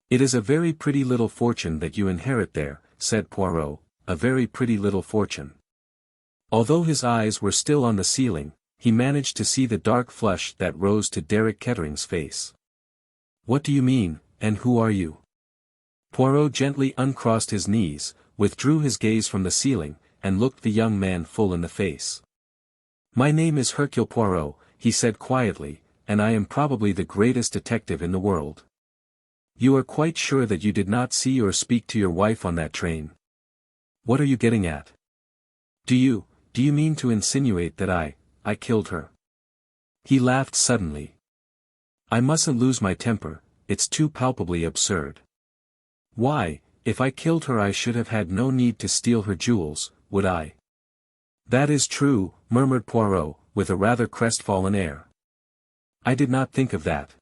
"It is a very pretty little fortune that you inherit there," said Poirot, "a very pretty little fortune." Although his eyes were still on the ceiling, he managed to see the dark flush that rose to Derek Kettering's face. "What do you mean, and who are you?" Poirot gently uncrossed his knees, withdrew his gaze from the ceiling, and looked the young man full in the face. "My name is Hercule Poirot," he said quietly, "and I am probably the greatest detective in the world." "You are quite sure that you did not see or speak to your wife on that train?" "What are you getting at?" Do you mean to insinuate that I I killed her. He laughed suddenly. I mustn't lose my temper, it's too palpably absurd. Why, if I killed her I should have had no need to steal her jewels, would I? That is true, murmured Poirot, with a rather crestfallen air. I did not think of that.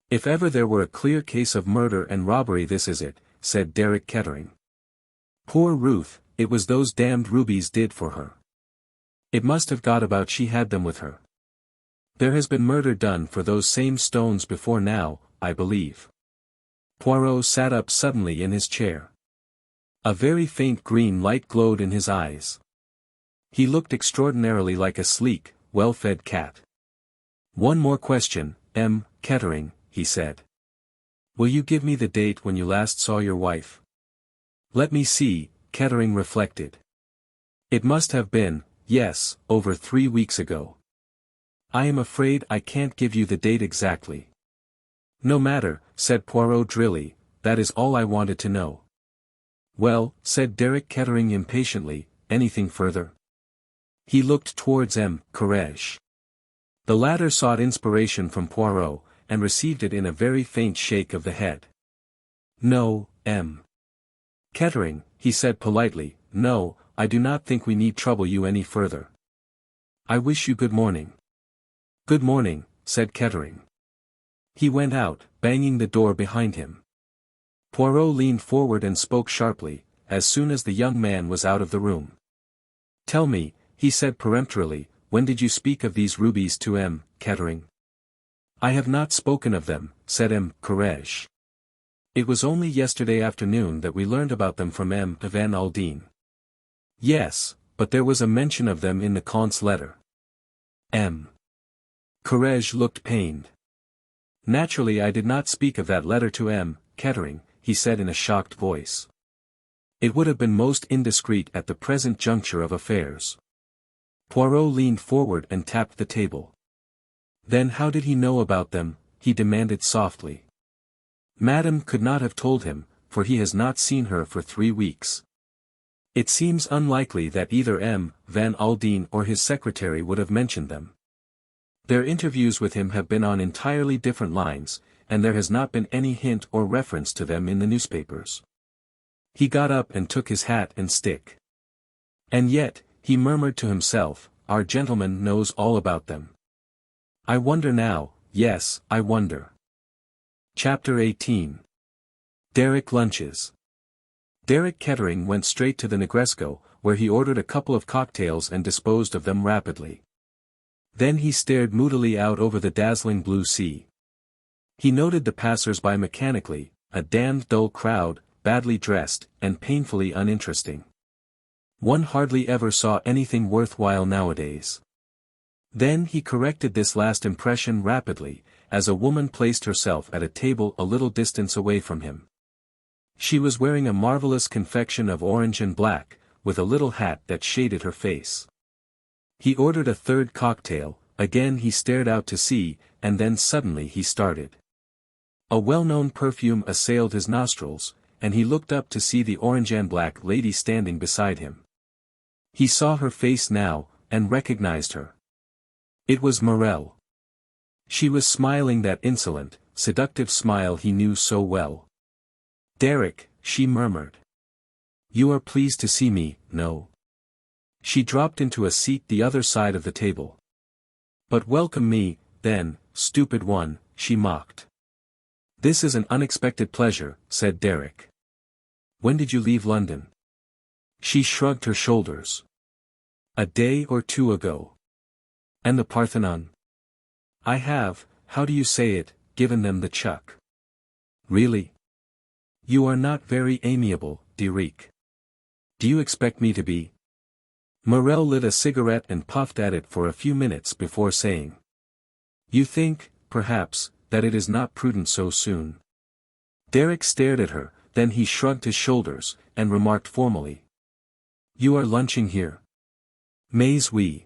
If ever there were a clear case of murder and robbery this is it, said Derek Kettering. Poor Ruth, it was those damned rubies did for her. It must have got about she had them with her. There has been murder done for those same stones before now, I believe. Poirot sat up suddenly in his chair. A very faint green light glowed in his eyes. He looked extraordinarily like a sleek, well-fed cat. One more question, M. Kettering, he said. Will you give me the date when you last saw your wife? Let me see, Kettering reflected. It must have been, yes, over 3 weeks ago. I am afraid I can't give you the date exactly. No matter, said Poirot drily, that is all I wanted to know. Well, said Derek Kettering impatiently, anything further? He looked towards M. Courage. The latter sought inspiration from Poirot, and received it in a very faint shake of the head. No, M. Kettering, he said politely, no, I do not think we need trouble you any further. I wish you good morning. Good morning, said Kettering. He went out, banging the door behind him. Poirot leaned forward and spoke sharply, as soon as the young man was out of the room. Tell me, he said peremptorily, when did you speak of these rubies to M. Kettering? I have not spoken of them, said M. Courage. It was only yesterday afternoon that we learned about them from M. Van Aldin. Yes, but there was a mention of them in the Comte's letter. M. Courage looked pained. Naturally I did not speak of that letter to M. Kettering, he said in a shocked voice. It would have been most indiscreet at the present juncture of affairs. Poirot leaned forward and tapped the table. Then how did he know about them, he demanded softly. Madame could not have told him, for he has not seen her for 3 weeks. It seems unlikely that either M. Van Aldin or his secretary would have mentioned them. Their interviews with him have been on entirely different lines, and there has not been any hint or reference to them in the newspapers. He got up and took his hat and stick. And yet, he murmured to himself, our gentleman knows all about them. I wonder now, yes, I wonder. Chapter 18. Derek lunches. Derek Kettering went straight to the Negresco, where he ordered a couple of cocktails and disposed of them rapidly. Then he stared moodily out over the dazzling blue sea. He noted the passers-by mechanically, a damned dull crowd, badly dressed, and painfully uninteresting. One hardly ever saw anything worthwhile nowadays. Then he corrected this last impression rapidly, as a woman placed herself at a table a little distance away from him. She was wearing a marvelous confection of orange and black, with a little hat that shaded her face. He ordered a third cocktail, again he stared out to sea, and then suddenly he started. A well-known perfume assailed his nostrils, and he looked up to see the orange and black lady standing beside him. He saw her face now, and recognized her. It was Mirelle. She was smiling that insolent, seductive smile he knew so well. Derek, she murmured. You are pleased to see me, no? She dropped into a seat the other side of the table. But welcome me, then, stupid one, she mocked. This is an unexpected pleasure, said Derek. When did you leave London? She shrugged her shoulders. A day or 2 ago. And the Parthenon? I have, how do you say it, given them the chuck. Really? You are not very amiable, Derek. Do you expect me to be? Mirelle lit a cigarette and puffed at it for a few minutes before saying. You think, perhaps, that it is not prudent so soon. Derek stared at her, then he shrugged his shoulders, and remarked formally. You are lunching here. Mais oui.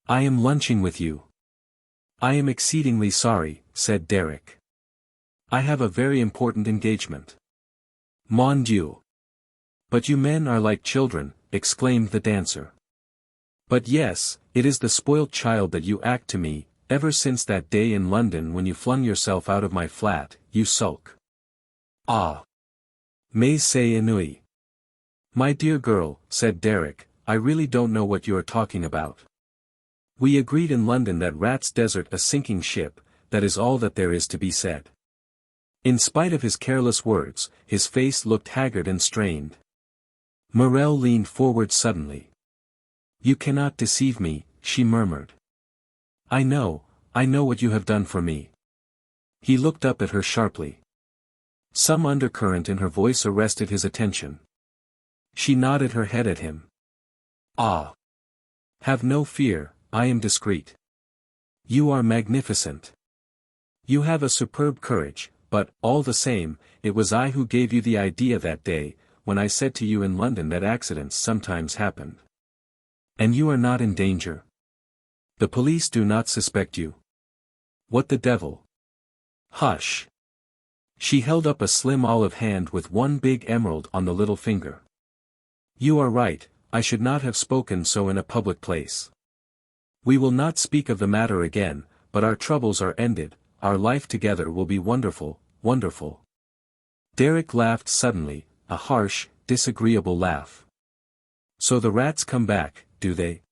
I am lunching with you. I am exceedingly sorry, said Derek. I have a very important engagement. Mon Dieu. But you men are like children, exclaimed the dancer. But yes, it is the spoilt child that you act to me, ever since that day in London when you flung yourself out of my flat, you sulk. Ah! Mais c'est ennui. My dear girl, said Derek, I really don't know what you are talking about. We agreed in London that rats desert a sinking ship, that is all that there is to be said. In spite of his careless words, his face looked haggard and strained. Mirelle leaned forward suddenly. You cannot deceive me, she murmured. I know what you have done for me. He looked up at her sharply. Some undercurrent in her voice arrested his attention. She nodded her head at him. Ah! Have no fear, I am discreet. You are magnificent. You have a superb courage, but, all the same, it was I who gave you the idea that day, when I said to you in London that accidents sometimes happened. And you are not in danger. The police do not suspect you. What the devil? Hush. She held up a slim olive hand with one big emerald on the little finger. You are right, I should not have spoken so in a public place. We will not speak of the matter again, but our troubles are ended, our life together will be wonderful, wonderful. Derek laughed suddenly, a harsh, disagreeable laugh. So the rats come back, do they?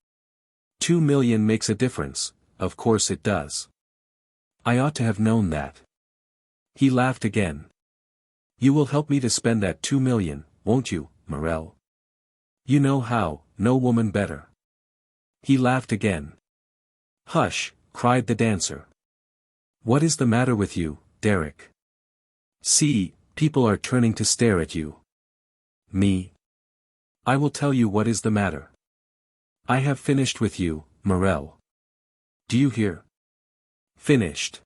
2 million makes a difference, of course it does. I ought to have known that. He laughed again. You will help me to spend that 2 million, won't you, Mirelle? You know how, no woman better. He laughed again. Hush, cried the dancer. What is the matter with you, Derek? See, people are turning to stare at you. Me? I will tell you what is the matter. I have finished with you, Mirelle. Do you hear? Finished.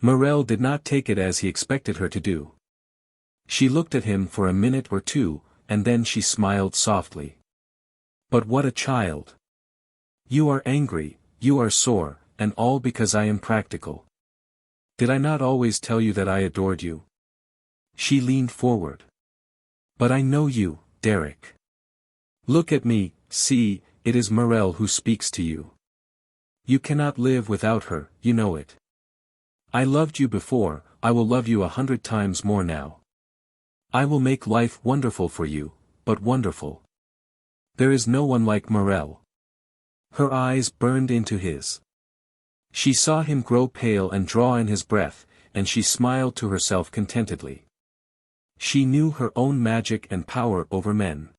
Mirelle did not take it as he expected her to do. She looked at him for a minute or two, and then she smiled softly. But what a child! You are angry, you are sore, and all because I am practical. Did I not always tell you that I adored you? She leaned forward. But I know you, Derek. Look at me, see, it is Mirelle who speaks to you. You cannot live without her, you know it. I loved you before, I will love you 100 times more now. I will make life wonderful for you, but wonderful. There is no one like Mirelle. Her eyes burned into his. She saw him grow pale and draw in his breath, and she smiled to herself contentedly. She knew her own magic and power over men.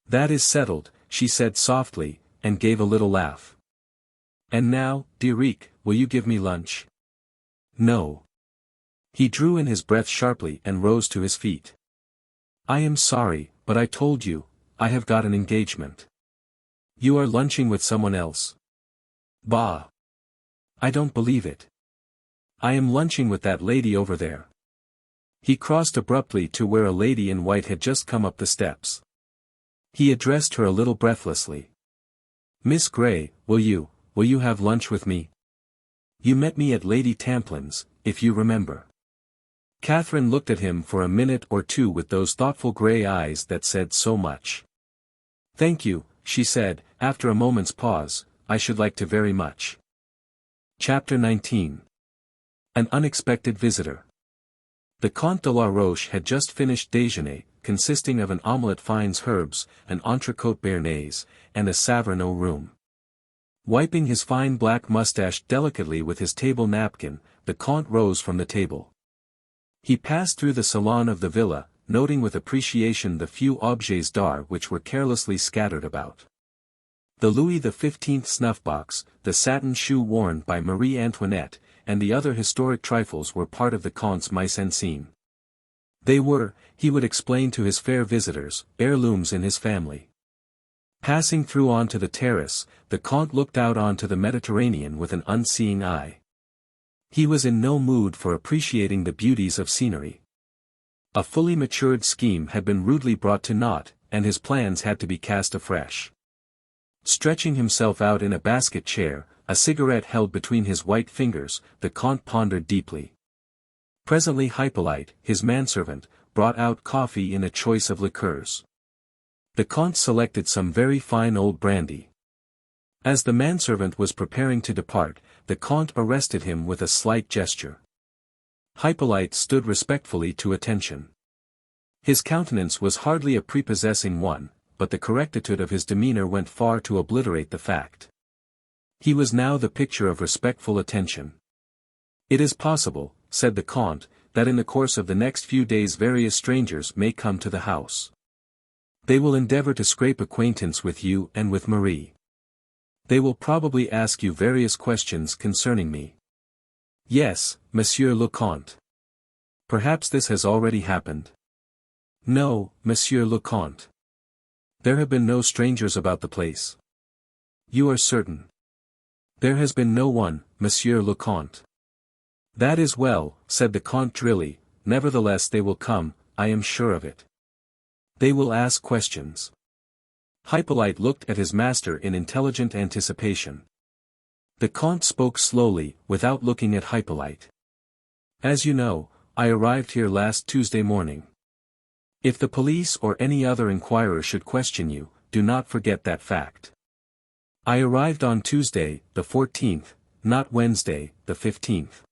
That is settled, she said softly, and gave a little laugh. And now, Derek, will you give me lunch? No. He drew in his breath sharply and rose to his feet. I am sorry, but I told you, I have got an engagement. You are lunching with someone else. Bah! I don't believe it. I am lunching with that lady over there. He crossed abruptly to where a lady in white had just come up the steps. He addressed her a little breathlessly. Miss Grey, will you have lunch with me? You met me at Lady Tamplin's, if you remember. Katherine looked at him for a minute or two with those thoughtful grey eyes that said so much. Thank you, she said, after a moment's pause, I should like to very much. Chapter 19. An unexpected visitor. The Comte de la Roche had just finished déjeuner, consisting of an omelette fines herbes, an entrecôte béarnaise, and a Saverne au rhum. Wiping his fine black moustache delicately with his table napkin, the Comte rose from the table. He passed through the salon of the villa, noting with appreciation the few objets d'art which were carelessly scattered about. The Louis XV snuff-box, the satin shoe worn by Marie Antoinette, and the other historic trifles were part of the Comte's mise en scène. They were, he would explain to his fair visitors, heirlooms in his family. Passing through onto the terrace, the Comte looked out onto the Mediterranean with an unseeing eye. He was in no mood for appreciating the beauties of scenery. A fully matured scheme had been rudely brought to naught, and his plans had to be cast afresh. Stretching himself out in a basket chair, a cigarette held between his white fingers, the Comte pondered deeply. Presently Hippolyte, his manservant, brought out coffee in a choice of liqueurs. The Comte selected some very fine old brandy. As the manservant was preparing to depart, the Comte arrested him with a slight gesture. Hippolyte stood respectfully to attention. His countenance was hardly a prepossessing one, but the correctitude of his demeanor went far to obliterate the fact. He was now the picture of respectful attention. "It is possible," said the Comte, "that in the course of the next few days various strangers may come to the house. They will endeavor to scrape acquaintance with you and with Marie. They will probably ask you various questions concerning me." "Yes, Monsieur le Comte." "Perhaps this has already happened." "No, Monsieur le Comte. There have been no strangers about the place." "You are certain?" "There has been no one, Monsieur le Comte." "That is well," said the Comte drily, "nevertheless they will come, I am sure of it. They will ask questions." Hippolyte looked at his master in intelligent anticipation. The Comte spoke slowly, without looking at Hippolyte. "As you know, I arrived here last Tuesday morning. If the police or any other inquirer should question you, do not forget that fact. I arrived on Tuesday, the 14th, not Wednesday, the 15th.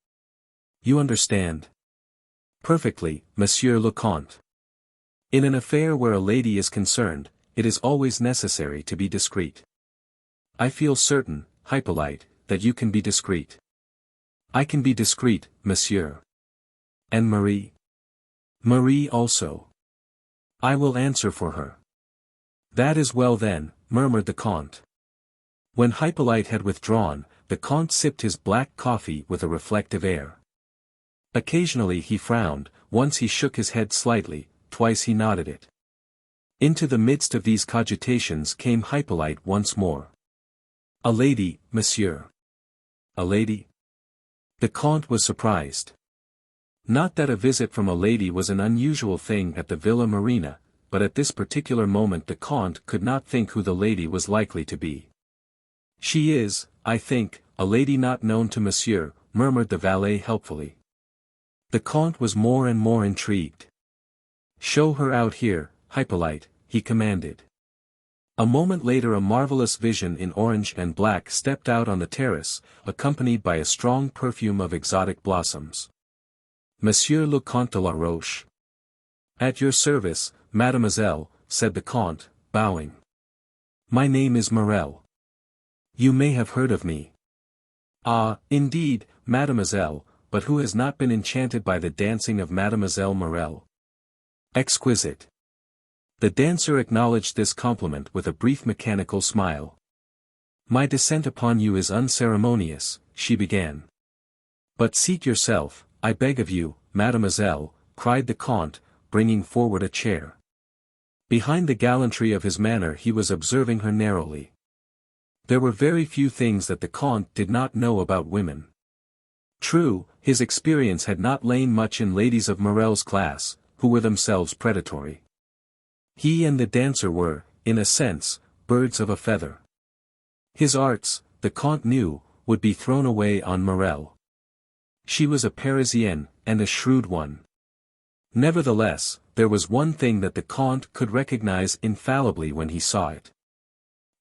You understand?" "Perfectly, Monsieur le Comte. In an affair where a lady is concerned, it is always necessary to be discreet." "I feel certain, Hippolyte, that you can be discreet." "I can be discreet, monsieur." "And Marie?" "Marie also. I will answer for her." "That is well then," murmured the Comte. When Hippolyte had withdrawn, the Comte sipped his black coffee with a reflective air. Occasionally he frowned, once he shook his head slightly, twice he nodded it. Into the midst of these cogitations came Hippolyte once more. "A lady, monsieur." "A lady?" The Comte was surprised. Not that a visit from a lady was an unusual thing at the Villa Marina, but at this particular moment the Comte could not think who the lady was likely to be. "She is, I think, a lady not known to monsieur," murmured the valet helpfully. The Comte was more and more intrigued. "Show her out here, Hippolyte," he commanded. A moment later a marvelous vision in orange and black stepped out on the terrace, accompanied by a strong perfume of exotic blossoms. "Monsieur le Comte de la Roche." "At your service, mademoiselle," said the Comte, bowing. "My name is Mirelle. You may have heard of me." "Ah, indeed, mademoiselle, but who has not been enchanted by the dancing of Mademoiselle Mirelle? Exquisite." The dancer acknowledged this compliment with a brief mechanical smile. "My descent upon you is unceremonious," she began. "But seat yourself, I beg of you, mademoiselle," cried the Comte, bringing forward a chair. Behind the gallantry of his manner he was observing her narrowly. There were very few things that the Comte did not know about women. True, his experience had not lain much in ladies of Mirelle's class, who were themselves predatory. He and the dancer were, in a sense, birds of a feather. His arts, the Comte knew, would be thrown away on Mirelle. She was a Parisienne, and a shrewd one. Nevertheless, there was one thing that the Comte could recognize infallibly when he saw it.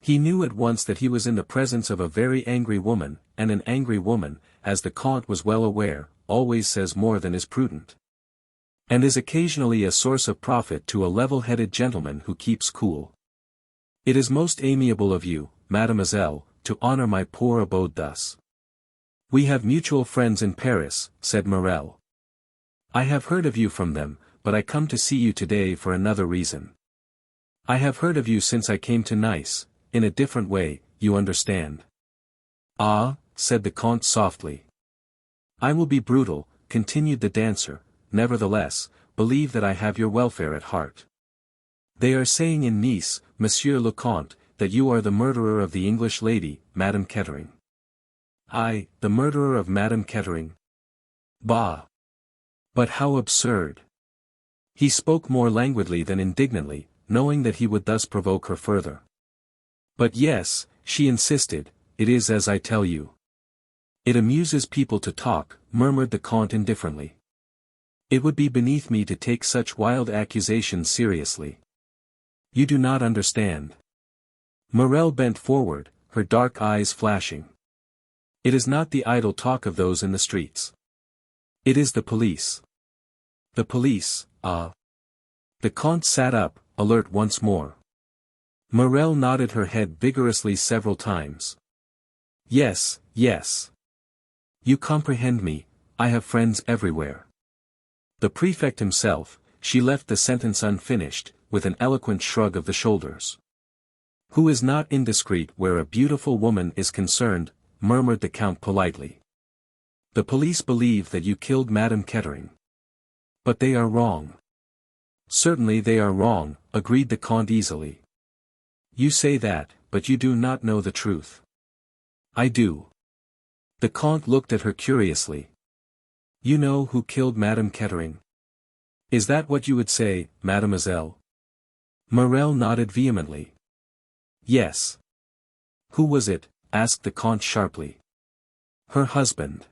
He knew at once that he was in the presence of a very angry woman, and an angry woman, as the Comte was well aware, always says more than is prudent. And is occasionally a source of profit to a level-headed gentleman who keeps cool. "It is most amiable of you, mademoiselle, to honor my poor abode thus." "We have mutual friends in Paris," said Mirelle. "I have heard of you from them, but I come to see you today for another reason. I have heard of you since I came to Nice, in a different way, you understand." "Ah," said the Comte softly. "I will be brutal," continued the dancer, "nevertheless, believe that I have your welfare at heart. They are saying in Nice, Monsieur le Comte, that you are the murderer of the English lady, Madame Kettering." "I, the murderer of Madame Kettering? Bah! But how absurd!" He spoke more languidly than indignantly, knowing that he would thus provoke her further. "But yes," she insisted, "it is as I tell you." "It amuses people to talk," murmured the Comte indifferently. "It would be beneath me to take such wild accusations seriously. You do not understand." Mirelle bent forward, her dark eyes flashing. It is not the idle talk of those in the streets. It is the police. The police, ah. The Comte sat up, alert once more. Mirelle nodded her head vigorously several times. Yes, yes. You comprehend me, I have friends everywhere. The prefect himself, she left the sentence unfinished, with an eloquent shrug of the shoulders. Who is not indiscreet where a beautiful woman is concerned, murmured the Count politely. The police believe that you killed Madame Kettering. But they are wrong. Certainly they are wrong, agreed the Comte easily. You say that, but you do not know the truth. I do. The Comte looked at her curiously. You know who killed Madame Kettering? Is that what you would say, mademoiselle? Mirelle nodded vehemently. Yes. Who was it? Asked the Comte sharply. Her husband.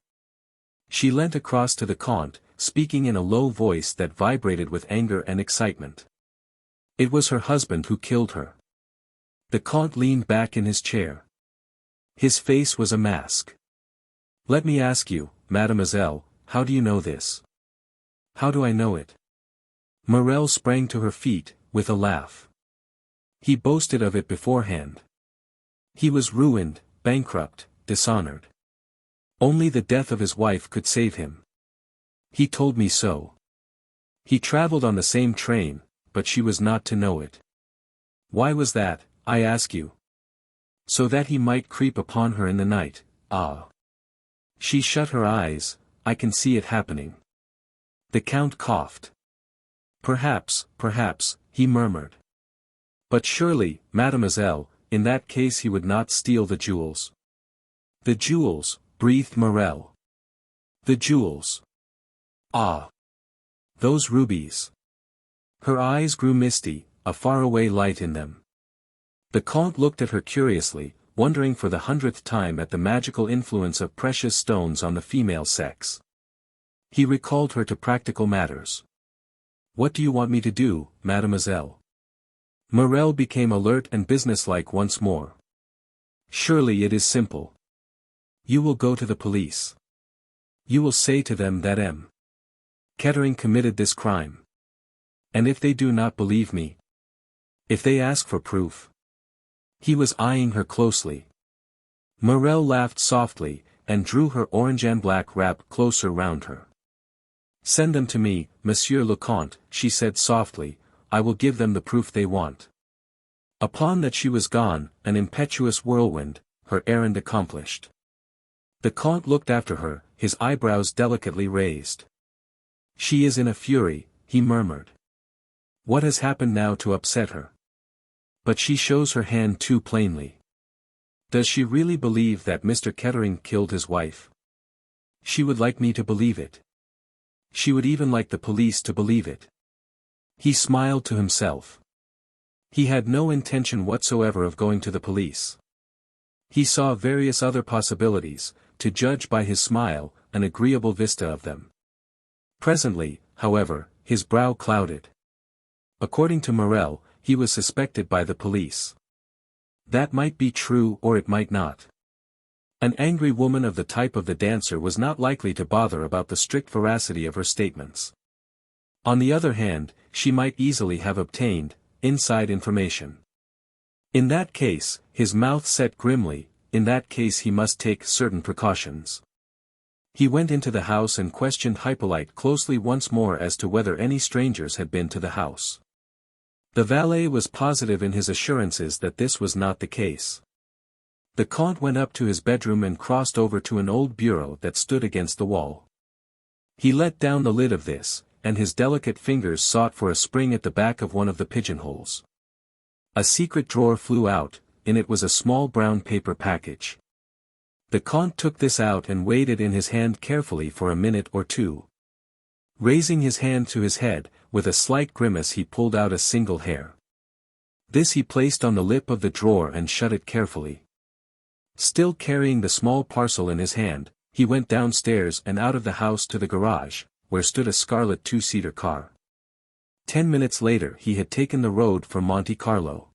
She leant across to the Comte, speaking in a low voice that vibrated with anger and excitement. It was her husband who killed her. The Comte leaned back in his chair. His face was a mask. Let me ask you, mademoiselle, how do you know this? How do I know it? Mirelle sprang to her feet, with a laugh. He boasted of it beforehand. He was ruined, bankrupt, dishonored. Only the death of his wife could save him. He told me so. He traveled on the same train, but she was not to know it. Why was that, I ask you? So that he might creep upon her in the night, ah. She shut her eyes, I can see it happening. The Count coughed. Perhaps, he murmured. But surely, mademoiselle, in that case he would not steal the jewels. The jewels, breathed Mirelle. The jewels. Ah. Those rubies. Her eyes grew misty, a faraway light in them. The Comte looked at her curiously, wondering for the 100th time at the magical influence of precious stones on the female sex. He recalled her to practical matters. What do you want me to do, mademoiselle? Mirelle became alert and businesslike once more. Surely it is simple. You will go to the police. You will say to them that M. Kettering committed this crime. And if they do not believe me? If they ask for proof? He was eyeing her closely. Mirelle laughed softly, and drew her orange and black wrap closer round her. Send them to me, Monsieur le Comte, she said softly, I will give them the proof they want. Upon that she was gone, an impetuous whirlwind, her errand accomplished. The Comte looked after her, his eyebrows delicately raised. She is in a fury, he murmured. What has happened now to upset her? But she shows her hand too plainly. Does she really believe that Mr. Kettering killed his wife? She would like me to believe it. She would even like the police to believe it. He smiled to himself. He had no intention whatsoever of going to the police. He saw various other possibilities, to judge by his smile, an agreeable vista of them. Presently, however, his brow clouded. According to Mirelle, he was suspected by the police. That might be true or it might not. An angry woman of the type of the dancer was not likely to bother about the strict veracity of her statements. On the other hand, she might easily have obtained inside information. In that case, his mouth set grimly, in that case he must take certain precautions. He went into the house and questioned Hippolyte closely once more as to whether any strangers had been to the house. The valet was positive in his assurances that this was not the case. The Comte went up to his bedroom and crossed over to an old bureau that stood against the wall. He let down the lid of this, and his delicate fingers sought for a spring at the back of one of the pigeonholes. A secret drawer flew out, in it was a small brown paper package. The Comte took this out and weighed it in his hand carefully for a minute or two. Raising his hand to his head, with a slight grimace he pulled out a single hair. This he placed on the lip of the drawer and shut it carefully. Still carrying the small parcel in his hand, he went downstairs and out of the house to the garage, where stood a scarlet two-seater car. 10 minutes later he had taken the road for Monte Carlo.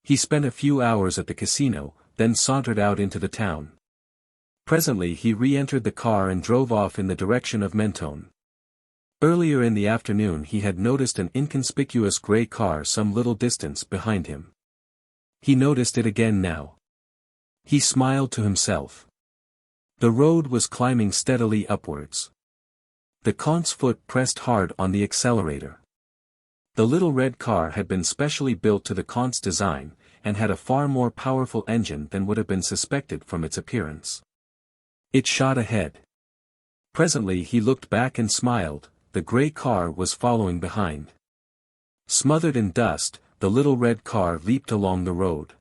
He spent a few hours at the casino, then sauntered out into the town. Presently he re-entered the car and drove off in the direction of Mentone. Earlier in the afternoon he had noticed an inconspicuous grey car some little distance behind him. He noticed it again now. He smiled to himself. The road was climbing steadily upwards. The Comte's foot pressed hard on the accelerator. The little red car had been specially built to the Comte's design, and had a far more powerful engine than would have been suspected from its appearance. It shot ahead. Presently he looked back and smiled. The grey car was following behind. Smothered in dust, the little red car leaped along the road.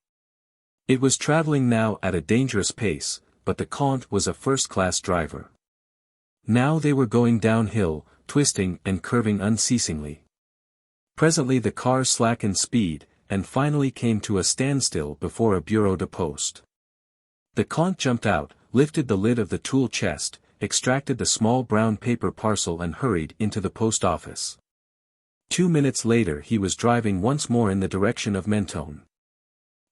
It was travelling now at a dangerous pace, but the Comte was a first-class driver. Now they were going downhill, twisting and curving unceasingly. Presently the car slackened speed, and finally came to a standstill before a bureau de poste. The Comte jumped out, lifted the lid of the tool chest, extracted the small brown paper parcel and hurried into the post office. 2 minutes later he was driving once more in the direction of Mentone.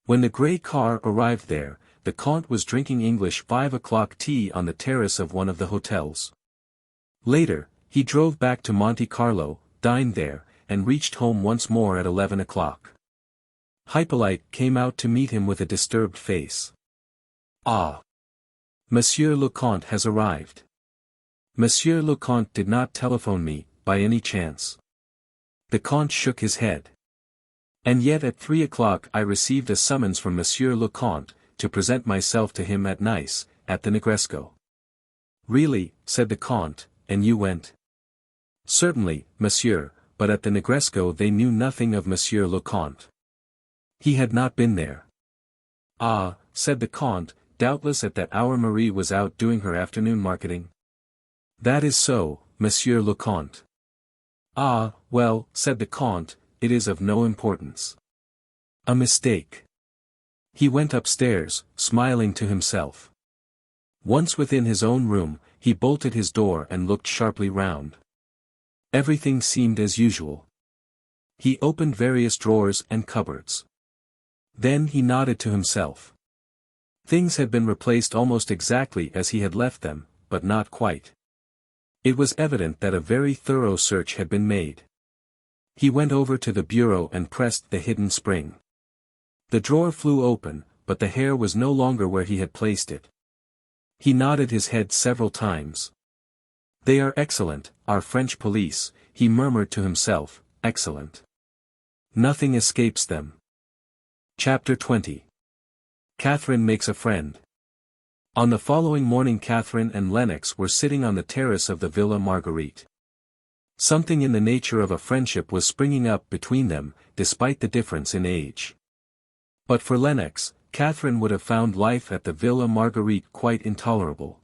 When the grey car arrived there, the Comte was drinking English 5 o'clock tea on the terrace of one of the hotels. Later, he drove back to Monte Carlo, dined there, and reached home once more at 11 o'clock. Hippolyte came out to meet him with a disturbed face. "Ah! Monsieur le Comte has arrived. Monsieur le Comte did not telephone me, by any chance?" The Comte shook his head. "And yet at 3 o'clock I received a summons from Monsieur le Comte, to present myself to him at Nice, at the Negresco." "Really," said the Comte, "and you went?" "Certainly, monsieur, but at the Negresco they knew nothing of Monsieur le Comte. He had not been there." "Ah," said the Comte, "doubtless at that hour Marie was out doing her afternoon marketing." "That is so, Monsieur le Comte." "Ah, well," said the Comte, "it is of no importance. A mistake." He went upstairs, smiling to himself. Once within his own room, he bolted his door and looked sharply round. Everything seemed as usual. He opened various drawers and cupboards. Then he nodded to himself. Things had been replaced almost exactly as he had left them, but not quite. It was evident that a very thorough search had been made. He went over to the bureau and pressed the hidden spring. The drawer flew open, but the hair was no longer where he had placed it. He nodded his head several times. "They are excellent, our French police," he murmured to himself, "excellent. Nothing escapes them." Chapter 20. Katherine makes a friend. On the following morning Katherine and Lennox were sitting on the terrace of the Villa Marguerite. Something in the nature of a friendship was springing up between them, despite the difference in age. But for Lennox, Katherine would have found life at the Villa Marguerite quite intolerable.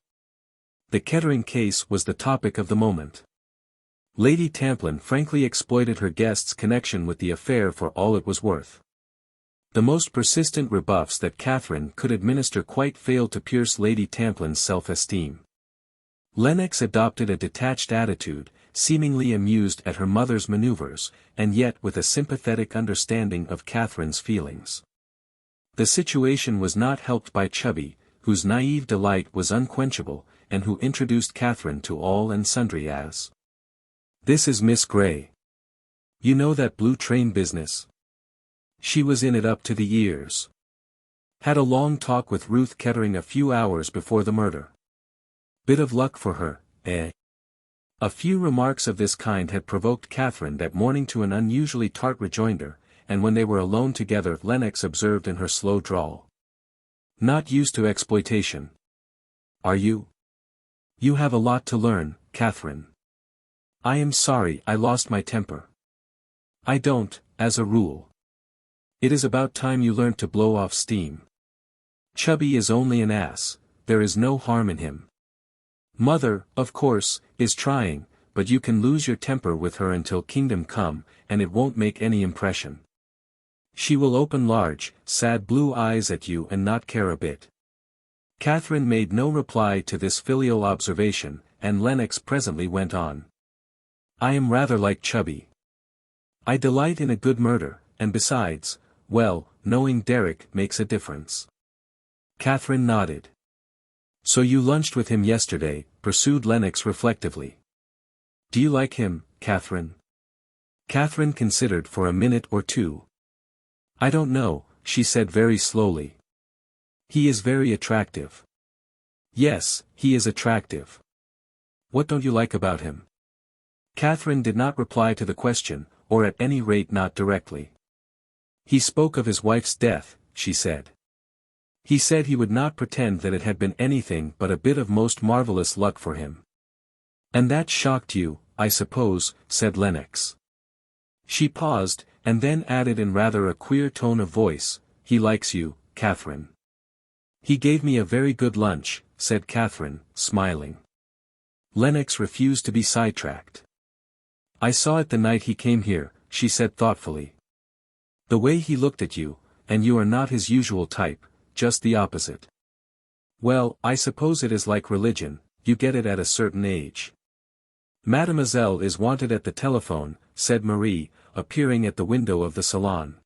The Kettering case was the topic of the moment. Lady Tamplin frankly exploited her guest's connection with the affair for all it was worth. The most persistent rebuffs that Katherine could administer quite failed to pierce Lady Tamplin's self-esteem. Lennox adopted a detached attitude, seemingly amused at her mother's maneuvers, and yet with a sympathetic understanding of Katherine's feelings. The situation was not helped by Chubby, whose naive delight was unquenchable, and who introduced Katherine to all and sundry as, "This is Miss Grey. You know that blue train business? She was in it up to the ears. Had a long talk with Ruth Kettering a few hours before the murder. Bit of luck for her, eh?" A few remarks of this kind had provoked Katherine that morning to an unusually tart rejoinder, and when they were alone together Lennox observed in her slow drawl, "Not used to exploitation. Are you? You have a lot to learn, Katherine. I am sorry I lost my temper. I don't, as a rule. It is about time you learnt to blow off steam. Chubby is only an ass, there is no harm in him. Mother, of course, is trying, but you can lose your temper with her until kingdom come, and it won't make any impression. She will open large, sad blue eyes at you and not care a bit." Katherine made no reply to this filial observation, and Lennox presently went on. "I am rather like Chubby. I delight in a good murder, and besides, well, knowing Derrick makes a difference. Katherine nodded. So you lunched with him yesterday, pursued Lennox reflectively. Do you like him, Katherine? Katherine considered for a minute or two. I don't know, she said very slowly. He is very attractive. Yes, he is attractive. What don't you like about him? Katherine did not reply to the question, or at any rate not directly. He spoke of his wife's death, she said. He said he would not pretend that it had been anything but a bit of most marvelous luck for him. And that shocked you, I suppose, said Lennox. She paused, and then added in rather a queer tone of voice, he likes you, Katherine. He gave me a very good lunch, said Katherine, smiling. Lennox refused to be sidetracked. I saw it the night he came here, she said thoughtfully. The way he looked at you, and you are not his usual type, just the opposite. Well, I suppose it is like religion, you get it at a certain age. Mademoiselle is wanted at the telephone, said Marie, appearing at the window of the salon.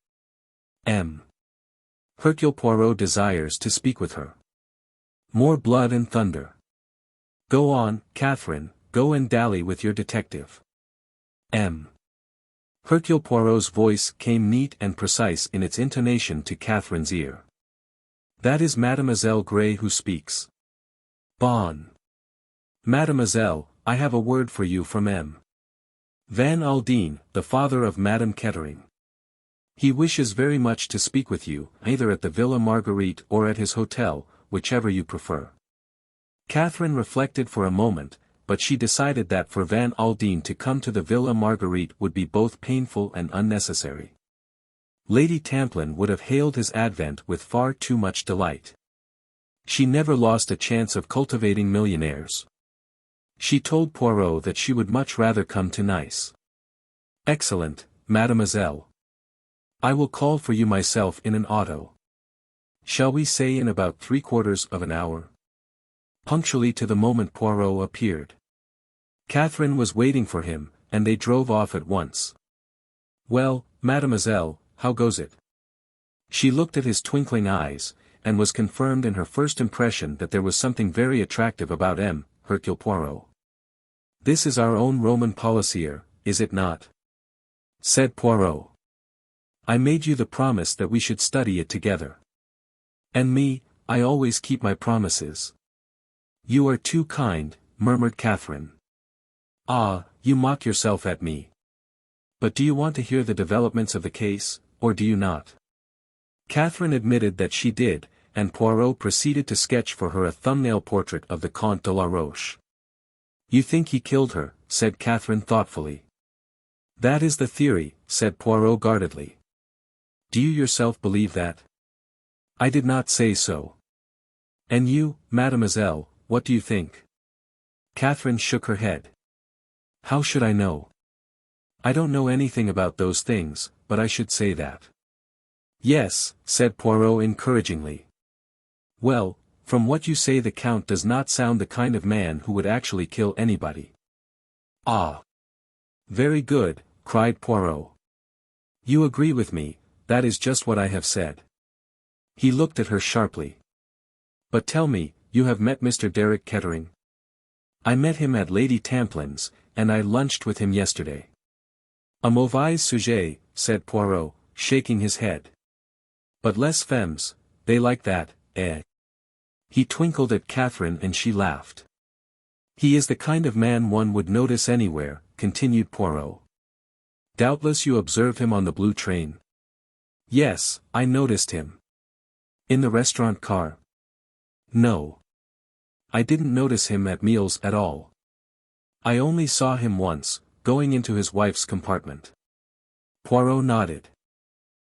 Hercule Poirot desires to speak with her. More blood and thunder. Go on, Katherine, go and dally with your detective. Hercule Poirot's voice came neat and precise in its intonation to Katherine's ear. That is Mademoiselle Gray who speaks. Bon. Mademoiselle, I have a word for you from Van Aldin, the father of Madame Kettering. He wishes very much to speak with you, either at the Villa Marguerite or at his hotel, whichever you prefer. Katherine reflected for a moment, but she decided that for Van Aldin to come to the Villa Marguerite would be both painful and unnecessary. Lady Tamplin would have hailed his advent with far too much delight. She never lost a chance of cultivating millionaires. She told Poirot that she would much rather come to Nice. Excellent, mademoiselle. I will call for you myself in an auto. Shall we say in about 3/4 of an hour? Punctually to the moment Poirot appeared. Katherine was waiting for him, and they drove off at once. Well, mademoiselle, how goes it? She looked at his twinkling eyes, and was confirmed in her first impression that there was something very attractive about Hercule Poirot. This is our own Roman policier, is it not? Said Poirot. I made you the promise that we should study it together. And me, I always keep my promises. You are too kind, murmured Katherine. Ah, you mock yourself at me. But do you want to hear the developments of the case, or do you not? Katherine admitted that she did, and Poirot proceeded to sketch for her a thumbnail portrait of the Comte de la Roche. You think he killed her, said Katherine thoughtfully. That is the theory, said Poirot guardedly. Do you yourself believe that? I did not say so. And you, mademoiselle, what do you think? Katherine shook her head. How should I know? I don't know anything about those things, but I should say that. Yes, said Poirot encouragingly. Well, from what you say the Count does not sound the kind of man who would actually kill anybody. Ah! Very good, cried Poirot. You agree with me, that is just what I have said. He looked at her sharply. But tell me, you have met Mr. Derek Kettering? I met him at Lady Tamplin's, and I lunched with him yesterday. A mauvais sujet, said Poirot, shaking his head. But les femmes, they like that, eh? He twinkled at Katherine and she laughed. He is the kind of man one would notice anywhere, continued Poirot. Doubtless you observed him on the blue train? Yes, I noticed him. In the restaurant car? No. I didn't notice him at meals at all. I only saw him once, going into his wife's compartment. Poirot nodded.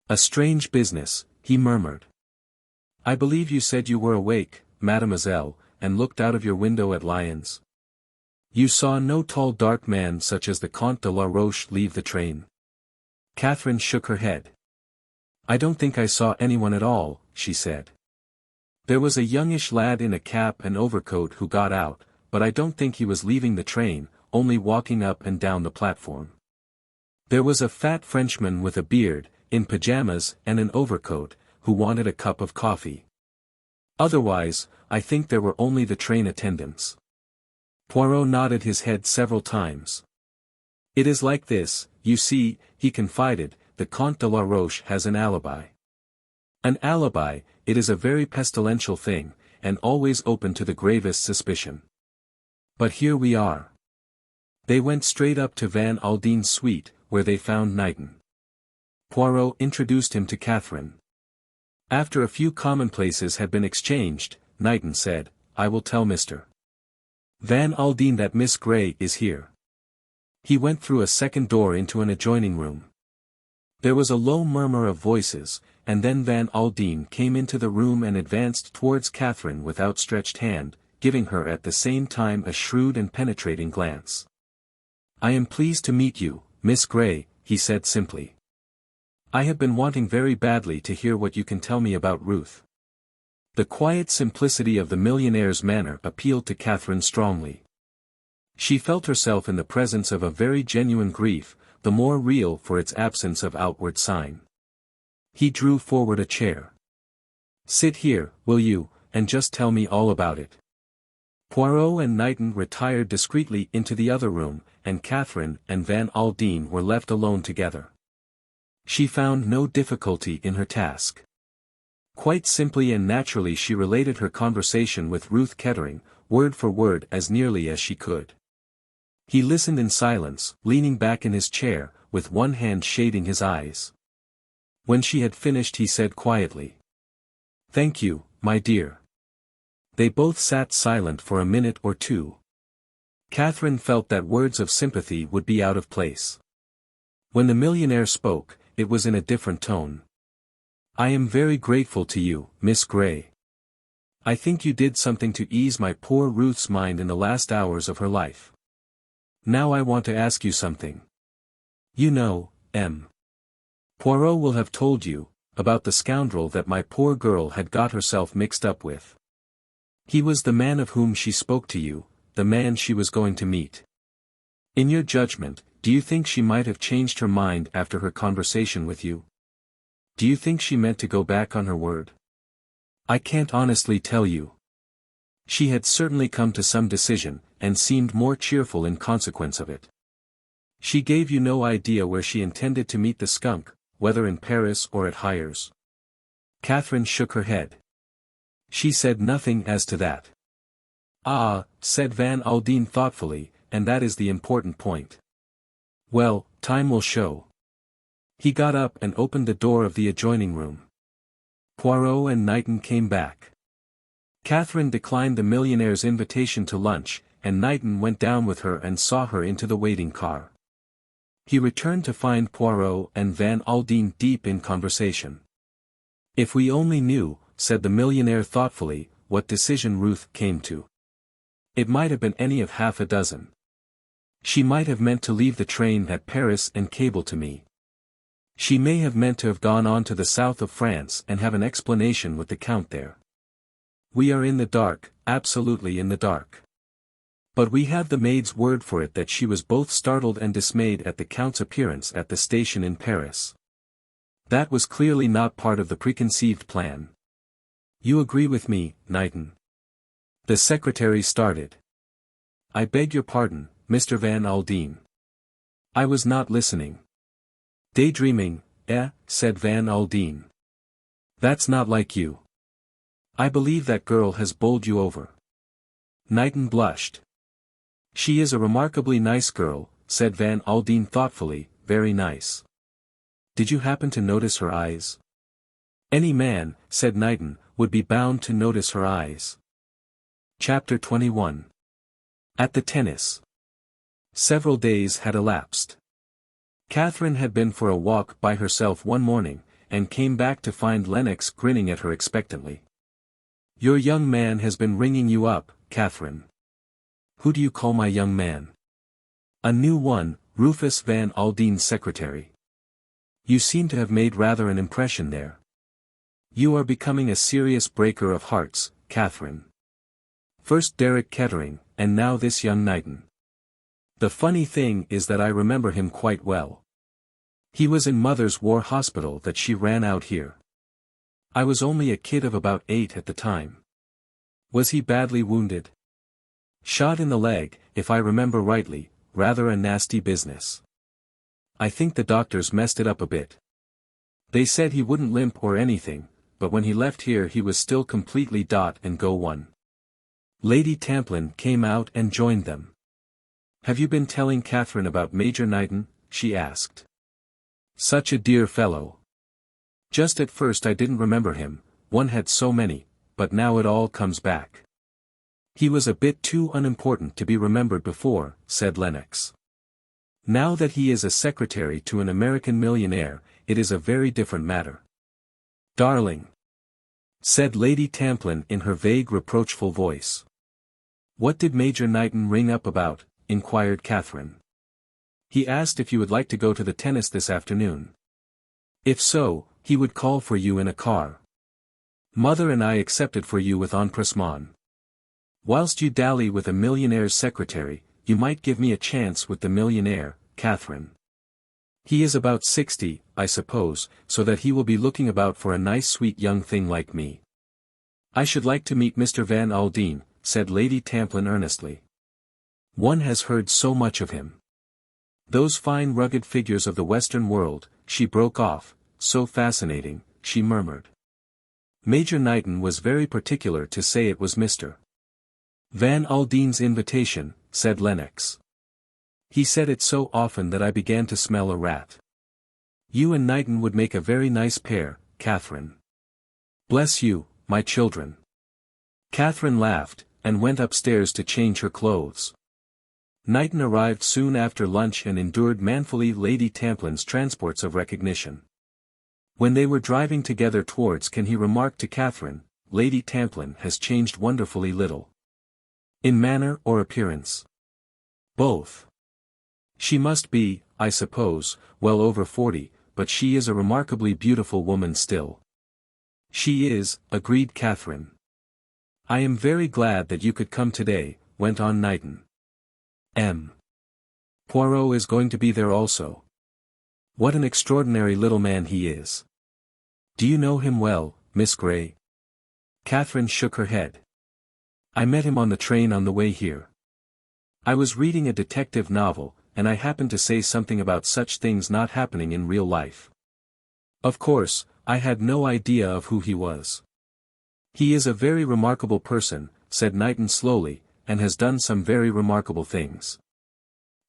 A strange business, he murmured. I believe you said you were awake, mademoiselle, and looked out of your window at Lyons. You saw no tall dark man such as the Comte de la Roche leave the train? Katherine shook her head. I don't think I saw anyone at all, she said. There was a youngish lad in a cap and overcoat who got out, but I don't think he was leaving the train, only walking up and down the platform. There was a fat Frenchman with a beard, in pajamas and an overcoat, who wanted a cup of coffee. Otherwise, I think there were only the train attendants. Poirot nodded his head several times. It is like this, you see, he confided, the Comte de la Roche has an alibi. An alibi, it is a very pestilential thing, and always open to the gravest suspicion. But here we are. They went straight up to Van Aldin's suite, where they found Knighton. Poirot introduced him to Katherine. After a few commonplaces had been exchanged, Knighton said, I will tell Mr. Van Aldin that Miss Grey is here. He went through a second door into an adjoining room. There was a low murmur of voices, and then Van Aldin came into the room and advanced towards Katherine with outstretched hand, giving her at the same time a shrewd and penetrating glance. I am pleased to meet you, Miss Grey, he said simply. I have been wanting very badly to hear what you can tell me about Ruth. The quiet simplicity of the millionaire's manner appealed to Katherine strongly. She felt herself in the presence of a very genuine grief, the more real for its absence of outward sign. He drew forward a chair. Sit here, will you, and just tell me all about it. Poirot and Knighton retired discreetly into the other room, and Katherine and Van Aldin were left alone together. She found no difficulty in her task. Quite simply and naturally she related her conversation with Ruth Kettering, word for word as nearly as she could. He listened in silence, leaning back in his chair, with one hand shading his eyes. When she had finished he said quietly, Thank you, my dear. They both sat silent for a minute or two. Katherine felt that words of sympathy would be out of place. When the millionaire spoke, it was in a different tone. I am very grateful to you, Miss Grey. I think you did something to ease my poor Ruth's mind in the last hours of her life. Now I want to ask you something. You know, M. Poirot will have told you, about the scoundrel that my poor girl had got herself mixed up with. He was the man of whom she spoke to you, the man she was going to meet. In your judgment, do you think she might have changed her mind after her conversation with you? Do you think she meant to go back on her word? I can't honestly tell you. She had certainly come to some decision, and seemed more cheerful in consequence of it. She gave you no idea where she intended to meet the skunk, whether in Paris or at Hyères. Katherine shook her head. She said nothing as to that. Ah, said Van Aldin thoughtfully, and that is the important point. Well, time will show. He got up and opened the door of the adjoining room. Poirot and Knighton came back. Katherine declined the millionaire's invitation to lunch, and Knighton went down with her and saw her into the waiting car. He returned to find Poirot and Van Aldin deep in conversation. If we only knew, said the millionaire thoughtfully, what decision Ruth came to. It might have been any of half a dozen. She might have meant to leave the train at Paris and cable to me. She may have meant to have gone on to the south of France and have an explanation with the Count there. We are in the dark, absolutely in the dark. But we have the maid's word for it that she was both startled and dismayed at the Count's appearance at the station in Paris. That was clearly not part of the preconceived plan. You agree with me, Knighton? The secretary started. I beg your pardon, Mr. Van Aldin. I was not listening. Daydreaming, said Van Aldin. That's not like you. I believe that girl has bowled you over. Knighton blushed. She is a remarkably nice girl, said Van Aldin thoughtfully, very nice. Did you happen to notice her eyes? Any man, said Knighton, would be bound to notice her eyes. Chapter 21. At the tennis. Several days had elapsed. Katherine had been for a walk by herself one morning, and came back to find Lennox grinning at her expectantly. Your young man has been ringing you up, Katherine. Who do you call my young man? A new one, Rufus Van Aldin's secretary. You seem to have made rather an impression there. You are becoming a serious breaker of hearts, Katherine. First Derek Kettering, and now this young Knighton. The funny thing is that I remember him quite well. He was in Mother's War Hospital that she ran out here. I was only a kid of about 8 at the time. Was he badly wounded? Shot in the leg, if I remember rightly, rather a nasty business. I think the doctors messed it up a bit. They said he wouldn't limp or anything, but when he left here he was still completely dot and go one. Lady Tamplin came out and joined them. Have you been telling Katherine about Major Knighton? She asked. Such a dear fellow. Just at first I didn't remember him, one had so many, but now it all comes back. He was a bit too unimportant to be remembered before, said Lennox. Now that he is a secretary to an American millionaire, it is a very different matter. Darling, said Lady Tamplin in her vague reproachful voice. What did Major Knighton ring up about? Inquired Katherine. He asked if you would like to go to the tennis this afternoon. If so, he would call for you in a car. Mother and I accepted for you with empressement. Whilst you dally with a millionaire's secretary, you might give me a chance with the millionaire, Katherine. He is about 60, I suppose, so that he will be looking about for a nice sweet young thing like me. I should like to meet Mr. Van Aldin, said Lady Tamplin earnestly. One has heard so much of him. Those fine rugged figures of the Western world, she broke off, so fascinating, she murmured. Major Knighton was very particular to say it was Mr. Van Aldin's invitation, said Lennox. He said it so often that I began to smell a rat. You and Knighton would make a very nice pair, Katherine. Bless you, my children. Katherine laughed, and went upstairs to change her clothes. Knighton arrived soon after lunch and endured manfully Lady Tamplin's transports of recognition. When they were driving together towards Cannes he remarked to Katherine, Lady Tamplin has changed wonderfully little. In manner or appearance? Both. She must be, I suppose, well over 40, but she is a remarkably beautiful woman still. She is, agreed Katherine. I am very glad that you could come today, went on Knighton. Poirot is going to be there also. What an extraordinary little man he is. Do you know him well, Miss Grey? Katherine shook her head. I met him on the train on the way here. I was reading a detective novel, and I happened to say something about such things not happening in real life. Of course, I had no idea of who he was. He is a very remarkable person, said Knighton slowly, and has done some very remarkable things.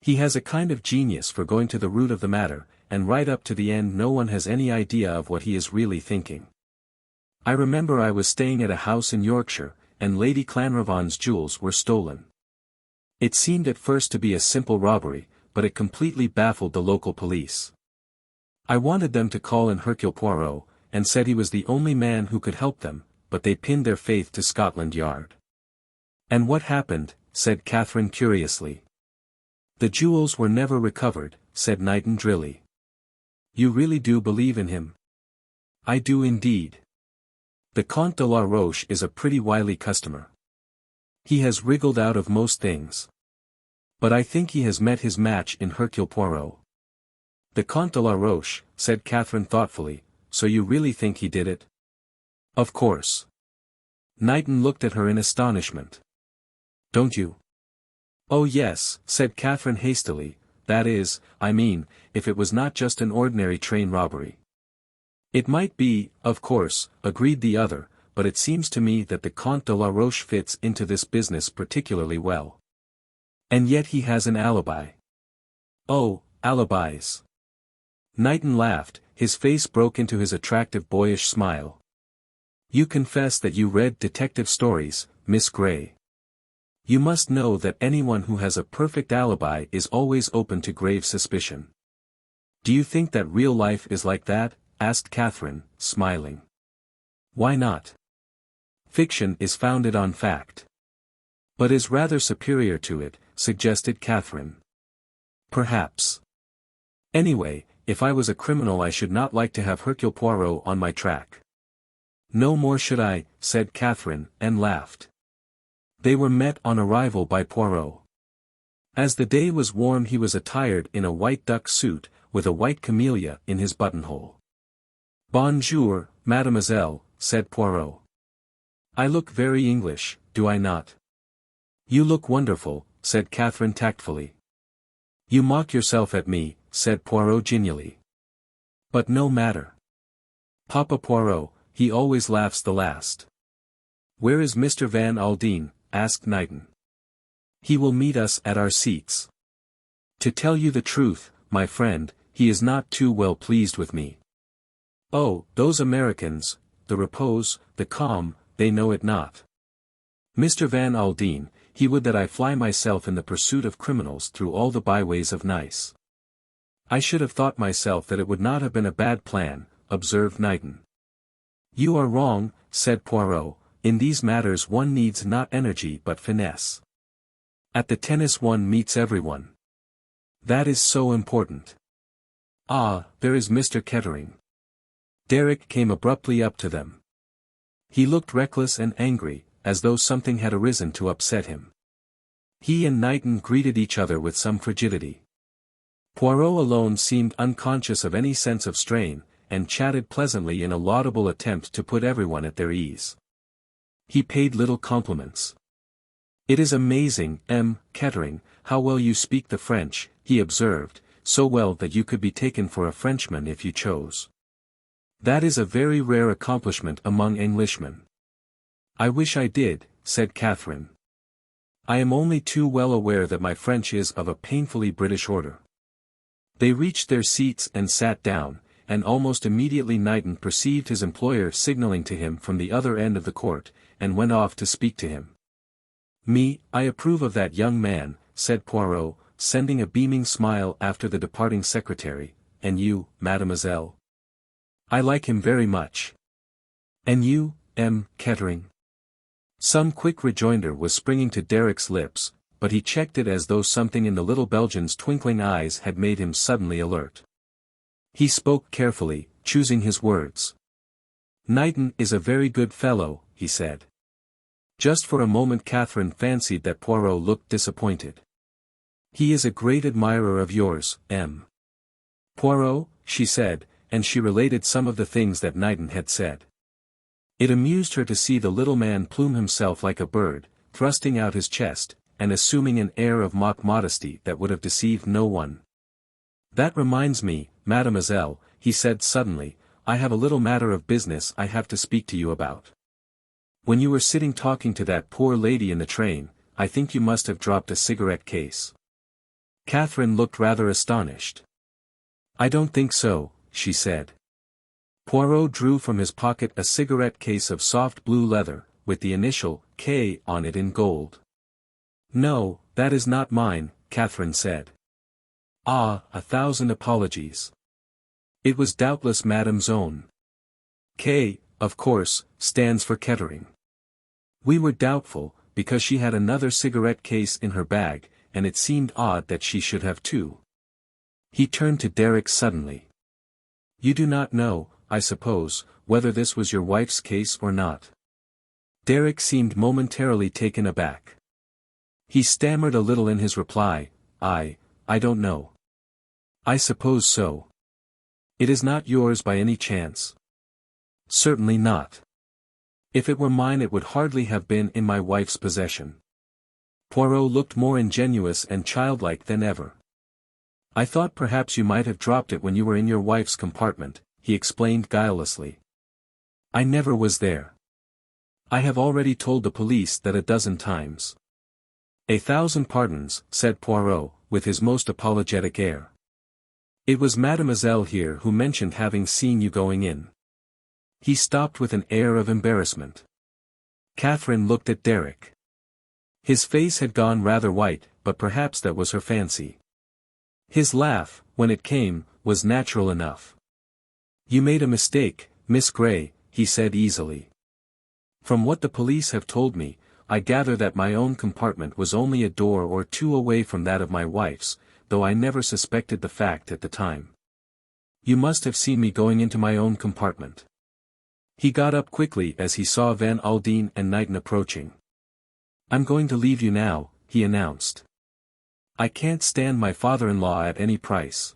He has a kind of genius for going to the root of the matter, and right up to the end no one has any idea of what he is really thinking. I remember I was staying at a house in Yorkshire, and Lady Clanravon's jewels were stolen. It seemed at first to be a simple robbery, but it completely baffled the local police. I wanted them to call in Hercule Poirot, and said he was the only man who could help them, but they pinned their faith to Scotland Yard. And what happened? Said Katherine curiously. The jewels were never recovered, said Knighton drily. You really do believe in him? I do indeed. The Comte de la Roche is a pretty wily customer. He has wriggled out of most things. But I think he has met his match in Hercule Poirot. The Comte de la Roche, said Katherine thoughtfully, so you really think he did it? Of course. Knighton looked at her in astonishment. Don't you? Oh yes, said Katherine hastily, that is, I mean, if it was not just an ordinary train robbery. It might be, of course, agreed the other, but it seems to me that the Comte de la Roche fits into this business particularly well. And yet he has an alibi. Oh, alibis. Knighton laughed, his face broke into his attractive boyish smile. You confess that you read detective stories, Miss Grey. You must know that anyone who has a perfect alibi is always open to grave suspicion. Do you think that real life is like that? Asked Katherine, smiling. Why not? Fiction is founded on fact. But is rather superior to it, suggested Katherine. Perhaps. Anyway, if I was a criminal I should not like to have Hercule Poirot on my track. No more should I, said Katherine, and laughed. They were met on arrival by Poirot. As the day was warm he was attired in a white duck suit, with a white camellia in his buttonhole. Bonjour, mademoiselle, said Poirot. I look very English, do I not? You look wonderful, said Katherine tactfully. You mock yourself at me, said Poirot genially. But no matter. Papa Poirot, he always laughs the last. Where is Mr. Van Aldin? Asked Knighton. He will meet us at our seats. To tell you the truth, my friend, he is not too well pleased with me. Oh, those Americans, the repose, the calm, they know it not. Mr. Van Aldin, he would that I fly myself in the pursuit of criminals through all the byways of Nice. I should have thought myself that it would not have been a bad plan, observed Knighton. You are wrong, said Poirot, in these matters one needs not energy but finesse. At the tennis one meets everyone. That is so important. Ah, there is Mr. Kettering. Derrick came abruptly up to them. He looked reckless and angry, as though something had arisen to upset him. He and Knighton greeted each other with some frigidity. Poirot alone seemed unconscious of any sense of strain, and chatted pleasantly in a laudable attempt to put everyone at their ease. He paid little compliments. It is amazing, M. Kettering, how well you speak the French, he observed, so well that you could be taken for a Frenchman if you chose. That is a very rare accomplishment among Englishmen. I wish I did, said Katherine. I am only too well aware that my French is of a painfully British order. They reached their seats and sat down, and almost immediately Knighton perceived his employer signaling to him from the other end of the court, and went off to speak to him. I approve of that young man, said Poirot, sending a beaming smile after the departing secretary, and you, mademoiselle? I like him very much. And you, M. Kettering? Some quick rejoinder was springing to Derrick's lips, but he checked it as though something in the little Belgian's twinkling eyes had made him suddenly alert. He spoke carefully, choosing his words. Knighton is a very good fellow, he said. Just for a moment Katherine fancied that Poirot looked disappointed. He is a great admirer of yours, M. Poirot, she said, and she related some of the things that Knighton had said. It amused her to see the little man plume himself like a bird, thrusting out his chest, and assuming an air of mock modesty that would have deceived no one. That reminds me, mademoiselle, he said suddenly, I have a little matter of business I have to speak to you about. When you were sitting talking to that poor lady in the train, I think you must have dropped a cigarette case. Katherine looked rather astonished. I don't think so, she said. Poirot drew from his pocket a cigarette case of soft blue leather, with the initial K on it in gold. No, that is not mine, Katherine said. Ah, 1,000 apologies. It was doubtless Madame's own. K, of course, stands for Kettering. We were doubtful, because she had another cigarette case in her bag, and it seemed odd that she should have two. He turned to Derrick suddenly. You do not know, I suppose, whether this was your wife's case or not. Derrick seemed momentarily taken aback. He stammered a little in his reply, I don't know. I suppose so. It is not yours by any chance. Certainly not. If it were mine it would hardly have been in my wife's possession. Poirot looked more ingenuous and childlike than ever. I thought perhaps you might have dropped it when you were in your wife's compartment, he explained guilelessly. I never was there. I have already told the police that 12 times. 1,000 pardons, said Poirot, with his most apologetic air. It was mademoiselle here who mentioned having seen you going in. He stopped with an air of embarrassment. Katherine looked at Derrick. His face had gone rather white, but perhaps that was her fancy. His laugh, when it came, was natural enough. You made a mistake, Miss Grey, he said easily. From what the police have told me, I gather that my own compartment was only a door or two away from that of my wife's, though I never suspected the fact at the time. You must have seen me going into my own compartment. He got up quickly as he saw Van Aldin and Knighton approaching. I'm going to leave you now, he announced. I can't stand my father-in-law at any price.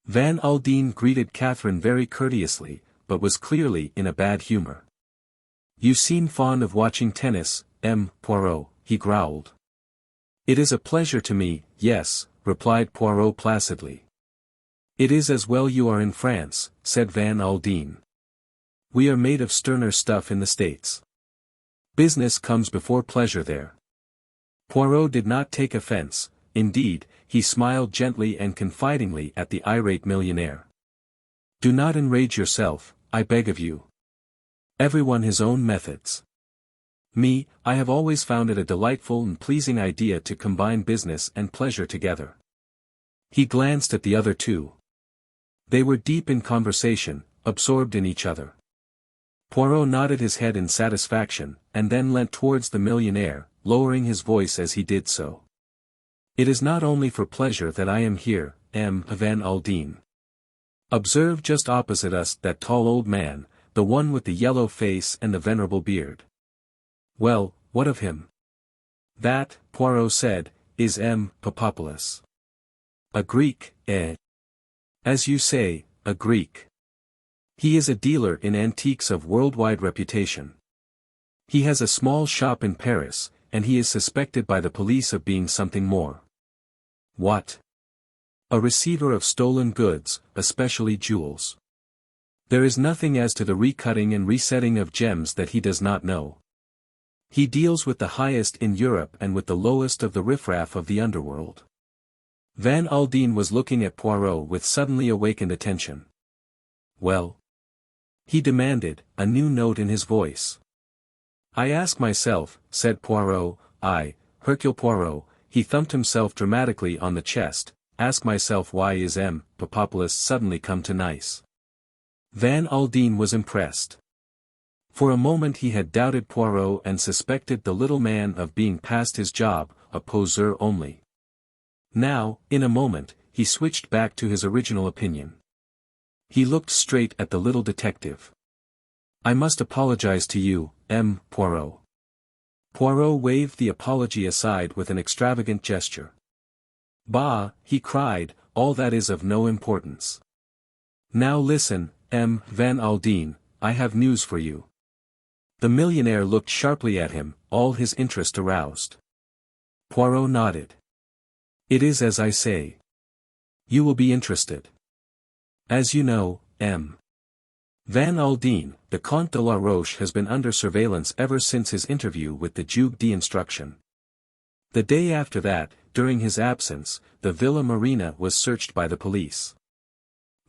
Van Aldin greeted Katherine very courteously, but was clearly in a bad humor. You seem fond of watching tennis, Poirot, he growled. It is a pleasure to me, yes, replied Poirot placidly. It is as well you are in France, said Van Aldin. We are made of sterner stuff in the States. Business comes before pleasure there. Poirot did not take offense, indeed, he smiled gently and confidingly at the irate millionaire. Do not enrage yourself, I beg of you. Everyone his own methods. Me, I have always found it a delightful and pleasing idea to combine business and pleasure together. He glanced at the other two. They were deep in conversation, absorbed in each other. Poirot nodded his head in satisfaction, and then leant towards the millionaire, lowering his voice as he did so. It is not only for pleasure that I am here, Van Aldin. Observe just opposite us that tall old man, the one with the yellow face and the venerable beard. Well, what of him? That, Poirot said, is Papopolous. A Greek, eh? As you say, a Greek. He is a dealer in antiques of worldwide reputation. He has a small shop in Paris, and he is suspected by the police of being something more. What? A receiver of stolen goods, especially jewels. There is nothing as to the recutting and resetting of gems that he does not know. He deals with the highest in Europe and with the lowest of the riffraff of the underworld. Van Aldin was looking at Poirot with suddenly awakened attention. Well? He demanded, a new note in his voice. I ask myself, said Poirot, Hercule Poirot, he thumped himself dramatically on the chest, ask myself why is Papopolous suddenly come to Nice. Van Aldin was impressed. For a moment he had doubted Poirot and suspected the little man of being past his job, a poseur only. Now, in a moment, he switched back to his original opinion. He looked straight at the little detective. I must apologize to you, Poirot. Poirot waved the apology aside with an extravagant gesture. Bah, he cried, all that is of no importance. Now listen, Van Aldin, I have news for you. The millionaire looked sharply at him, all his interest aroused. Poirot nodded. It is as I say. You will be interested. As you know, Van Aldin, the Comte de la Roche has been under surveillance ever since his interview with the Duc d'Instruction. The day after that, during his absence, the Villa Marguerite was searched by the police.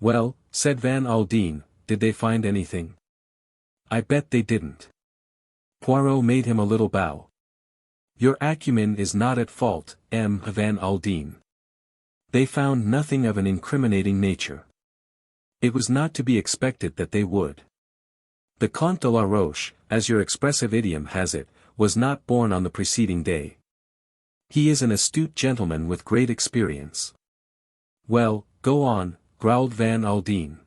Well, said Van Aldin, did they find anything? I bet they didn't. Poirot made him a little bow. Your acumen is not at fault, Van Aldin. They found nothing of an incriminating nature. It was not to be expected that they would. The Comte de la Roche, as your expressive idiom has it, was not born on the preceding day. He is an astute gentleman with great experience. Well, go on, growled Van Aldin.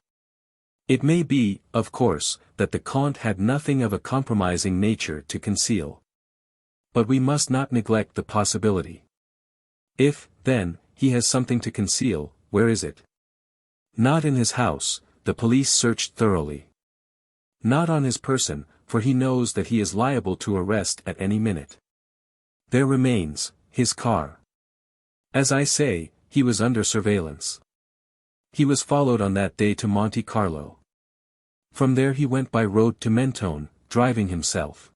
It may be, of course, that the Comte had nothing of a compromising nature to conceal. But we must not neglect the possibility. If, then, he has something to conceal, where is it? Not in his house, the police searched thoroughly. Not on his person, for he knows that he is liable to arrest at any minute. There remains, his car. As I say, he was under surveillance. He was followed on that day to Monte Carlo. From there he went by road to Mentone, driving himself.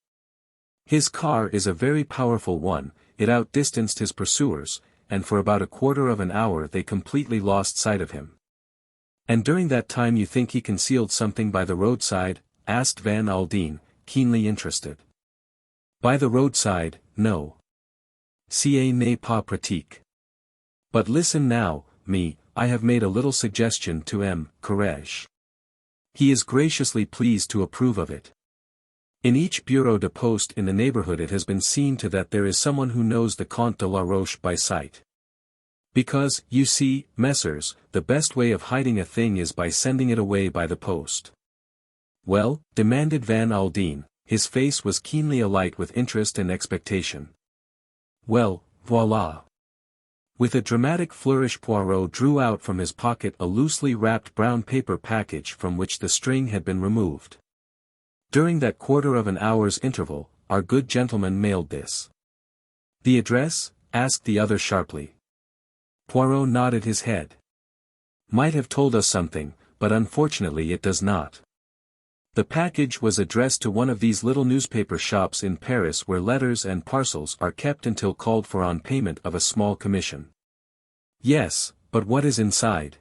His car is a very powerful one, it outdistanced his pursuers, and for about a quarter of an hour they completely lost sight of him. And during that time you think he concealed something by the roadside? Asked Van Aldin, keenly interested. By the roadside, no. Ce n'est pas pratique. But listen now, I have made a little suggestion to Courage. He is graciously pleased to approve of it. In each bureau de poste in the neighborhood it has been seen to that there is someone who knows the Comte de la Roche by sight. Because, you see, messrs, the best way of hiding a thing is by sending it away by the post. Well, demanded Van Aldin, his face was keenly alight with interest and expectation. Well, voila. With a dramatic flourish Poirot drew out from his pocket a loosely wrapped brown paper package from which the string had been removed. During that quarter of an hour's interval, our good gentleman mailed this. The address? Asked the other sharply. Poirot nodded his head. Might have told us something, but unfortunately it does not. The package was addressed to one of these little newspaper shops in Paris where letters and parcels are kept until called for on payment of a small commission. Yes, but what is inside?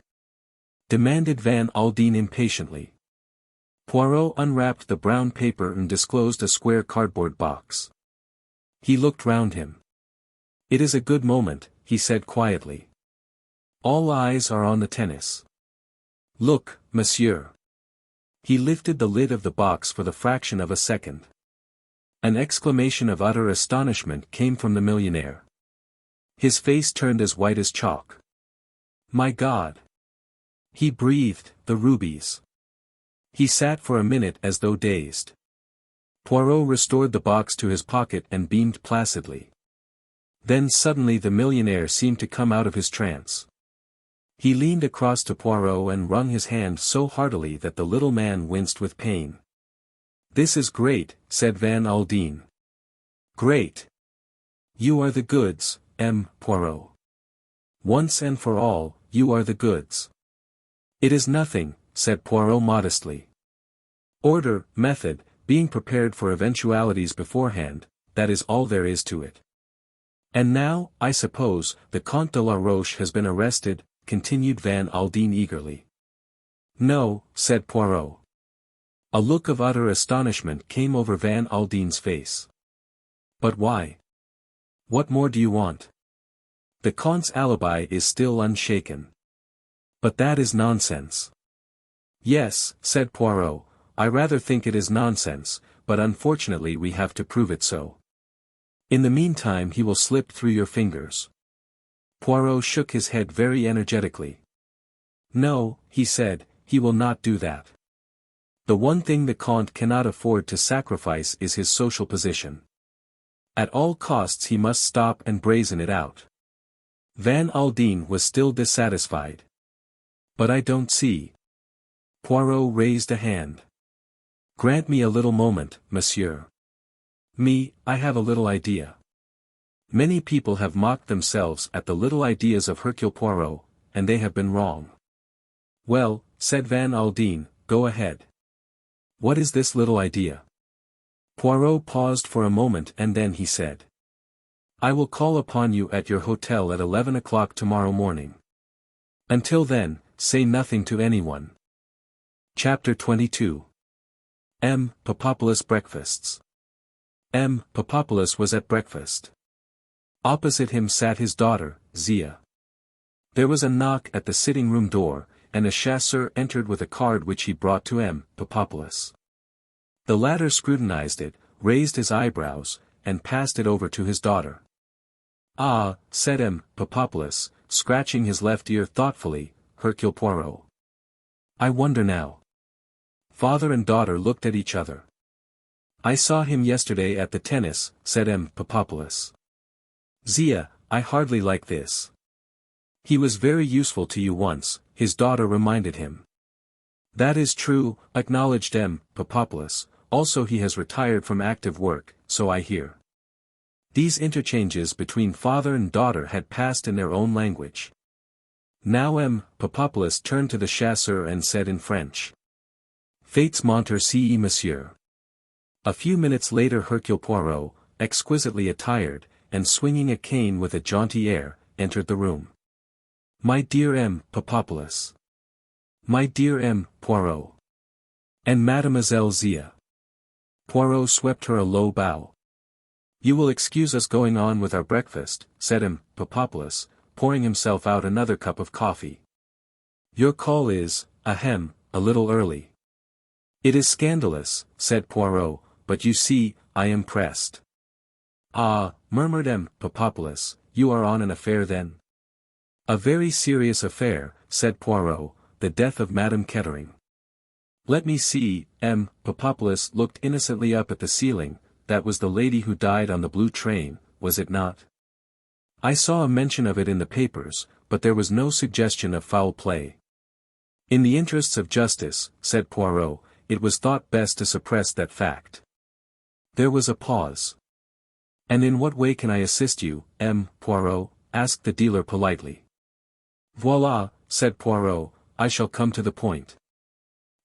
Demanded Van Aldin impatiently. Poirot unwrapped the brown paper and disclosed a square cardboard box. He looked round him. It is a good moment, he said quietly. All eyes are on the tennis. Look, monsieur. He lifted the lid of the box for the fraction of a second. An exclamation of utter astonishment came from the millionaire. His face turned as white as chalk. My God! He breathed, the rubies. He sat for a minute as though dazed. Poirot restored the box to his pocket and beamed placidly. Then suddenly the millionaire seemed to come out of his trance. He leaned across to Poirot and wrung his hand so heartily that the little man winced with pain. This is great, said Van Aldin. Great. You are the goods, M. Poirot. Once and for all, you are the goods. It is nothing, said Poirot modestly. Order, method, being prepared for eventualities beforehand, that is all there is to it. And now, I suppose, the Comte de la Roche has been arrested, continued Van Aldin eagerly. No, said Poirot. A look of utter astonishment came over Van Aldin's face. But why? What more do you want? The Comte's alibi is still unshaken. But that is nonsense. Yes, said Poirot, I rather think it is nonsense, but unfortunately we have to prove it so. In the meantime he will slip through your fingers. Poirot shook his head very energetically. No, he said, he will not do that. The one thing the Comte cannot afford to sacrifice is his social position. At all costs he must stop and brazen it out. Van Aldin was still dissatisfied. But I don't see. Poirot raised a hand. Grant me a little moment, monsieur. I have a little idea. Many people have mocked themselves at the little ideas of Hercule Poirot, and they have been wrong. Well, said Van Aldin, go ahead. What is this little idea? Poirot paused for a moment and then he said. I will call upon you at your hotel at 11 o'clock tomorrow morning. Until then, say nothing to anyone. Chapter 22. M. Papopolous breakfasts. M. Papopolous was at breakfast. Opposite him sat his daughter, Zia. There was a knock at the sitting-room door, and a chasseur entered with a card which he brought to M. Papopolous. The latter scrutinized it, raised his eyebrows, and passed it over to his daughter. Ah, said M. Papopolous, scratching his left ear thoughtfully, Hercule Poirot. I wonder now. Father and daughter looked at each other. I saw him yesterday at the tennis, said M. Papopolous. Zia, I hardly like this. He was very useful to you once, his daughter reminded him. That is true, acknowledged M. Papopolous, also he has retired from active work, so I hear. These interchanges between father and daughter had passed in their own language. Now M. Papopolous turned to the chasseur and said in French. Fates Monterci monsieur. A few minutes later Hercule Poirot, exquisitely attired, and swinging a cane with a jaunty air, entered the room. My dear M. Papopolous. My dear M. Poirot. And Mademoiselle Zia. Poirot swept her a low bow. You will excuse us going on with our breakfast, said M. Papopolous, pouring himself out another cup of coffee. Your call is, a little early. It is scandalous, said Poirot, but you see, I am pressed. Ah, murmured M. Papopolous, you are on an affair then? A very serious affair, said Poirot, the death of Madame Kettering. Let me see, M. Papopolous looked innocently up at the ceiling, that was the lady who died on the blue train, was it not? I saw a mention of it in the papers, but there was no suggestion of foul play. In the interests of justice, said Poirot, it was thought best to suppress that fact. There was a pause. "And in what way can I assist you, M. Poirot?" asked the dealer politely. "Voila," said Poirot, "I shall come to the point."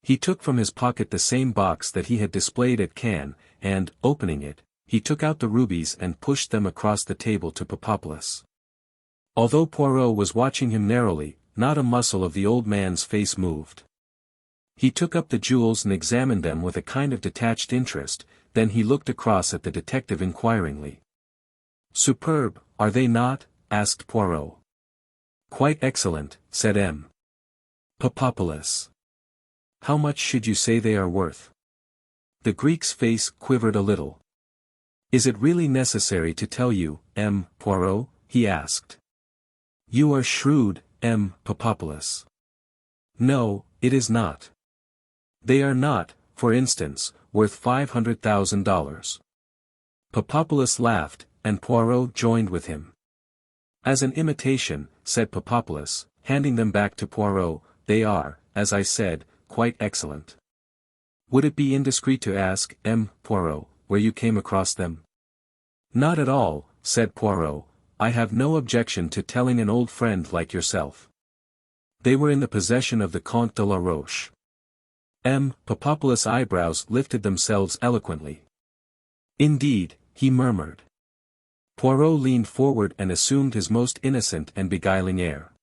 He took from his pocket the same box that he had displayed at Cannes, and, opening it, he took out the rubies and pushed them across the table to Papopolous. Although Poirot was watching him narrowly, not a muscle of the old man's face moved. He took up the jewels and examined them with a kind of detached interest, then he looked across at the detective inquiringly. "Superb, are they not?" asked Poirot. "Quite excellent," said M. Papopolous. "How much should you say they are worth?" The Greek's face quivered a little. "Is it really necessary to tell you, M. Poirot?" he asked. "You are shrewd, M. Papopolous." "No, it is not. They are not, for instance, worth $500,000. Papopolous laughed, and Poirot joined with him. "As an imitation," said Papopolous, handing them back to Poirot, "they are, as I said, quite excellent. Would it be indiscreet to ask, M. Poirot, where you came across them?" "Not at all," said Poirot, "I have no objection to telling an old friend like yourself. They were in the possession of the Comte de la Roche." M. Papopolous' eyebrows lifted themselves eloquently. "Indeed," he murmured. Poirot leaned forward and assumed his most innocent and beguiling air.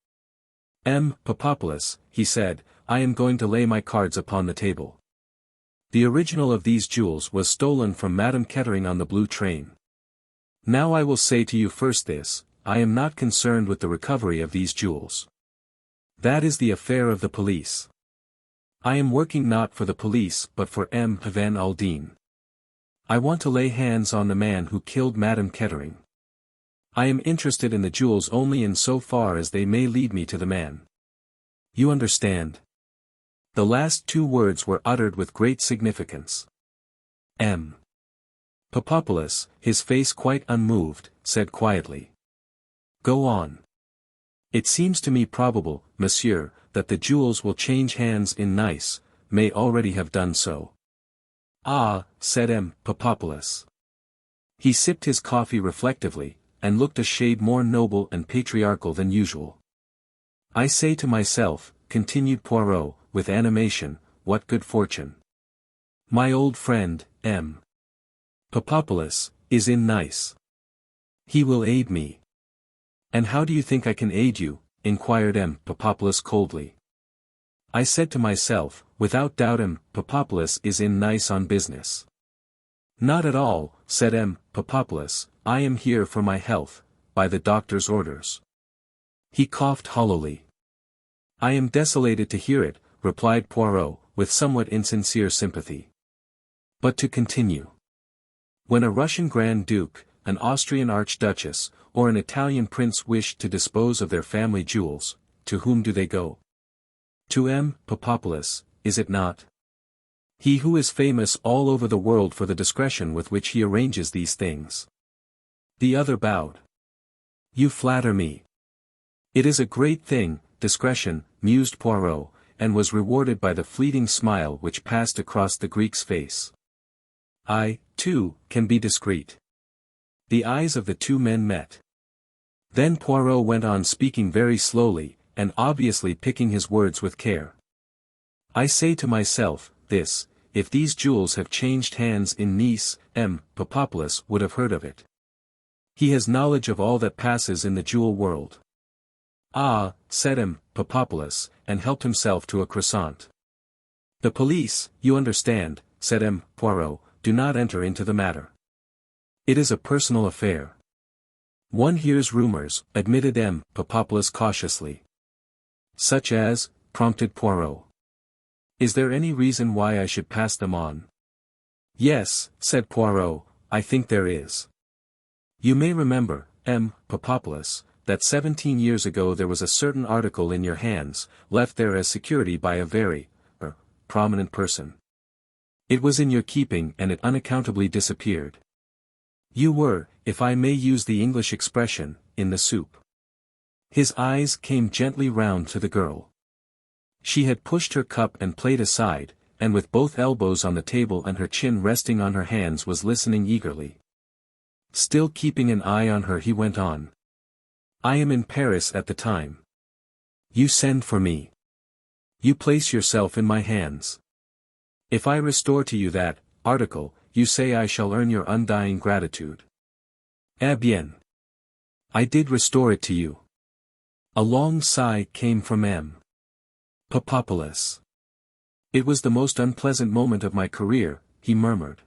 "M. Papopolous," he said, "I am going to lay my cards upon the table. The original of these jewels was stolen from Madame Kettering on the Blue Train. Now I will say to you first this, I am not concerned with the recovery of these jewels. That is the affair of the police. I am working not for the police but for M. Van Aldin. I want to lay hands on the man who killed Madame Kettering. I am interested in the jewels only in so far as they may lead me to the man. You understand?" The last two words were uttered with great significance. M. Papopolous, his face quite unmoved, said quietly. "Go on. It seems to me probable, monsieur, that the jewels will change hands in Nice, may already have done so." "Ah," said M. Papopolous. He sipped his coffee reflectively, and looked a shade more noble and patriarchal than usual. "I say to myself," continued Poirot, with animation, "what good fortune. My old friend, M. Papopolous, is in Nice. He will aid me." "And how do you think I can aid you?" inquired M. Papopolous coldly. "I said to myself, without doubt M. Papopolous is in Nice on business." "Not at all," said M. Papopolous, "I am here for my health, by the doctor's orders." He coughed hollowly. "I am desolated to hear it," replied Poirot, with somewhat insincere sympathy. "But to continue. When a Russian Grand Duke, an Austrian Archduchess, or an Italian Prince wish to dispose of their family jewels, to whom do they go? To M. Papopolous, is it not? He who is famous all over the world for the discretion with which he arranges these things." The other bowed. "You flatter me. It is a great thing, discretion," mused Poirot, and was rewarded by the fleeting smile which passed across the Greek's face. "I, too, can be discreet." The eyes of the two men met. Then Poirot went on speaking very slowly, and obviously picking his words with care. "I say to myself, this, if these jewels have changed hands in Nice, M. Papopolous would have heard of it. He has knowledge of all that passes in the jewel world." "Ah," said M. Papopolous, and helped himself to a croissant. "The police, you understand," said M. Poirot, "do not enter into the matter. It is a personal affair." "One hears rumors," admitted M. Papopolous cautiously. "Such as?" prompted Poirot. "Is there any reason why I should pass them on?" "Yes," said Poirot, "I think there is. You may remember, M. Papopolous, that 17 years ago there was a certain article in your hands, left there as security by a very, prominent person. It was in your keeping and it unaccountably disappeared. You were, if I may use the English expression, in the soup." His eyes came gently round to the girl. She had pushed her cup and plate aside, and with both elbows on the table and her chin resting on her hands was listening eagerly. Still keeping an eye on her he went on. I am in Paris at the time. You send for me. You place yourself in my hands. If I restore to you that article, you say I shall earn your undying gratitude. Eh bien. I did restore it to you. A long sigh came from M. Papopolous. It was the most unpleasant moment of my career, he murmured.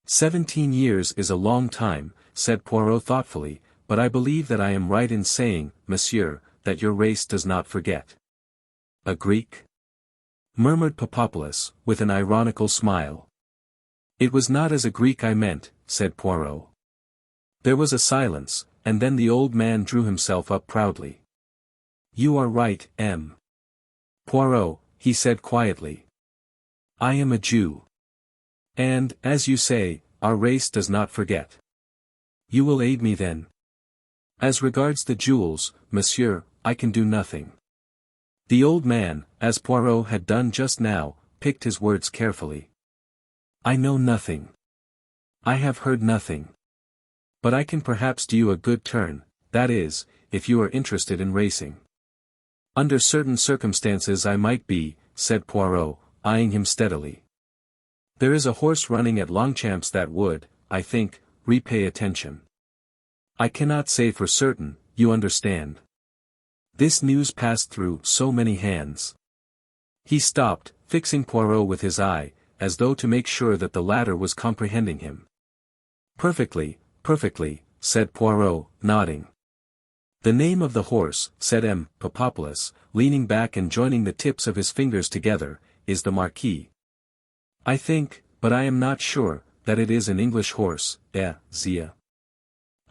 17 years is a long time, said Poirot thoughtfully, but I believe that I am right in saying, monsieur, that your race does not forget. A Greek? Murmured Papopolous, with an ironical smile. It was not as a Greek I meant, said Poirot. There was a silence, and then the old man drew himself up proudly. You are right, M. Poirot, he said quietly. I am a Jew. And, as you say, our race does not forget. You will aid me then. As regards the jewels, monsieur, I can do nothing. The old man, as Poirot had done just now, picked his words carefully. I know nothing. I have heard nothing. But I can perhaps do you a good turn, that is, if you are interested in racing. Under certain circumstances I might be, said Poirot, eyeing him steadily. There is a horse running at Longchamps that would, I think, repay attention. I cannot say for certain, you understand. This news passed through so many hands. He stopped, fixing Poirot with his eye, as though to make sure that the latter was comprehending him. Perfectly, perfectly, said Poirot, nodding. The name of the horse, said M. Papopolous, leaning back and joining the tips of his fingers together, is the Marquis. I think, but I am not sure, that it is an English horse, Zia.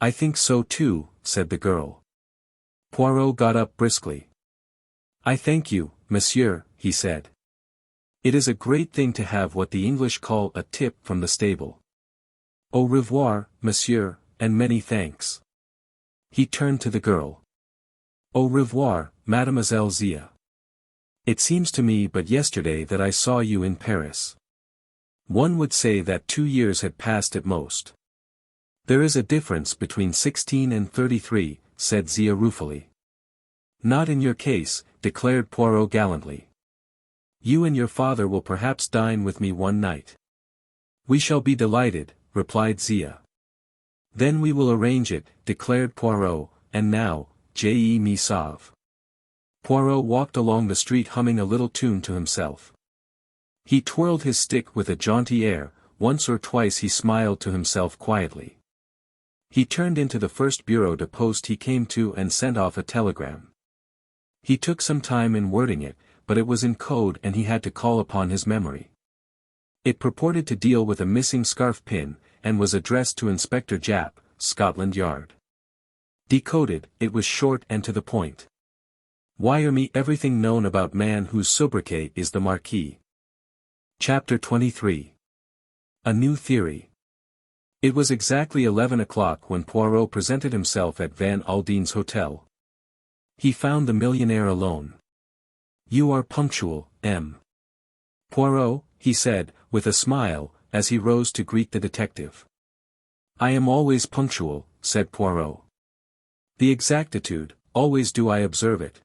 I think so too, said the girl. Poirot got up briskly. I thank you, monsieur, he said. It is a great thing to have what the English call a tip from the stable. Au revoir, monsieur, and many thanks. He turned to the girl. Au revoir, Mademoiselle Zia. It seems to me but yesterday that I saw you in Paris. One would say that 2 years had passed at most. There is a difference between 16 and 33, said Zia ruefully. Not in your case, declared Poirot gallantly. You and your father will perhaps dine with me one night. We shall be delighted, replied Zia. Then we will arrange it, declared Poirot, and now, je me sauve. Poirot walked along the street humming a little tune to himself. He twirled his stick with a jaunty air, once or twice he smiled to himself quietly. He turned into the first bureau de poste he came to and sent off a telegram. He took some time in wording it, but it was in code and he had to call upon his memory. It purported to deal with a missing scarf pin, and was addressed to Inspector Japp, Scotland Yard. Decoded, it was short and to the point. Wire me everything known about man whose sobriquet is the Marquis. Chapter 23. A New Theory. It was exactly 11 o'clock when Poirot presented himself at Van Aldin's hotel. He found the millionaire alone. You are punctual, M. Poirot, he said, with a smile, as he rose to greet the detective. I am always punctual, said Poirot. The exactitude, always do I observe it.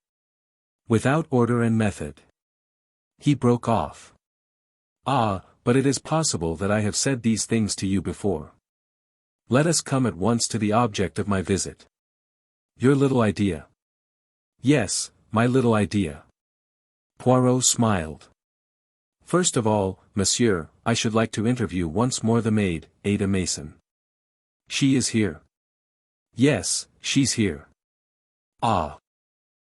Without order and method. He broke off. Ah, but it is possible that I have said these things to you before. Let us come at once to the object of my visit. Your little idea. Yes, my little idea. Poirot smiled. First of all, monsieur, I should like to interview once more the maid, Ada Mason. She is here. Yes, she's here. Ah.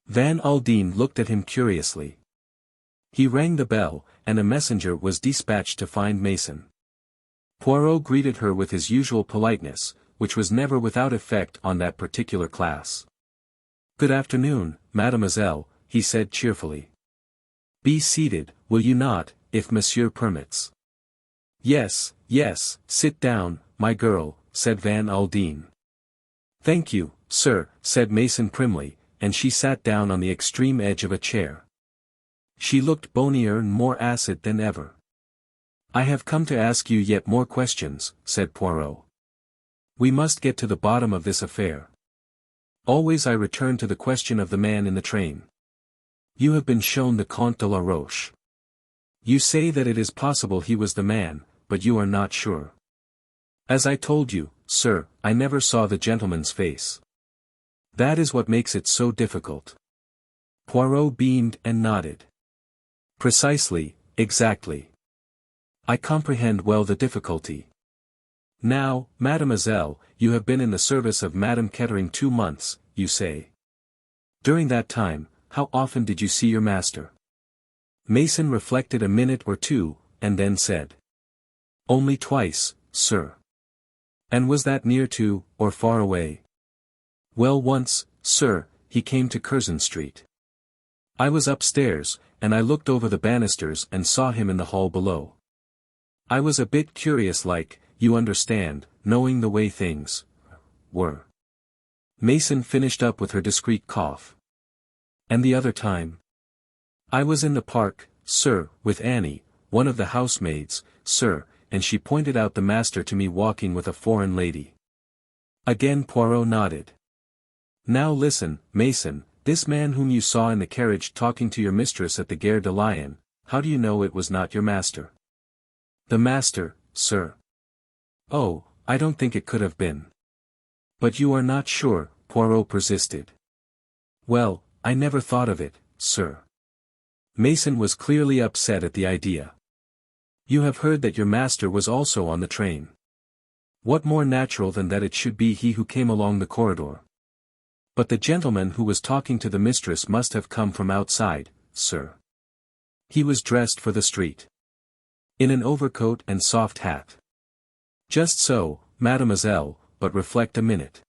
Van Aldin looked at him curiously. He rang the bell, and a messenger was dispatched to find Mason. Poirot greeted her with his usual politeness, which was never without effect on that particular class. Good afternoon, mademoiselle, he said cheerfully. Be seated, will you not, if monsieur permits? Yes, yes, sit down, my girl, said Van Aldin. Thank you, sir, said Mason primly, and she sat down on the extreme edge of a chair. She looked bonier and more acid than ever. "I have come to ask you yet more questions," said Poirot. "We must get to the bottom of this affair. Always I return to the question of the man in the train. You have been shown the Comte de la Roche. You say that it is possible he was the man, but you are not sure. As I told you, sir, I never saw the gentleman's face. That is what makes it so difficult." Poirot beamed and nodded. "Precisely, exactly. I comprehend well the difficulty. Now, mademoiselle, you have been in the service of Madame Kettering 2 months, you say. During that time, how often did you see your master?" Mason reflected a minute or two, and then said. "Only twice, sir." "And was that near to, or far away?" "Well, once, sir, he came to Curzon Street. I was upstairs, and I looked over the banisters and saw him in the hall below. I was a bit curious like, you understand, knowing the way things were." Mason finished up with her discreet cough. "And the other time?" "I was in the park, sir, with Annie, one of the housemaids, sir, and she pointed out the master to me walking with a foreign lady." Again Poirot nodded. "Now listen, Mason, this man whom you saw in the carriage talking to your mistress at the Gare de Lyon, how do you know it was not your master?" "The master, sir." "Oh, I don't think it could have been." "But you are not sure," Poirot persisted. "Well, I never thought of it, sir." Mason was clearly upset at the idea. "You have heard that your master was also on the train. What more natural than that it should be he who came along the corridor? But the gentleman who was talking to the mistress must have come from outside, sir. He was dressed for the street. In an overcoat and soft hat." "Just so, mademoiselle, but reflect a minute.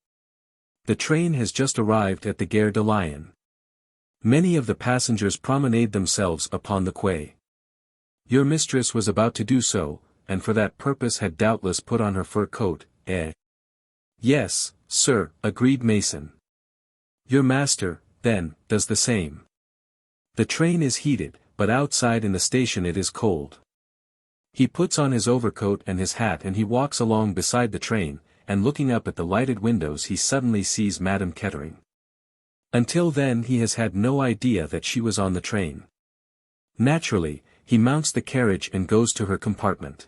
The train has just arrived at the Gare de Lyon. Many of the passengers promenade themselves upon the quay. Your mistress was about to do so, and for that purpose had doubtless put on her fur coat, eh?" "Yes, sir," agreed Mason. "Your master, then, does the same. The train is heated, but outside in the station it is cold. He puts on his overcoat and his hat and he walks along beside the train, and looking up at the lighted windows he suddenly sees Madame Kettering. Until then he has had no idea that she was on the train. Naturally, he mounts the carriage and goes to her compartment.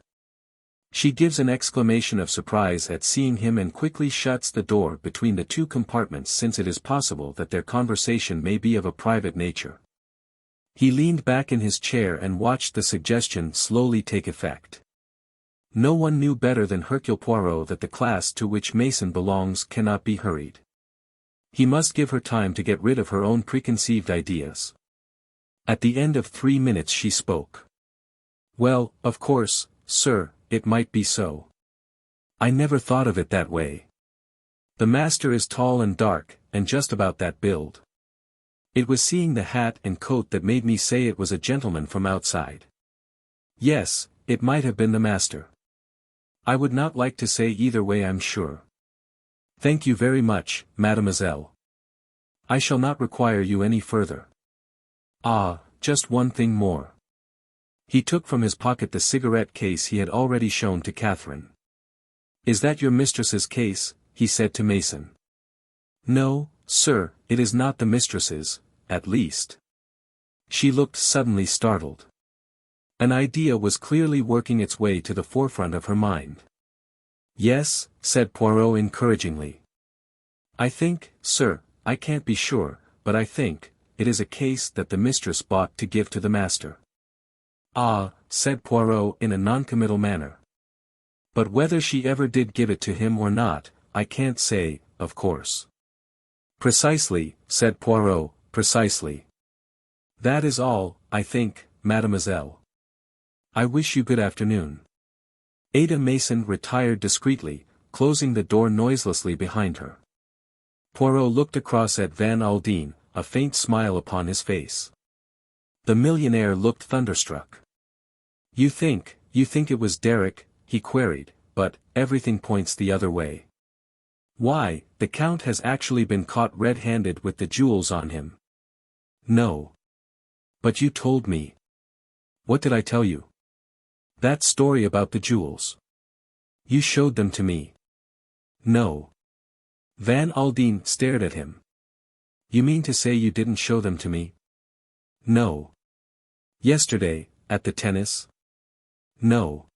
She gives an exclamation of surprise at seeing him and quickly shuts the door between the 2 compartments, since it is possible that their conversation may be of a private nature. He leaned back in his chair and watched the suggestion slowly take effect. No one knew better than Hercule Poirot that the class to which Mason belongs cannot be hurried. He must give her time to get rid of her own preconceived ideas. At the end of 3 minutes she spoke. "Well, of course, sir, it might be so. I never thought of it that way. The master is tall and dark, and just about that build. It was seeing the hat and coat that made me say it was a gentleman from outside. Yes, it might have been the master. I would not like to say either way, I'm sure. Thank you very much, mademoiselle. I shall not require you any further. Ah, just one thing more." He took from his pocket the cigarette case he had already shown to Katherine. "Is that your mistress's case?" he said to Mason. "No, sir, it is not the mistress's, at least." She looked suddenly startled. An idea was clearly working its way to the forefront of her mind. "Yes," said Poirot encouragingly. "I think, sir, I can't be sure, but I think, it is a case that the mistress bought to give to the master." "Ah," said Poirot in a noncommittal manner. "But whether she ever did give it to him or not, I can't say, of course." "Precisely," said Poirot, "precisely. That is all, I think, mademoiselle. I wish you good afternoon." Ada Mason retired discreetly, closing the door noiselessly behind her. Poirot looked across at Van Aldin, a faint smile upon his face. The millionaire looked thunderstruck. You think it was Derek?" he queried, "but, everything points the other way. Why, the Count has actually been caught red-handed with the jewels on him." "No. But you told me. What did I tell you? That story about the jewels. You showed them to me. No. Van Aldin stared at him. You mean to say you didn't show them to me? No. Yesterday, at the tennis? No.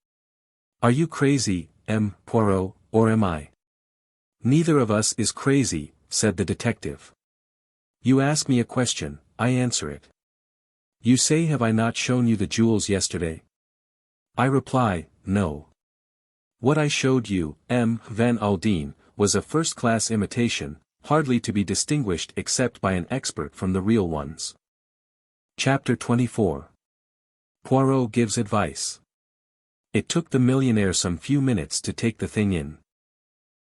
Are you crazy, M. Poirot, or am I? Neither of us is crazy, said the detective. You ask me a question, I answer it. You say have I not shown you the jewels yesterday? I reply, no. What I showed you, M. Van Aldin, was a first-class imitation, hardly to be distinguished except by an expert from the real ones. Chapter 24. Poirot gives advice. It took the millionaire some few minutes to take the thing in.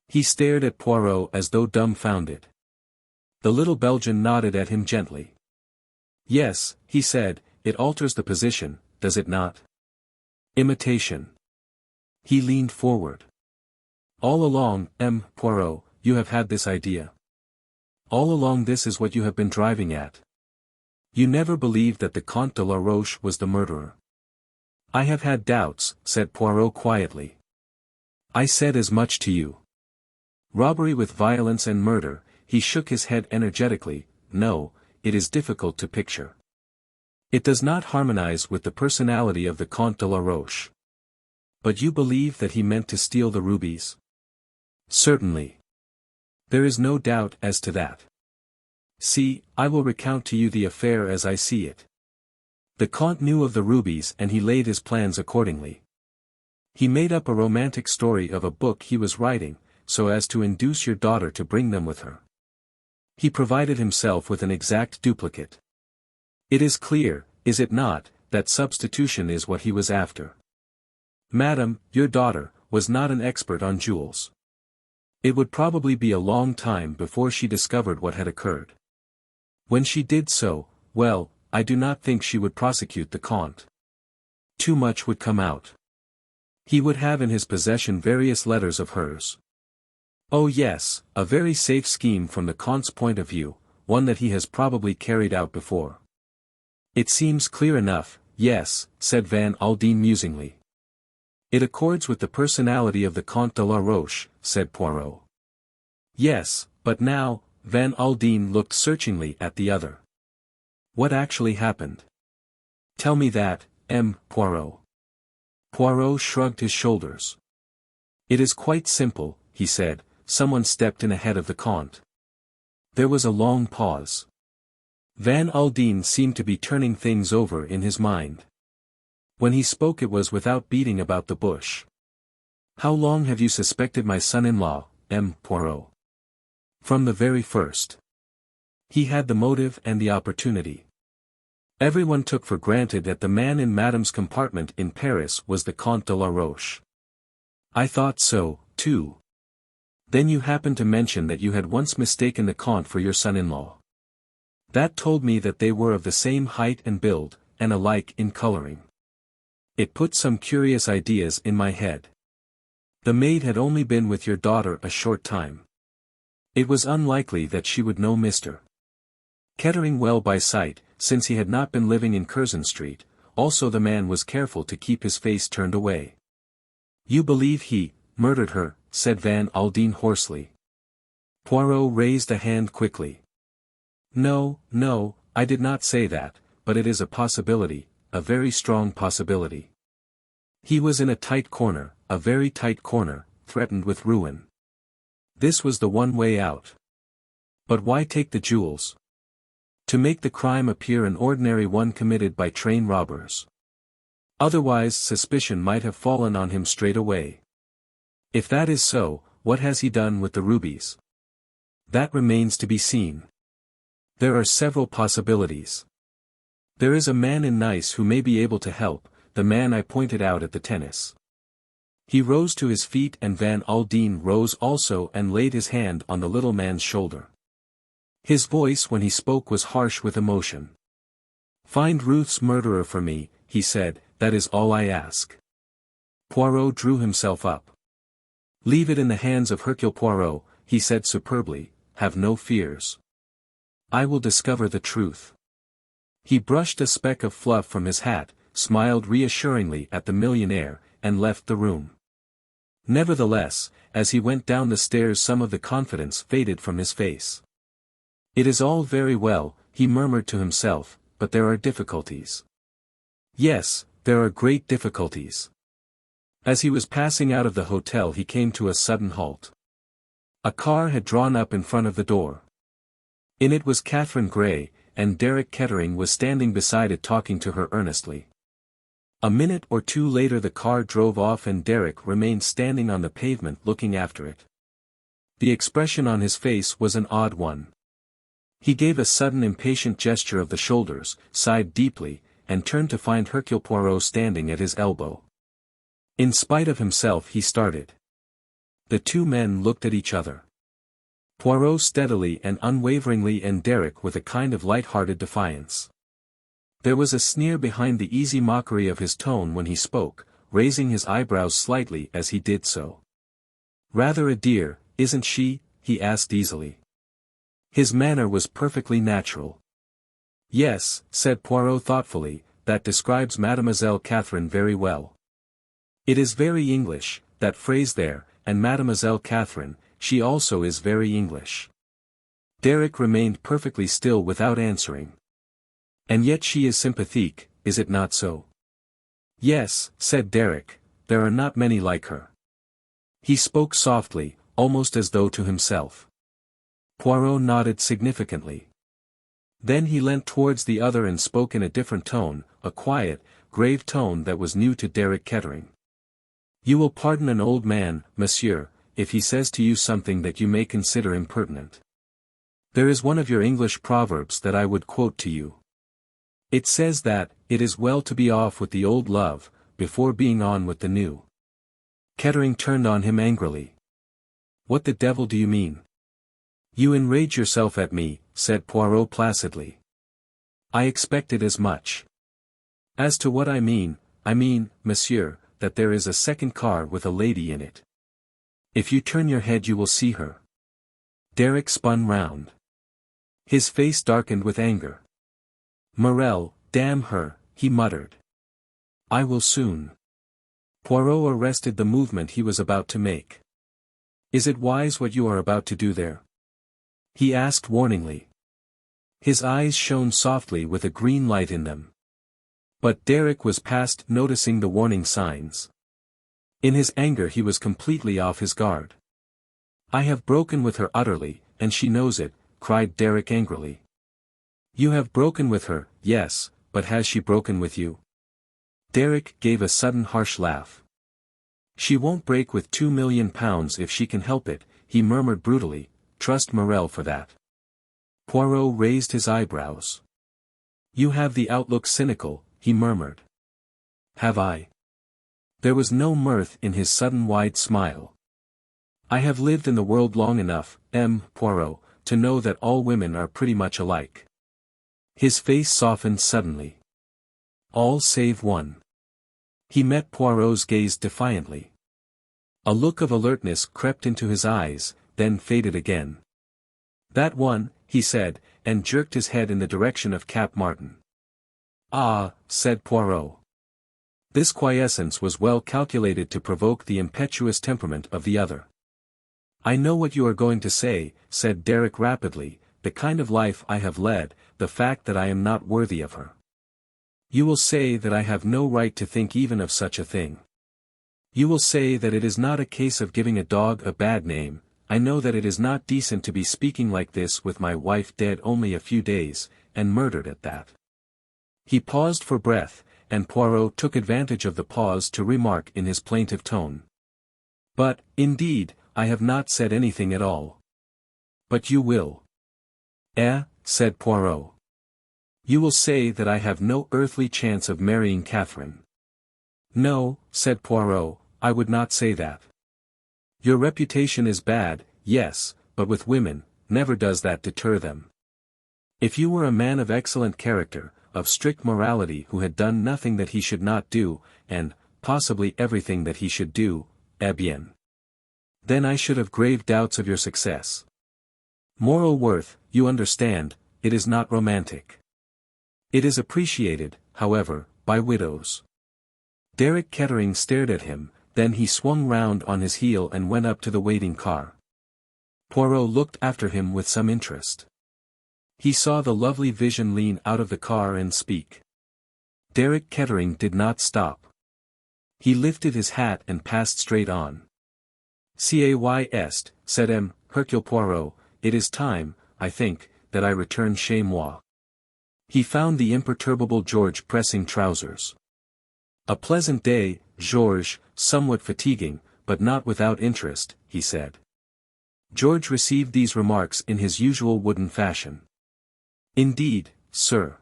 He stared at Poirot as though dumbfounded. The little Belgian nodded at him gently. Yes, he said, it alters the position, does it not? Imitation. He leaned forward. All along, M. Poirot, you have had this idea. All along this is what you have been driving at. You never believed that the Comte de la Roche was the murderer. I have had doubts, said Poirot quietly. I said as much to you. Robbery with violence and murder, he shook his head energetically, no, it is difficult to picture. It does not harmonize with the personality of the Comte de la Roche. But you believe that he meant to steal the rubies? Certainly. There is no doubt as to that. See, I will recount to you the affair as I see it. The Comte knew of the rubies and he laid his plans accordingly. He made up a romantic story of a book he was writing, so as to induce your daughter to bring them with her. He provided himself with an exact duplicate. It is clear, is it not, that substitution is what he was after. Madam, your daughter, was not an expert on jewels. It would probably be a long time before she discovered what had occurred. When she did so, well, I do not think she would prosecute the Comte. Too much would come out. He would have in his possession various letters of hers. Oh yes, a very safe scheme from the Comte's point of view, one that he has probably carried out before. It seems clear enough, yes, said Van Aldin musingly. It accords with the personality of the Comte de la Roche, said Poirot. Yes, but now, Van Aldin looked searchingly at the other. What actually happened? Tell me that, M. Poirot. Poirot shrugged his shoulders. It is quite simple, he said, someone stepped in ahead of the Comte. There was a long pause. Van Aldin seemed to be turning things over in his mind. When he spoke it was without beating about the bush. How long have you suspected my son-in-law, M. Poirot? From the very first. He had the motive and the opportunity. Everyone took for granted that the man in Madame's compartment in Paris was the Comte de la Roche. I thought so, too. Then you happened to mention that you had once mistaken the Comte for your son-in-law. That told me that they were of the same height and build, and alike in coloring. It put some curious ideas in my head. The maid had only been with your daughter a short time. It was unlikely that she would know Mr. Kettering well by sight, since he had not been living in Curzon Street, also the man was careful to keep his face turned away. You believe he murdered her, said Van Aldin hoarsely. Poirot raised a hand quickly. No, no, I did not say that, but it is a possibility, a very strong possibility. He was in a tight corner, a very tight corner, threatened with ruin. This was the one way out. But why take the jewels? To make the crime appear an ordinary one committed by train robbers. Otherwise suspicion might have fallen on him straight away. If that is so, what has he done with the rubies? That remains to be seen. There are several possibilities. There is a man in Nice who may be able to help, the man I pointed out at the tennis. He rose to his feet and Van Aldin rose also and laid his hand on the little man's shoulder. His voice when he spoke was harsh with emotion. Find Ruth's murderer for me, he said, that is all I ask. Poirot drew himself up. Leave it in the hands of Hercule Poirot, he said superbly, have no fears. I will discover the truth. He brushed a speck of fluff from his hat, smiled reassuringly at the millionaire, and left the room. Nevertheless, as he went down the stairs some of the confidence faded from his face. "It is all very well," he murmured to himself, "but there are difficulties. Yes, there are great difficulties." As he was passing out of the hotel he came to a sudden halt. A car had drawn up in front of the door. In it was Katherine Grey, and Derek Kettering was standing beside it talking to her earnestly. A minute or two later the car drove off and Derek remained standing on the pavement looking after it. The expression on his face was an odd one. He gave a sudden impatient gesture of the shoulders, sighed deeply, and turned to find Hercule Poirot standing at his elbow. In spite of himself he started. The two men looked at each other. Poirot steadily and unwaveringly and Derek with a kind of light-hearted defiance. There was a sneer behind the easy mockery of his tone when he spoke, raising his eyebrows slightly as he did so. "Rather a dear, isn't she?" he asked easily. His manner was perfectly natural. "Yes," said Poirot thoughtfully, "that describes Mademoiselle Katherine very well. It is very English, that phrase there, and Mademoiselle Katherine, she also is very English." Derek remained perfectly still without answering. "And yet she is sympathique, is it not so?" "Yes," said Derek, "there are not many like her." He spoke softly, almost as though to himself. Poirot nodded significantly. Then he leant towards the other and spoke in a different tone, a quiet, grave tone that was new to Derek Kettering. "You will pardon an old man, monsieur, if he says to you something that you may consider impertinent. There is one of your English proverbs that I would quote to you. It says that, it is well to be off with the old love, before being on with the new." Kettering turned on him angrily. "What the devil do you mean?" "You enrage yourself at me," said Poirot placidly. "I expected as much. As to what I mean, monsieur, that there is a second car with a lady in it. If you turn your head you will see her." Derek spun round. His face darkened with anger. "Mirelle, damn her," he muttered. "I will soon." Poirot arrested the movement he was about to make. "Is it wise what you are about to do there?" he asked warningly. His eyes shone softly with a green light in them. But Derek was past noticing the warning signs. In his anger he was completely off his guard. "I have broken with her utterly, and she knows it," cried Derek angrily. "You have broken with her, yes, but has she broken with you?" Derek gave a sudden harsh laugh. "She won't break with £2,000,000 if she can help it," he murmured brutally. "Trust Mirelle for that." Poirot raised his eyebrows. "You have the outlook cynical," he murmured. "Have I?" There was no mirth in his sudden wide smile. "I have lived in the world long enough, Poirot, to know that all women are pretty much alike." His face softened suddenly. "All save one." He met Poirot's gaze defiantly. A look of alertness crept into his eyes, then faded again. "That one," he said, and jerked his head in the direction of Cap Martin. "Ah," said Poirot. This quiescence was well calculated to provoke the impetuous temperament of the other. "I know what you are going to say," said Derek rapidly, "the kind of life I have led, the fact that I am not worthy of her. You will say that I have no right to think even of such a thing. You will say that it is not a case of giving a dog a bad name. I know that it is not decent to be speaking like this with my wife dead only a few days, and murdered at that." He paused for breath, and Poirot took advantage of the pause to remark in his plaintive tone. "But, indeed, I have not said anything at all." "But you will." Said Poirot. "You will say that I have no earthly chance of marrying Katherine." "No," said Poirot, "I would not say that. Your reputation is bad, yes, but with women, never does that deter them. If you were a man of excellent character, of strict morality who had done nothing that he should not do, and, possibly everything that he should do, eh bien. Then I should have grave doubts of your success. Moral worth, you understand, it is not romantic. It is appreciated, however, by widows. Derek Kettering stared at him, then he swung round on his heel and went up to the waiting car. Poirot looked after him with some interest. He saw the lovely vision lean out of the car and speak. Derek Kettering did not stop. He lifted his hat and passed straight on. "Est," said Hercule Poirot, "it is time, I think, that I return chez moi." He found the imperturbable George pressing trousers. "A pleasant day, Georges, somewhat fatiguing, but not without interest," he said. George received these remarks in his usual wooden fashion. "Indeed, sir.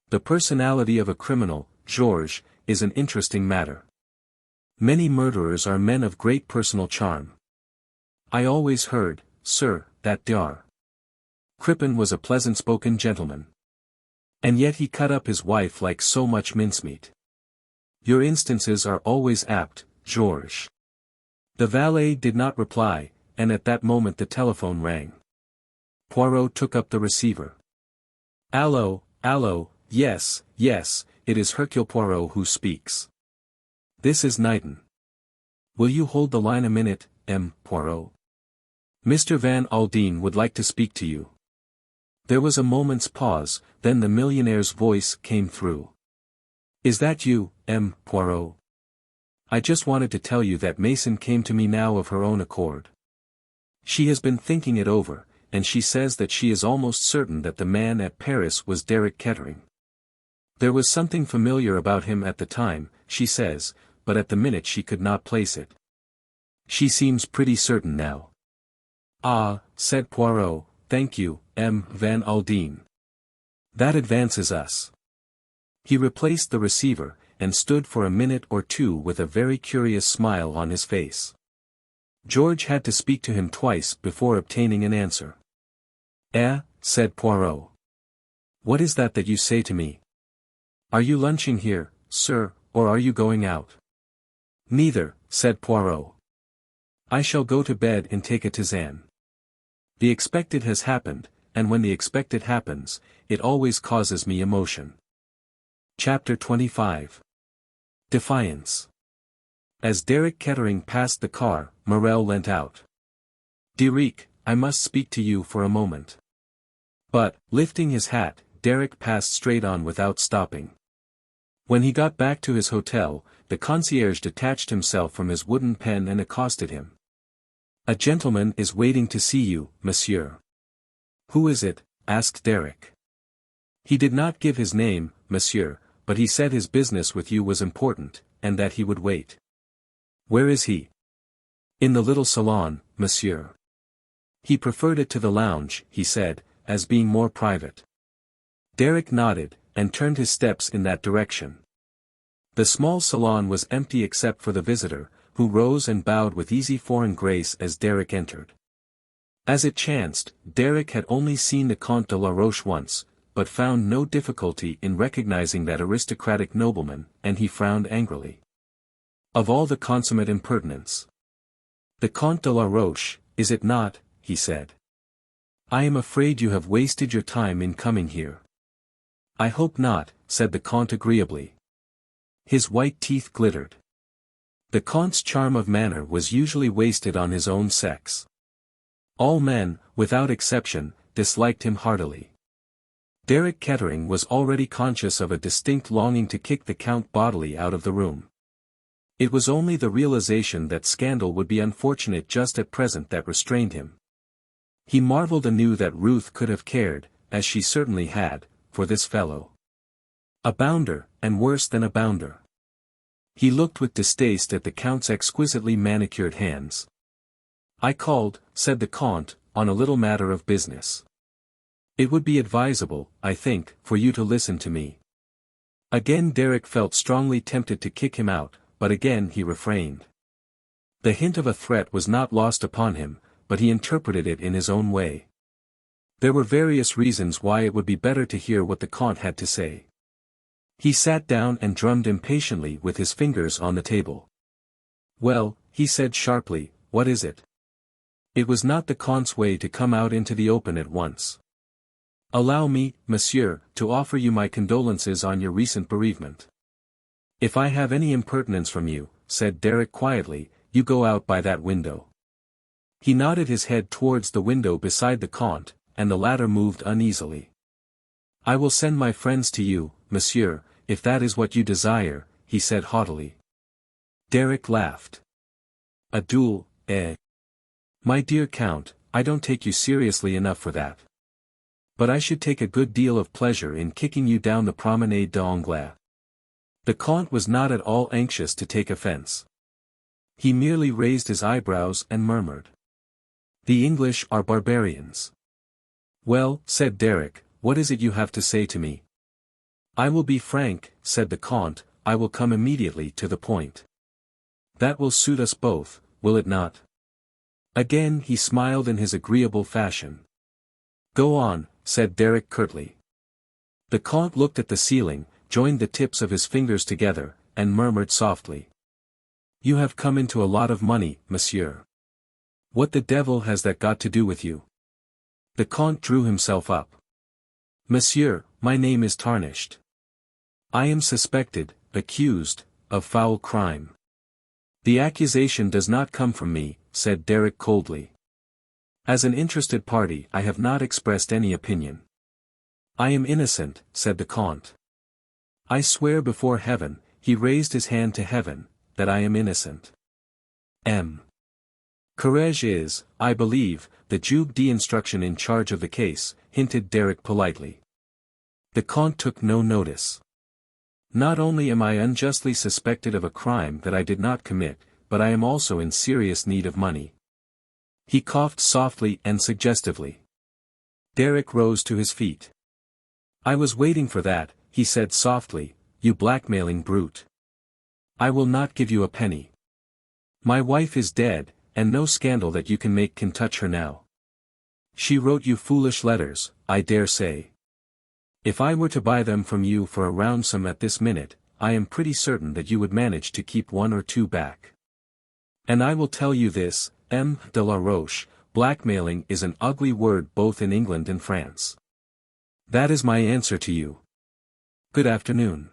The personality of a criminal, Georges, is an interesting matter. Many murderers are men of great personal charm. I always heard, sir, that Dr. Crippen was a pleasant-spoken gentleman. And yet he cut up his wife like so much mincemeat. Your instances are always apt, Georges." The valet did not reply, and at that moment the telephone rang. Poirot took up the receiver. "Allo, allo, yes, yes, it is Hercule Poirot who speaks. This is Knighton. Will you hold the line a minute, Poirot? Mr. Van Aldin would like to speak to you." There was a moment's pause, then the millionaire's voice came through. "Is that you, Poirot? I just wanted to tell you that Mason came to me now of her own accord. She has been thinking it over, and she says that she is almost certain that the man at Paris was Derek Kettering. There was something familiar about him at the time, she says, but at the minute she could not place it. She seems pretty certain now." "Ah," said Poirot, "thank you, Van Aldin. That advances us." He replaced the receiver, and stood for a minute or two with a very curious smile on his face. George had to speak to him twice before obtaining an answer. Said Poirot. "What is that you say to me? Are you lunching here, sir, or are you going out?" "Neither," said Poirot. "I shall go to bed and take a tisane. The expected has happened, and when the expected happens, it always causes me emotion." Chapter 25. Defiance. As Derek Kettering passed the car, Mirelle leant out. "Derek, I must speak to you for a moment." But, lifting his hat, Derek passed straight on without stopping. When he got back to his hotel, the concierge detached himself from his wooden pen and accosted him. "A gentleman is waiting to see you, monsieur." "Who is it?" asked Derek. "He did not give his name, monsieur, but he said his business with you was important, and that he would wait." "Where is he?" "In the little salon, monsieur. He preferred it to the lounge," he said, "as being more private." Derek nodded, and turned his steps in that direction. The small salon was empty except for the visitor, who rose and bowed with easy foreign grace as Derek entered. As it chanced, Derek had only seen the Comte de la Roche once, but found no difficulty in recognizing that aristocratic nobleman, and he frowned angrily. Of all the consummate impertinence. "The Comte de la Roche, is it not?" he said. "I am afraid you have wasted your time in coming here." "I hope not," said the Comte agreeably. His white teeth glittered. The Comte's charm of manner was usually wasted on his own sex. All men, without exception, disliked him heartily. Derek Kettering was already conscious of a distinct longing to kick the Count bodily out of the room. It was only the realization that scandal would be unfortunate just at present that restrained him. He marveled anew that Ruth could have cared, as she certainly had, for this fellow. A bounder, and worse than a bounder. He looked with distaste at the Count's exquisitely manicured hands. "I called," said the Comte, "on a little matter of business. It would be advisable, I think, for you to listen to me." Again Derek felt strongly tempted to kick him out, but again he refrained. The hint of a threat was not lost upon him, but he interpreted it in his own way. There were various reasons why it would be better to hear what the Comte had to say. He sat down and drummed impatiently with his fingers on the table. "Well," he said sharply, "what is it?" It was not the Comte's way to come out into the open at once. Allow me, monsieur, to offer you my condolences on your recent bereavement. If I have any impertinence from you, said Derek quietly, you go out by that window. He nodded his head towards the window beside the Comte, and the latter moved uneasily. I will send my friends to you, monsieur, if that is what you desire, he said haughtily. Derek laughed. A duel, eh? My dear Count, I don't take you seriously enough for that. But I should take a good deal of pleasure in kicking you down the Promenade d'Anglais. The Comte was not at all anxious to take offense. He merely raised his eyebrows and murmured. The English are barbarians. Well, said Derek, what is it you have to say to me? I will be frank, said the Comte, I will come immediately to the point. That will suit us both, will it not? Again he smiled in his agreeable fashion. Go on, said Derek curtly. The Comte looked at the ceiling, joined the tips of his fingers together, and murmured softly. You have come into a lot of money, monsieur. What the devil has that got to do with you? The Comte drew himself up. Monsieur, my name is tarnished. I am suspected, accused, of foul crime. The accusation does not come from me, said Derek coldly. As an interested party I have not expressed any opinion. I am innocent, said the Comte. I swear before heaven, he raised his hand to heaven, that I am innocent. M. Courage is, I believe, the juge d'instruction in charge of the case, hinted Derek politely. The Comte took no notice. Not only am I unjustly suspected of a crime that I did not commit, but I am also in serious need of money. He coughed softly and suggestively. Derek rose to his feet. I was waiting for that, he said softly, you blackmailing brute. I will not give you a penny. My wife is dead, and no scandal that you can make can touch her now. She wrote you foolish letters, I dare say. If I were to buy them from you for a round sum at this minute, I am pretty certain that you would manage to keep one or two back. And I will tell you this, M. de la Roche, blackmailing is an ugly word both in England and France. That is my answer to you. Good afternoon.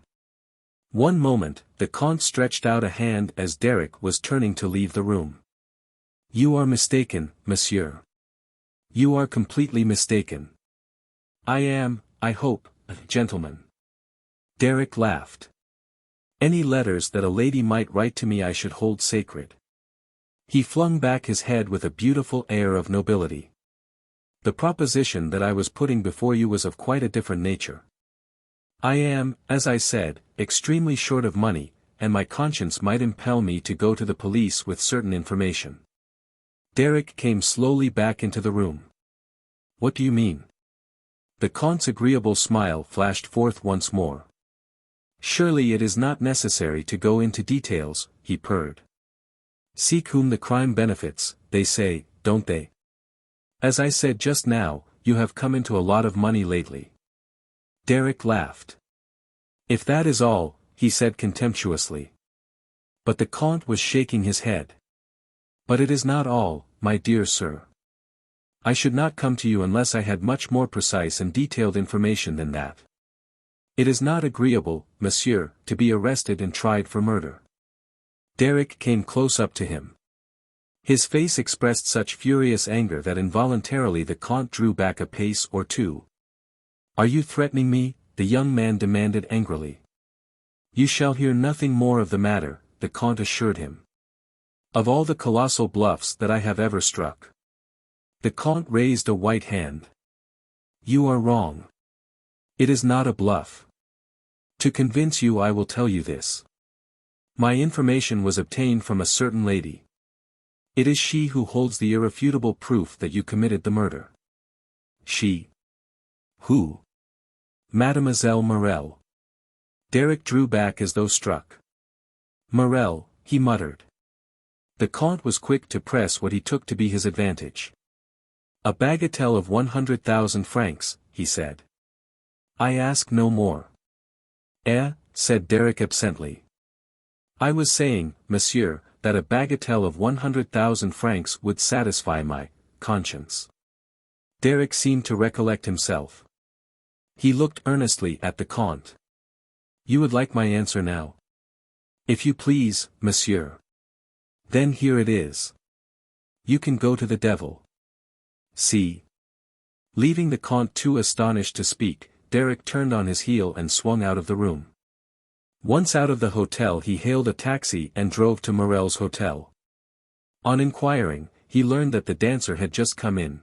One moment, the Comte stretched out a hand as Derek was turning to leave the room. You are mistaken, monsieur. You are completely mistaken. I am, I hope, a gentleman. Derek laughed. Any letters that a lady might write to me I should hold sacred. He flung back his head with a beautiful air of nobility. The proposition that I was putting before you was of quite a different nature. I am, as I said, extremely short of money, and my conscience might impel me to go to the police with certain information. Derek came slowly back into the room. What do you mean? The Comte's agreeable smile flashed forth once more. Surely it is not necessary to go into details, he purred. Seek whom the crime benefits, they say, don't they? As I said just now, you have come into a lot of money lately. Derek laughed. If that is all, he said contemptuously. But the Comte was shaking his head. But it is not all, my dear sir. I should not come to you unless I had much more precise and detailed information than that. It is not agreeable, monsieur, to be arrested and tried for murder. Derek came close up to him. His face expressed such furious anger that involuntarily the Comte drew back a pace or two. Are you threatening me? The young man demanded angrily. You shall hear nothing more of the matter, the Comte assured him. Of all the colossal bluffs that I have ever struck. The Comte raised a white hand. You are wrong. It is not a bluff. To convince you I will tell you this. My information was obtained from a certain lady. It is she who holds the irrefutable proof that you committed the murder. She. Who? Mademoiselle Mirelle. Derek drew back as though struck. Mirelle, he muttered. The Comte was quick to press what he took to be his advantage. A bagatelle of 100,000 francs, he said. I ask no more. Said Derek absently. I was saying, monsieur, that a bagatelle of 100,000 francs would satisfy my conscience. Derek seemed to recollect himself. He looked earnestly at the Comte. You would like my answer now? If you please, monsieur. Then here it is. You can go to the devil. See. Leaving the Comte too astonished to speak, Derek turned on his heel and swung out of the room. Once out of the hotel he hailed a taxi and drove to Mirelle's hotel. On inquiring, he learned that the dancer had just come in.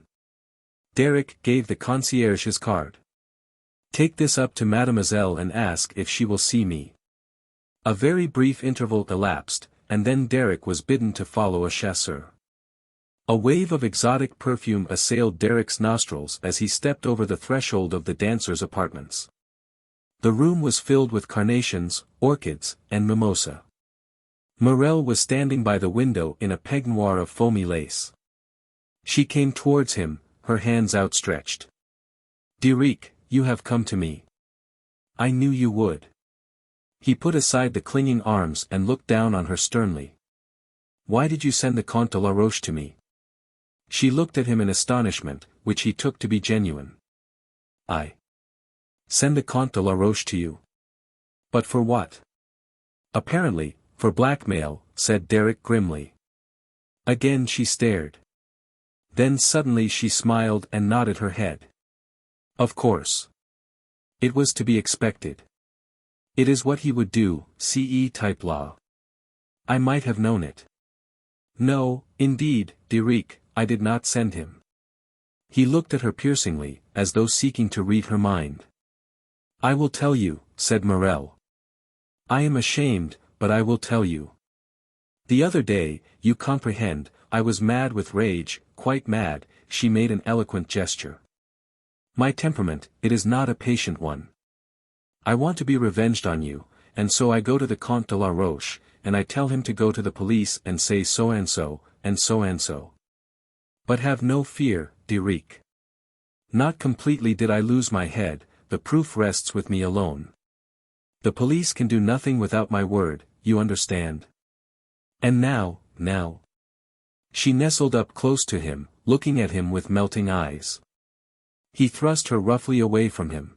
Derek gave the concierge his card. Take this up to mademoiselle and ask if she will see me. A very brief interval elapsed, and then Derek was bidden to follow a chasseur. A wave of exotic perfume assailed Derek's nostrils as he stepped over the threshold of the dancer's apartments. The room was filled with carnations, orchids, and mimosa. Mirelle was standing by the window in a peignoir of foamy lace. She came towards him, her hands outstretched. Derek, you have come to me. I knew you would. He put aside the clinging arms and looked down on her sternly. Why did you send the Comte de la Roche to me? She looked at him in astonishment, which he took to be genuine. I send the Comte de la Roche to you? But for what? Apparently, for blackmail, said Derek grimly. Again she stared. Then suddenly she smiled and nodded her head. Of course. It was to be expected. It is what he would do, CE type law. I might have known it. No, indeed, Derek, I did not send him. He looked at her piercingly, as though seeking to read her mind. I will tell you, said Mirelle. I am ashamed, but I will tell you. The other day, you comprehend, I was mad with rage, quite mad. She made an eloquent gesture. My temperament, it is not a patient one. I want to be revenged on you, and so I go to the Comte de la Roche, and I tell him to go to the police and say so and so, and so and so. But have no fear, Derek. Not completely did I lose my head, the proof rests with me alone. The police can do nothing without my word, you understand. And now. She nestled up close to him, looking at him with melting eyes. He thrust her roughly away from him.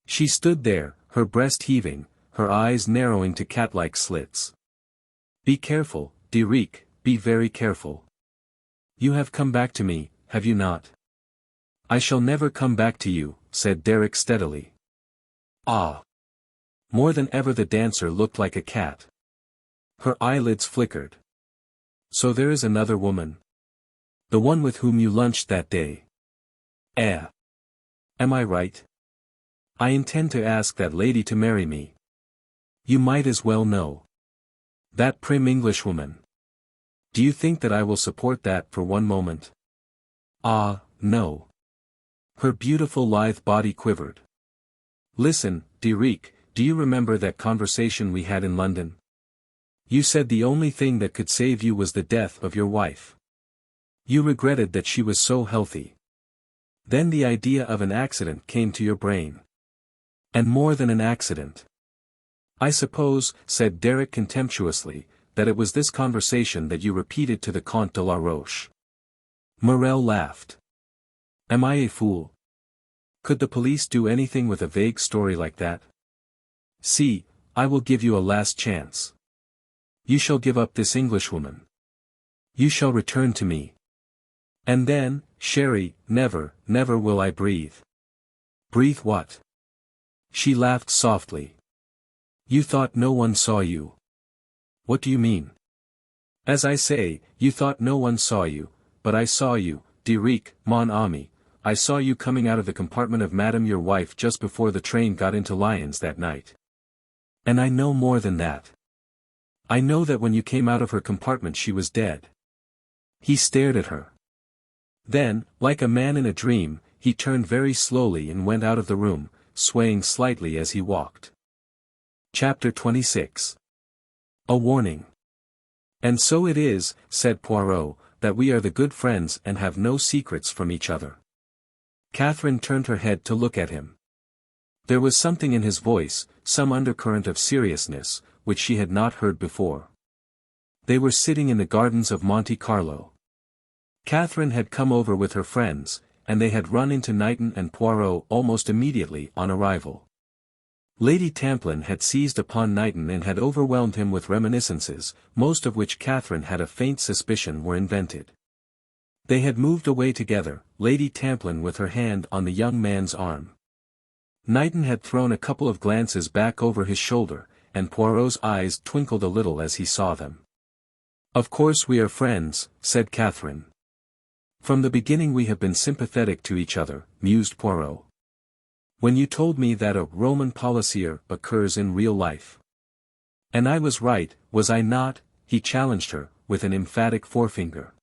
She stood there, her breast heaving, her eyes narrowing to cat-like slits. Be careful, Derek, be very careful. You have come back to me, have you not? I shall never come back to you, said Derek steadily. Ah! More than ever the dancer looked like a cat. Her eyelids flickered. So there is another woman. The one with whom you lunched that day. Eh? Am I right? I intend to ask that lady to marry me. You might as well know. That prim Englishwoman. Do you think that I will support that for one moment? Ah, no. Her beautiful lithe body quivered. Listen, Derek, do you remember that conversation we had in London? You said the only thing that could save you was the death of your wife. You regretted that she was so healthy. Then the idea of an accident came to your brain. And more than an accident. I suppose, said Derek contemptuously, that it was this conversation that you repeated to the Comte de la Roche. Mirelle laughed. Am I a fool? Could the police do anything with a vague story like that? See, I will give you a last chance. You shall give up this Englishwoman. You shall return to me. And then, chérie, never will I breathe. Breathe what? She laughed softly. You thought no one saw you. What do you mean? As I say, you thought no one saw you, but I saw you, Derek, mon ami. I saw you coming out of the compartment of Madame your wife just before the train got into Lyons that night. And I know more than that. I know that when you came out of her compartment she was dead. He stared at her. Then, like a man in a dream, he turned very slowly and went out of the room, swaying slightly as he walked. Chapter 26. A warning. And so it is, said Poirot, that we are the good friends and have no secrets from each other. Katherine turned her head to look at him. There was something in his voice, some undercurrent of seriousness, which she had not heard before. They were sitting in the gardens of Monte Carlo. Katherine had come over with her friends, and they had run into Knighton and Poirot almost immediately on arrival. Lady Tamplin had seized upon Knighton and had overwhelmed him with reminiscences, most of which Katherine had a faint suspicion were invented. They had moved away together, Lady Tamplin with her hand on the young man's arm. Knighton had thrown a couple of glances back over his shoulder, and Poirot's eyes twinkled a little as he saw them. "Of course we are friends," said Katherine. "From the beginning we have been sympathetic to each other," mused Poirot. "When you told me that a Roman policier occurs in real life. And I was right, was I not?" he challenged her, with an emphatic forefinger.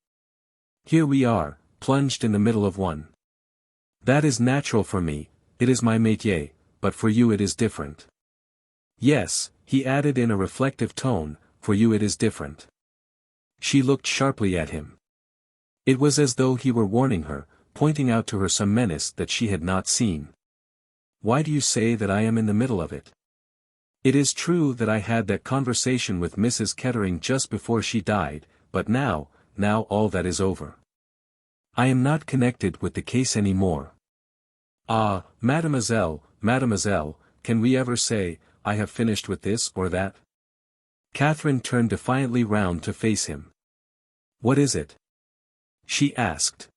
"Here we are, plunged in the middle of one. That is natural for me, it is my métier, but for you it is different. Yes," he added in a reflective tone, "for you it is different." She looked sharply at him. It was as though he were warning her, pointing out to her some menace that she had not seen. "Why do you say that I am in the middle of it? It is true that I had that conversation with Mrs. Kettering just before she died, but now all that is over. I am not connected with the case any more. Ah, mademoiselle, can we ever say, I have finished with this or that?" Katherine turned defiantly round to face him. "What is it?" she asked.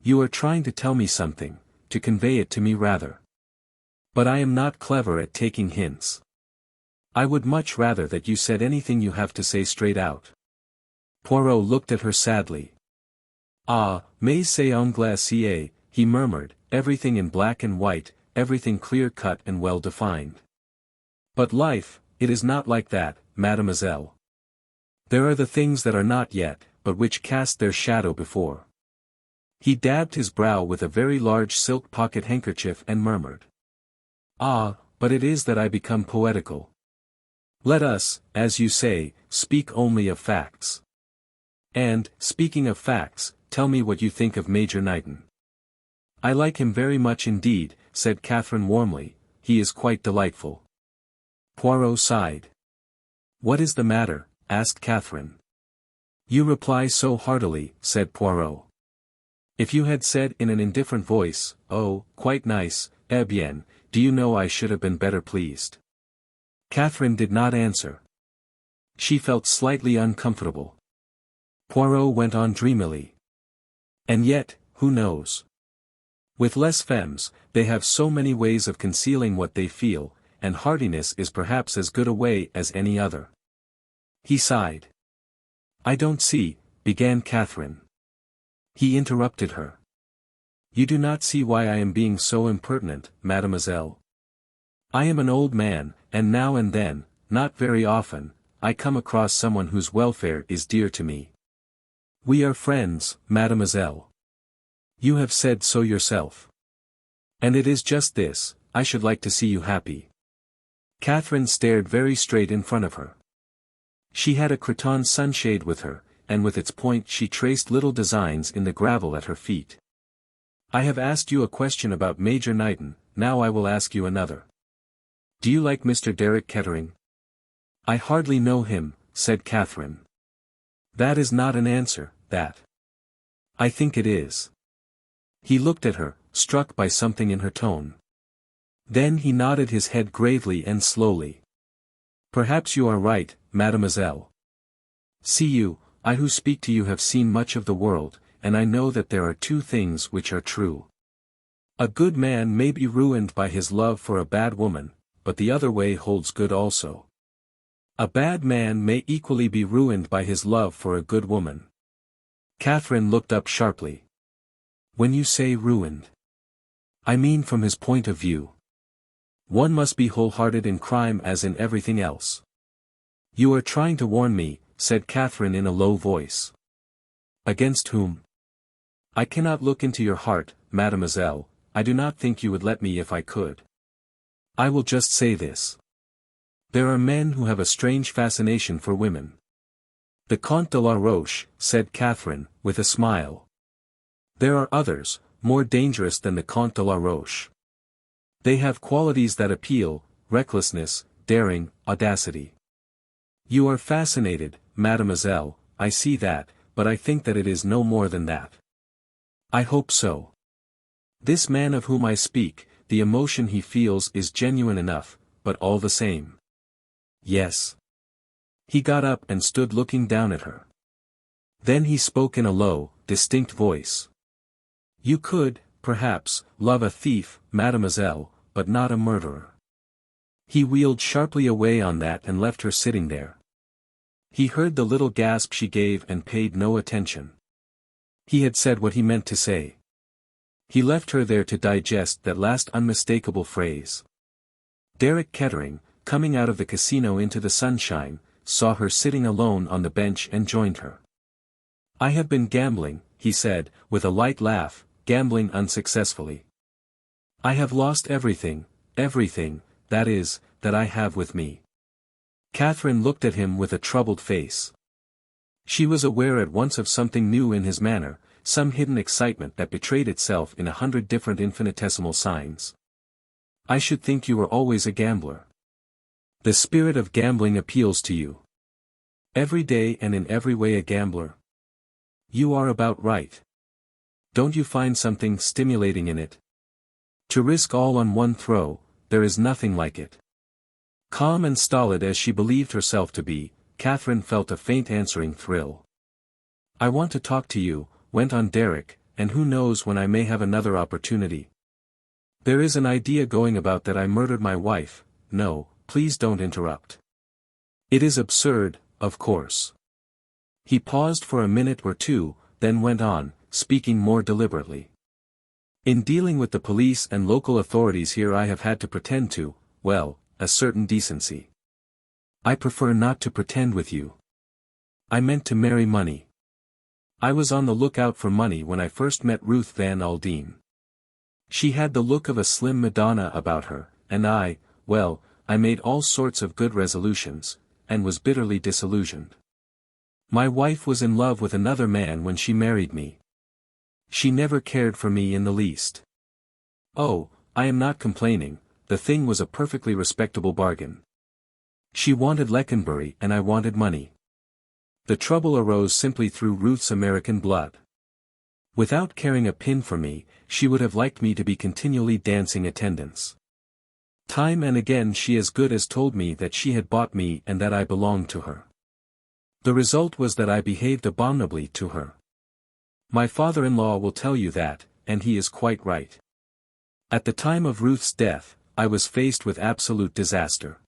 "You are trying to tell me something, to convey it to me rather. But I am not clever at taking hints. I would much rather that you said anything you have to say straight out." Poirot looked at her sadly. "Ah, mais c'est anglais, he murmured, "everything in black and white, everything clear-cut and well-defined. But life, it is not like that, mademoiselle. There are the things that are not yet, but which cast their shadow before." He dabbed his brow with a very large silk pocket-handkerchief and murmured. "Ah, but it is that I become poetical. Let us, as you say, speak only of facts. And, speaking of facts, tell me what you think of Major Knighton." "I like him very much indeed," said Katherine warmly, "he is quite delightful." Poirot sighed. "What is the matter?" asked Katherine. "You reply so heartily," said Poirot. "If you had said in an indifferent voice, 'Oh, quite nice, eh bien,' do you know I should have been better pleased." Katherine did not answer. She felt slightly uncomfortable. Poirot went on dreamily. "And yet, who knows? With les femmes, they have so many ways of concealing what they feel, and heartiness is perhaps as good a way as any other." He sighed. "I don't see," began Katherine. He interrupted her. "You do not see why I am being so impertinent, mademoiselle. I am an old man, and now and then, not very often, I come across someone whose welfare is dear to me. We are friends, mademoiselle. You have said so yourself. And it is just this, I should like to see you happy." Katherine stared very straight in front of her. She had a cretonne sunshade with her, and with its point she traced little designs in the gravel at her feet. "I have asked you a question about Major Knighton, now I will ask you another. Do you like Mr. Derek Kettering?" "I hardly know him," said Katherine. "That is not an answer, that." "I think it is." He looked at her, struck by something in her tone. Then he nodded his head gravely and slowly. "Perhaps you are right, mademoiselle. See you, I who speak to you have seen much of the world, and I know that there are two things which are true. A good man may be ruined by his love for a bad woman, but the other way holds good also. A bad man may equally be ruined by his love for a good woman." Katherine looked up sharply. "When you say ruined, I mean from his point of view. One must be wholehearted in crime as in everything else." "You are trying to warn me," said Katherine in a low voice. "Against whom?" "I cannot look into your heart, mademoiselle, I do not think you would let me if I could. I will just say this. There are men who have a strange fascination for women." "The Comte de la Roche," said Katherine, with a smile. "There are others, more dangerous than the Comte de la Roche. They have qualities that appeal, recklessness, daring, audacity. You are fascinated, mademoiselle, I see that, but I think that it is no more than that." "I hope so." This man of whom I speak, the emotion he feels is genuine enough, but all the same. Yes. He got up and stood looking down at her. Then he spoke in a low, distinct voice. You could, perhaps, love a thief, mademoiselle, but not a murderer. He wheeled sharply away on that and left her sitting there. He heard the little gasp she gave and paid no attention. He had said what he meant to say. He left her there to digest that last unmistakable phrase. Derek Kettering, coming out of the casino into the sunshine, saw her sitting alone on the bench and joined her. I have been gambling, he said, with a light laugh, gambling unsuccessfully. I have lost everything, that is, that I have with me. Katherine looked at him with a troubled face. She was aware at once of something new in his manner, some hidden excitement that betrayed itself in 100 different infinitesimal signs. I should think you were always a gambler. The spirit of gambling appeals to you. Every day and in every way a gambler. You are about right. Don't you find something stimulating in it? To risk all on one throw, there is nothing like it. Calm and stolid as she believed herself to be, Katherine felt a faint answering thrill. I want to talk to you, went on Derek, and who knows when I may have another opportunity. There is an idea going about that I murdered my wife. No, please don't interrupt. It is absurd, of course. He paused for a minute or two, then went on, speaking more deliberately. In dealing with the police and local authorities here I have had to pretend to, well, a certain decency. I prefer not to pretend with you. I meant to marry money. I was on the lookout for money when I first met Ruth Van Aldin. She had the look of a slim Madonna about her, and I made all sorts of good resolutions, and was bitterly disillusioned. My wife was in love with another man when she married me. She never cared for me in the least. Oh, I am not complaining, the thing was a perfectly respectable bargain. She wanted Leconbury and I wanted money. The trouble arose simply through Ruth's American blood. Without caring a pin for me, she would have liked me to be continually dancing attendance. Time and again she as good as told me that she had bought me and that I belonged to her. The result was that I behaved abominably to her. My father-in-law will tell you that, and he is quite right. At the time of Ruth's death, I was faced with absolute disaster.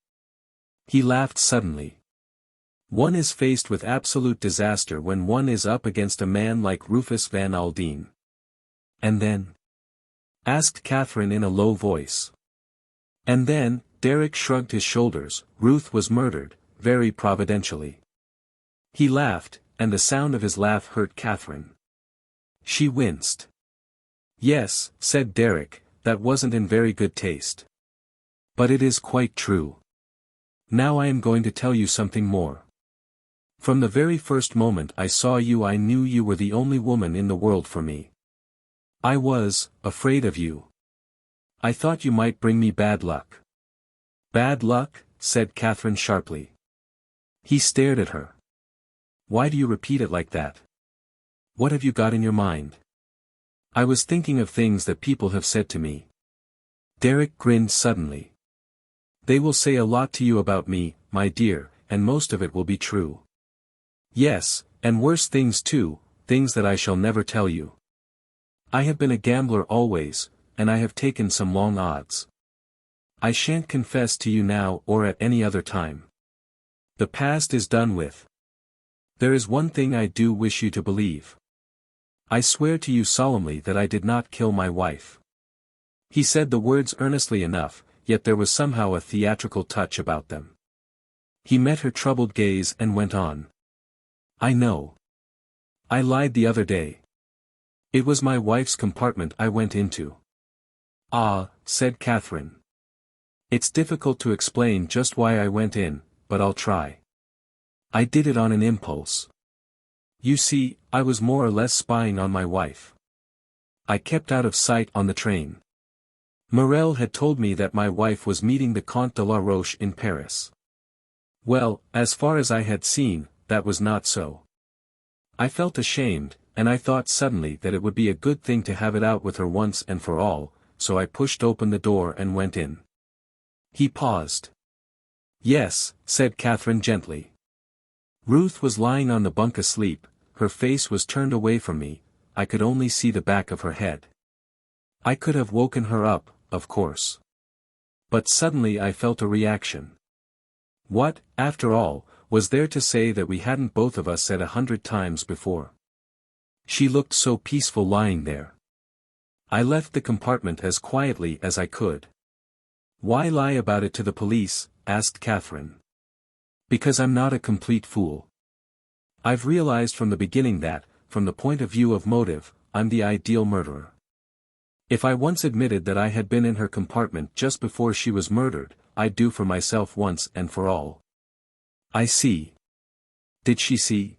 He laughed suddenly. One is faced with absolute disaster when one is up against a man like Rufus Van Aldin. And then? Asked Katherine in a low voice. And then, Derek shrugged his shoulders, Ruth was murdered, very providentially. He laughed, and the sound of his laugh hurt Katherine. She winced. Yes, said Derek, that wasn't in very good taste. But it is quite true. Now I am going to tell you something more. From the very first moment I saw you I knew you were the only woman in the world for me. I was afraid of you. I thought you might bring me bad luck. Bad luck? Said Katherine sharply. He stared at her. Why do you repeat it like that? What have you got in your mind? I was thinking of things that people have said to me. Derek grinned suddenly. They will say a lot to you about me, my dear, and most of it will be true. Yes, and worse things too, things that I shall never tell you. I have been a gambler always, and I have taken some long odds. I shan't confess to you now or at any other time. The past is done with. There is one thing I do wish you to believe. I swear to you solemnly that I did not kill my wife. He said the words earnestly enough, yet there was somehow a theatrical touch about them. He met her troubled gaze and went on. I know. I lied the other day. It was my wife's compartment I went into. Ah, said Katherine. It's difficult to explain just why I went in, but I'll try. I did it on an impulse. You see, I was more or less spying on my wife. I kept out of sight on the train. Mirelle had told me that my wife was meeting the Comte de la Roche in Paris. Well, as far as I had seen, that was not so. I felt ashamed, and I thought suddenly that it would be a good thing to have it out with her once and for all, so I pushed open the door and went in. He paused. "Yes," said Katherine gently. Ruth was lying on the bunk asleep, her face was turned away from me, I could only see the back of her head. I could have woken her up, of course. But suddenly I felt a reaction. What, after all, was there to say that we hadn't both of us said 100 times before? She looked so peaceful lying there. I left the compartment as quietly as I could. "Why lie about it to the police?" asked Katherine. "Because I'm not a complete fool. I've realized from the beginning that, from the point of view of motive, I'm the ideal murderer. If I once admitted that I had been in her compartment just before she was murdered, I'd do for myself once and for all." "I see." Did she see?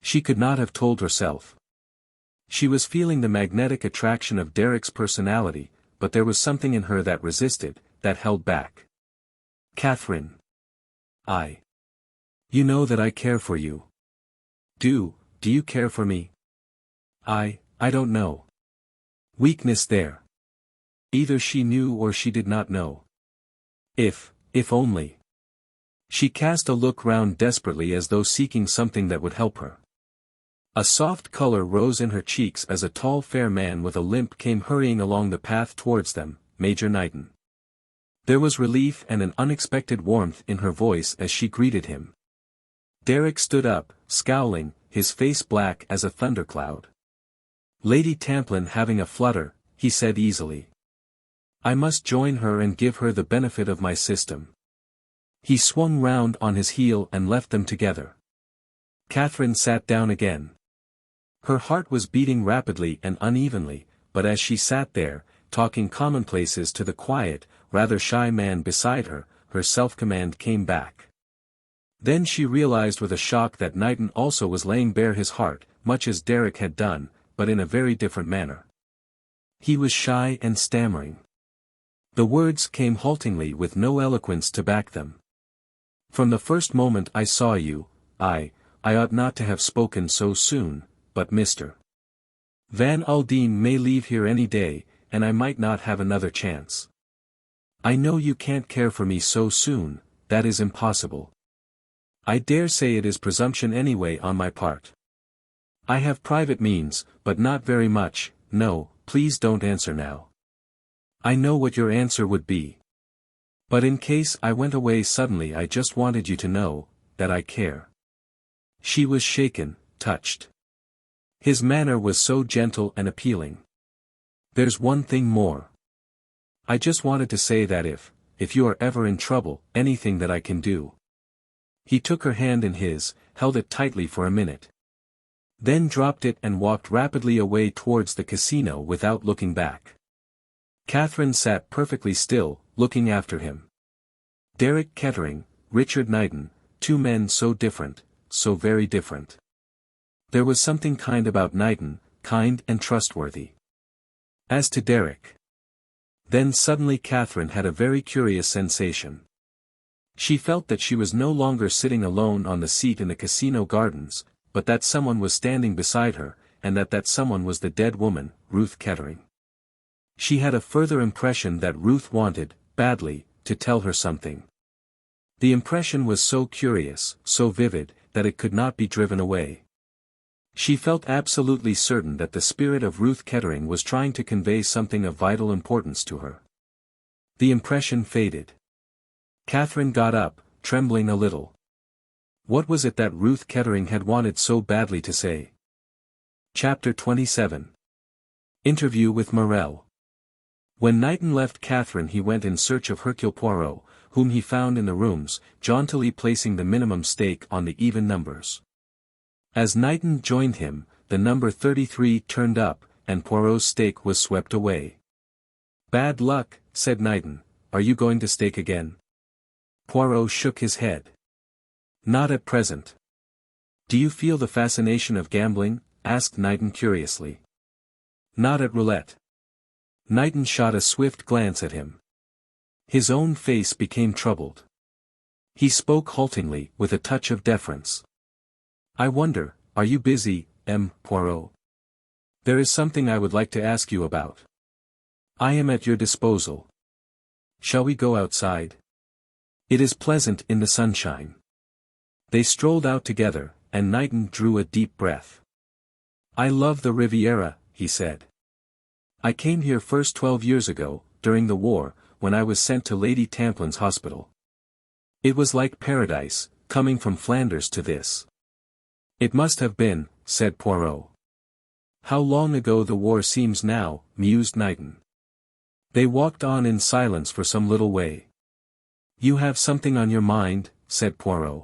She could not have told herself. She was feeling the magnetic attraction of Derek's personality, but there was something in her that resisted, that held back. "Katherine. You know that I care for you. Do you care for me?" I don't know." Weakness there. Either she knew or she did not know. If only. She cast a look round desperately as though seeking something that would help her. A soft color rose in her cheeks as a tall fair man with a limp came hurrying along the path towards them, Major Knighton. There was relief and an unexpected warmth in her voice as she greeted him. Derek stood up, scowling, his face black as a thundercloud. "Lady Tamplin having a flutter," he said easily. "I must join her and give her the benefit of my system." He swung round on his heel and left them together. Katherine sat down again. Her heart was beating rapidly and unevenly, but as she sat there, talking commonplaces to the quiet, rather shy man beside her, her self-command came back. Then she realized with a shock that Knighton also was laying bare his heart, much as Derek had done, but in a very different manner. He was shy and stammering. The words came haltingly with no eloquence to back them. "From the first moment I saw you, I ought not to have spoken so soon, but Mr. Van Aldin may leave here any day, and I might not have another chance. I know you can't care for me so soon, that is impossible. I dare say it is presumption anyway on my part. I have private means, but not very much. No, please don't answer now. I know what your answer would be. But in case I went away suddenly, I just wanted you to know that I care." She was shaken, touched. His manner was so gentle and appealing. "There's one thing more. I just wanted to say that if you are ever in trouble, anything that I can do." He took her hand in his, held it tightly for a minute. Then dropped it and walked rapidly away towards the casino without looking back. Katherine sat perfectly still, looking after him. Derek Kettering, Richard Knighton, two men so different, so very different. There was something kind about Knighton, kind and trustworthy. As to Derek. Then suddenly Katherine had a very curious sensation. She felt that she was no longer sitting alone on the seat in the casino gardens, but that someone was standing beside her, and that someone was the dead woman, Ruth Kettering. She had a further impression that Ruth wanted, badly, to tell her something. The impression was so curious, so vivid, that it could not be driven away. She felt absolutely certain that the spirit of Ruth Kettering was trying to convey something of vital importance to her. The impression faded. Katherine got up, trembling a little. What was it that Ruth Kettering had wanted so badly to say? Chapter 27. Interview with Mirelle. When Knighton left Katherine, he went in search of Hercule Poirot, whom he found in the rooms, jauntily placing the minimum stake on the even numbers. As Knighton joined him, the number 33 turned up, and Poirot's stake was swept away. "Bad luck," said Knighton. "Are you going to stake again?" Poirot shook his head. "Not at present." "Do you feel the fascination of gambling?" asked Knighton curiously. "Not at roulette." Knighton shot a swift glance at him. His own face became troubled. He spoke haltingly, with a touch of deference. "I wonder, are you busy, Poirot. There is something I would like to ask you about. I am at your disposal. Shall we go outside? It is pleasant in the sunshine. They strolled out together, and Knighton drew a deep breath. I love the Riviera, he said. I came here first 12 years ago, during the war, when I was sent to Lady Tamplin's hospital. It was like paradise, coming from Flanders to this. It must have been, said Poirot. How long ago the war seems now, mused Knighton. They walked on in silence for some little way. You have something on your mind, said Poirot.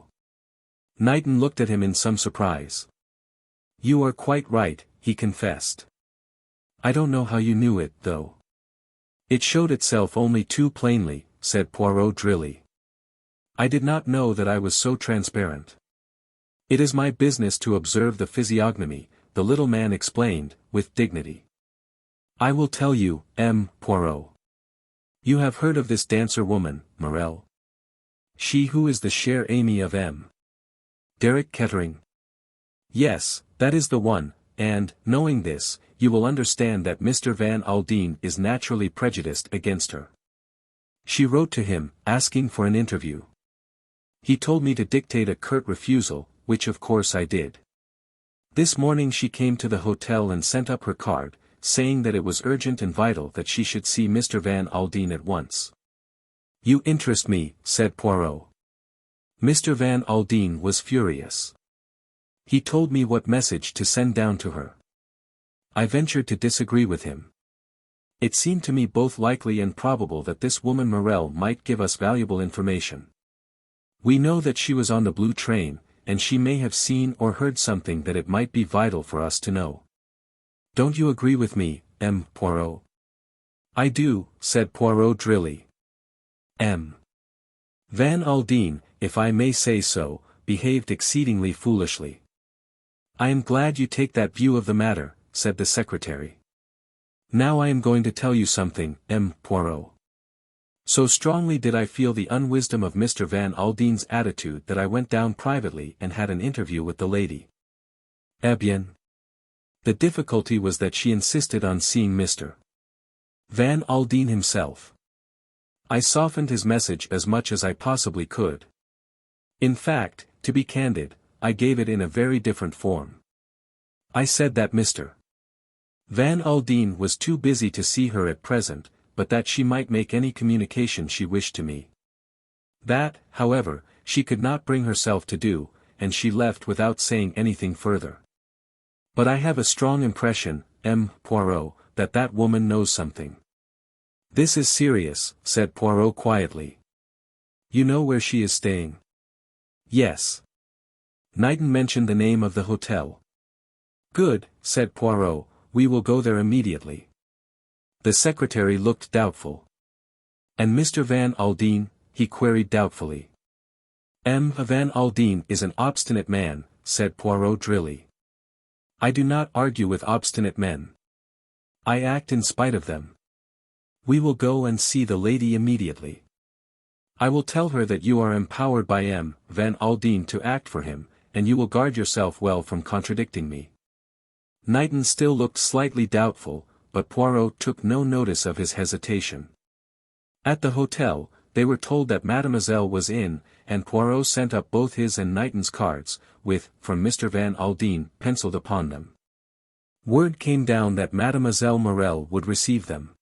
Knighton looked at him in some surprise. You are quite right, he confessed. I don't know how you knew it, though. It showed itself only too plainly, said Poirot drily. I did not know that I was so transparent. It is my business to observe the physiognomy, the little man explained, with dignity. I will tell you, Poirot. You have heard of this dancer woman, Mirelle? She who is the chère amie of Derek Kettering? Yes, that is the one, and, knowing this, you will understand that Mr. Van Aldin is naturally prejudiced against her. She wrote to him, asking for an interview. He told me to dictate a curt refusal, which of course I did. This morning she came to the hotel and sent up her card, saying that it was urgent and vital that she should see Mr. Van Aldin at once. You interest me, said Poirot. Mr. Van Aldin was furious. He told me what message to send down to her. I ventured to disagree with him. It seemed to me both likely and probable that this woman Mirelle might give us valuable information. We know that she was on the blue train, and she may have seen or heard something that it might be vital for us to know. Don't you agree with me, Poirot? I do, said Poirot drily. Van Aldin, if I may say so, behaved exceedingly foolishly. I am glad you take that view of the matter, said the secretary. Now I am going to tell you something, Poirot. So strongly did I feel the unwisdom of Mr. Van Aldin's attitude that I went down privately and had an interview with the lady. Eh bien. The difficulty was that she insisted on seeing Mr. Van Aldin himself. I softened his message as much as I possibly could. In fact, to be candid, I gave it in a very different form. I said that Mr. Van Aldin was too busy to see her at present, but that she might make any communication she wished to me. That, however, she could not bring herself to do, and she left without saying anything further. But I have a strong impression, Poirot, that that woman knows something. This is serious, said Poirot quietly. You know where she is staying? Yes. Knighton mentioned the name of the hotel. Good, said Poirot, we will go there immediately. The secretary looked doubtful. And Mr. Van Aldin, he queried doubtfully. Van Aldin is an obstinate man, said Poirot drily. I do not argue with obstinate men. I act in spite of them. We will go and see the lady immediately. I will tell her that you are empowered by Van Aldin to act for him, and you will guard yourself well from contradicting me. Knighton still looked slightly doubtful, but Poirot took no notice of his hesitation. At the hotel, they were told that Mademoiselle was in, and Poirot sent up both his and Knighton's cards, with, from Mr. Van Aldin, penciled upon them. Word came down that Mademoiselle Mirelle would receive them.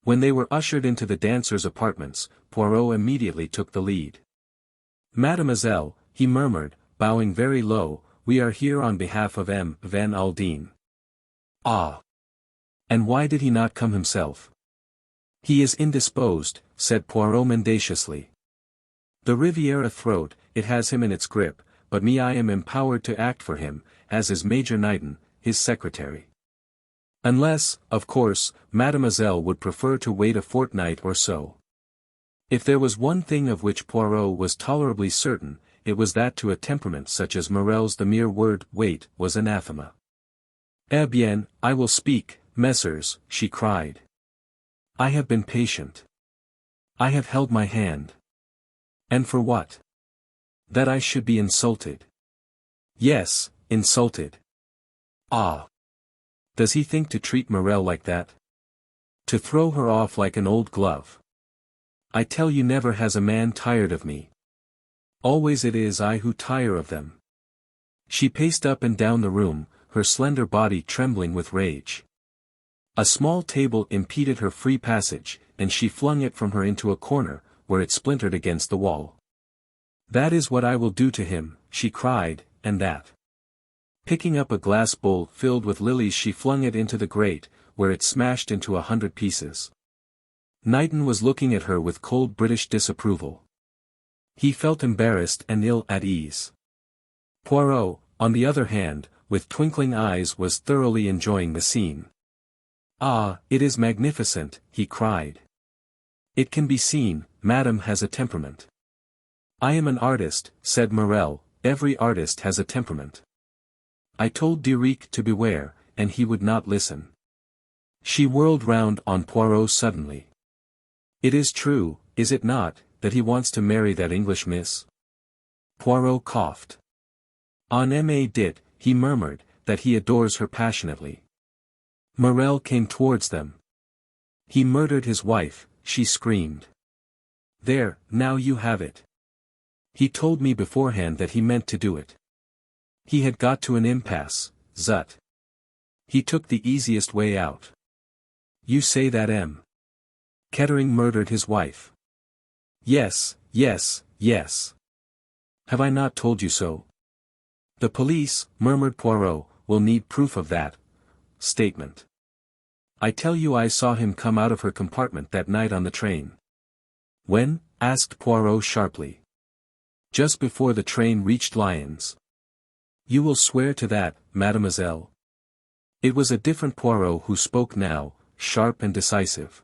When they were ushered into the dancers' apartments, Poirot immediately took the lead. Mademoiselle, he murmured, bowing very low, we are here on behalf of Van Aldin. Ah! And why did he not come himself? He is indisposed, said Poirot mendaciously. The Riviera throat, it has him in its grip, but me I am empowered to act for him, as is Major Knighton, his secretary. Unless, of course, Mademoiselle would prefer to wait a fortnight or so. If there was one thing of which Poirot was tolerably certain, it was that to a temperament such as Mirelle's the mere word wait was anathema. Eh bien, I will speak, messieurs, she cried. I have been patient. I have held my hand. And for what? That I should be insulted. Yes, insulted. Ah! Does he think to treat Mirelle like that? To throw her off like an old glove? I tell you, never has a man tired of me. Always it is I who tire of them. She paced up and down the room, her slender body trembling with rage. A small table impeded her free passage, and she flung it from her into a corner, where it splintered against the wall. That is what I will do to him, she cried, and that. Picking up a glass bowl filled with lilies, she flung it into the grate, where it smashed into 100 pieces. Knighton was looking at her with cold British disapproval. He felt embarrassed and ill at ease. Poirot, on the other hand, with twinkling eyes, was thoroughly enjoying the scene. Ah, it is magnificent, he cried. It can be seen, Madame has a temperament. I am an artist, said Mirelle, every artist has a temperament. I told Diric to beware, and he would not listen. She whirled round on Poirot suddenly. It is true, is it not, that he wants to marry that English miss? Poirot coughed. On ma dit, he murmured, that he adores her passionately. Mirelle came towards them. He murdered his wife, she screamed. There, now you have it. He told me beforehand that he meant to do it. He had got to an impasse, zut. He took the easiest way out. You say that M. Kettering murdered his wife. Yes, yes, yes. Have I not told you so? The police, murmured Poirot, will need proof of that statement. I tell you I saw him come out of her compartment that night on the train. When? Asked Poirot sharply. Just before the train reached Lyons. You will swear to that, mademoiselle? It was a different Poirot who spoke now, sharp and decisive.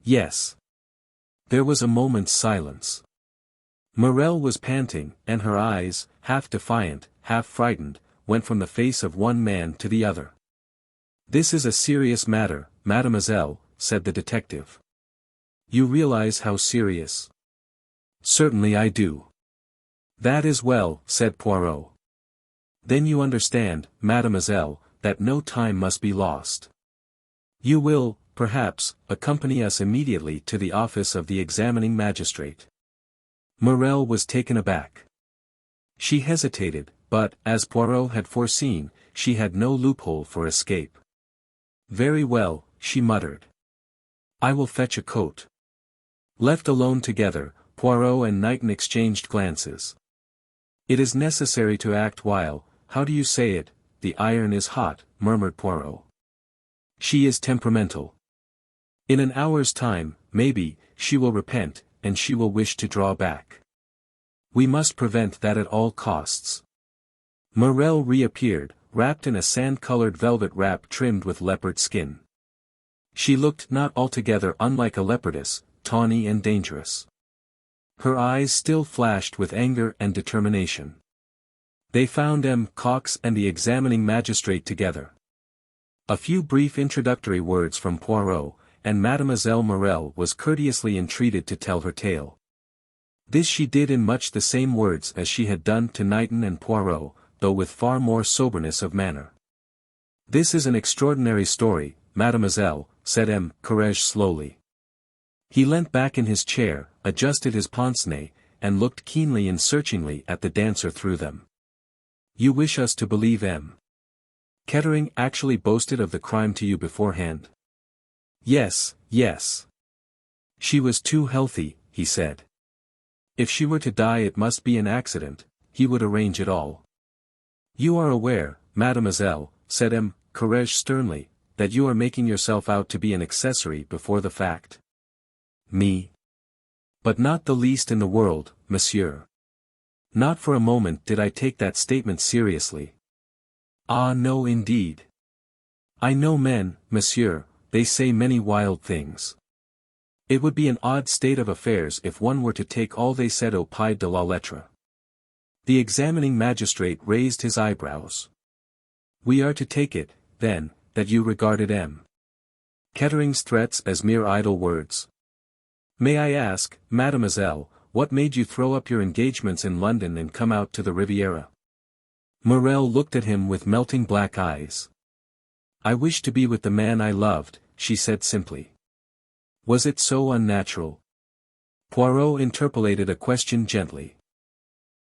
Yes. There was a moment's silence. Mirelle was panting, and her eyes, half defiant, half frightened, went from the face of one man to the other. This is a serious matter, mademoiselle, said the detective. You realize how serious? Certainly I do. That is well, said Poirot. Then you understand, mademoiselle, that no time must be lost. You will, perhaps, accompany us immediately to the office of the examining magistrate. Mirelle was taken aback. She hesitated, but, as Poirot had foreseen, she had no loophole for escape. Very well, she muttered. I will fetch a coat. Left alone together, Poirot and Knighton exchanged glances. It is necessary to act while, how do you say it, the iron is hot, murmured Poirot. She is temperamental. In an hour's time, maybe, she will repent, and she will wish to draw back. We must prevent that at all costs. Mirelle reappeared, wrapped in a sand-colored velvet wrap trimmed with leopard skin. She looked not altogether unlike a leopardess, tawny and dangerous. Her eyes still flashed with anger and determination. They found M. Cox and the examining magistrate together. A few brief introductory words from Poirot, and Mademoiselle Mirelle was courteously entreated to tell her tale. This she did in much the same words as she had done to Knighton and Poirot, though with far more soberness of manner. This is an extraordinary story, mademoiselle, said M. Courage slowly. He leant back in his chair, adjusted his pince-nez, and looked keenly and searchingly at the dancer through them. You wish us to believe M. Kettering actually boasted of the crime to you beforehand? Yes, yes. She was too healthy, he said. If she were to die it must be an accident, he would arrange it all. You are aware, mademoiselle, said M. Courage sternly, that you are making yourself out to be an accessory before the fact. Me? But not the least in the world, monsieur. Not for a moment did I take that statement seriously. Ah no indeed. I know men, monsieur, they say many wild things. It would be an odd state of affairs if one were to take all they said au pied de la lettre. The examining magistrate raised his eyebrows. We are to take it, then, that you regarded M. Kettering's threats as mere idle words. May I ask, mademoiselle, what made you throw up your engagements in London and come out to the Riviera? Mirelle looked at him with melting black eyes. "I wish to be with the man I loved," she said simply. "Was it so unnatural?" Poirot interpolated a question gently.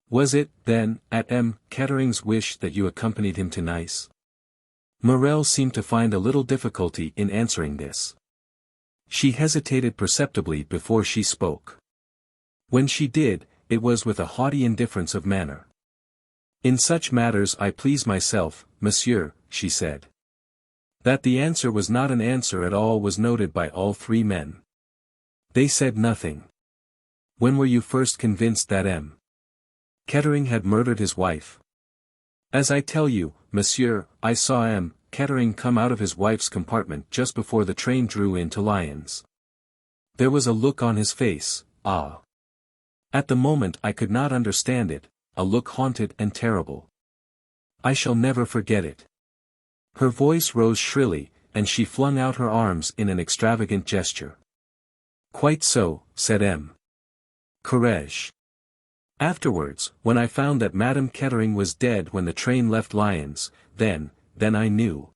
"Was it, then, at M. Kettering's wish that you accompanied him to Nice?" Mirelle seemed to find a little difficulty in answering this. She hesitated perceptibly before she spoke. When she did, it was with a haughty indifference of manner. "In such matters I please myself, monsieur," she said. That the answer was not an answer at all was noted by all three men. They said nothing. "When were you first convinced that M. Kettering had murdered his wife?" "As I tell you, monsieur, I saw M. Kettering come out of his wife's compartment just before the train drew into Lyons. There was a look on his face, ah! At the moment I could not understand it, a look haunted and terrible. I shall never forget it." Her voice rose shrilly, and she flung out her arms in an extravagant gesture. "Quite so," said M. Courage. "Afterwards, when I found that Madame Kettering was dead when the train left Lyons, then I knew."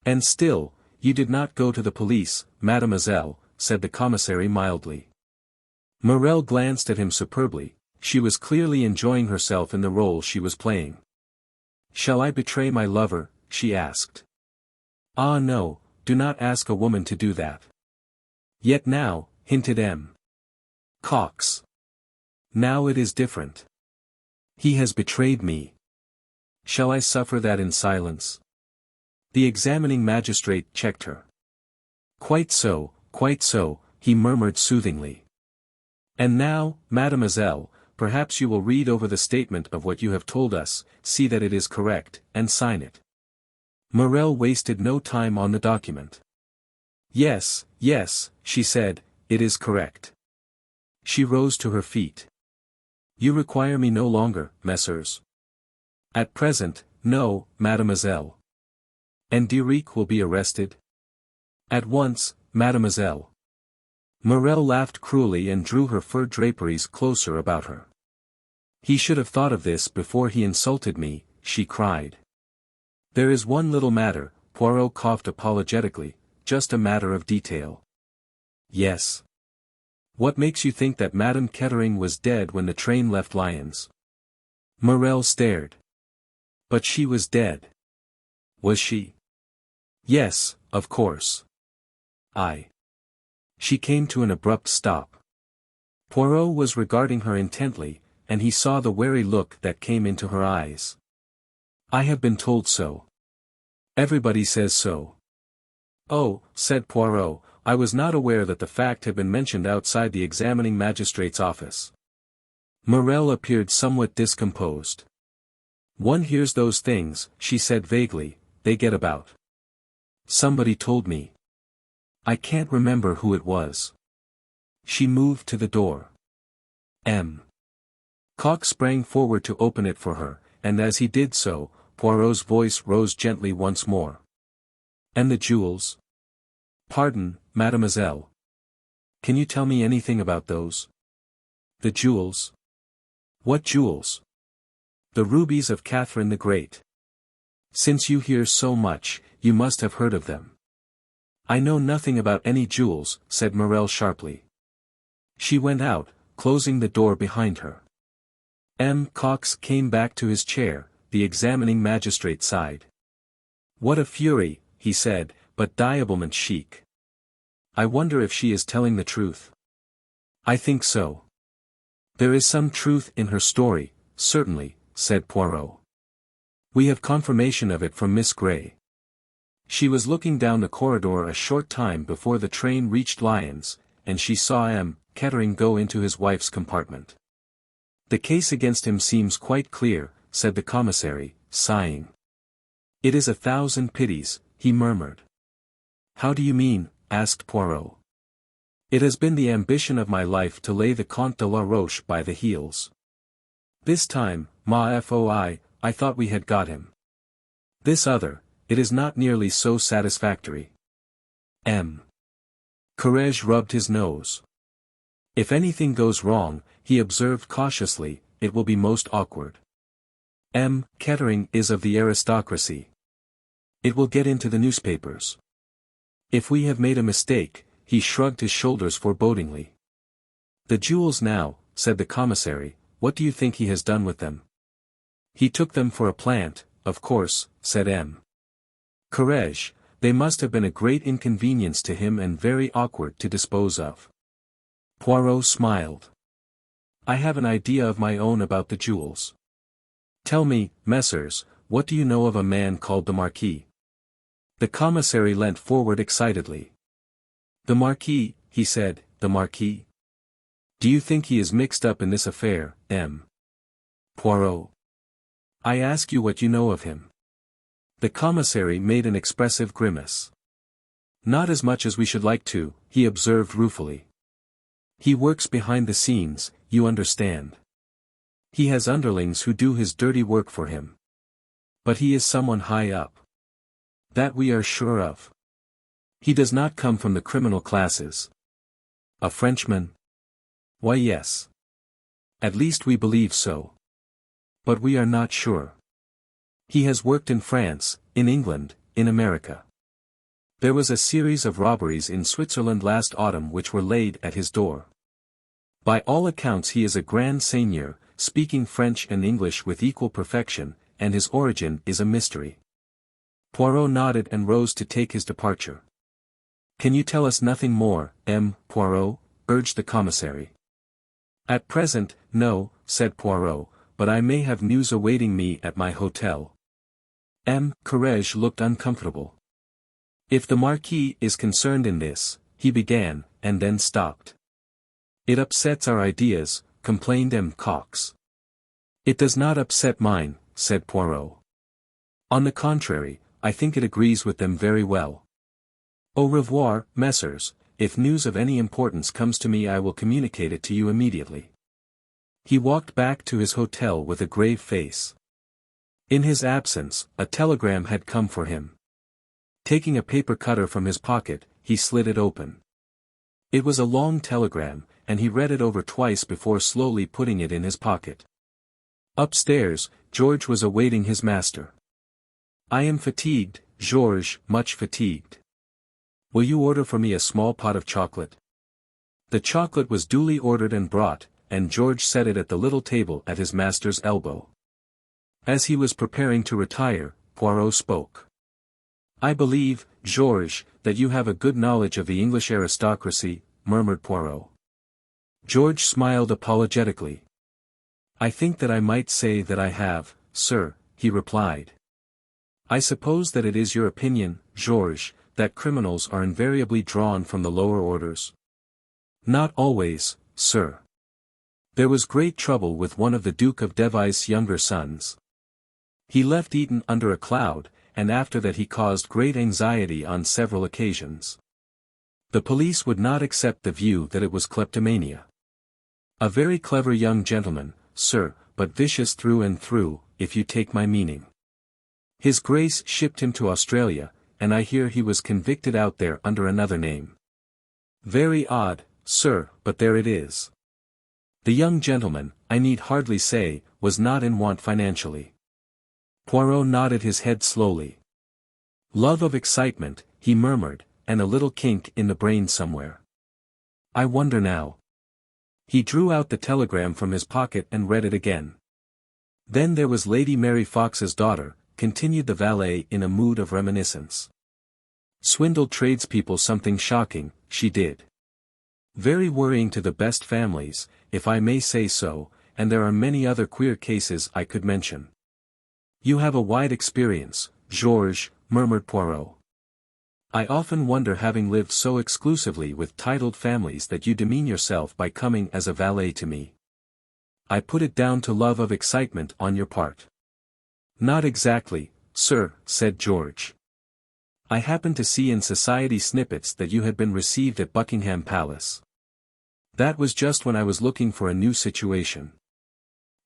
"And still, you did not go to the police, mademoiselle," said the commissary mildly. Mirelle glanced at him superbly. She was clearly enjoying herself in the role she was playing. "Shall I betray my lover?" she asked. "Ah no, do not ask a woman to do that." "Yet now," hinted M. Cox. "Now it is different. He has betrayed me. Shall I suffer that in silence?" The examining magistrate checked her. Quite so," he murmured soothingly. "And now, mademoiselle, perhaps you will read over the statement of what you have told us, see that it is correct, and sign it." Mirelle wasted no time on the document. Yes, she said, "it is correct." She rose to her feet. "You require me no longer, messieurs." "At present, no, mademoiselle." "And Diric will be arrested?" "At once, mademoiselle." Mirelle laughed cruelly and drew her fur draperies closer about her. "He should have thought of this before he insulted me," she cried. "There is one little matter," Poirot coughed apologetically, "just a matter of detail." "Yes. What makes you think that Madame Kettering was dead when the train left Lyons?" Mirelle stared. "But she was dead." "Was she?" "Yes, of course." She came to an abrupt stop. Poirot was regarding her intently, and he saw the wary look that came into her eyes. "I have been told so. Everybody says so." "Oh," said Poirot, "I was not aware that the fact had been mentioned outside the examining magistrate's office." Mirelle appeared somewhat discomposed. "One hears those things," she said vaguely, "they get about. Somebody told me. I can't remember who it was." She moved to the door. M. Cox sprang forward to open it for her, and as he did so, Poirot's voice rose gently once more. "And the jewels?" "Pardon, mademoiselle. Can you tell me anything about those?" "The jewels?" "What jewels?" "The rubies of Catherine the Great. Since you hear so much, you must have heard of them." "I know nothing about any jewels," said Mirelle sharply. She went out, closing the door behind her. M. Cox came back to his chair. The examining magistrate sighed. "What a fury," he said, "but diablement chic. I wonder if she is telling the truth." "I think so." "There is some truth in her story, certainly," said Poirot. "We have confirmation of it from Miss Grey. She was looking down the corridor a short time before the train reached Lyons, and she saw M. Kettering go into his wife's compartment." "The case against him seems quite clear," said the commissary, sighing. "It is 1,000 pities," he murmured. "How do you mean?" asked Poirot. "It has been the ambition of my life to lay the Comte de la Roche by the heels. This time, ma foi, I thought we had got him. This other, it is not nearly so satisfactory." M. Courage rubbed his nose. "If anything goes wrong," he observed cautiously, "it will be most awkward." Kettering is of the aristocracy. It will get into the newspapers. If we have made a mistake, he shrugged his shoulders forebodingly. The jewels now, said the commissary, what do you think he has done with them? He took them for a plant, of course, said Courage, they must have been a great inconvenience to him and very awkward to dispose of. Poirot smiled. I have an idea of my own about the jewels. Tell me, messieurs, what do you know of a man called the Marquis? The commissary leant forward excitedly. The Marquis, he said, the Marquis? Do you think he is mixed up in this affair, Poirot? I ask you what you know of him. The commissary made an expressive grimace. Not as much as we should like to, he observed ruefully. He works behind the scenes, you understand. He has underlings who do his dirty work for him. But he is someone high up. That we are sure of. He does not come from the criminal classes. A Frenchman? Why yes. At least we believe so. But we are not sure. He has worked in France, in England, in America. There was a series of robberies in Switzerland last autumn which were laid at his door. By all accounts he is a grand seigneur, speaking French and English with equal perfection, and his origin is a mystery. Poirot nodded and rose to take his departure. Can you tell us nothing more, Poirot? Urged the commissary. At present, no, said Poirot, but I may have news awaiting me at my hotel. Courage looked uncomfortable. If the Marquis is concerned in this, he began, and then stopped. It upsets our ideas, complained Cox. It does not upset mine, said Poirot. On the contrary, I think it agrees with them very well. Au revoir, messieurs, if news of any importance comes to me I will communicate it to you immediately. He walked back to his hotel with a grave face. In his absence, a telegram had come for him. Taking a paper cutter from his pocket, he slit it open. It was a long telegram, and he read it over twice before slowly putting it in his pocket. Upstairs, George was awaiting his master. I am fatigued, Georges, much fatigued. Will you order for me a small pot of chocolate? The chocolate was duly ordered and brought, and George set it at the little table at his master's elbow. As he was preparing to retire, Poirot spoke. I believe, Georges, that you have a good knowledge of the English aristocracy, murmured Poirot. George smiled apologetically. I think that I might say that I have, sir, he replied. I suppose that it is your opinion, Georges, that criminals are invariably drawn from the lower orders. Not always, sir. There was great trouble with one of the Duke of Device's younger sons. He left Eton under a cloud, and after that he caused great anxiety on several occasions. The police would not accept the view that it was kleptomania. A very clever young gentleman, sir, but vicious through and through, if you take my meaning. His Grace shipped him to Australia, and I hear he was convicted out there under another name. Very odd, sir, but there it is. The young gentleman, I need hardly say, was not in want financially. Poirot nodded his head slowly. Love of excitement, he murmured, and a little kink in the brain somewhere. I wonder now. He drew out the telegram from his pocket and read it again. Then there was Lady Mary Fox's daughter, continued the valet in a mood of reminiscence. Swindled tradespeople something shocking, she did. Very worrying to the best families, if I may say so, and there are many other queer cases I could mention. You have a wide experience, Georges, murmured Poirot. I often wonder, having lived so exclusively with titled families, that you demean yourself by coming as a valet to me. I put it down to love of excitement on your part. Not exactly, sir, said George. I happened to see in society snippets that you had been received at Buckingham Palace. That was just when I was looking for a new situation.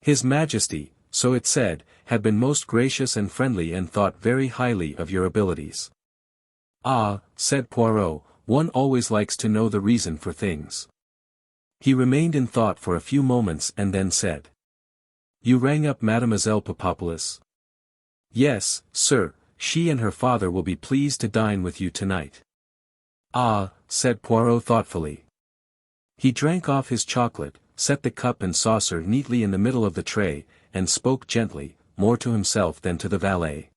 His Majesty, so it said, had been most gracious and friendly and thought very highly of your abilities. Ah, said Poirot, one always likes to know the reason for things. He remained in thought for a few moments and then said. You rang up Mademoiselle Papopolous? Yes, sir, she and her father will be pleased to dine with you tonight. Ah, said Poirot thoughtfully. He drank off his chocolate, set the cup and saucer neatly in the middle of the tray, and spoke gently, more to himself than to the valet.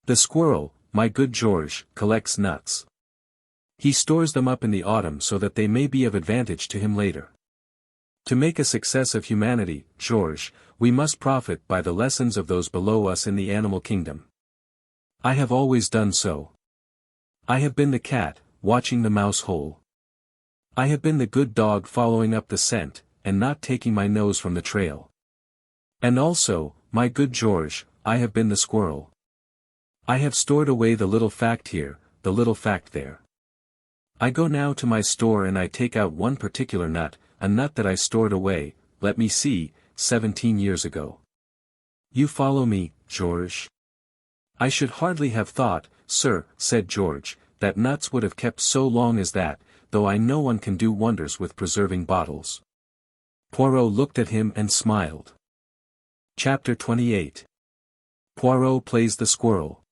The squirrel, my good George, collects nuts. He stores them up in the autumn so that they may be of advantage to him later. To make a success of humanity, George, we must profit by the lessons of those below us in the animal kingdom. I have always done so. I have been the cat, watching the mouse hole. I have been the good dog following up the scent, and not taking my nose from the trail. And also, my good George, I have been the squirrel. I have stored away the little fact here, the little fact there. I go now to my store and I take out one particular nut, a nut that I stored away, let me see, 17 years ago. You follow me, George? I should hardly have thought, sir, said George, that nuts would have kept so long as that, though I know one can do wonders with preserving bottles. Poirot looked at him and smiled. Chapter 28. Poirot plays the squirrel.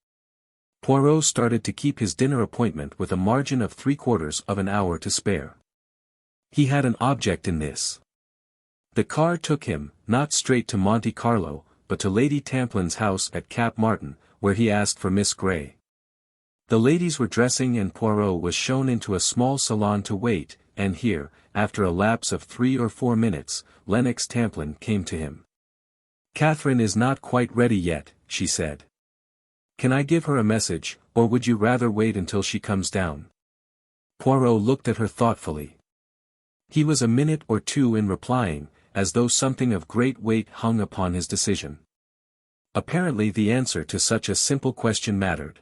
Poirot started to keep his dinner appointment with a margin of 3/4 of an hour to spare. He had an object in this. The car took him, not straight to Monte Carlo, but to Lady Tamplin's house at Cap Martin, where he asked for Miss Grey. The ladies were dressing and Poirot was shown into a small salon to wait, and here, after a lapse of 3 or 4 minutes, Lennox Tamplin came to him. Katherine is not quite ready yet, she said. Can I give her a message, or would you rather wait until she comes down? Poirot looked at her thoughtfully. He was a minute or two in replying, as though something of great weight hung upon his decision. Apparently the answer to such a simple question mattered.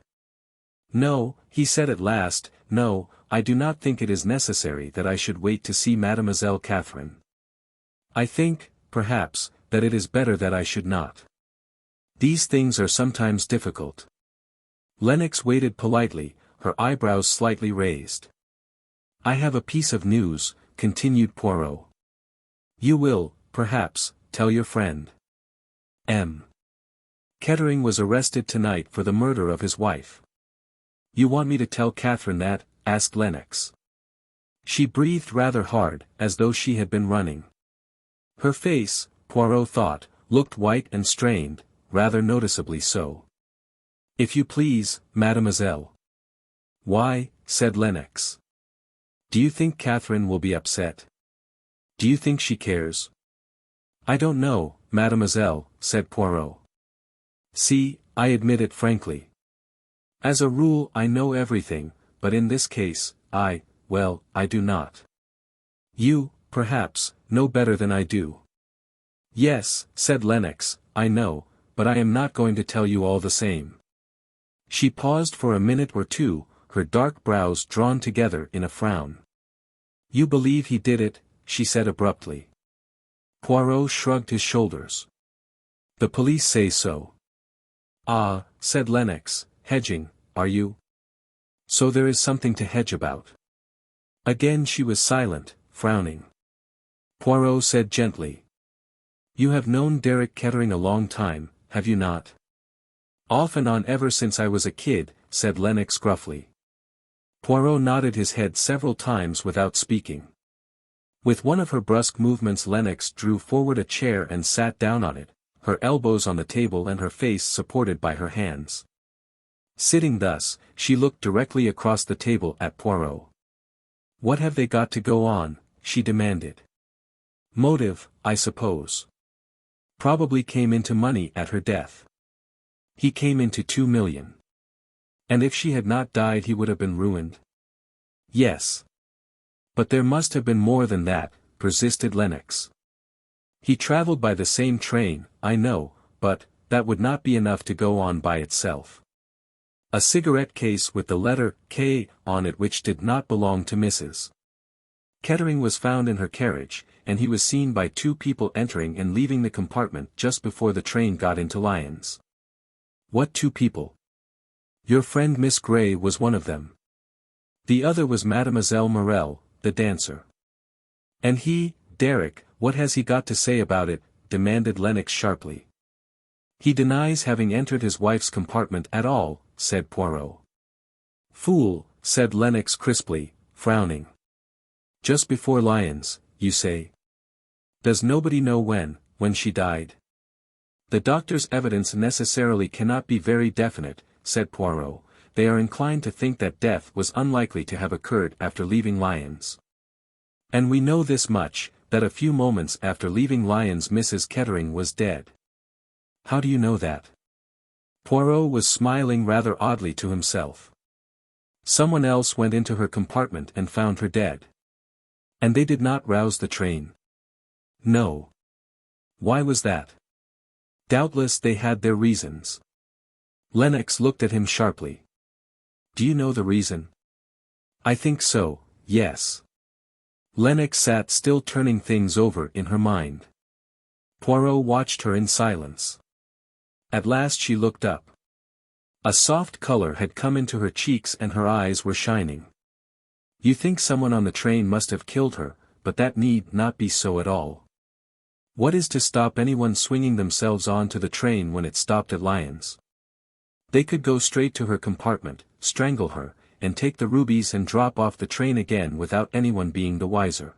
No, he said at last, no, I do not think it is necessary that I should wait to see Mademoiselle Katherine. I think, perhaps, that it is better that I should not. These things are sometimes difficult. Lennox waited politely, her eyebrows slightly raised. I have a piece of news, continued Poirot. You will, perhaps, tell your friend. M. Kettering was arrested tonight for the murder of his wife. You want me to tell Katherine that? Asked Lennox. She breathed rather hard, as though she had been running. Her face, Poirot thought, looked white and strained, rather noticeably so. If you please, mademoiselle. Why, said Lennox. Do you think Katherine will be upset? Do you think she cares? I don't know, mademoiselle, said Poirot. See, I admit it frankly. As a rule I know everything, but in this case, I do not. You, perhaps, know better than I do. Yes, said Lennox, I know, but I am not going to tell you all the same. She paused for a minute or two, her dark brows drawn together in a frown. You believe he did it, she said abruptly. Poirot shrugged his shoulders. The police say so. Ah, said Lennox, hedging, are you? So there is something to hedge about. Again she was silent, frowning. Poirot said gently. You have known Derek Kettering a long time, have you not? Off and on ever since I was a kid, said Lennox gruffly. Poirot nodded his head several times without speaking. With one of her brusque movements Lennox drew forward a chair and sat down on it, her elbows on the table and her face supported by her hands. Sitting thus, she looked directly across the table at Poirot. What have they got to go on? She demanded. Motive, I suppose. Probably came into money at her death. He came into 2 million. And if she had not died he would have been ruined? Yes. But there must have been more than that, persisted Lennox. He traveled by the same train, I know, but that would not be enough to go on by itself. A cigarette case with the letter K on it which did not belong to Mrs. Kettering was found in her carriage, and he was seen by 2 people entering and leaving the compartment just before the train got into Lyons. What 2 people? Your friend Miss Grey was one of them. The other was Mademoiselle Mirelle, the dancer. And he, Derek, what has he got to say about it? demanded Lennox sharply. He denies having entered his wife's compartment at all, said Poirot. Fool, said Lennox crisply, frowning. Just before Lyons, you say? Does nobody know when she died? The doctor's evidence necessarily cannot be very definite, said Poirot. They are inclined to think that death was unlikely to have occurred after leaving Lyons. And we know this much, that a few moments after leaving Lyons Mrs. Kettering was dead. How do you know that? Poirot was smiling rather oddly to himself. Someone else went into her compartment and found her dead. And they did not rouse the train. No. Why was that? Doubtless they had their reasons. Lennox looked at him sharply. Do you know the reason? I think so, yes. Lennox sat still turning things over in her mind. Poirot watched her in silence. At last she looked up. A soft color had come into her cheeks and her eyes were shining. You think someone on the train must have killed her, but that need not be so at all. What is to stop anyone swinging themselves on to the train when it stopped at Lyons? They could go straight to her compartment, strangle her, and take the rubies and drop off the train again without anyone being the wiser.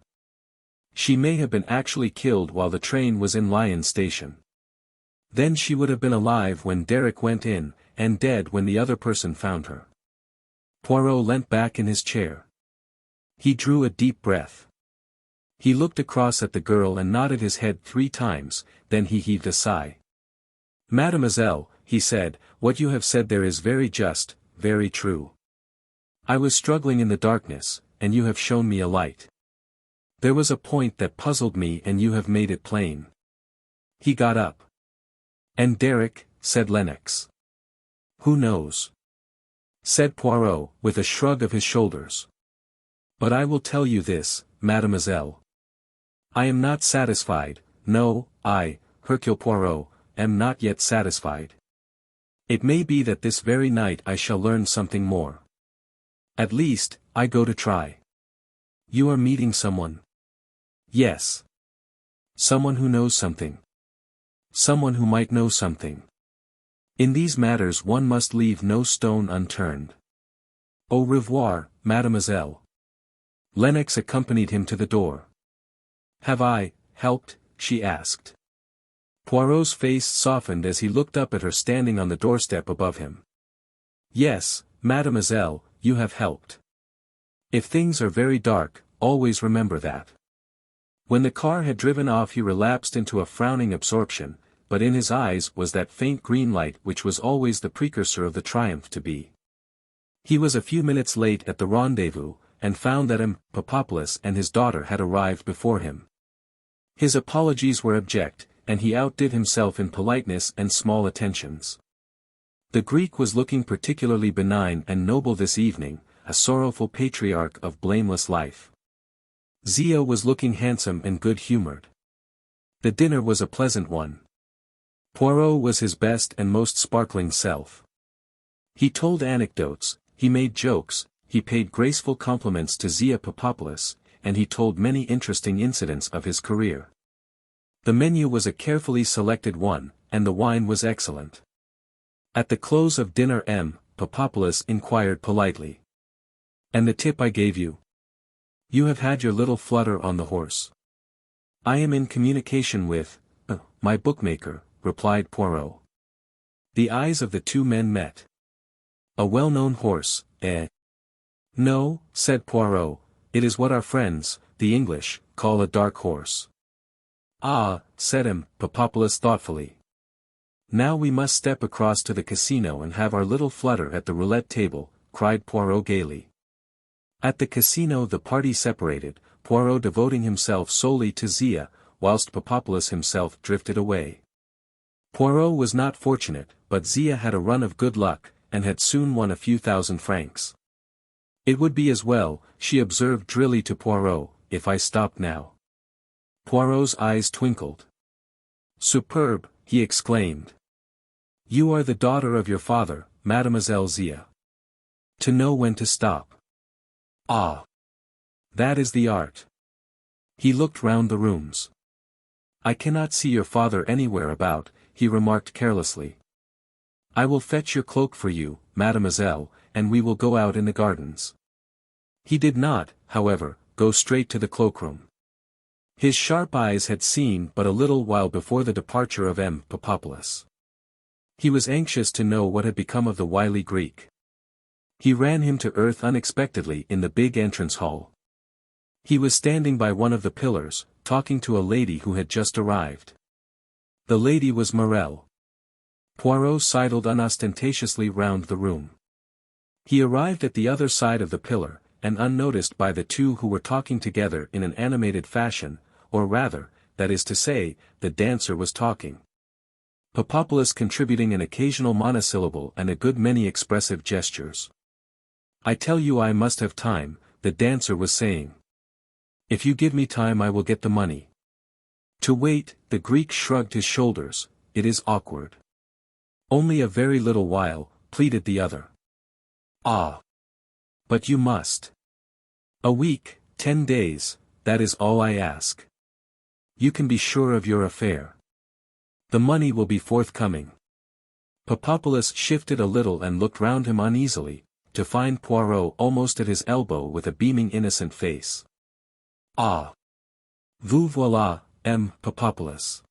She may have been actually killed while the train was in Lyons station. Then she would have been alive when Derek went in, and dead when the other person found her. Poirot leant back in his chair. He drew a deep breath. He looked across at the girl and nodded his head 3 times, then he heaved a sigh. Mademoiselle, he said, what you have said there is very just, very true. I was struggling in the darkness, and you have shown me a light. There was a point that puzzled me and you have made it plain. He got up. And Derek, said Lennox. Who knows? Said Poirot, with a shrug of his shoulders. But I will tell you this, mademoiselle. I am not satisfied, no, I, Hercule Poirot, am not yet satisfied. It may be that this very night I shall learn something more. At least, I go to try. You are meeting someone? Yes. Someone who knows something. Someone who might know something. In these matters one must leave no stone unturned. Au revoir, mademoiselle. Lennox accompanied him to the door. Have I helped? She asked. Poirot's face softened as he looked up at her standing on the doorstep above him. Yes, mademoiselle, you have helped. If things are very dark, always remember that. When the car had driven off he relapsed into a frowning absorption, but in his eyes was that faint green light which was always the precursor of the triumph to be. He was a few minutes late at the rendezvous, and found that Papopolous and his daughter had arrived before him. His apologies were abject, and he outdid himself in politeness and small attentions. The Greek was looking particularly benign and noble this evening, a sorrowful patriarch of blameless life. Zia was looking handsome and good-humored. The dinner was a pleasant one. Poirot was his best and most sparkling self. He told anecdotes, he made jokes, he paid graceful compliments to Zia Papopolous, and he told many interesting incidents of his career. The menu was a carefully selected one, and the wine was excellent. At the close of dinner Papopolous inquired politely. And the tip I gave you? You have had your little flutter on the horse. I am in communication with, my bookmaker, replied Poirot. The eyes of the two men met. A well-known horse, eh? No, said Poirot, it is what our friends, the English, call a dark horse. Ah, said Papopolous thoughtfully. Now we must step across to the casino and have our little flutter at the roulette table, cried Poirot gaily. At the casino the party separated, Poirot devoting himself solely to Zia, whilst Papopolous himself drifted away. Poirot was not fortunate, but Zia had a run of good luck, and had soon won a few thousand francs. It would be as well, she observed drily to Poirot, if I stopped now. Poirot's eyes twinkled. Superb, he exclaimed. You are the daughter of your father, Mademoiselle Zia. To know when to stop. Ah! That is the art. He looked round the rooms. I cannot see your father anywhere about, he remarked carelessly. I will fetch your cloak for you, mademoiselle, and we will go out in the gardens. He did not, however, go straight to the cloakroom. His sharp eyes had seen but a little while before the departure of M. Papopolous. He was anxious to know what had become of the wily Greek. He ran him to earth unexpectedly in the big entrance hall. He was standing by one of the pillars, talking to a lady who had just arrived. The lady was Mirelle. Poirot sidled unostentatiously round the room. He arrived at the other side of the pillar, and unnoticed by the two who were talking together in an animated fashion, or rather, that is to say, the dancer was talking. Papopolous contributing an occasional monosyllable and a good many expressive gestures. I tell you I must have time, the dancer was saying. If you give me time I will get the money. To wait, the Greek shrugged his shoulders, it is awkward. Only a very little while, pleaded the other. Ah! But you must. A week, 10 days, that is all I ask. You can be sure of your affair. The money will be forthcoming. Papopolous shifted a little and looked round him uneasily, to find Poirot almost at his elbow with a beaming innocent face. Ah! Vous voilà, M. Papopolous.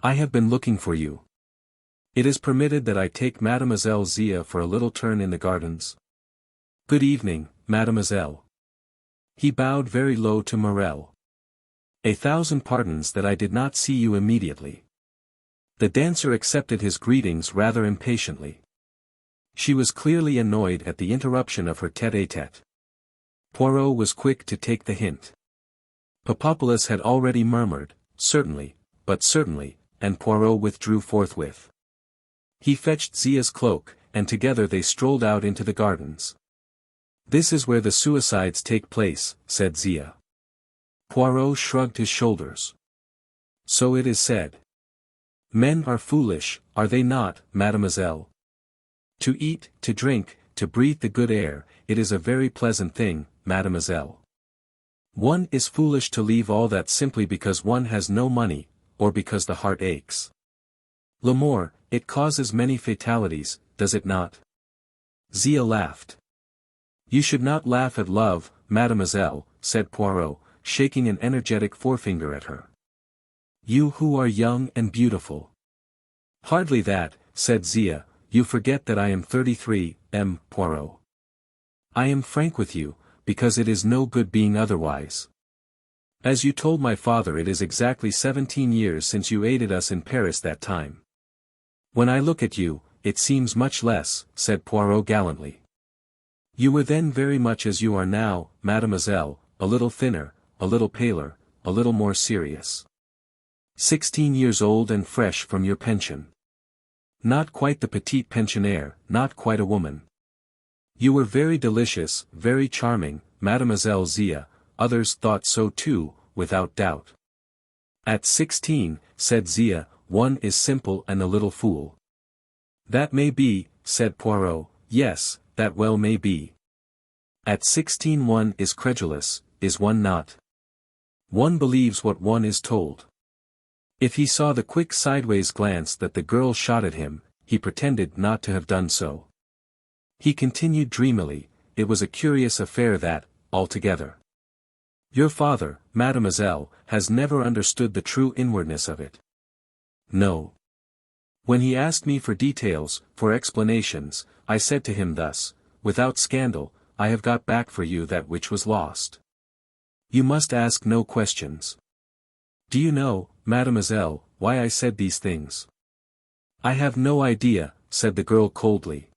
I have been looking for you. It is permitted that I take Mademoiselle Zia for a little turn in the gardens. Good evening, mademoiselle. He bowed very low to Mirelle. 1,000 pardons that I did not see you immediately. The dancer accepted his greetings rather impatiently. She was clearly annoyed at the interruption of her tête-à-tête. Poirot was quick to take the hint. Papopolous had already murmured, certainly, and Poirot withdrew forthwith. He fetched Zia's cloak, and together they strolled out into the gardens. This is where the suicides take place, said Zia. Poirot shrugged his shoulders. So it is said. Men are foolish, are they not, mademoiselle? To eat, to drink, to breathe the good air, it is a very pleasant thing, mademoiselle. One is foolish to leave all that simply because one has no money, or because the heart aches. L'amour, it causes many fatalities, does it not? Zia laughed. You should not laugh at love, mademoiselle, said Poirot, shaking an energetic forefinger at her. You who are young and beautiful. Hardly that, said Zia, you forget that I am 33, M. Poirot. I am frank with you, because it is no good being otherwise. As you told my father it is exactly 17 years since you aided us in Paris that time. When I look at you, it seems much less, said Poirot gallantly. You were then very much as you are now, mademoiselle, a little thinner, a little paler, a little more serious. 16 years old and fresh from your pension. Not quite the petite pensionnaire, not quite a woman. You were very delicious, very charming, mademoiselle Zia, others thought so too, without doubt. At 16, said Zia, one is simple and a little fool. That may be, said Poirot, yes, that well may be. At 16 one is credulous, is one not? One believes what one is told. If he saw the quick sideways glance that the girl shot at him, he pretended not to have done so. He continued dreamily, it was a curious affair that, altogether. Your father, mademoiselle, has never understood the true inwardness of it. No. When he asked me for details, for explanations, I said to him thus, without scandal, I have got back for you that which was lost. You must ask no questions. Do you know, mademoiselle, why I said these things? I have no idea, said the girl coldly.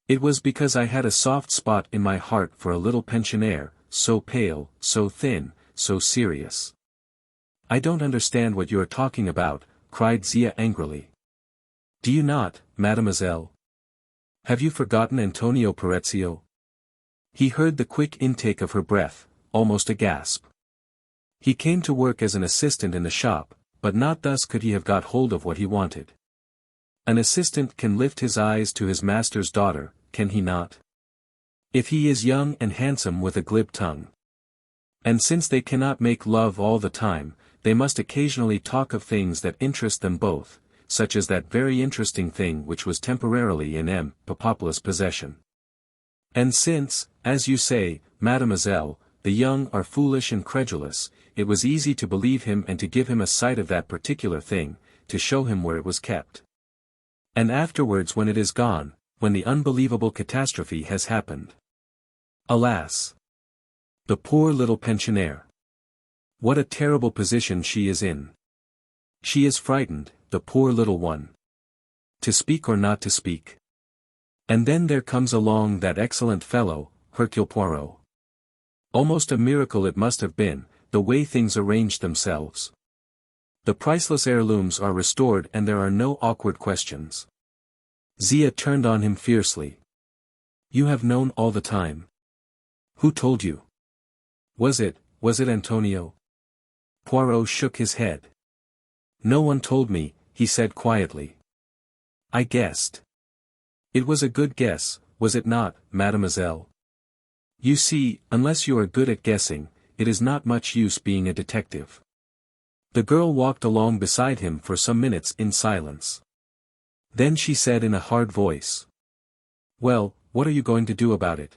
It was because I had a soft spot in my heart for a little pensionnaire, so pale, so thin, so serious. I don't understand what you are talking about, cried Zia angrily. Do you not, mademoiselle? Have you forgotten Antonio Parezio? He heard the quick intake of her breath, almost a gasp. He came to work as an assistant in the shop, but not thus could he have got hold of what he wanted. An assistant can lift his eyes to his master's daughter, can he not? If he is young and handsome with a glib tongue. And since they cannot make love all the time, they must occasionally talk of things that interest them both, such as that very interesting thing which was temporarily in Papopolous' possession. And since, as you say, mademoiselle, the young are foolish and credulous, it was easy to believe him and to give him a sight of that particular thing, to show him where it was kept. And afterwards when it is gone, when the unbelievable catastrophe has happened. Alas! The poor little pensionaire. What a terrible position she is in. She is frightened, the poor little one. To speak or not to speak. And then there comes along that excellent fellow, Hercule Poirot. Almost a miracle it must have been, the way things arranged themselves. The priceless heirlooms are restored and there are no awkward questions. Zia turned on him fiercely. You have known all the time. Who told you? Was it Antonio? Poirot shook his head. No one told me, he said quietly. I guessed. It was a good guess, was it not, mademoiselle? You see, unless you are good at guessing, it is not much use being a detective. The girl walked along beside him for some minutes in silence. Then she said in a hard voice. Well, what are you going to do about it?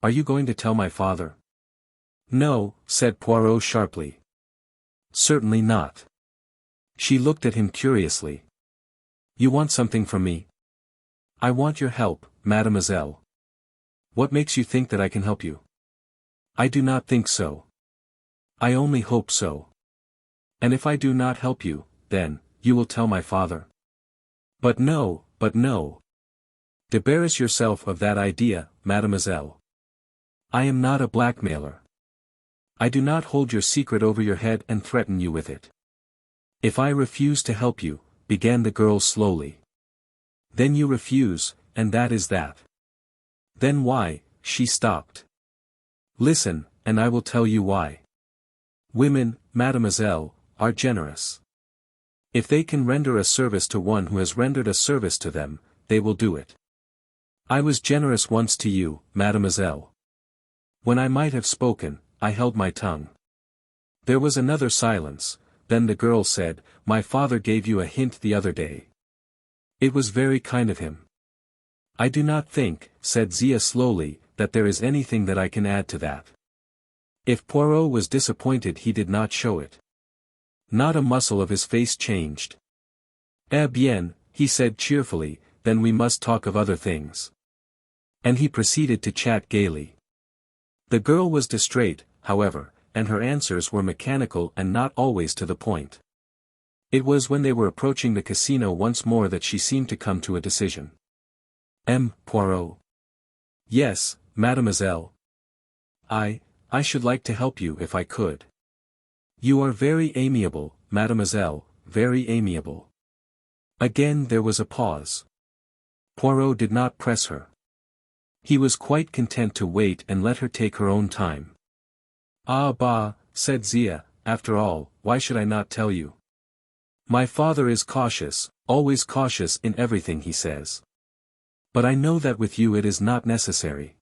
Are you going to tell my father? No, said Poirot sharply. Certainly not. She looked at him curiously. You want something from me? I want your help, mademoiselle. What makes you think that I can help you? I do not think so. I only hope so. And if I do not help you, then, you will tell my father. But no. Debarrass yourself of that idea, mademoiselle. I am not a blackmailer. I do not hold your secret over your head and threaten you with it. If I refuse to help you, began the girl slowly. Then you refuse, and that is that. Then why? She stopped. Listen, and I will tell you why. Women, mademoiselle, are generous. If they can render a service to one who has rendered a service to them, they will do it. I was generous once to you, mademoiselle. When I might have spoken, I held my tongue. There was another silence, then the girl said, My father gave you a hint the other day. It was very kind of him. I do not think, said Zia slowly, that there is anything that I can add to that. If Poirot was disappointed he did not show it. Not a muscle of his face changed. Eh bien, he said cheerfully, then we must talk of other things. And he proceeded to chat gaily. The girl was distrait, however, and her answers were mechanical and not always to the point. It was when they were approaching the casino once more that she seemed to come to a decision. Poirot. Yes, mademoiselle. I should like to help you if I could. You are very amiable, mademoiselle, very amiable. Again there was a pause. Poirot did not press her. He was quite content to wait and let her take her own time. Ah bah, said Zia, after all, why should I not tell you? My father is cautious, always cautious in everything he says. But I know that with you it is not necessary.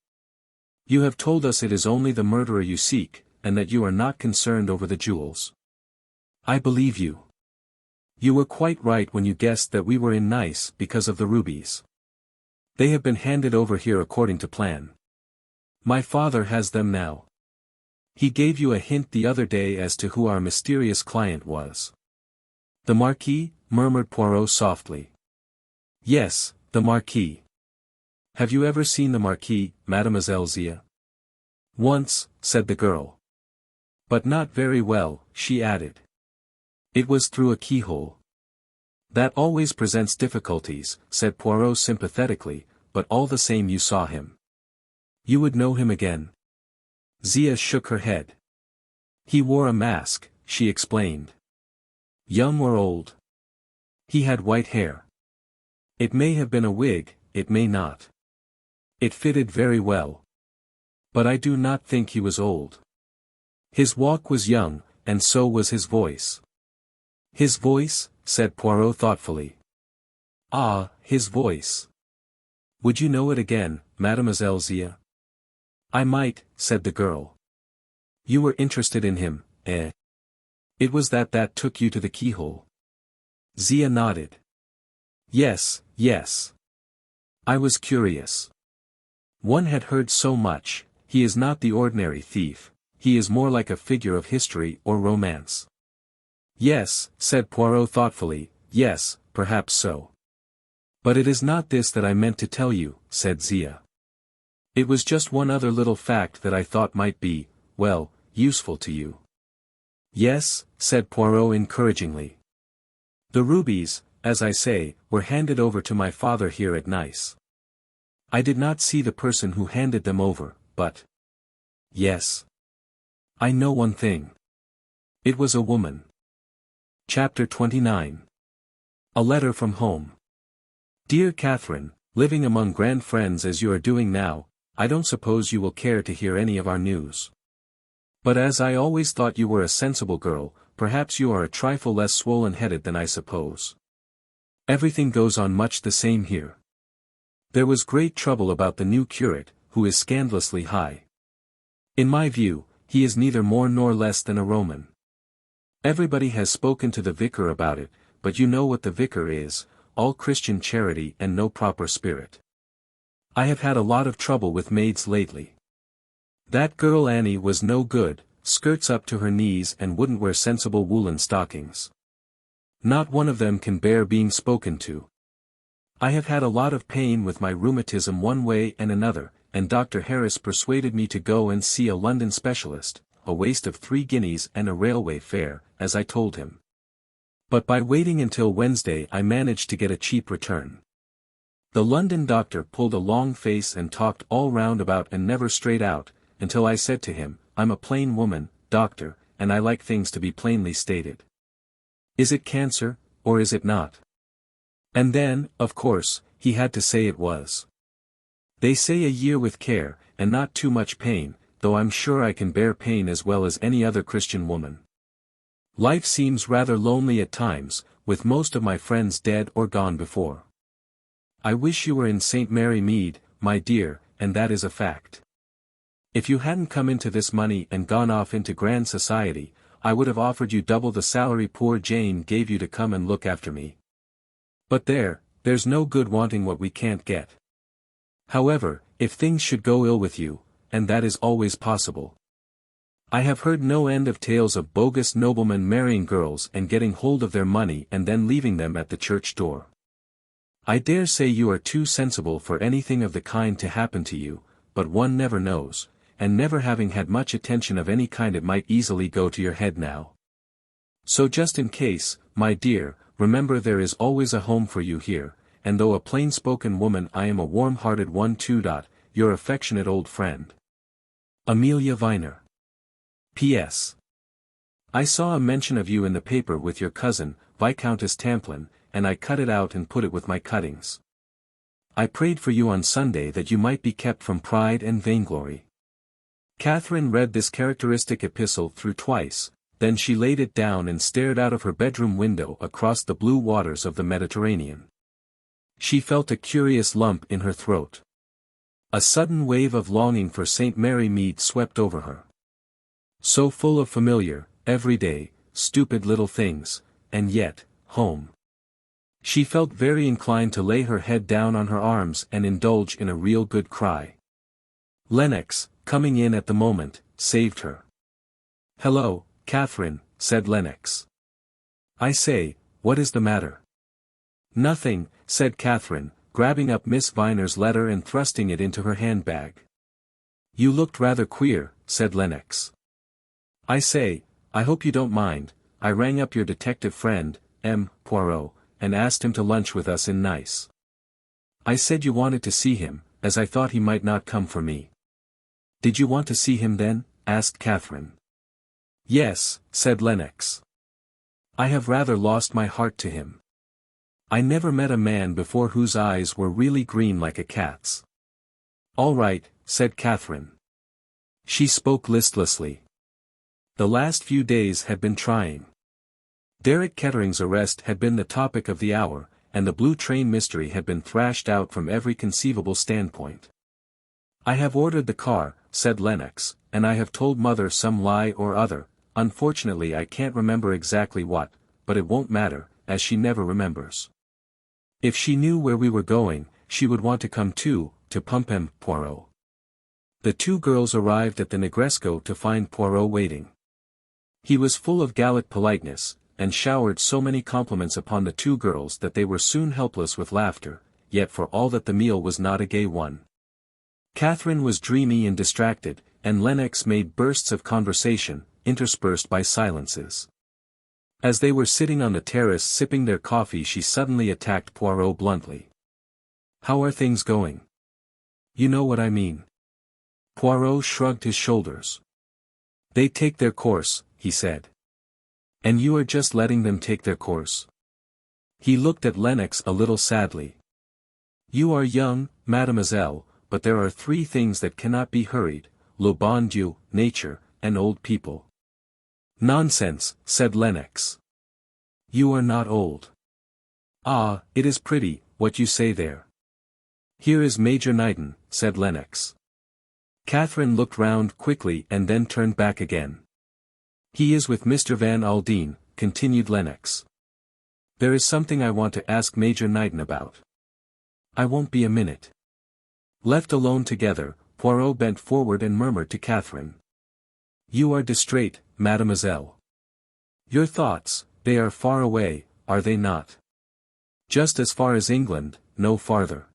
You have told us it is only the murderer you seek, and that you are not concerned over the jewels. I believe you. You were quite right when you guessed that we were in Nice because of the rubies. They have been handed over here according to plan. My father has them now. He gave you a hint the other day as to who our mysterious client was. The Marquis, murmured Poirot softly. Yes, the Marquis. Have you ever seen the Marquis, Mademoiselle Zia? Once, said the girl. But not very well, she added. It was through a keyhole. That always presents difficulties, said Poirot sympathetically, but all the same you saw him. You would know him again? Zia shook her head. He wore a mask, she explained. Young or old? He had white hair. It may have been a wig, it may not. It fitted very well. But I do not think he was old. His walk was young, and so was his voice. His voice, said Poirot thoughtfully. Ah, his voice. Would you know it again, Mademoiselle Zia? I might, said the girl. You were interested in him, eh? It was that took you to the keyhole. Zia nodded. Yes, yes. I was curious. One had heard so much. He is not the ordinary thief, he is more like a figure of history or romance. Yes, said Poirot thoughtfully, yes, perhaps so. But it is not this that I meant to tell you, said Zia. It was just one other little fact that I thought might be, well, useful to you. Yes, said Poirot encouragingly. The rubies, as I say, were handed over to my father here at Nice. I did not see the person who handed them over, but... Yes. I know one thing. It was a woman. Chapter 29. A letter from home. Dear Katherine, living among grand friends as you are doing now, I don't suppose you will care to hear any of our news. But as I always thought you were a sensible girl, perhaps you are a trifle less swollen-headed than I suppose. Everything goes on much the same here. There was great trouble about the new curate, who is scandalously high. In my view, he is neither more nor less than a Roman. Everybody has spoken to the vicar about it, but you know what the vicar is, all Christian charity and no proper spirit. I have had a lot of trouble with maids lately. That girl Annie was no good, skirts up to her knees and wouldn't wear sensible woolen stockings. Not one of them can bear being spoken to. I have had a lot of pain with my rheumatism one way and another, and Dr. Harris persuaded me to go and see a London specialist, a waste of 3 guineas and a railway fare, as I told him. But by waiting until Wednesday I managed to get a cheap return. The London doctor pulled a long face and talked all round about and never straight out, until I said to him, I'm a plain woman, doctor, and I like things to be plainly stated. Is it cancer, or is it not? And then, of course, he had to say it was. They say a year with care, and not too much pain, though I'm sure I can bear pain as well as any other Christian woman. Life seems rather lonely at times, with most of my friends dead or gone before. I wish you were in St. Mary Mead, my dear, and that is a fact. If you hadn't come into this money and gone off into grand society, I would have offered you double the salary poor Jane gave you to come and look after me. But there's no good wanting what we can't get. However, if things should go ill with you, and that is always possible. I have heard no end of tales of bogus noblemen marrying girls and getting hold of their money and then leaving them at the church door. I dare say you are too sensible for anything of the kind to happen to you, but one never knows, and never having had much attention of any kind it might easily go to your head now. So just in case, my dear, remember there is always a home for you here, and though a plain-spoken woman I am a warm-hearted one too. Your affectionate old friend. Amelia Viner. P.S. I saw a mention of you in the paper with your cousin, Viscountess Tamplin, and I cut it out and put it with my cuttings. I prayed for you on Sunday that you might be kept from pride and vainglory. Katherine read this characteristic epistle through twice, then she laid it down and stared out of her bedroom window across the blue waters of the Mediterranean. She felt a curious lump in her throat. A sudden wave of longing for St. Mary Mead swept over her. So full of familiar, everyday, stupid little things, and yet, home. She felt very inclined to lay her head down on her arms and indulge in a real good cry. Lennox, coming in at the moment, saved her. "Hello, Katherine," said Lennox. "I say, what is the matter?" "Nothing," said Katherine, grabbing up Miss Viner's letter and thrusting it into her handbag. "You looked rather queer," said Lennox. "I say, I hope you don't mind, I rang up your detective friend, M. Poirot, and asked him to lunch with us in Nice. I said you wanted to see him, as I thought he might not come for me." "Did you want to see him then?" asked Katherine. "Yes," said Lennox. "I have rather lost my heart to him. I never met a man before whose eyes were really green like a cat's." "All right," said Katherine. She spoke listlessly. The last few days had been trying. Derek Kettering's arrest had been the topic of the hour, and the Blue Train mystery had been thrashed out from every conceivable standpoint. "I have ordered the car," said Lennox, "and I have told Mother some lie or other, unfortunately I can't remember exactly what, but it won't matter, as she never remembers. If she knew where we were going, she would want to come too, to pump him, Poirot. The two girls arrived at the Negresco to find Poirot waiting. He was full of Gallic politeness, and showered so many compliments upon the two girls that they were soon helpless with laughter, yet for all that the meal was not a gay one. Katherine was dreamy and distracted, and Lennox made bursts of conversation, interspersed by silences. As they were sitting on the terrace sipping their coffee she suddenly attacked Poirot bluntly. "How are things going?" "You know what I mean." Poirot shrugged his shoulders. "They take their course," he said. "And you are just letting them take their course?" He looked at Lennox a little sadly. "You are young, mademoiselle, but there are three things that cannot be hurried: le bon Dieu, nature, and old people." "Nonsense," said Lennox. "You are not old." "Ah, it is pretty, what you say there." "Here is Major Knighton," said Lennox. Katherine looked round quickly and then turned back again. "He is with Mr. Van Aldin," continued Lennox. "There is something I want to ask Major Knighton about." "I won't be a minute." Left alone together, Poirot bent forward and murmured to Katherine. "You are distrait, mademoiselle. Your thoughts, they are far away, are they not?" "Just as far as England, no farther."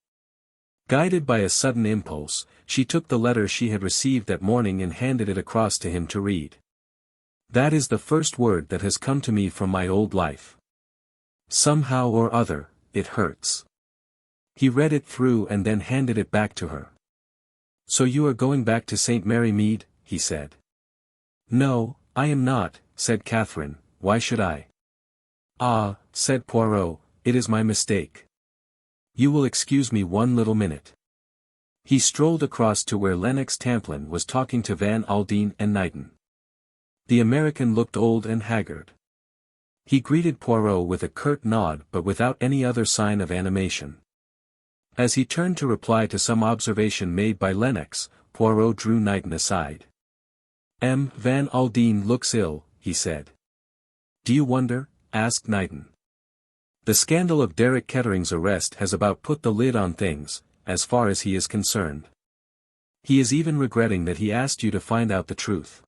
Guided by a sudden impulse, she took the letter she had received that morning and handed it across to him to read. "That is the first word that has come to me from my old life. Somehow or other, it hurts." He read it through and then handed it back to her. "So you are going back to St. Mary Mead?" he said. "No, I am not," said Katherine. "Why should I?" "Ah," said Poirot, "it is my mistake. You will excuse me one little minute." He strolled across to where Lennox Tamplin was talking to Van Aldin and Knighton. The American looked old and haggard. He greeted Poirot with a curt nod but without any other sign of animation. As he turned to reply to some observation made by Lennox, Poirot drew Knighton aside. Van Aldin looks ill," he said. "Do you wonder?" asked Knighton. "The scandal of Derek Kettering's arrest has about put the lid on things, as far as he is concerned. He is even regretting that he asked you to find out the truth."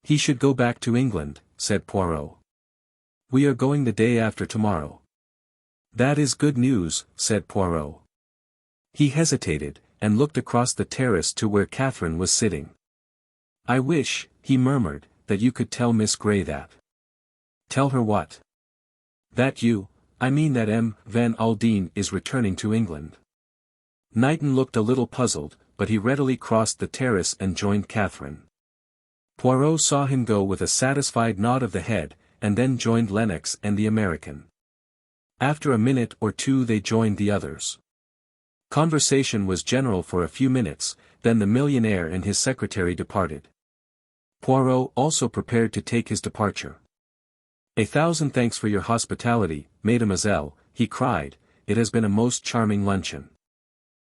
"He should go back to England," said Poirot. "We are going the day after tomorrow." "That is good news," said Poirot. He hesitated, and looked across the terrace to where Katherine was sitting. "I wish," he murmured, "that you could tell Miss Grey that." "Tell her what?" "That I mean that Van Aldin is returning to England." Knighton looked a little puzzled, but he readily crossed the terrace and joined Katherine. Poirot saw him go with a satisfied nod of the head, and then joined Lennox and the American. After a minute or two they joined the others. Conversation was general for a few minutes, then the millionaire and his secretary departed. Poirot also prepared to take his departure. "1,000 thanks for your hospitality, mademoiselle," he cried, "it has been a most charming luncheon.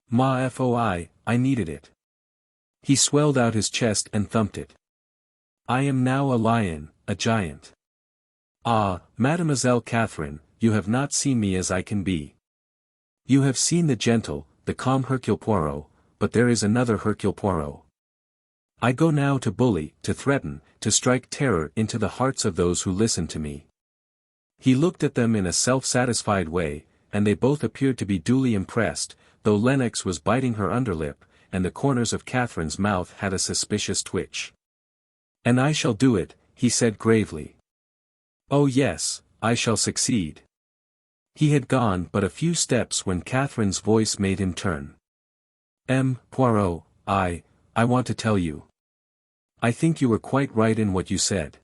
Ma foi, I needed it." He swelled out his chest and thumped it. "I am now a lion, a giant. Ah, Mademoiselle Katherine, you have not seen me as I can be. You have seen the gentle, the calm Hercule Poirot, but there is another Hercule Poirot. I go now to bully, to threaten, to strike terror into the hearts of those who listen to me." He looked at them in a self-satisfied way, and they both appeared to be duly impressed, though Lennox was biting her underlip, and the corners of Katherine's mouth had a suspicious twitch. "And I shall do it," he said gravely. "Oh yes, I shall succeed." He had gone but a few steps when Katherine's voice made him turn. Poirot, I want to tell you. I think you were quite right in what you said.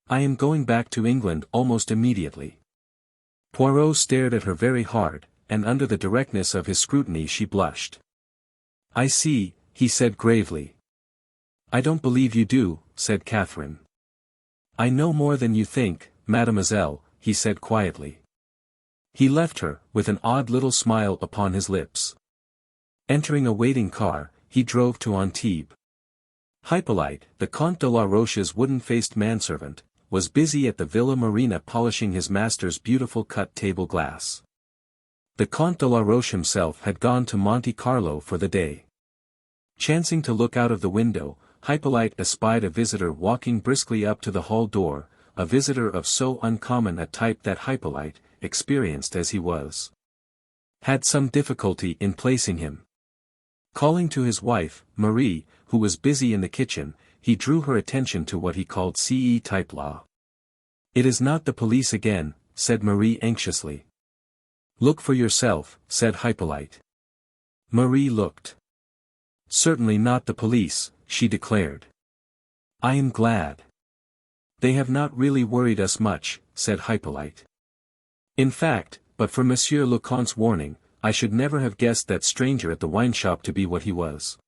I am going back to England almost immediately." Poirot stared at her very hard, and under the directness of his scrutiny she blushed. "I see," he said gravely. "I don't believe you do," said Katherine. "I know more than you think, mademoiselle," he said quietly. He left her, with an odd little smile upon his lips. Entering a waiting car, he drove to Antibes. Hippolyte, the Comte de la Roche's wooden-faced manservant, was busy at the Villa Marina polishing his master's beautiful cut table glass. The Comte de la Roche himself had gone to Monte Carlo for the day. Chancing to look out of the window, Hippolyte espied a visitor walking briskly up to the hall door, a visitor of so uncommon a type that Hippolyte, experienced as he was, had some difficulty in placing him. Calling to his wife, Marie, who was busy in the kitchen, he drew her attention to what he called CE type law. "It is not the police again," said Marie anxiously. "Look for yourself," said Hippolyte. Marie looked. "Certainly not the police," she declared. "I am glad. They have not really worried us much," said Hippolyte. "In fact, but for Monsieur le Comte's warning, I should never have guessed that stranger at the wine shop to be what he was."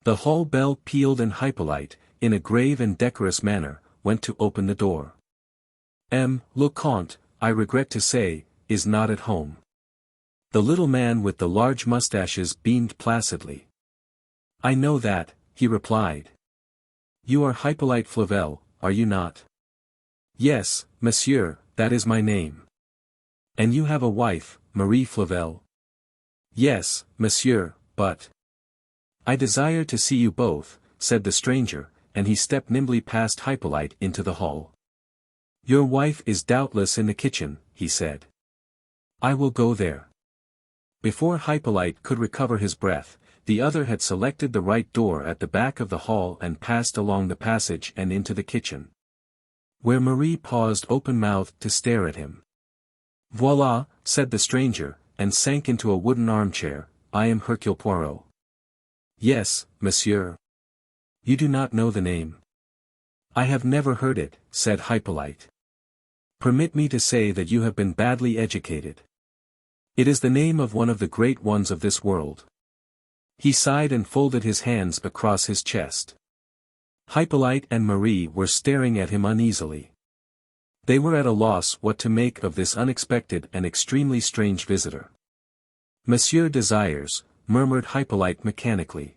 The hall bell pealed and Hippolyte, in a grave and decorous manner, went to open the door. Le Comte, I regret to say, is not at home." The little man with the large mustaches beamed placidly. "I know that," he replied. "You are Hippolyte Flavel, are you not?" "Yes, monsieur, that is my name." "And you have a wife, Marie Flavel?" "Yes, monsieur, but—" "I desire to see you both," said the stranger, and he stepped nimbly past Hippolyte into the hall. "Your wife is doubtless in the kitchen," he said. "I will go there." Before Hippolyte could recover his breath, the other had selected the right door at the back of the hall and passed along the passage and into the kitchen, where Marie paused open-mouthed to stare at him. "Voilà," said the stranger, and sank into a wooden armchair. "I am Hercule Poirot." "Yes, monsieur." "You do not know the name?" "I have never heard it," said Hippolyte. "Permit me to say that you have been badly educated. It is the name of one of the great ones of this world." He sighed and folded his hands across his chest. Hippolyte and Marie were staring at him uneasily. They were at a loss what to make of this unexpected and extremely strange visitor. "Monsieur desires," murmured Hippolyte mechanically.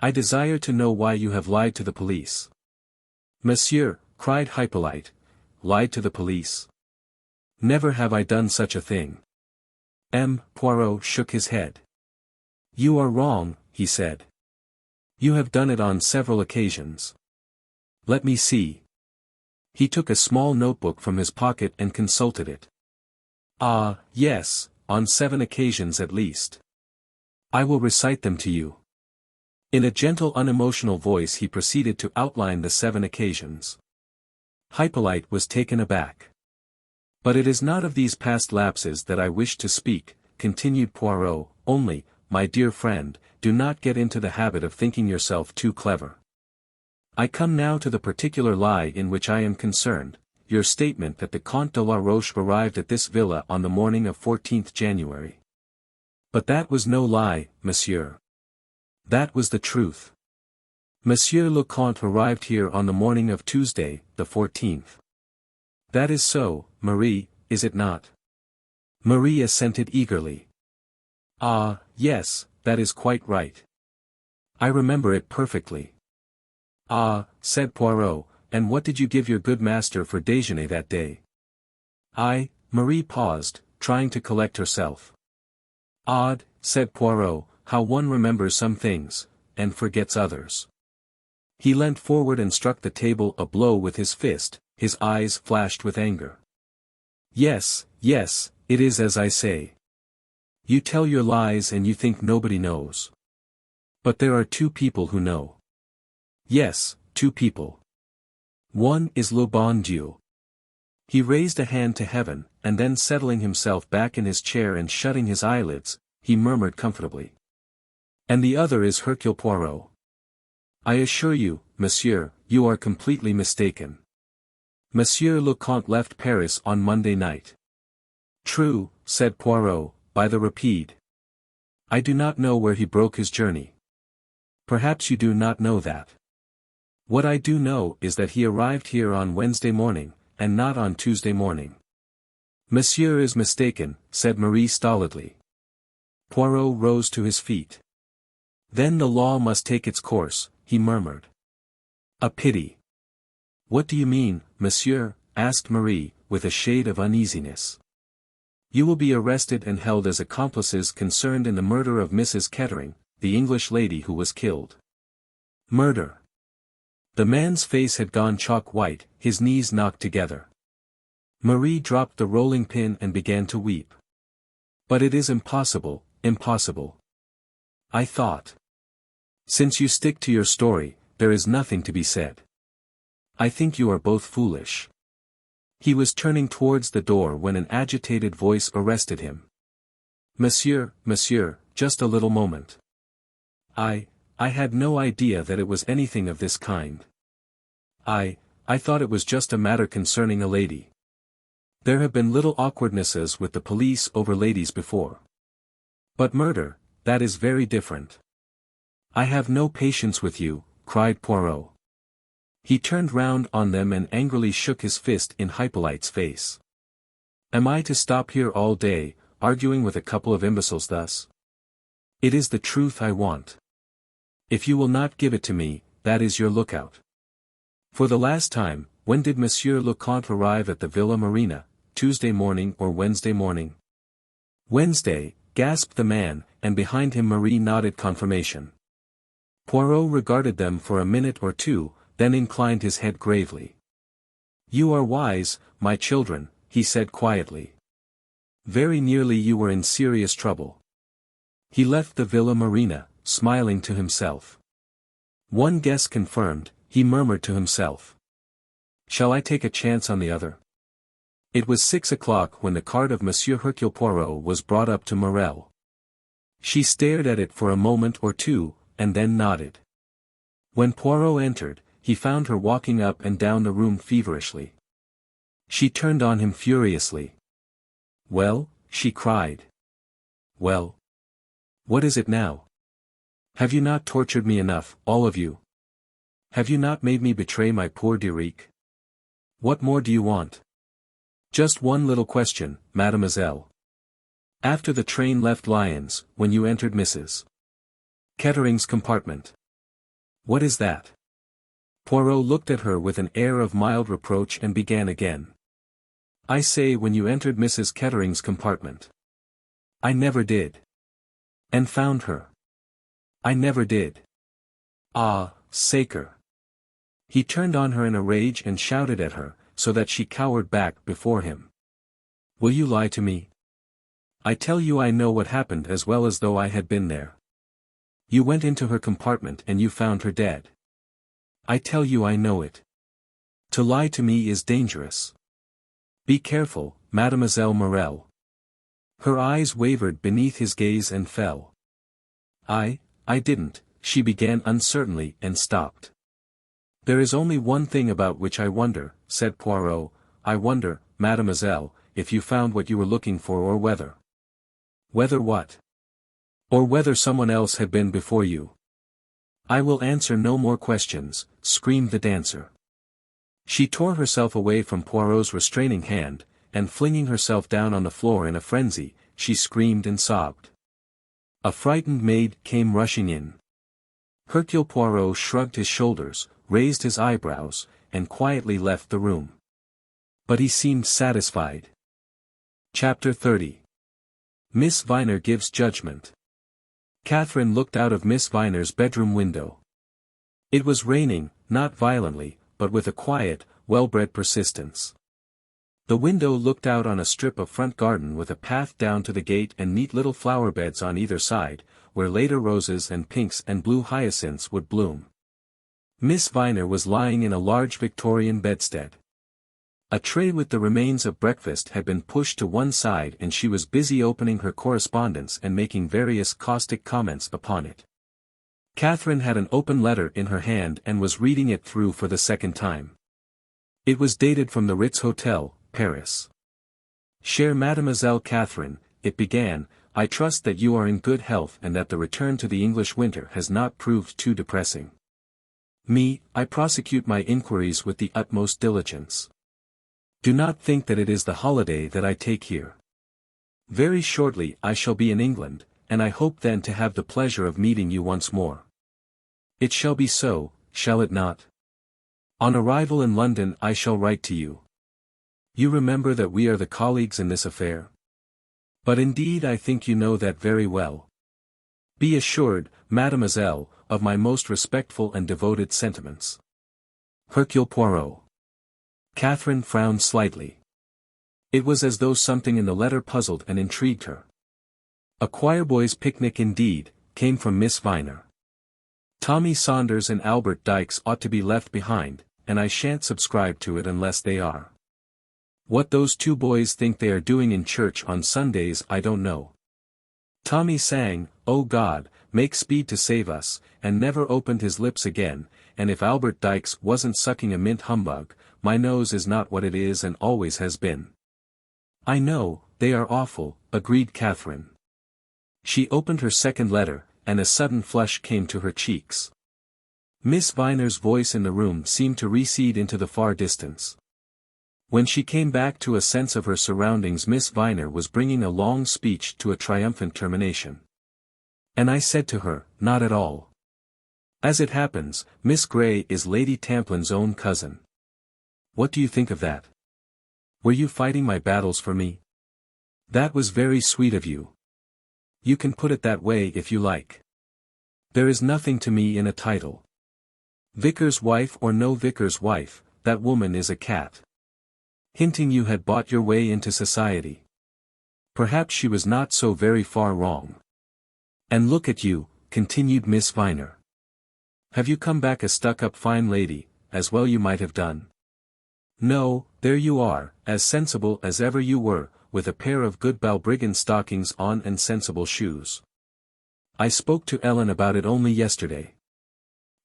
"I desire to know why you have lied to the police." "Monsieur," cried Hippolyte, "lied to the police? Never have I done such a thing." Poirot shook his head. "You are wrong," he said. "You have done it on several occasions." "Let me see." He took a small notebook from his pocket and consulted it. "Ah, yes, on 7 occasions at least. I will recite them to you." In a gentle unemotional voice he proceeded to outline the 7 occasions. Hippolyte was taken aback. "But it is not of these past lapses that I wish to speak," continued Poirot, "only, my dear friend, do not get into the habit of thinking yourself too clever. I come now to the particular lie in which I am concerned, your statement that the Comte de la Roche arrived at this villa on the morning of 14th January. But that was no lie, monsieur. That was the truth. Monsieur le Comte arrived here on the morning of Tuesday, the 14th. That is so, Marie, is it not?" Marie assented eagerly. "Ah, yes, that is quite right. I remember it perfectly." "Ah," said Poirot, "and what did you give your good master for déjeuner that day?" Marie paused, trying to collect herself. "Odd," said Poirot, "how one remembers some things, and forgets others." He leant forward and struck the table a blow with his fist, his eyes flashed with anger. "Yes, yes, it is as I say. You tell your lies and you think nobody knows. But there are 2 people who know. Yes, 2 people. One is le bon Dieu." He raised a hand to heaven, and then settling himself back in his chair and shutting his eyelids, he murmured comfortably. "And the other is Hercule Poirot. I assure you, monsieur, you are completely mistaken. Monsieur le Comte left Paris on Monday night." "True," said Poirot, "by the rapide. I do not know where he broke his journey." "Perhaps you do not know that. What I do know is that he arrived here on Wednesday morning, and not on Tuesday morning." "Monsieur is mistaken," said Marie stolidly. Poirot rose to his feet. "Then the law must take its course," he murmured. A pity. What do you mean, monsieur? Asked Marie, with a shade of uneasiness. You will be arrested and held as accomplices concerned in the murder of Mrs. Kettering, the English lady who was killed. Murder. The man's face had gone chalk white, his knees knocked together. Marie dropped the rolling pin and began to weep. But it is impossible, impossible. I thought. Since you stick to your story, there is nothing to be said. I think you are both foolish. He was turning towards the door when an agitated voice arrested him. Monsieur, just a little moment. I had no idea that it was anything of this kind. I thought it was just a matter concerning a lady. There have been little awkwardnesses with the police over ladies before. But murder, that is very different. I have no patience with you, cried Poirot. He turned round on them and angrily shook his fist in Hippolyte's face. Am I to stop here all day, arguing with a couple of imbeciles thus? It is the truth I want. If you will not give it to me, that is your lookout. For the last time, when did Monsieur le Comte arrive at the Villa Marina, Tuesday morning or Wednesday morning? Wednesday, gasped the man, and behind him Marie nodded confirmation. Poirot regarded them for a minute or two, then inclined his head gravely. You are wise, my children, he said quietly. Very nearly you were in serious trouble. He left the Villa Marina, smiling to himself. One guess confirmed, he murmured to himself. Shall I take a chance on the other? It was 6 o'clock when the card of Monsieur Hercule Poirot was brought up to Mirelle. She stared at it for a moment or two, and then nodded. When Poirot entered, he found her walking up and down the room feverishly. She turned on him furiously. Well, she cried. Well? What is it now? Have you not tortured me enough, all of you? Have you not made me betray my poor Derique? What more do you want? Just one little question, mademoiselle. After the train left Lyons, when you entered Mrs. Kettering's compartment. What is that? Poirot looked at her with an air of mild reproach and began again. I say when you entered Mrs. Kettering's compartment. I never did. And found her. I never did. Ah, sacre. He turned on her in a rage and shouted at her, so that she cowered back before him. Will you lie to me? I tell you I know what happened as well as though I had been there. You went into her compartment and you found her dead. I tell you I know it. To lie to me is dangerous. Be careful, Mademoiselle Mirelle. Her eyes wavered beneath his gaze and fell. I didn't, she began uncertainly and stopped. There is only one thing about which I wonder, said Poirot. I wonder, mademoiselle, if you found what you were looking for or whether. Whether what? Or whether someone else had been before you. I will answer no more questions, screamed the dancer. She tore herself away from Poirot's restraining hand, and flinging herself down on the floor in a frenzy, she screamed and sobbed. A frightened maid came rushing in. Hercule Poirot shrugged his shoulders, raised his eyebrows, and quietly left the room. But he seemed satisfied. Chapter 30. Miss Viner gives judgment. Katherine looked out of Miss Viner's bedroom window. It was raining, not violently, but with a quiet, well-bred persistence. The window looked out on a strip of front garden with a path down to the gate and neat little flower beds on either side, where later roses and pinks and blue hyacinths would bloom. Miss Viner was lying in a large Victorian bedstead. A tray with the remains of breakfast had been pushed to one side and she was busy opening her correspondence and making various caustic comments upon it. Katherine had an open letter in her hand and was reading it through for the second time. It was dated from the Ritz Hotel, Paris. Chère Mademoiselle Katherine, it began, I trust that you are in good health and that the return to the English winter has not proved too depressing. I prosecute my inquiries with the utmost diligence. Do not think that it is the holiday that I take here. Very shortly I shall be in England, and I hope then to have the pleasure of meeting you once more. It shall be so, shall it not? On arrival in London I shall write to you. You remember that we are the colleagues in this affair? But indeed I think you know that very well. Be assured, mademoiselle, of my most respectful and devoted sentiments. Hercule Poirot. Katherine frowned slightly. It was as though something in the letter puzzled and intrigued her. A choirboy's picnic indeed, came from Miss Viner. Tommy Saunders and Albert Dykes ought to be left behind, and I shan't subscribe to it unless they are. What those two boys think they are doing in church on Sundays I don't know. Tommy sang, "O God, make speed to save us," and never opened his lips again, and if Albert Dykes wasn't sucking a mint humbug, my nose is not what it is and always has been. I know, they are awful, agreed Katherine. She opened her second letter, and a sudden flush came to her cheeks. Miss Viner's voice in the room seemed to recede into the far distance. When she came back to a sense of her surroundings, Miss Viner was bringing a long speech to a triumphant termination. And I said to her, "Not at all. As it happens, Miss Grey is Lady Tamplin's own cousin. What do you think of that? Were you fighting my battles for me? That was very sweet of you. You can put it that way if you like. There is nothing to me in a title. Vicar's wife or no vicar's wife, that woman is a cat. Hinting you had bought your way into society. Perhaps she was not so very far wrong. And look at you," continued Miss Viner. "Have you come back a stuck-up fine lady, as well you might have done? No, there you are, as sensible as ever you were, with a pair of good balbriggan stockings on and sensible shoes. I spoke to Ellen about it only yesterday.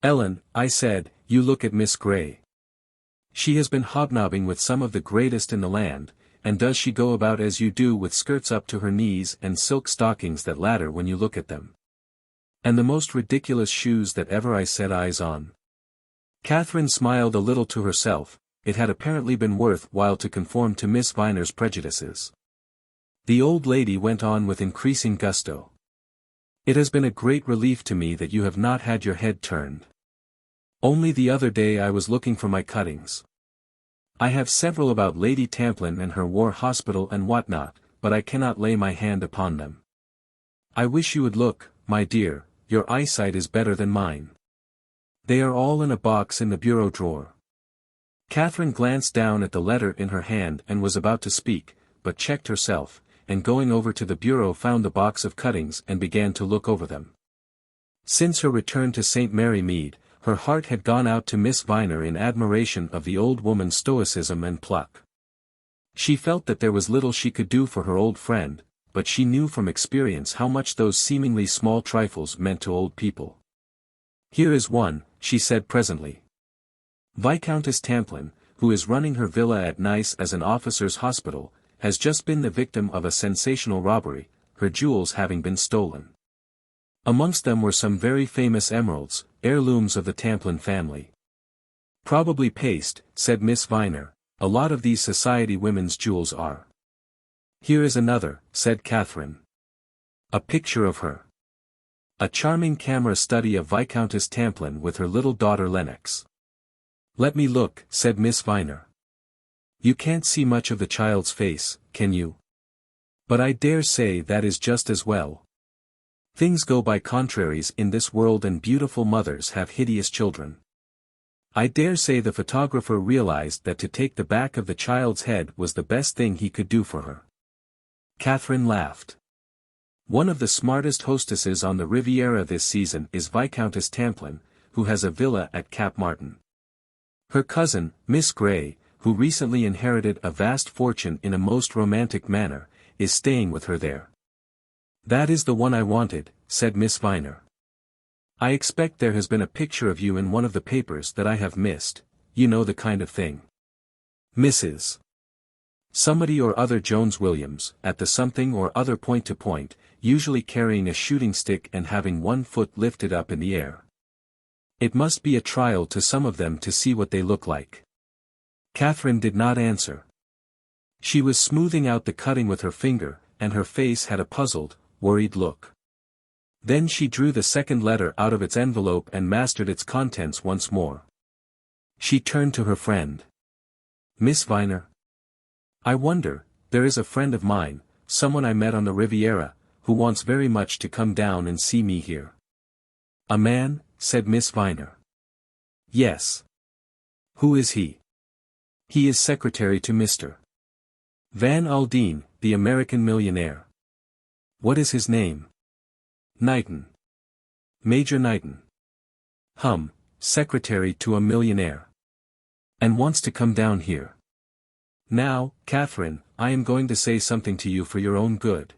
Ellen, I said, you look at Miss Grey. She has been hobnobbing with some of the greatest in the land, and does she go about as you do with skirts up to her knees and silk stockings that ladder when you look at them? And the most ridiculous shoes that ever I set eyes on." Katherine smiled a little to herself. It had apparently been worth while to conform to Miss Viner's prejudices. The old lady went on with increasing gusto. "It has been a great relief to me that you have not had your head turned. Only the other day I was looking for my cuttings. I have several about Lady Tamplin and her war hospital and what not, but I cannot lay my hand upon them. I wish you would look, my dear, your eyesight is better than mine. They are all in a box in the bureau drawer." Katherine glanced down at the letter in her hand and was about to speak, but checked herself, and going over to the bureau found the box of cuttings and began to look over them. Since her return to St. Mary Mead, her heart had gone out to Miss Viner in admiration of the old woman's stoicism and pluck. She felt that there was little she could do for her old friend, but she knew from experience how much those seemingly small trifles meant to old people. "Here is one," she said presently. "Viscountess Tamplin, who is running her villa at Nice as an officers' hospital, has just been the victim of a sensational robbery, her jewels having been stolen. Amongst them were some very famous emeralds, heirlooms of the Tamplin family. Probably paste," said Miss Viner, "a lot of these society women's jewels are." "Here is another," said Katherine. "A picture of her. A charming camera study of Viscountess Tamplin with her little daughter Lennox." "Let me look," said Miss Viner. "You can't see much of the child's face, can you? But I dare say that is just as well. Things go by contraries in this world and beautiful mothers have hideous children. I dare say the photographer realized that to take the back of the child's head was the best thing he could do for her." Katherine laughed. "One of the smartest hostesses on the Riviera this season is Viscountess Tamplin, who has a villa at Cap Martin. Her cousin, Miss Grey, who recently inherited a vast fortune in a most romantic manner, is staying with her there." "That is the one I wanted," said Miss Viner. "I expect there has been a picture of you in one of the papers that I have missed, you know the kind of thing. Mrs. somebody or other Jones Williams, at the something or other point to point, usually carrying a shooting stick and having one foot lifted up in the air. It must be a trial to some of them to see what they look like." Katherine did not answer. She was smoothing out the cutting with her finger, and her face had a puzzled, worried look. Then she drew the second letter out of its envelope and mastered its contents once more. She turned to her friend. Miss Viner? I wonder, there is a friend of mine, someone I met on the Riviera, who wants very much to come down and see me here. A man, said Miss Viner. Yes. Who is he? He is secretary to Mr. Van Aldin, the American millionaire. What is his name? Knighton. Major Knighton. Secretary to a millionaire. And wants to come down here. Now, Katherine, I am going to say something to you for your own good.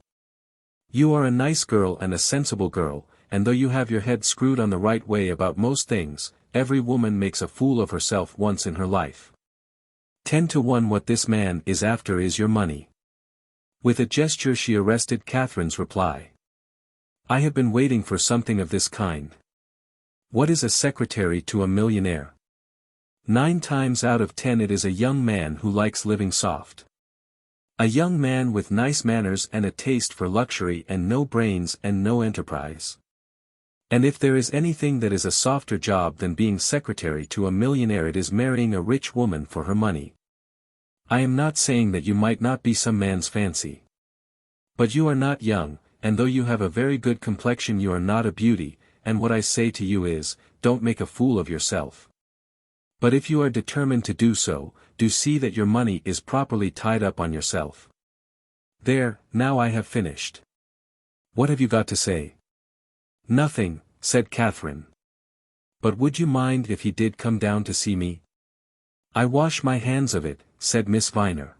You are a nice girl and a sensible girl, and though you have your head screwed on the right way about most things, every woman makes a fool of herself once in her life. 10 to 1 what this man is after is your money. With a gesture she arrested Katherine's reply. I have been waiting for something of this kind. What is a secretary to a millionaire? 9 times out of 10 it is a young man who likes living soft. A young man with nice manners and a taste for luxury and no brains and no enterprise. And if there is anything that is a softer job than being secretary to a millionaire, it is marrying a rich woman for her money. I am not saying that you might not be some man's fancy. But you are not young, and though you have a very good complexion you are not a beauty, and what I say to you is, don't make a fool of yourself. But if you are determined to do so, do see that your money is properly tied up on yourself. There, now I have finished. What have you got to say? Nothing, said Katherine. But would you mind if he did come down to see me? I wash my hands of it, said Miss Viner.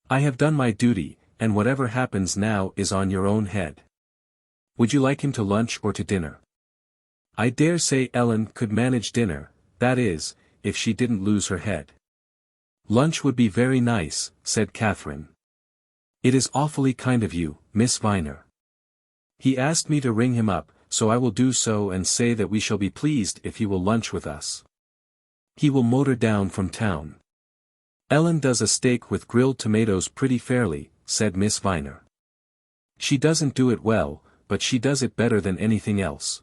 I have done my duty, and whatever happens now is on your own head. Would you like him to lunch or to dinner? I dare say Ellen could manage dinner, that is, if she didn't lose her head. Lunch would be very nice, said Katherine. It is awfully kind of you, Miss Viner. He asked me to ring him up, so I will do so and say that we shall be pleased if he will lunch with us. He will motor down from town. Ellen does a steak with grilled tomatoes pretty fairly, said Miss Viner. She doesn't do it well, but she does it better than anything else.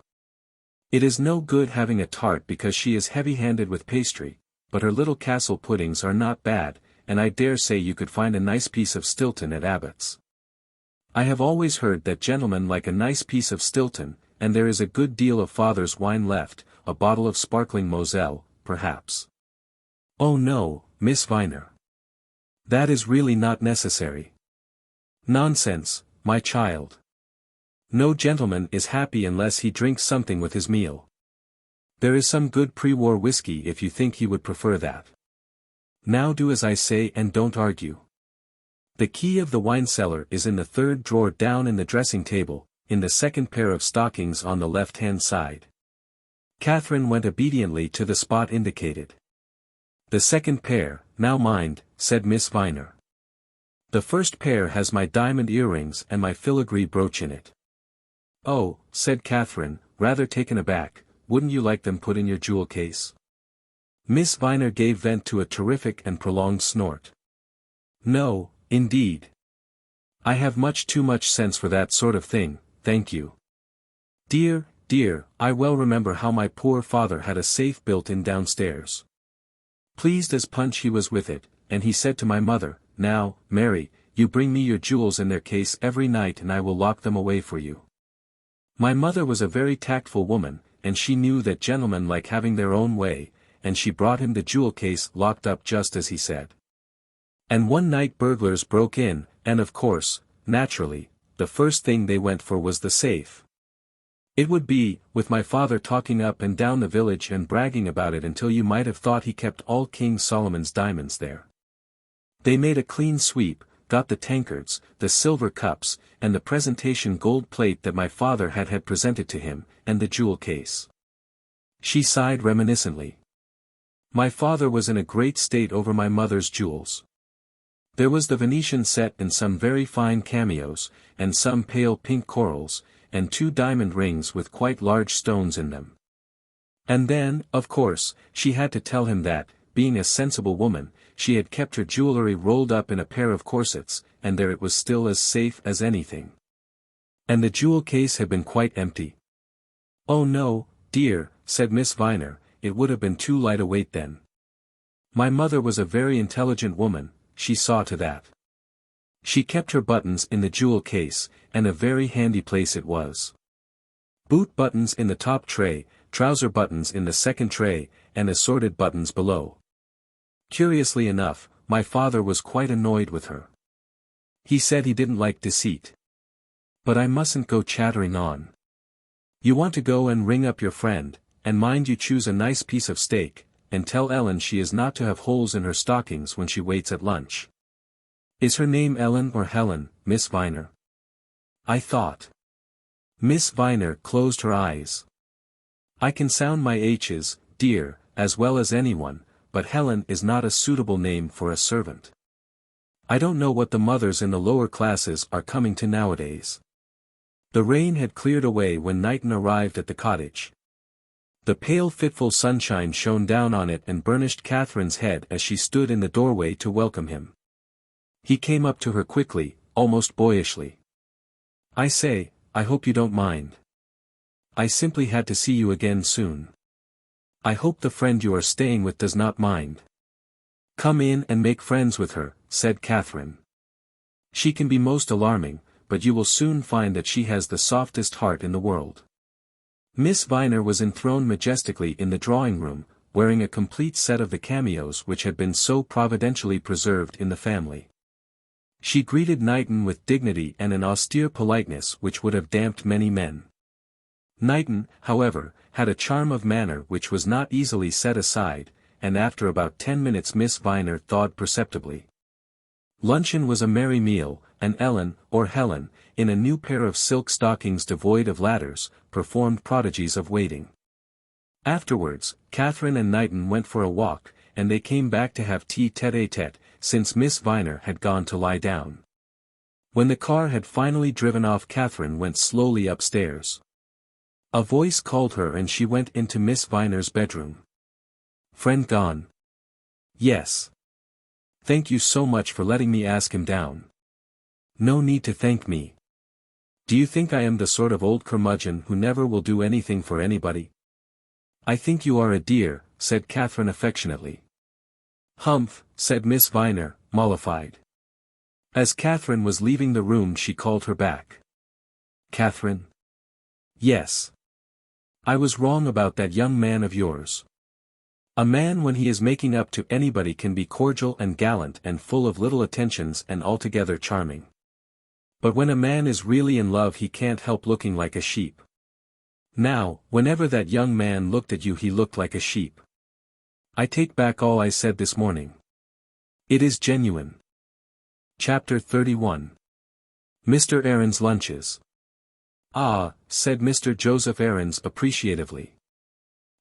It is no good having a tart because she is heavy-handed with pastry, but her little castle puddings are not bad, and I dare say you could find a nice piece of Stilton at Abbott's. I have always heard that gentlemen like a nice piece of Stilton, and there is a good deal of father's wine left, a bottle of sparkling Moselle, perhaps. Oh no, Miss Viner. That is really not necessary. Nonsense, my child. No gentleman is happy unless he drinks something with his meal. There is some good pre-war whiskey if you think he would prefer that. Now do as I say and don't argue. The key of the wine cellar is in the 3rd drawer down in the dressing table, in the 2nd pair of stockings on the left-hand side. Katherine went obediently to the spot indicated. The 2nd pair, now mind, said Miss Viner. The 1st pair has my diamond earrings and my filigree brooch in it. Oh, said Katherine, rather taken aback, wouldn't you like them put in your jewel case? Miss Viner gave vent to a terrific and prolonged snort. No, indeed. I have much too much sense for that sort of thing, thank you. Dear, dear, I well remember how my poor father had a safe built in downstairs. Pleased as punch he was with it, and he said to my mother, now, Mary, you bring me your jewels in their case every night and I will lock them away for you. My mother was a very tactful woman, and she knew that gentlemen like having their own way, and she brought him the jewel case locked up just as he said. And one night burglars broke in, and of course, naturally, the first thing they went for was the safe. It would be, with my father talking up and down the village and bragging about it until you might have thought he kept all King Solomon's diamonds there. They made a clean sweep, got the tankards, the silver cups, and the presentation gold plate that my father had presented to him, and the jewel case. She sighed reminiscently. My father was in a great state over my mother's jewels. There was the Venetian set in some very fine cameos, and some pale pink corals, and 2 diamond rings with quite large stones in them. And then, of course, she had to tell him that, being a sensible woman, she had kept her jewellery rolled up in a pair of corsets, and there it was still as safe as anything. And the jewel case had been quite empty. "Oh no, dear," said Miss Viner, "it would have been too light a weight then. My mother was a very intelligent woman, she saw to that. She kept her buttons in the jewel case, and a very handy place it was. Boot buttons in the top tray, trouser buttons in the second tray, and assorted buttons below. Curiously enough, my father was quite annoyed with her. He said he didn't like deceit. But I mustn't go chattering on. You want to go and ring up your friend, and mind you choose a nice piece of steak, and tell Ellen she is not to have holes in her stockings when she waits at lunch. Is her name Ellen or Helen, Miss Viner? I thought. Miss Viner closed her eyes. I can sound my H's, dear, as well as anyone, but Helen is not a suitable name for a servant. I don't know what the mothers in the lower classes are coming to nowadays. The rain had cleared away when Knighton arrived at the cottage. The pale fitful sunshine shone down on it and burnished Katherine's head as she stood in the doorway to welcome him. He came up to her quickly, almost boyishly. I say, I hope you don't mind. I simply had to see you again soon. I hope the friend you are staying with does not mind. Come in and make friends with her, said Katherine. She can be most alarming, but you will soon find that she has the softest heart in the world. Miss Viner was enthroned majestically in the drawing-room, wearing a complete set of the cameos which had been so providentially preserved in the family. She greeted Knighton with dignity and an austere politeness which would have damped many men. Knighton, however, had a charm of manner which was not easily set aside, and after about 10 minutes Miss Viner thawed perceptibly. Luncheon was a merry meal, and Ellen, or Helen, in a new pair of silk stockings devoid of ladders, performed prodigies of waiting. Afterwards, Katherine and Knighton went for a walk, and they came back to have tea tête-à-tête, since Miss Viner had gone to lie down. When the car had finally driven off, Katherine went slowly upstairs. A voice called her and she went into Miss Viner's bedroom. Friend gone? Yes. Thank you so much for letting me ask him down. No need to thank me. Do you think I am the sort of old curmudgeon who never will do anything for anybody? I think you are a dear, said Katherine affectionately. Humph, said Miss Viner, mollified. As Katherine was leaving the room she called her back. Katherine? Yes. I was wrong about that young man of yours. A man when he is making up to anybody can be cordial and gallant and full of little attentions and altogether charming. But when a man is really in love he can't help looking like a sheep. Now, whenever that young man looked at you he looked like a sheep. I take back all I said this morning. It is genuine. Chapter 31. Mr. Aaron's Lunches. Ah, said Mr. Joseph Aarons appreciatively.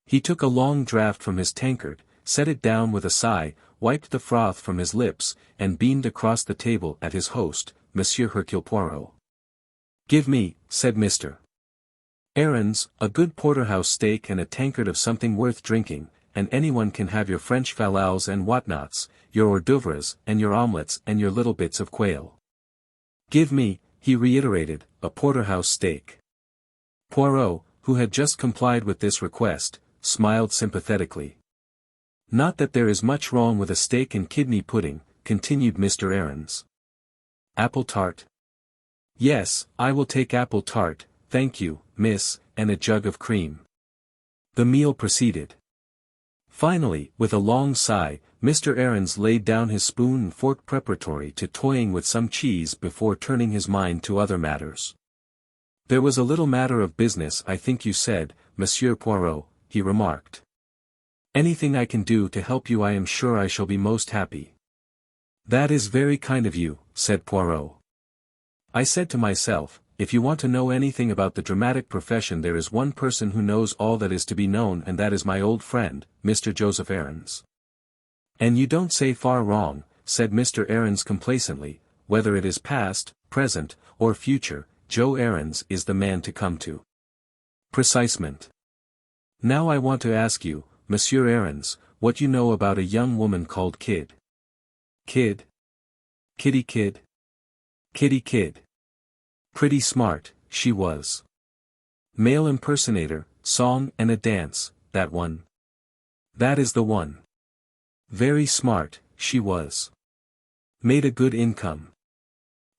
He took a long draught from his tankard, set it down with a sigh, wiped the froth from his lips, and beamed across the table at his host, Monsieur Hercule Poirot. Give me, said Mr. Aarons, a good porterhouse steak and a tankard of something worth drinking, and anyone can have your French fallals and whatnots, your hors d'oeuvres and your omelettes and your little bits of quail. Give me, he reiterated, a porterhouse steak. Poirot, who had just complied with this request, smiled sympathetically. Not that there is much wrong with a steak and kidney pudding, continued Mr. Aarons. Apple tart? Yes, I will take apple tart, thank you, miss, and a jug of cream. The meal proceeded. Finally, with a long sigh, Mr. Aarons laid down his spoon and fork preparatory to toying with some cheese before turning his mind to other matters. There was a little matter of business I think you said, Monsieur Poirot, he remarked. Anything I can do to help you I am sure I shall be most happy. That is very kind of you, said Poirot. I said to myself, if you want to know anything about the dramatic profession there is one person who knows all that is to be known and that is my old friend, Mr. Joseph Aarons. And you don't say far wrong, said Mr. Aarons complacently, whether it is past, present, or future, Joe Aarons is the man to come to. Precisement. Now I want to ask you, Monsieur Aarons, what you know about a young woman called Kid. Kid? Kitty Kid? Kitty Kid. Pretty smart, she was. Male impersonator, song and a dance, that one. That is the one. Very smart, she was. Made a good income.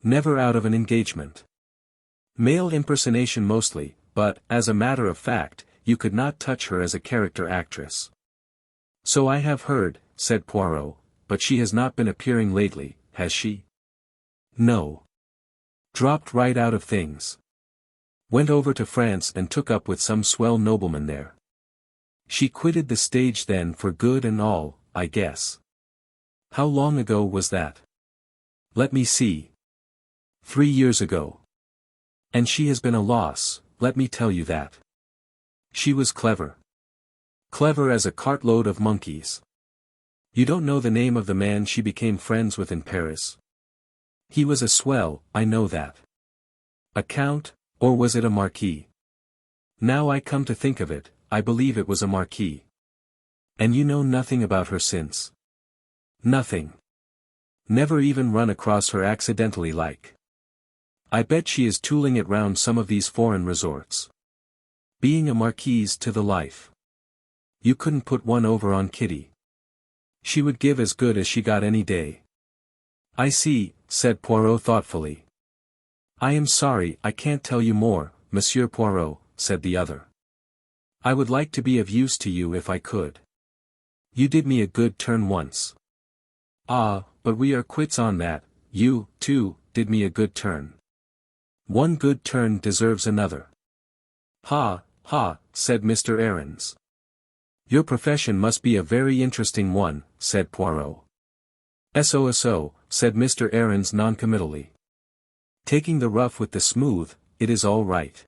Never out of an engagement. Male impersonation mostly, but, as a matter of fact, you could not touch her as a character actress. So I have heard, said Poirot, but she has not been appearing lately, has she? No. Dropped right out of things. Went over to France and took up with some swell nobleman there. She quitted the stage then for good and all, I guess. How long ago was that? Let me see. 3 years ago. And she has been a loss, let me tell you that. She was clever. Clever as a cartload of monkeys. You don't know the name of the man she became friends with in Paris? He was a swell, I know that. A count, or was it a marquis? Now I come to think of it, I believe it was a marquis. And you know nothing about her since? Nothing. Never even run across her accidentally like. I bet she is tooling it round some of these foreign resorts. Being a marquise to the life. You couldn't put one over on Kitty. She would give as good as she got any day. I see, said Poirot thoughtfully. I am sorry I can't tell you more, Monsieur Poirot, said the other. I would like to be of use to you if I could. You did me a good turn once. Ah, but we are quits on that, you, too, did me a good turn. One good turn deserves another. Ha, ha, said Mr. Ahrens. Your profession must be a very interesting one, said Poirot. So, said Mr. Ahrens noncommittally. Taking the rough with the smooth, it is all right.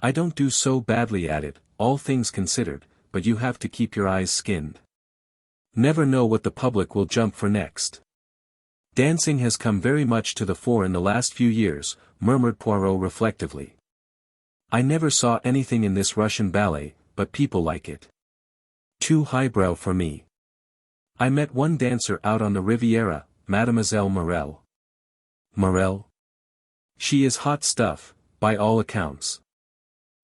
I don't do so badly at it, all things considered, but you have to keep your eyes skinned. Never know what the public will jump for next. Dancing has come very much to the fore in the last few years, murmured Poirot reflectively. I never saw anything in this Russian ballet, but people like it. Too highbrow for me. I met one dancer out on the Riviera, Mademoiselle Mirelle. Mirelle? She is hot stuff, by all accounts.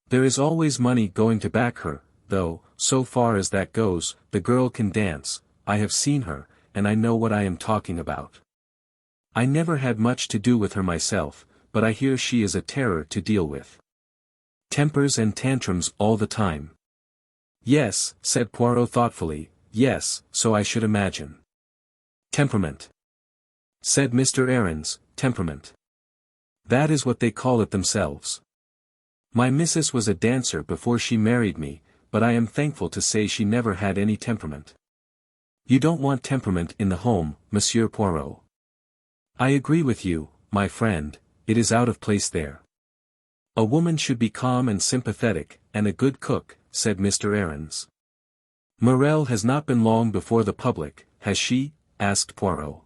There is always money going to back her, though, so far as that goes, the girl can dance. I have seen her, and I know what I am talking about. I never had much to do with her myself, but I hear she is a terror to deal with. Tempers and tantrums all the time. Yes, said Poirot thoughtfully, yes, so I should imagine. Temperament. Said Mr. Ahrens, temperament. That is what they call it themselves. My missus was a dancer before she married me, but I am thankful to say she never had any temperament. You don't want temperament in the home, Monsieur Poirot. I agree with you, my friend, it is out of place there. A woman should be calm and sympathetic, and a good cook, said Mr. Ahrens. Mirelle has not been long before the public, has she? Asked Poirot.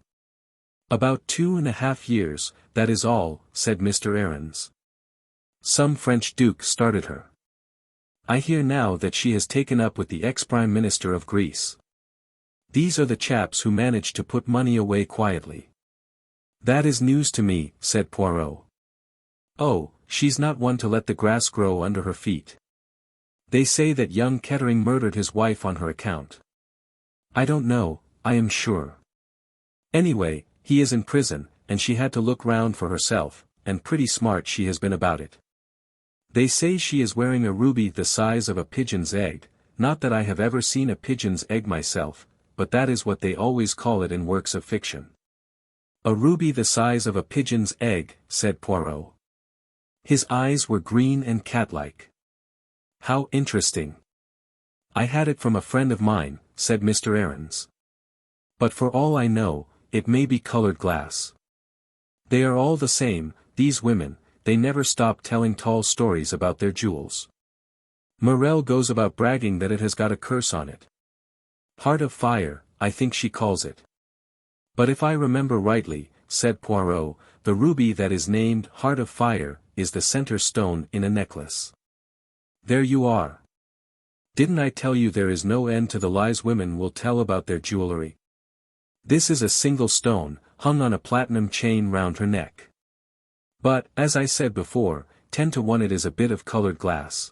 About 2.5 years, that is all, said Mr. Ahrens. Some French duke started her. I hear now that she has taken up with the ex-Prime Minister of Greece. These are the chaps who manage to put money away quietly. That is news to me, said Poirot. Oh, she's not one to let the grass grow under her feet. They say that young Kettering murdered his wife on her account. I don't know, I am sure. Anyway, he is in prison, and she had to look round for herself, and pretty smart she has been about it. They say she is wearing a ruby the size of a pigeon's egg, not that I have ever seen a pigeon's egg myself, but that is what they always call it in works of fiction. A ruby the size of a pigeon's egg, said Poirot. His eyes were green and cat-like. How interesting. I had it from a friend of mine, said Mr. Ahrens. But for all I know, it may be colored glass. They are all the same, these women, they never stop telling tall stories about their jewels. Mirelle goes about bragging that it has got a curse on it. Heart of fire, I think she calls it. But if I remember rightly, said Poirot, the ruby that is named Heart of Fire is the center stone in a necklace. There you are. Didn't I tell you there is no end to the lies women will tell about their jewelry? This is a single stone, hung on a platinum chain round her neck. But, as I said before, 10 to 1 it is a bit of colored glass.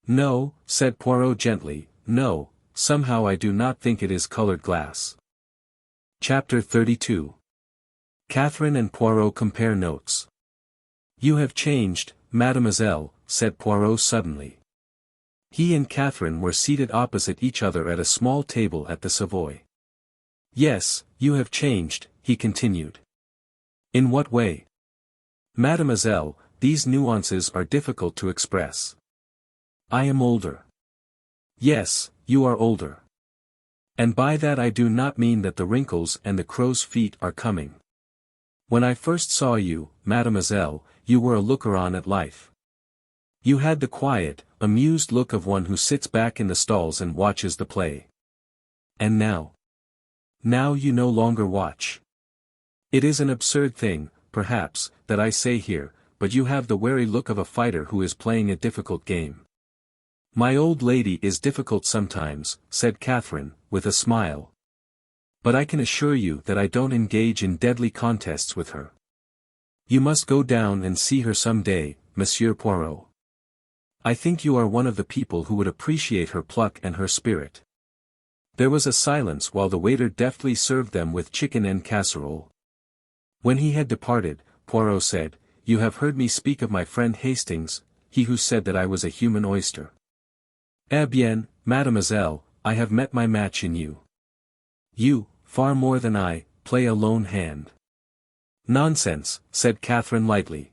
No, said Poirot gently, no, somehow I do not think it is colored glass. Chapter 32. Katherine and Poirot compare notes. You have changed, mademoiselle, said Poirot suddenly. He and Katherine were seated opposite each other at a small table at the Savoy. Yes, you have changed, he continued. In what way? Mademoiselle, these nuances are difficult to express. I am older. Yes, you are older. And by that I do not mean that the wrinkles and the crow's feet are coming. When I first saw you, mademoiselle, you were a looker-on at life. You had the quiet, amused look of one who sits back in the stalls and watches the play. And now? Now you no longer watch. It is an absurd thing, perhaps, that I say here, but you have the wary look of a fighter who is playing a difficult game. My old lady is difficult sometimes, said Katherine, with a smile. But I can assure you that I don't engage in deadly contests with her. You must go down and see her some day, Monsieur Poirot. I think you are one of the people who would appreciate her pluck and her spirit. There was a silence while the waiter deftly served them with chicken and casserole. When he had departed, Poirot said, You have heard me speak of my friend Hastings, he who said that I was a human oyster. Eh bien, mademoiselle, I have met my match in you. You, far more than I, play a lone hand. Nonsense, said Katherine lightly.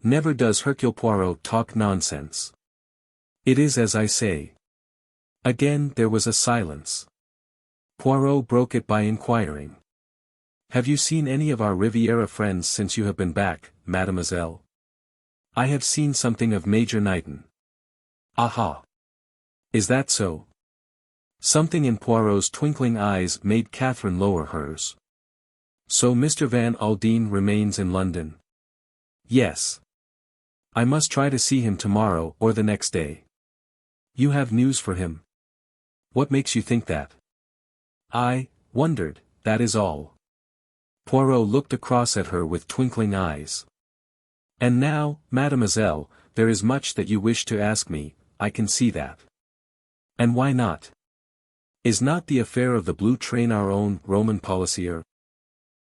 Never does Hercule Poirot talk nonsense. It is as I say. Again there was a silence. Poirot broke it by inquiring. Have you seen any of our Riviera friends since you have been back, mademoiselle? I have seen something of Major Knighton. Aha! Is that so? Something in Poirot's twinkling eyes made Katherine lower hers. So Mr. Van Aldin remains in London? Yes. I must try to see him tomorrow or the next day. You have news for him? What makes you think that? I wondered, that is all. Poirot looked across at her with twinkling eyes. And now, mademoiselle, there is much that you wish to ask me, I can see that. And why not? Is not the affair of the blue train our own Roman policy?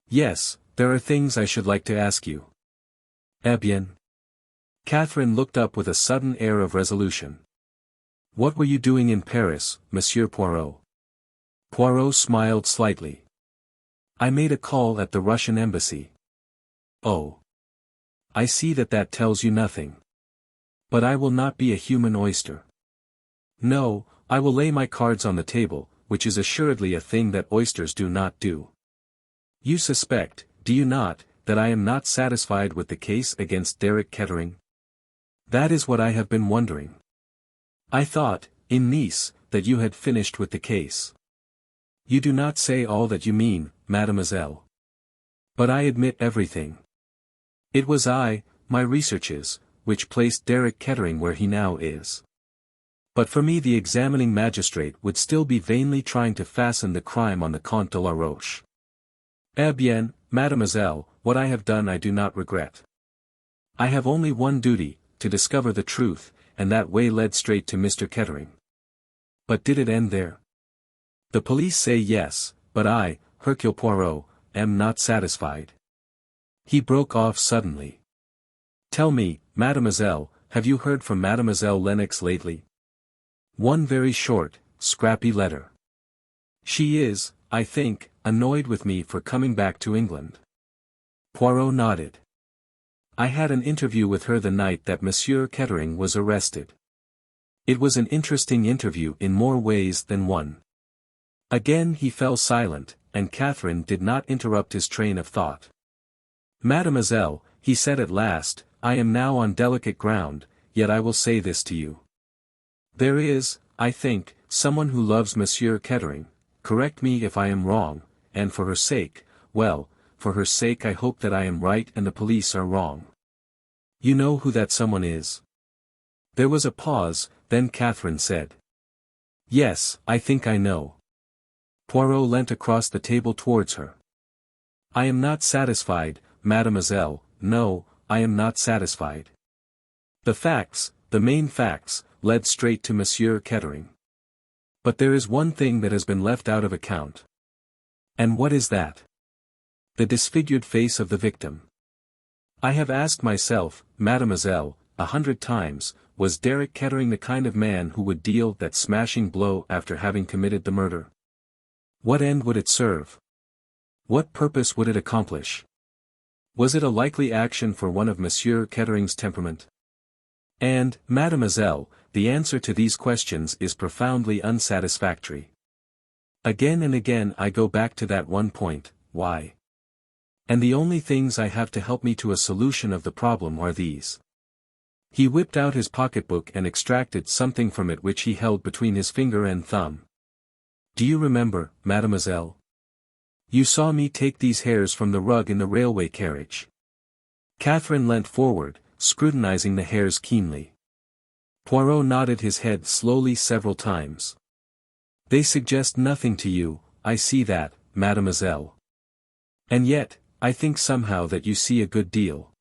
Yes, there are things I should like to ask you. Eh bien. Katherine looked up with a sudden air of resolution. What were you doing in Paris, Monsieur Poirot? Poirot smiled slightly. I made a call at the Russian embassy. Oh. I see that tells you nothing. But I will not be a human oyster. No, I will lay my cards on the table, which is assuredly a thing that oysters do not do. You suspect, do you not, that I am not satisfied with the case against Derek Kettering? That is what I have been wondering. I thought, in Nice, that you had finished with the case. You do not say all that you mean, mademoiselle. But I admit everything. It was my researches, which placed Derek Kettering where he now is. But for me the examining magistrate would still be vainly trying to fasten the crime on the Comte de la Roche. Eh bien, mademoiselle, what I have done I do not regret. I have only one duty, to discover the truth, and that way led straight to Mr. Kettering. But did it end there? The police say yes, but I, Hercule Poirot, am not satisfied. He broke off suddenly. Tell me, mademoiselle, have you heard from Mademoiselle Lennox lately? One very short, scrappy letter. She is, I think, annoyed with me for coming back to England. Poirot nodded. I had an interview with her the night that Monsieur Kettering was arrested. It was an interesting interview in more ways than one. Again he fell silent, and Katherine did not interrupt his train of thought. Mademoiselle, he said at last, I am now on delicate ground, yet I will say this to you. There is, I think, someone who loves Monsieur Kettering, correct me if I am wrong, and for her sake, well, for her sake I hope that I am right and the police are wrong. You know who that someone is? There was a pause, then Katherine said. Yes, I think I know. Poirot leant across the table towards her. I am not satisfied, mademoiselle, no, I am not satisfied. The main facts, led straight to Monsieur Kettering. But there is one thing that has been left out of account. And what is that? The disfigured face of the victim. I have asked myself, mademoiselle, 100 times, was Derek Kettering the kind of man who would deal that smashing blow after having committed the murder? What end would it serve? What purpose would it accomplish? Was it a likely action for one of Monsieur Kettering's temperament? And, mademoiselle, the answer to these questions is profoundly unsatisfactory. Again and again I go back to that one point, why? And the only things I have to help me to a solution of the problem are these. He whipped out his pocketbook and extracted something from it which he held between his finger and thumb. Do you remember, mademoiselle? You saw me take these hairs from the rug in the railway carriage. Katherine leant forward, scrutinizing the hairs keenly. Poirot nodded his head slowly several times. They suggest nothing to you, I see that, mademoiselle. And yet, I think somehow that you see a good deal.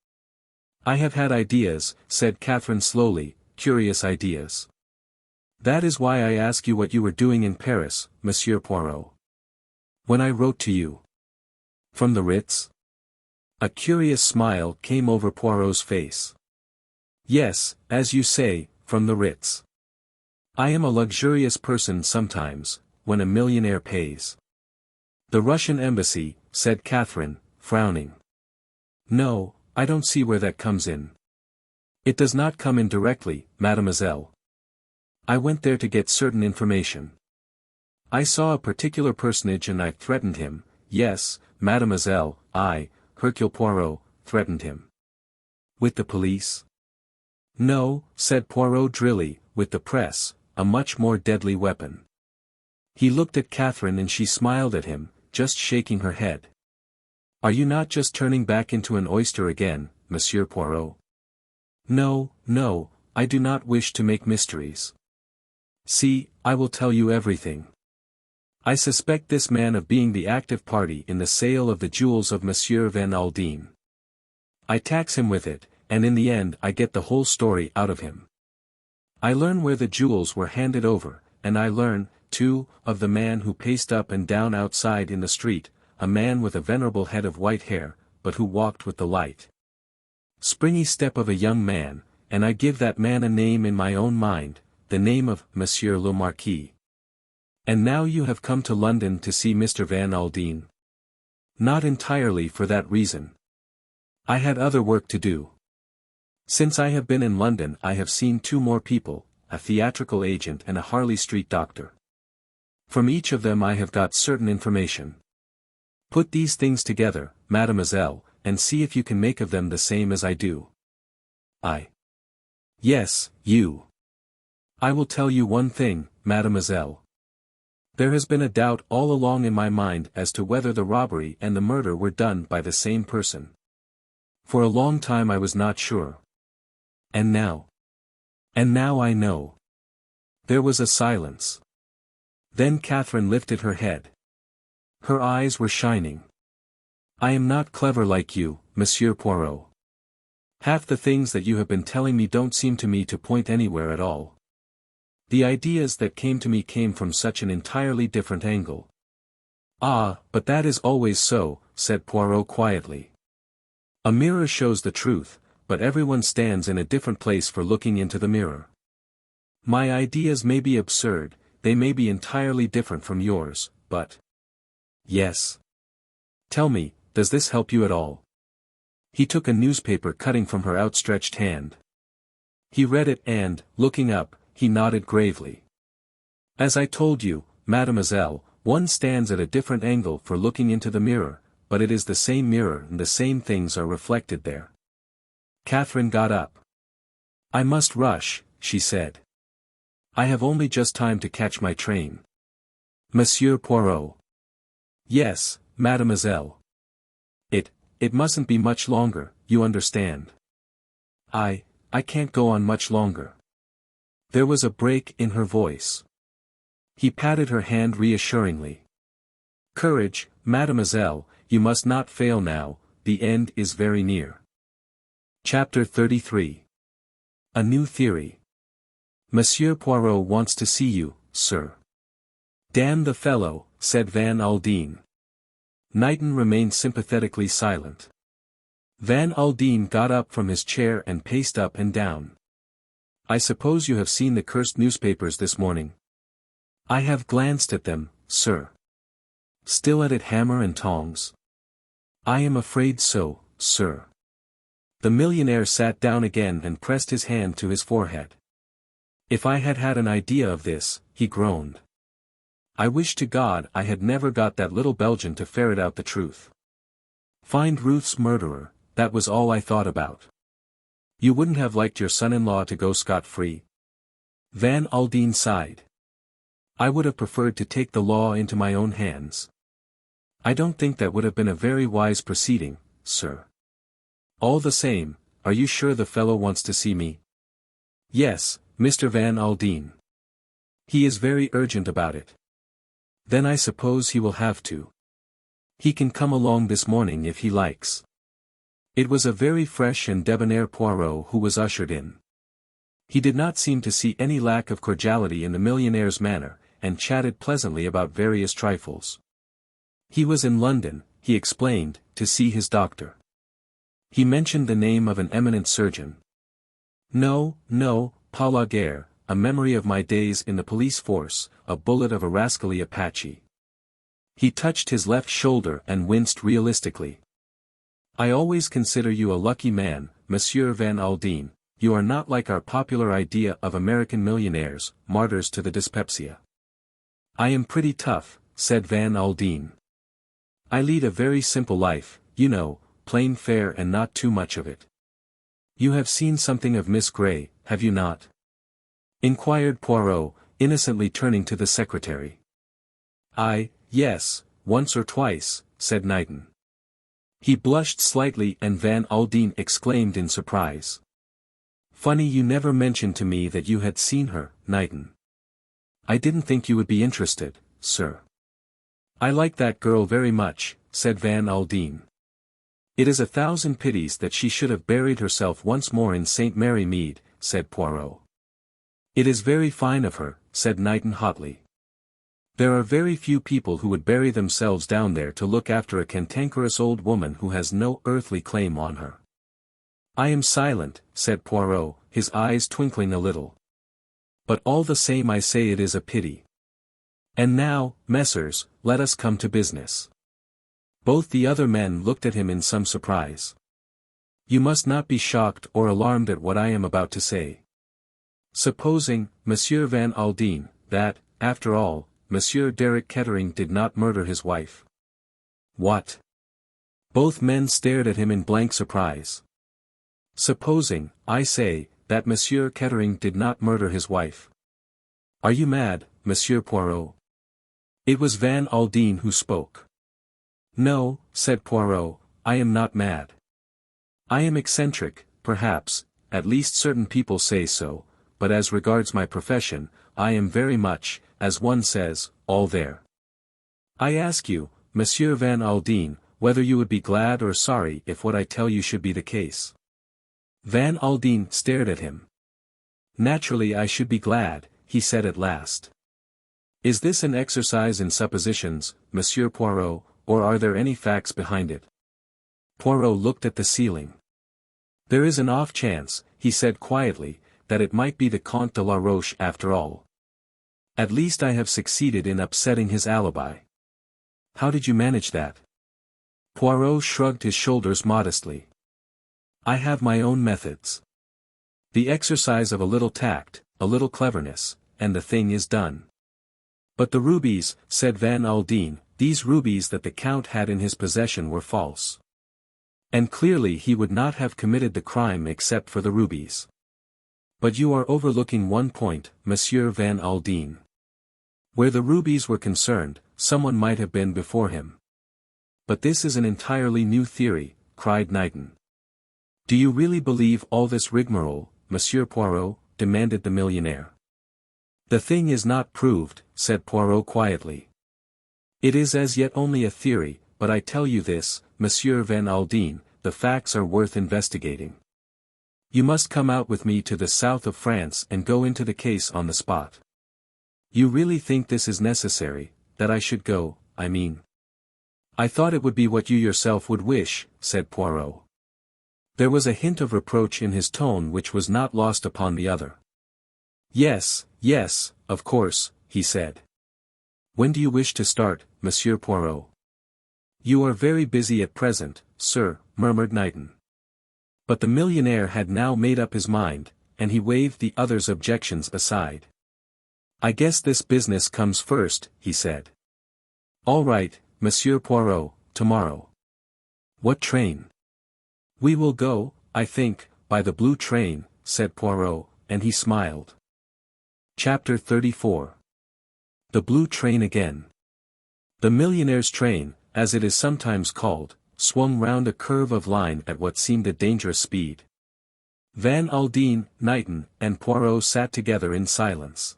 I have had ideas, said Katherine slowly, curious ideas. That is why I ask you what you were doing in Paris, Monsieur Poirot. When I wrote to you. From the Ritz? A curious smile came over Poirot's face. Yes, as you say, from the Ritz. I am a luxurious person sometimes, when a millionaire pays. The Russian embassy, said Katherine, frowning. No, I don't see where that comes in. It does not come in directly, mademoiselle. I went there to get certain information. I saw a particular personage and I threatened him, yes, mademoiselle, I, Hercule Poirot, threatened him. With the police? No, said Poirot drily, with the press, a much more deadly weapon. He looked at Katherine and she smiled at him, just shaking her head. Are you not just turning back into an oyster again, Monsieur Poirot? No, no, I do not wish to make mysteries. See, I will tell you everything. I suspect this man of being the active party in the sale of the jewels of Monsieur Van Aldin. I tax him with it, and in the end I get the whole story out of him. I learn where the jewels were handed over, and I learn, too, of the man who paced up and down outside in the street, a man with a venerable head of white hair, but who walked with the light springy step of a young man, and I give that man a name in my own mind, the name of Monsieur le Marquis. And now you have come to London to see Mr. Van Aldin. Not entirely for that reason. I had other work to do. Since I have been in London I have seen two more people, a theatrical agent and a Harley Street doctor. From each of them I have got certain information. Put these things together, mademoiselle, and see if you can make of them the same as I do. Yes, you. I will tell you one thing, mademoiselle. There has been a doubt all along in my mind as to whether the robbery and the murder were done by the same person. For a long time I was not sure. And now I know. There was a silence. Then Katherine lifted her head. Her eyes were shining. I am not clever like you, Monsieur Poirot. Half the things that you have been telling me don't seem to me to point anywhere at all. The ideas that came to me came from such an entirely different angle. Ah, but that is always so, said Poirot quietly. A mirror shows the truth, but everyone stands in a different place for looking into the mirror. My ideas may be absurd, they may be entirely different from yours, but... Yes. Tell me, does this help you at all? He took a newspaper cutting from her outstretched hand. He read it and, looking up, he nodded gravely. As I told you, mademoiselle, one stands at a different angle for looking into the mirror, but it is the same mirror and the same things are reflected there. Katherine got up. I must rush, she said. I have only just time to catch my train. Monsieur Poirot. Yes, mademoiselle. It mustn't be much longer, you understand. I can't go on much longer. There was a break in her voice. He patted her hand reassuringly. Courage, mademoiselle, you must not fail now, the end is very near. Chapter 33. A new theory. Monsieur Poirot wants to see you, sir. Damn the fellow, said Van Aldin. Knighton remained sympathetically silent. Van Aldin got up from his chair and paced up and down. I suppose you have seen the cursed newspapers this morning. I have glanced at them, sir. Still at it hammer and tongs? I am afraid so, sir. The millionaire sat down again and pressed his hand to his forehead. If I had had an idea of this, he groaned. I wish to God I had never got that little Belgian to ferret out the truth. Find Ruth's murderer, that was all I thought about. You wouldn't have liked your son-in-law to go scot-free? Van Aldin sighed. I would have preferred to take the law into my own hands. I don't think that would have been a very wise proceeding, sir. All the same, are you sure the fellow wants to see me? Yes, Mr. Van Aldin. He is very urgent about it. Then I suppose he will have to. He can come along this morning if he likes. It was a very fresh and debonair Poirot who was ushered in. He did not seem to see any lack of cordiality in the millionaire's manner, and chatted pleasantly about various trifles. He was in London, he explained, to see his doctor. He mentioned the name of an eminent surgeon. No, Paul Auger, a memory of my days in the police force, a bullet of a rascally Apache. He touched his left shoulder and winced realistically. I always consider you a lucky man, Monsieur Van Aldin. You are not like our popular idea of American millionaires, martyrs to the dyspepsia. I am pretty tough, said Van Aldin. I lead a very simple life, you know, plain fare and not too much of it. You have seen something of Miss Grey, have you not? Inquired Poirot, innocently turning to the secretary. Yes, once or twice, said Knighton. He blushed slightly and Van Aldin exclaimed in surprise. Funny you never mentioned to me that you had seen her, Knighton. I didn't think you would be interested, sir. I like that girl very much, said Van Aldin. It is 1,000 pities that she should have buried herself once more in St. Mary Mead, said Poirot. It is very fine of her, said Knighton hotly. There are very few people who would bury themselves down there to look after a cantankerous old woman who has no earthly claim on her. I am silent, said Poirot, his eyes twinkling a little. But all the same I say it is a pity. And now, messers, let us come to business. Both the other men looked at him in some surprise. You must not be shocked or alarmed at what I am about to say. Supposing, Monsieur Van Aldin, that, after all, Monsieur Derek Kettering did not murder his wife. What? Both men stared at him in blank surprise. Supposing, I say, that Monsieur Kettering did not murder his wife. Are you mad, Monsieur Poirot? It was Van Aldin who spoke. No, said Poirot, I am not mad. I am eccentric, perhaps, at least certain people say so, but as regards my profession, I am very much, as one says, all there. I ask you, Monsieur Van Aldin, whether you would be glad or sorry if what I tell you should be the case. Van Aldin stared at him. Naturally I should be glad, he said at last. Is this an exercise in suppositions, Monsieur Poirot, or are there any facts behind it? Poirot looked at the ceiling. There is an off chance, he said quietly, that it might be the Comte de la Roche after all. At least I have succeeded in upsetting his alibi. How did you manage that? Poirot shrugged his shoulders modestly. I have my own methods. The exercise of a little tact, a little cleverness, and the thing is done. But the rubies, said Van Aldin, these rubies that the Count had in his possession were false. And clearly he would not have committed the crime except for the rubies. But you are overlooking one point, Monsieur Van Aldin. Where the rubies were concerned, someone might have been before him. But this is an entirely new theory, cried Knighton. Do you really believe all this rigmarole, Monsieur Poirot? Demanded the millionaire. The thing is not proved, said Poirot quietly. It is as yet only a theory, but I tell you this, Monsieur Van Aldin, the facts are worth investigating. You must come out with me to the south of France and go into the case on the spot. You really think this is necessary, that I should go, I mean? I thought it would be what you yourself would wish, said Poirot. There was a hint of reproach in his tone which was not lost upon the other. Yes, yes, of course, he said. When do you wish to start, Monsieur Poirot? You are very busy at present, sir, murmured Knighton. But the millionaire had now made up his mind, and he waved the other's objections aside. I guess this business comes first, he said. All right, Monsieur Poirot, tomorrow. What train? We will go, I think, by the blue train, said Poirot, and he smiled. Chapter 34. The blue train again. The millionaire's train, as it is sometimes called, swung round a curve of line at what seemed a dangerous speed. Van Aldin, Knighton, and Poirot sat together in silence.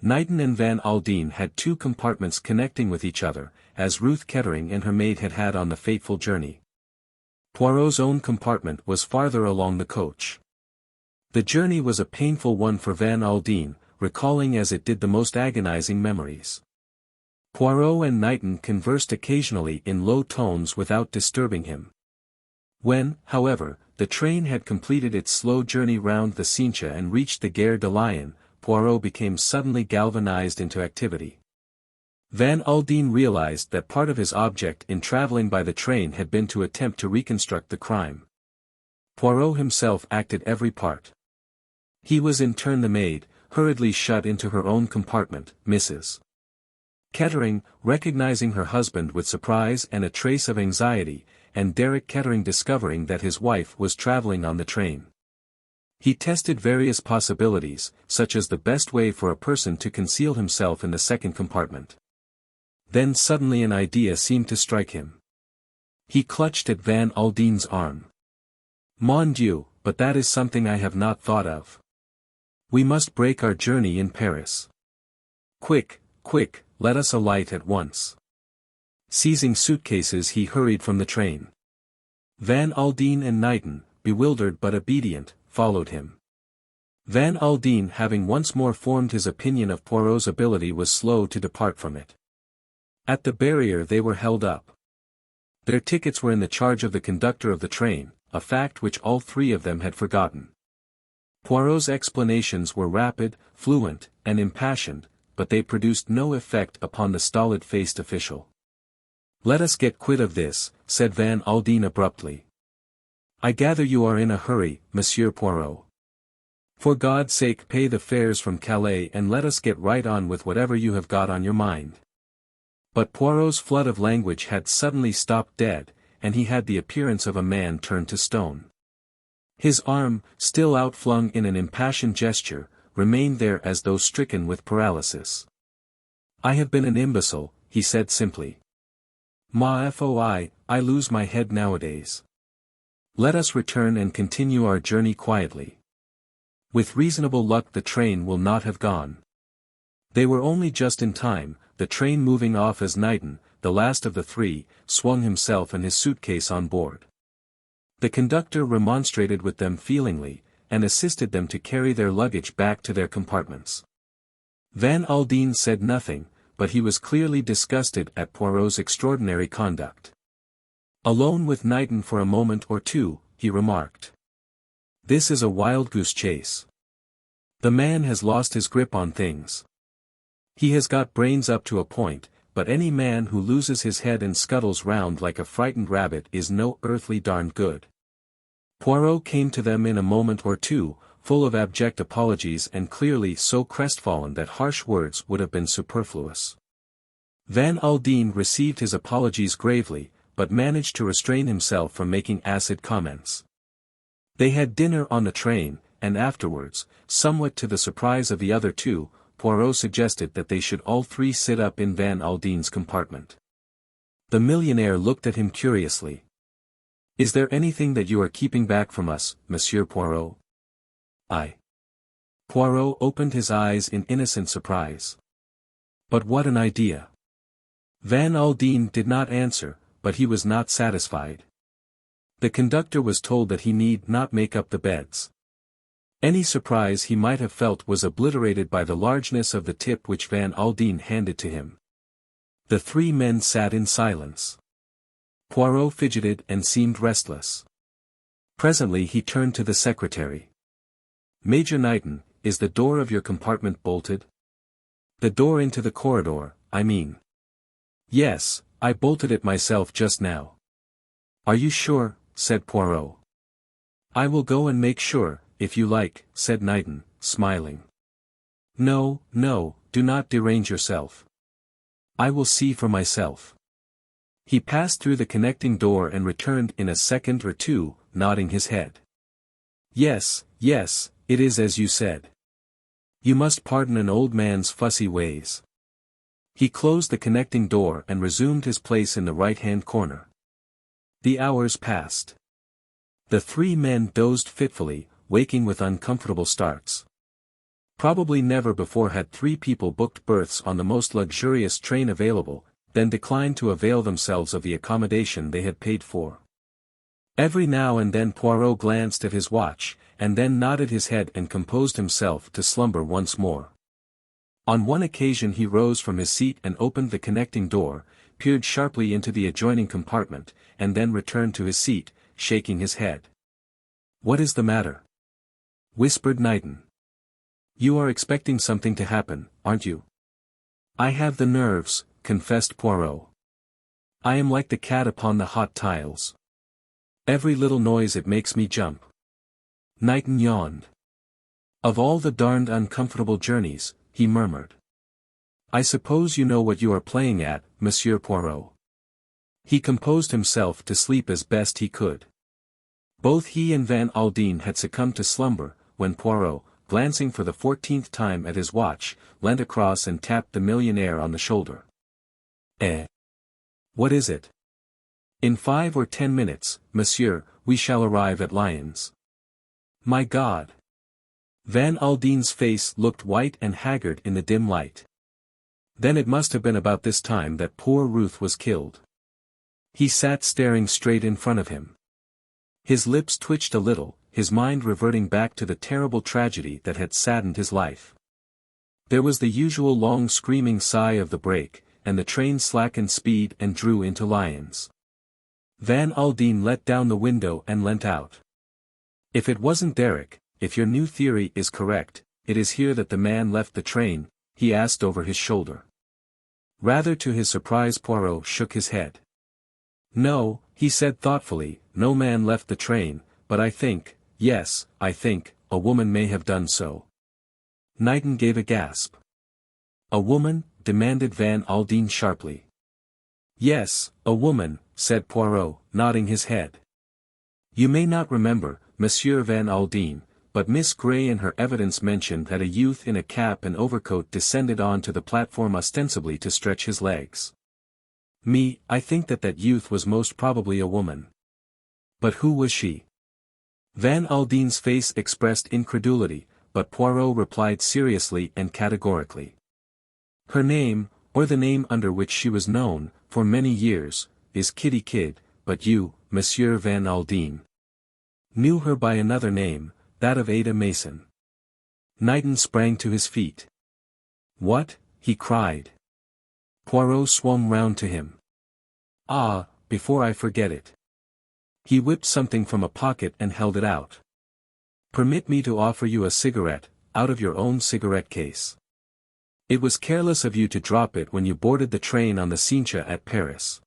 Knighton and Van Aldin had two compartments connecting with each other, as Ruth Kettering and her maid had had on the fateful journey. Poirot's own compartment was farther along the coach. The journey was a painful one for Van Aldin, recalling as it did the most agonizing memories. Poirot and Knighton conversed occasionally in low tones without disturbing him. When, however, the train had completed its slow journey round the Cincha and reached the Gare de Lyon, Poirot became suddenly galvanized into activity. Van Aldin realized that part of his object in traveling by the train had been to attempt to reconstruct the crime. Poirot himself acted every part. He was in turn the maid, hurriedly shut into her own compartment, Mrs. Kettering, recognizing her husband with surprise and a trace of anxiety, and Derek Kettering discovering that his wife was traveling on the train. He tested various possibilities, such as the best way for a person to conceal himself in the second compartment. Then suddenly an idea seemed to strike him. He clutched at Van Aldin's arm. Mon Dieu, but that is something I have not thought of. We must break our journey in Paris. Quick, quick, let us alight at once. Seizing suitcases he hurried from the train. Van Aldin and Knighton, bewildered but obedient, followed him. Van Aldin, having once more formed his opinion of Poirot's ability, was slow to depart from it. At the barrier they were held up. Their tickets were in the charge of the conductor of the train, a fact which all three of them had forgotten. Poirot's explanations were rapid, fluent, and impassioned, but they produced no effect upon the stolid-faced official. Let us get quit of this, said Van Aldin abruptly. I gather you are in a hurry, Monsieur Poirot. For God's sake pay the fares from Calais and let us get right on with whatever you have got on your mind. But Poirot's flood of language had suddenly stopped dead, and he had the appearance of a man turned to stone. His arm, still outflung in an impassioned gesture, remained there as though stricken with paralysis. I have been an imbecile, he said simply. Ma foi, I lose my head nowadays. Let us return and continue our journey quietly. With reasonable luck the train will not have gone. They were only just in time, the train moving off as Knighton, the last of the three, swung himself and his suitcase on board. The conductor remonstrated with them feelingly, and assisted them to carry their luggage back to their compartments. Van Aldin said nothing, but he was clearly disgusted at Poirot's extraordinary conduct. Alone with Knighton for a moment or two, he remarked. This is a wild goose chase. The man has lost his grip on things. He has got brains up to a point, but any man who loses his head and scuttles round like a frightened rabbit is no earthly darned good. Poirot came to them in a moment or two, full of abject apologies and clearly so crestfallen that harsh words would have been superfluous. Van Aldin received his apologies gravely, but managed to restrain himself from making acid comments. They had dinner on the train, and afterwards, somewhat to the surprise of the other two, Poirot suggested that they should all three sit up in Van Aldin's compartment. The millionaire looked at him curiously. Is there anything that you are keeping back from us, Monsieur Poirot? I. Poirot opened his eyes in innocent surprise. But what an idea! Van Aldin did not answer, but he was not satisfied. The conductor was told that he need not make up the beds. Any surprise he might have felt was obliterated by the largeness of the tip which Van Aldin handed to him. The three men sat in silence. Poirot fidgeted and seemed restless. Presently he turned to the secretary. "Major Knighton, is the door of your compartment bolted?" "The door into the corridor, I mean." "Yes, I bolted it myself just now." "Are you sure?" said Poirot. "I will go and make sure, if you like," said Knighton, smiling. "No, no, do not derange yourself. I will see for myself." He passed through the connecting door and returned in a second or two, nodding his head. "Yes, yes, it is as you said. You must pardon an old man's fussy ways." He closed the connecting door and resumed his place in the right-hand corner. The hours passed. The three men dozed fitfully, waking with uncomfortable starts. Probably never before had three people booked berths on the most luxurious train available, then declined to avail themselves of the accommodation they had paid for. Every now and then Poirot glanced at his watch, and then nodded his head and composed himself to slumber once more. On one occasion he rose from his seat and opened the connecting door, peered sharply into the adjoining compartment, and then returned to his seat, shaking his head. "What is the matter?" whispered Knighton. "You are expecting something to happen, aren't you?" "I have the nerves," confessed Poirot. "I am like the cat upon the hot tiles. Every little noise it makes me jump." Knighton yawned. "Of all the darned uncomfortable journeys," he murmured. "I suppose you know what you are playing at, Monsieur Poirot." He composed himself to sleep as best he could. Both he and Van Aldin had succumbed to slumber, when Poirot, glancing for the 14th time at his watch, leant across and tapped the millionaire on the shoulder. "Eh? What is it?" "In 5 or 10 minutes, monsieur, we shall arrive at Lyons." "My God!" Van Aldin's face looked white and haggard in the dim light. "Then it must have been about this time that poor Ruth was killed." He sat staring straight in front of him. His lips twitched a little, his mind reverting back to the terrible tragedy that had saddened his life. There was the usual long screaming sigh of the brake, and the train slackened speed and drew into Lyons. Van Aldin let down the window and leant out. "If it wasn't Derek, if your new theory is correct, it is here that the man left the train?" he asked over his shoulder. Rather to his surprise Poirot shook his head. "No," he said thoughtfully, "no man left the train, but I think, yes, I think, a woman may have done so." Knighton gave a gasp. "A woman?" demanded Van Aldin sharply. "Yes, a woman," said Poirot, nodding his head. "You may not remember, Monsieur Van Aldin, but Miss Grey in her evidence mentioned that a youth in a cap and overcoat descended on to the platform ostensibly to stretch his legs. I think that youth was most probably a woman." "But who was she?" Van Aldin's face expressed incredulity, but Poirot replied seriously and categorically. "Her name, or the name under which she was known, for many years, is Kitty Kidd, but you, Monsieur Van Aldin, knew her by another name, that of Ada Mason." Knighton sprang to his feet. "What?" he cried. Poirot swung round to him. "Ah, before I forget it." He whipped something from a pocket and held it out. "Permit me to offer you a cigarette, out of your own cigarette case. It was careless of you to drop it when you boarded the train on the Cincha at Paris."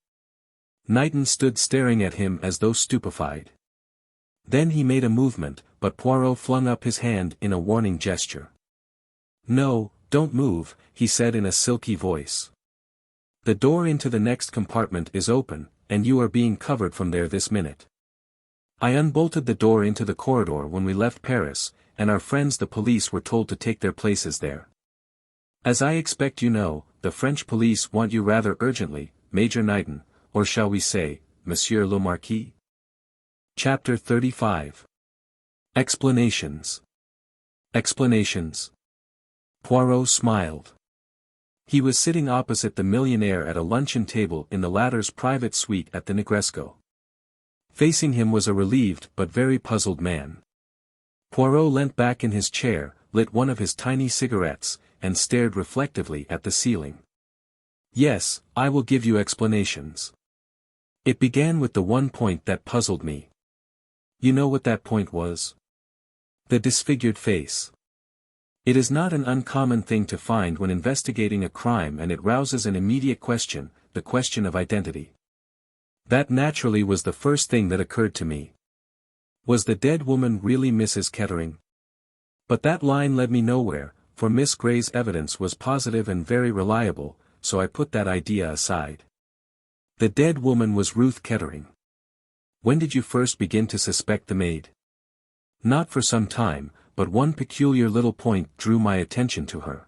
Knighton stood staring at him as though stupefied. Then he made a movement, but Poirot flung up his hand in a warning gesture. "No, don't move," he said in a silky voice. "The door into the next compartment is open, and you are being covered from there this minute. I unbolted the door into the corridor when we left Paris, and our friends the police were told to take their places there. As I expect you know, the French police want you rather urgently, Major Knighton, or shall we say, Monsieur le Marquis?" Chapter 35. Explanations. Explanations. Poirot smiled. He was sitting opposite the millionaire at a luncheon table in the latter's private suite at the Negresco. Facing him was a relieved but very puzzled man. Poirot leant back in his chair, lit one of his tiny cigarettes, and stared reflectively at the ceiling. Yes, I will give you explanations. It began with the one point that puzzled me. You know what that point was? The disfigured face. It is not an uncommon thing to find when investigating a crime, and it rouses an immediate question, the question of identity. That naturally was the first thing that occurred to me. Was the dead woman really Mrs. Kettering? But that line led me nowhere, for Miss Grey's evidence was positive and very reliable, so I put that idea aside. The dead woman was Ruth Kettering. When did you first begin to suspect the maid? Not for some time, but one peculiar little point drew my attention to her.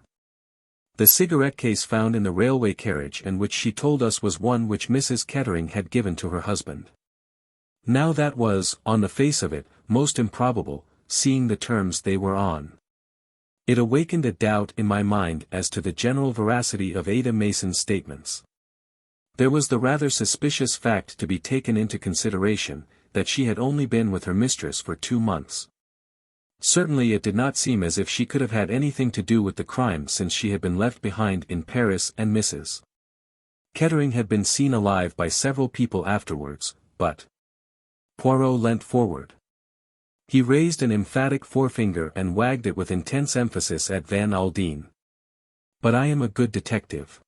The cigarette case found in the railway carriage, and which she told us was one which Mrs. Kettering had given to her husband. Now that was, on the face of it, most improbable, seeing the terms they were on. It awakened a doubt in my mind as to the general veracity of Ada Mason's statements. There was the rather suspicious fact to be taken into consideration, that she had only been with her mistress for 2 months. Certainly it did not seem as if she could have had anything to do with the crime, since she had been left behind in Paris, and Mrs. Kettering had been seen alive by several people afterwards, but... Poirot leant forward. He raised an emphatic forefinger and wagged it with intense emphasis at Van Aldin. But I am a good detective.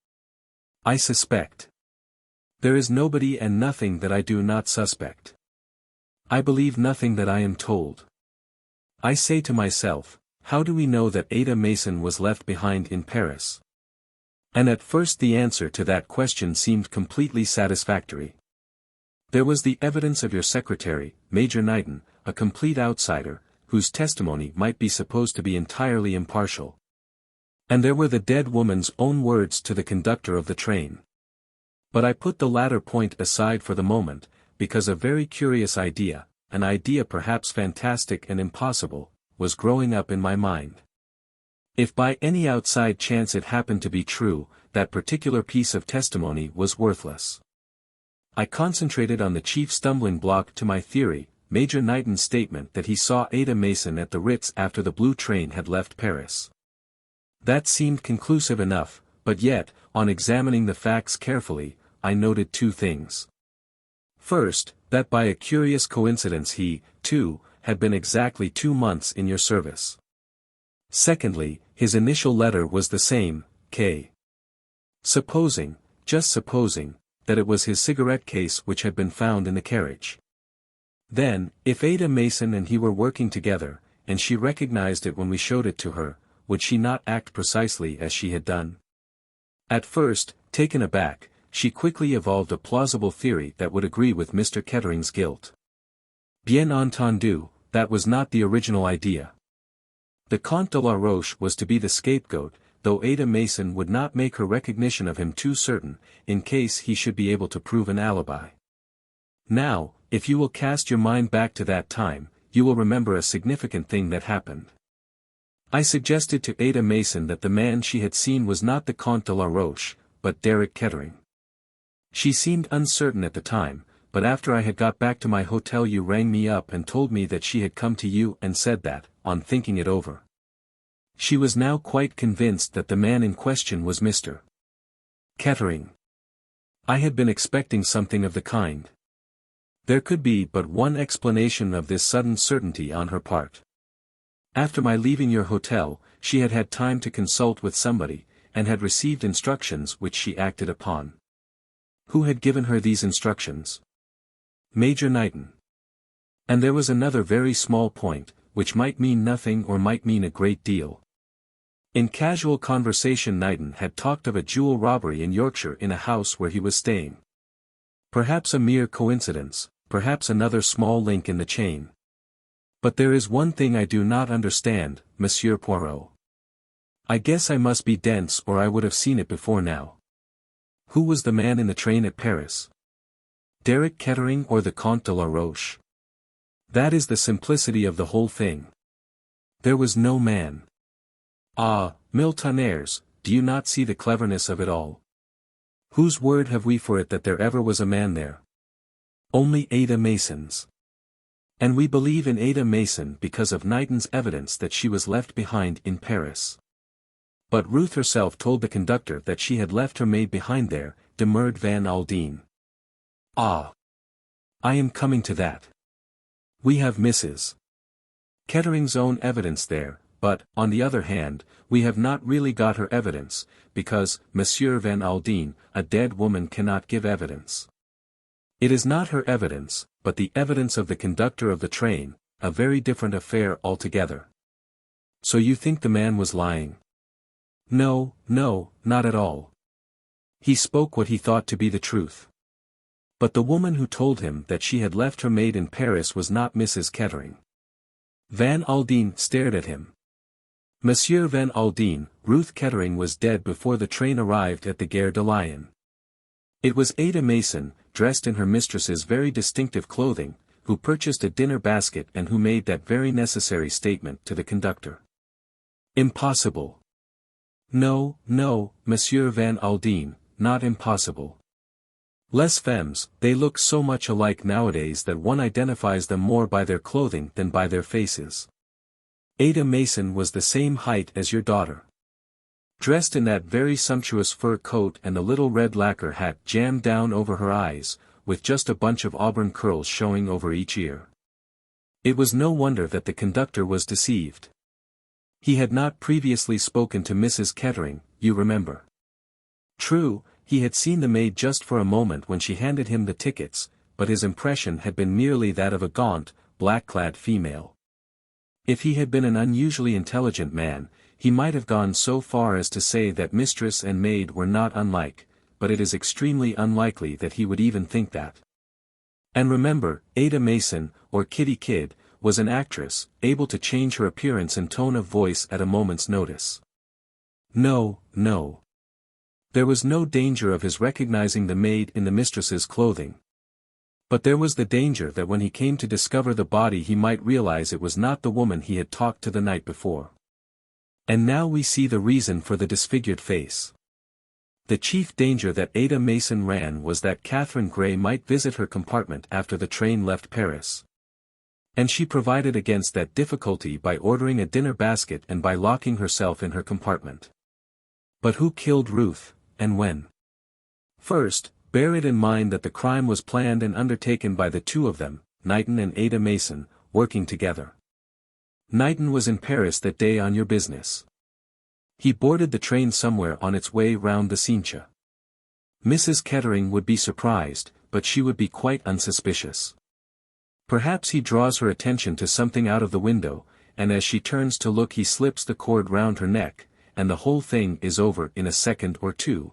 I suspect. There is nobody and nothing that I do not suspect. I believe nothing that I am told. I say to myself, how do we know that Ada Mason was left behind in Paris? And at first the answer to that question seemed completely satisfactory. There was the evidence of your secretary, Major Knighton, a complete outsider, whose testimony might be supposed to be entirely impartial. And there were the dead woman's own words to the conductor of the train. But I put the latter point aside for the moment, because a very curious idea, an idea perhaps fantastic and impossible, was growing up in my mind. If by any outside chance it happened to be true, that particular piece of testimony was worthless. I concentrated on the chief stumbling block to my theory, Major Knighton's statement that he saw Ada Mason at the Ritz after the blue train had left Paris. That seemed conclusive enough, but yet, on examining the facts carefully, I noted 2 things. First, that by a curious coincidence he, too, had been exactly 2 months in your service. Secondly, his initial letter was the same, K. Supposing, just supposing, that it was his cigarette case which had been found in the carriage. Then, if Ada Mason and he were working together, and she recognized it when we showed it to her, would she not act precisely as she had done? At first, taken aback, she quickly evolved a plausible theory that would agree with Mr. Kettering's guilt. Bien entendu, that was not the original idea. The Comte de la Roche was to be the scapegoat, though Ada Mason would not make her recognition of him too certain, in case he should be able to prove an alibi. Now, if you will cast your mind back to that time, you will remember a significant thing that happened. I suggested to Ada Mason that the man she had seen was not the Comte de la Roche, but Derek Kettering. She seemed uncertain at the time, but after I had got back to my hotel you rang me up and told me that she had come to you and said that, on thinking it over, she was now quite convinced that the man in question was Mr. Kettering. I had been expecting something of the kind. There could be but one explanation of this sudden certainty on her part. After my leaving your hotel, she had had time to consult with somebody, and had received instructions which she acted upon. Who had given her these instructions? Major Knighton. And there was another very small point, which might mean nothing or might mean a great deal. In casual conversation Knighton had talked of a jewel robbery in Yorkshire in a house where he was staying. Perhaps a mere coincidence, perhaps another small link in the chain. But there is one thing I do not understand, Monsieur Poirot. I guess I must be dense or I would have seen it before now. Who was the man in the train at Paris? Derek Kettering or the Comte de la Roche? That is the simplicity of the whole thing. There was no man. Ah, mille tonnerres, do you not see the cleverness of it all? Whose word have we for it that there ever was a man there? Only Ada Mason's. And we believe in Ada Mason because of Knighton's evidence that she was left behind in Paris. But Ruth herself told the conductor that she had left her maid behind there, demurred Van Aldin. Ah! I am coming to that. We have Mrs. Kettering's own evidence there, but, on the other hand, we have not really got her evidence, because, Monsieur Van Aldin, a dead woman cannot give evidence. It is not her evidence, but the evidence of the conductor of the train, a very different affair altogether. So you think the man was lying? No, no, not at all. He spoke what he thought to be the truth. But the woman who told him that she had left her maid in Paris was not Mrs. Kettering. Van Aldin stared at him. Monsieur Van Aldin, Ruth Kettering was dead before the train arrived at the Gare de Lyon. It was Ada Mason, dressed in her mistress's very distinctive clothing, who purchased a dinner basket and who made that very necessary statement to the conductor. Impossible. No, no, Monsieur Van Aldin, not impossible. Les femmes, they look so much alike nowadays that one identifies them more by their clothing than by their faces. Ada Mason was the same height as your daughter. Dressed in that very sumptuous fur coat and a little red lacquer hat jammed down over her eyes, with just a bunch of auburn curls showing over each ear. It was no wonder that the conductor was deceived. He had not previously spoken to Mrs. Kettering, you remember. True, he had seen the maid just for a moment when she handed him the tickets, but his impression had been merely that of a gaunt, black-clad female. If he had been an unusually intelligent man, he might have gone so far as to say that mistress and maid were not unlike, but it is extremely unlikely that he would even think that. And remember, Ada Mason, or Kitty Kidd, was an actress, able to change her appearance and tone of voice at a moment's notice. No, no. There was no danger of his recognizing the maid in the mistress's clothing. But there was the danger that when he came to discover the body he might realize it was not the woman he had talked to the night before. And now we see the reason for the disfigured face. The chief danger that Ada Mason ran was that Katherine Grey might visit her compartment after the train left Paris. And she provided against that difficulty by ordering a dinner basket and by locking herself in her compartment. But who killed Ruth, and when? First, bear it in mind that the crime was planned and undertaken by the two of them, Knighton and Ada Mason, working together. Knighton was in Paris that day on your business. He boarded the train somewhere on its way round the Cincha. Mrs. Kettering would be surprised, but she would be quite unsuspicious. Perhaps he draws her attention to something out of the window, and as she turns to look he slips the cord round her neck, and the whole thing is over in a second or two.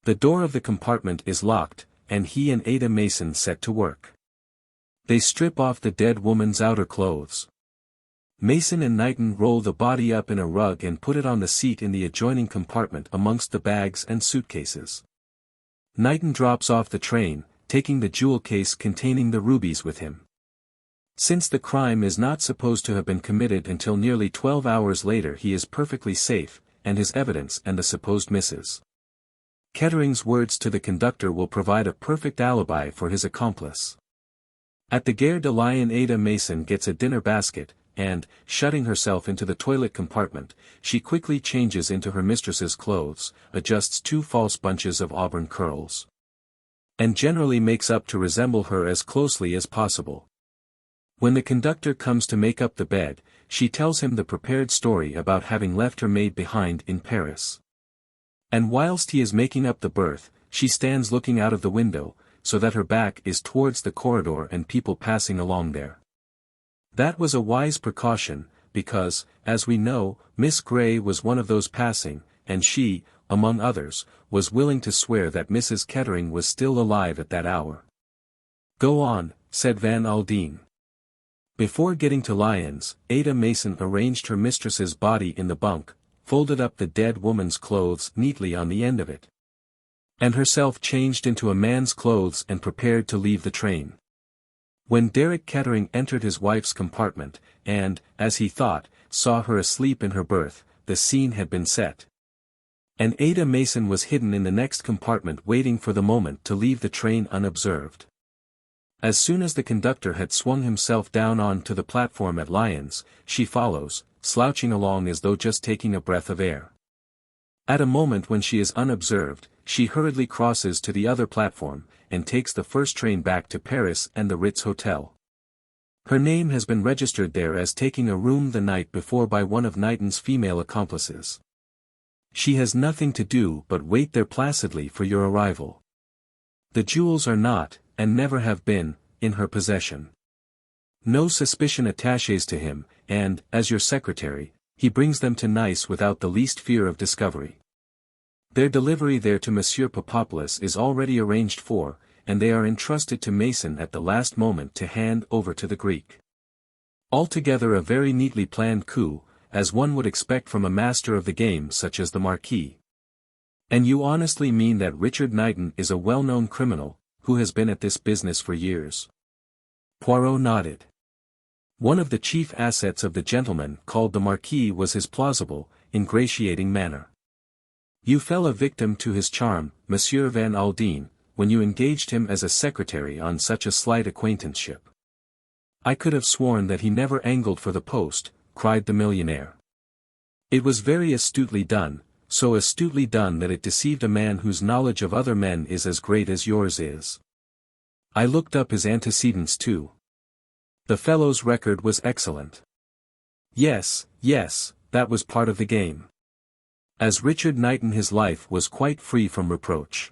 The door of the compartment is locked, and he and Ada Mason set to work. They strip off the dead woman's outer clothes. Mason and Knighton roll the body up in a rug and put it on the seat in the adjoining compartment amongst the bags and suitcases. Knighton drops off the train, taking the jewel case containing the rubies with him. Since the crime is not supposed to have been committed until nearly 12 hours later, he is perfectly safe, and his evidence and the supposed Mrs. Kettering's words to the conductor will provide a perfect alibi for his accomplice. At the Gare de Lyon, Ada Mason gets a dinner basket, and, shutting herself into the toilet compartment, she quickly changes into her mistress's clothes, adjusts 2 false bunches of auburn curls, and generally makes up to resemble her as closely as possible. When the conductor comes to make up the bed, she tells him the prepared story about having left her maid behind in Paris. And whilst he is making up the berth, she stands looking out of the window, so that her back is towards the corridor and people passing along there. That was a wise precaution, because, as we know, Miss Grey was one of those passing, and she, among others, was willing to swear that Mrs. Kettering was still alive at that hour. Go on, said Van Aldin. Before getting to Lyons, Ada Mason arranged her mistress's body in the bunk, folded up the dead woman's clothes neatly on the end of it, and herself changed into a man's clothes and prepared to leave the train. When Derek Kettering entered his wife's compartment, and, as he thought, saw her asleep in her berth, the scene had been set. And Ada Mason was hidden in the next compartment waiting for the moment to leave the train unobserved. As soon as the conductor had swung himself down on to the platform at Lyons, she follows, slouching along as though just taking a breath of air. At a moment when she is unobserved, she hurriedly crosses to the other platform, and takes the first train back to Paris and the Ritz Hotel. Her name has been registered there as taking a room the night before by one of Knighton's female accomplices. She has nothing to do but wait there placidly for your arrival. The jewels are not, and never have been, in her possession. No suspicion attaches to him, and, as your secretary, he brings them to Nice without the least fear of discovery. Their delivery there to Monsieur Papopolous is already arranged for, and they are entrusted to Mason at the last moment to hand over to the Greek. Altogether a very neatly planned coup, as one would expect from a master of the game such as the Marquis. And you honestly mean that Richard Knighton is a well-known criminal, who has been at this business for years? Poirot nodded. One of the chief assets of the gentleman called the Marquis was his plausible, ingratiating manner. You fell a victim to his charm, Monsieur Van Aldin, when you engaged him as a secretary on such a slight acquaintanceship. I could have sworn that he never angled for the post, cried the millionaire. It was very astutely done, so astutely done that it deceived a man whose knowledge of other men is as great as yours is. I looked up his antecedents too. The fellow's record was excellent. Yes, that was part of the game. As Richard Knighton his life was quite free from reproach.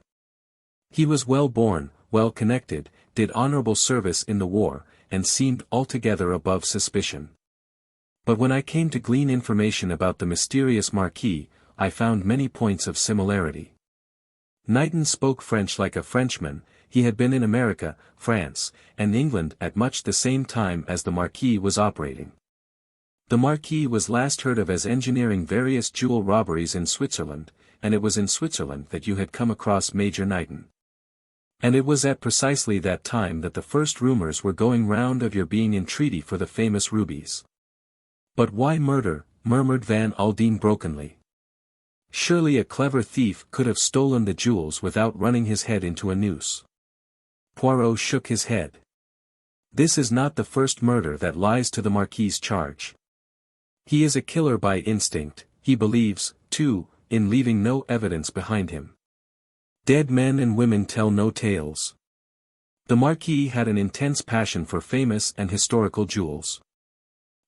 He was well born, well connected, did honorable service in the war, and seemed altogether above suspicion. But when I came to glean information about the mysterious Marquis, I found many points of similarity. Knighton spoke French like a Frenchman, he had been in America, France, and England at much the same time as the Marquis was operating. The Marquis was last heard of as engineering various jewel robberies in Switzerland, and it was in Switzerland that you had come across Major Knighton. And it was at precisely that time that the first rumors were going round of your being in treaty for the famous rubies. But why murder? Murmured Van Aldin brokenly. Surely a clever thief could have stolen the jewels without running his head into a noose. Poirot shook his head. This is not the first murder that lies to the Marquis's charge. He is a killer by instinct, he believes, too, in leaving no evidence behind him. Dead men and women tell no tales. The Marquis had an intense passion for famous and historical jewels.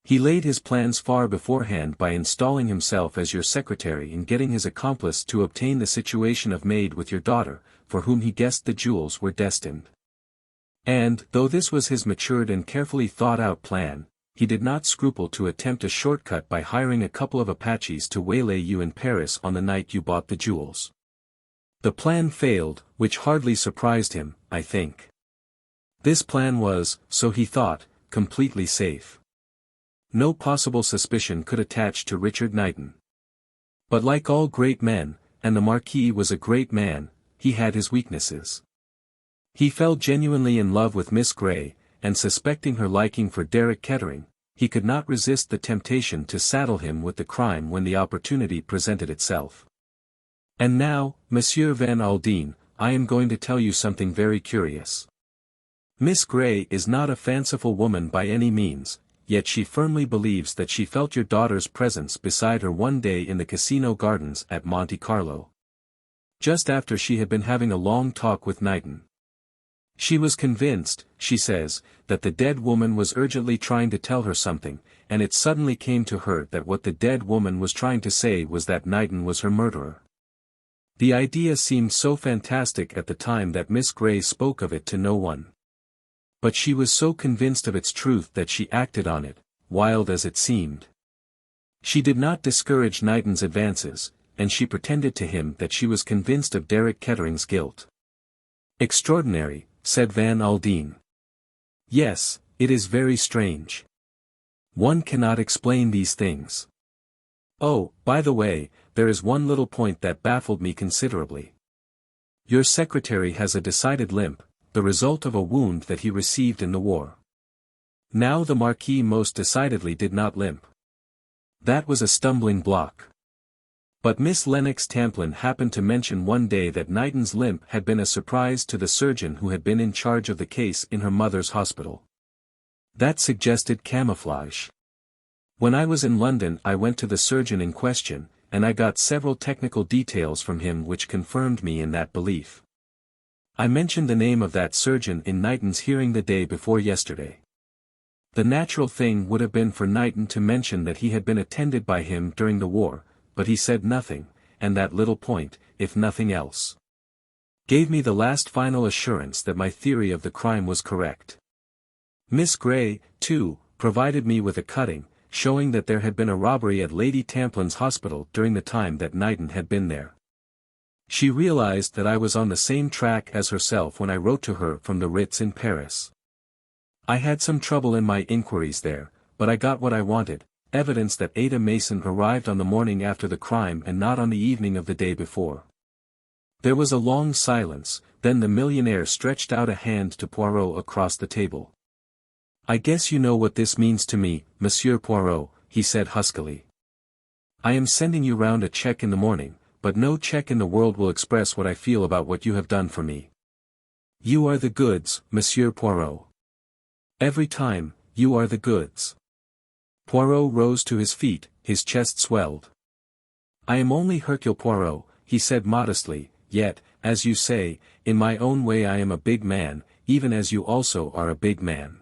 He laid his plans far beforehand by installing himself as your secretary and getting his accomplice to obtain the situation of maid with your daughter, for whom he guessed the jewels were destined. And, though this was his matured and carefully thought-out plan, he did not scruple to attempt a shortcut by hiring a couple of Apaches to waylay you in Paris on the night you bought the jewels. The plan failed, which hardly surprised him, I think. This plan was, so he thought, completely safe. No possible suspicion could attach to Richard Knighton. But like all great men, and the Marquis was a great man, he had his weaknesses. He fell genuinely in love with Miss Grey, and suspecting her liking for Derek Kettering, he could not resist the temptation to saddle him with the crime when the opportunity presented itself. And now, Monsieur Van Aldin, I am going to tell you something very curious. Miss Grey is not a fanciful woman by any means, yet she firmly believes that she felt your daughter's presence beside her one day in the casino gardens at Monte Carlo. Just after she had been having a long talk with Knighton. She was convinced, she says, that the dead woman was urgently trying to tell her something, and it suddenly came to her that what the dead woman was trying to say was that Knighton was her murderer. The idea seemed so fantastic at the time that Miss Grey spoke of it to no one. But she was so convinced of its truth that she acted on it, wild as it seemed. She did not discourage Knighton's advances, and she pretended to him that she was convinced of Derek Kettering's guilt. Extraordinary, said Van Aldin. Yes, it is very strange. One cannot explain these things. Oh, by the way, there is one little point that baffled me considerably. Your secretary has a decided limp, the result of a wound that he received in the war. Now the Marquis most decidedly did not limp. That was a stumbling block. But Miss Lennox Tamplin happened to mention one day that Knighton's limp had been a surprise to the surgeon who had been in charge of the case in her mother's hospital. That suggested camouflage. When I was in London I went to the surgeon in question, and I got several technical details from him which confirmed me in that belief. I mentioned the name of that surgeon in Knighton's hearing the day before yesterday. The natural thing would have been for Knighton to mention that he had been attended by him during the war, but he said nothing, and that little point, if nothing else, gave me the last final assurance that my theory of the crime was correct. Miss Grey, too, provided me with a cutting, showing that there had been a robbery at Lady Tamplin's hospital during the time that Knighton had been there. She realized that I was on the same track as herself when I wrote to her from the Ritz in Paris. I had some trouble in my inquiries there, but I got what I wanted, evidence that Ada Mason arrived on the morning after the crime and not on the evening of the day before. There was a long silence, then the millionaire stretched out a hand to Poirot across the table. "I guess you know what this means to me, Monsieur Poirot," he said huskily. "I am sending you round a cheque in the morning, but no cheque in the world will express what I feel about what you have done for me. You are the goods, Monsieur Poirot. Every time, you are the goods." Poirot rose to his feet, his chest swelled. "I am only Hercule Poirot," he said modestly, "yet, as you say, in my own way I am a big man, even as you also are a big man.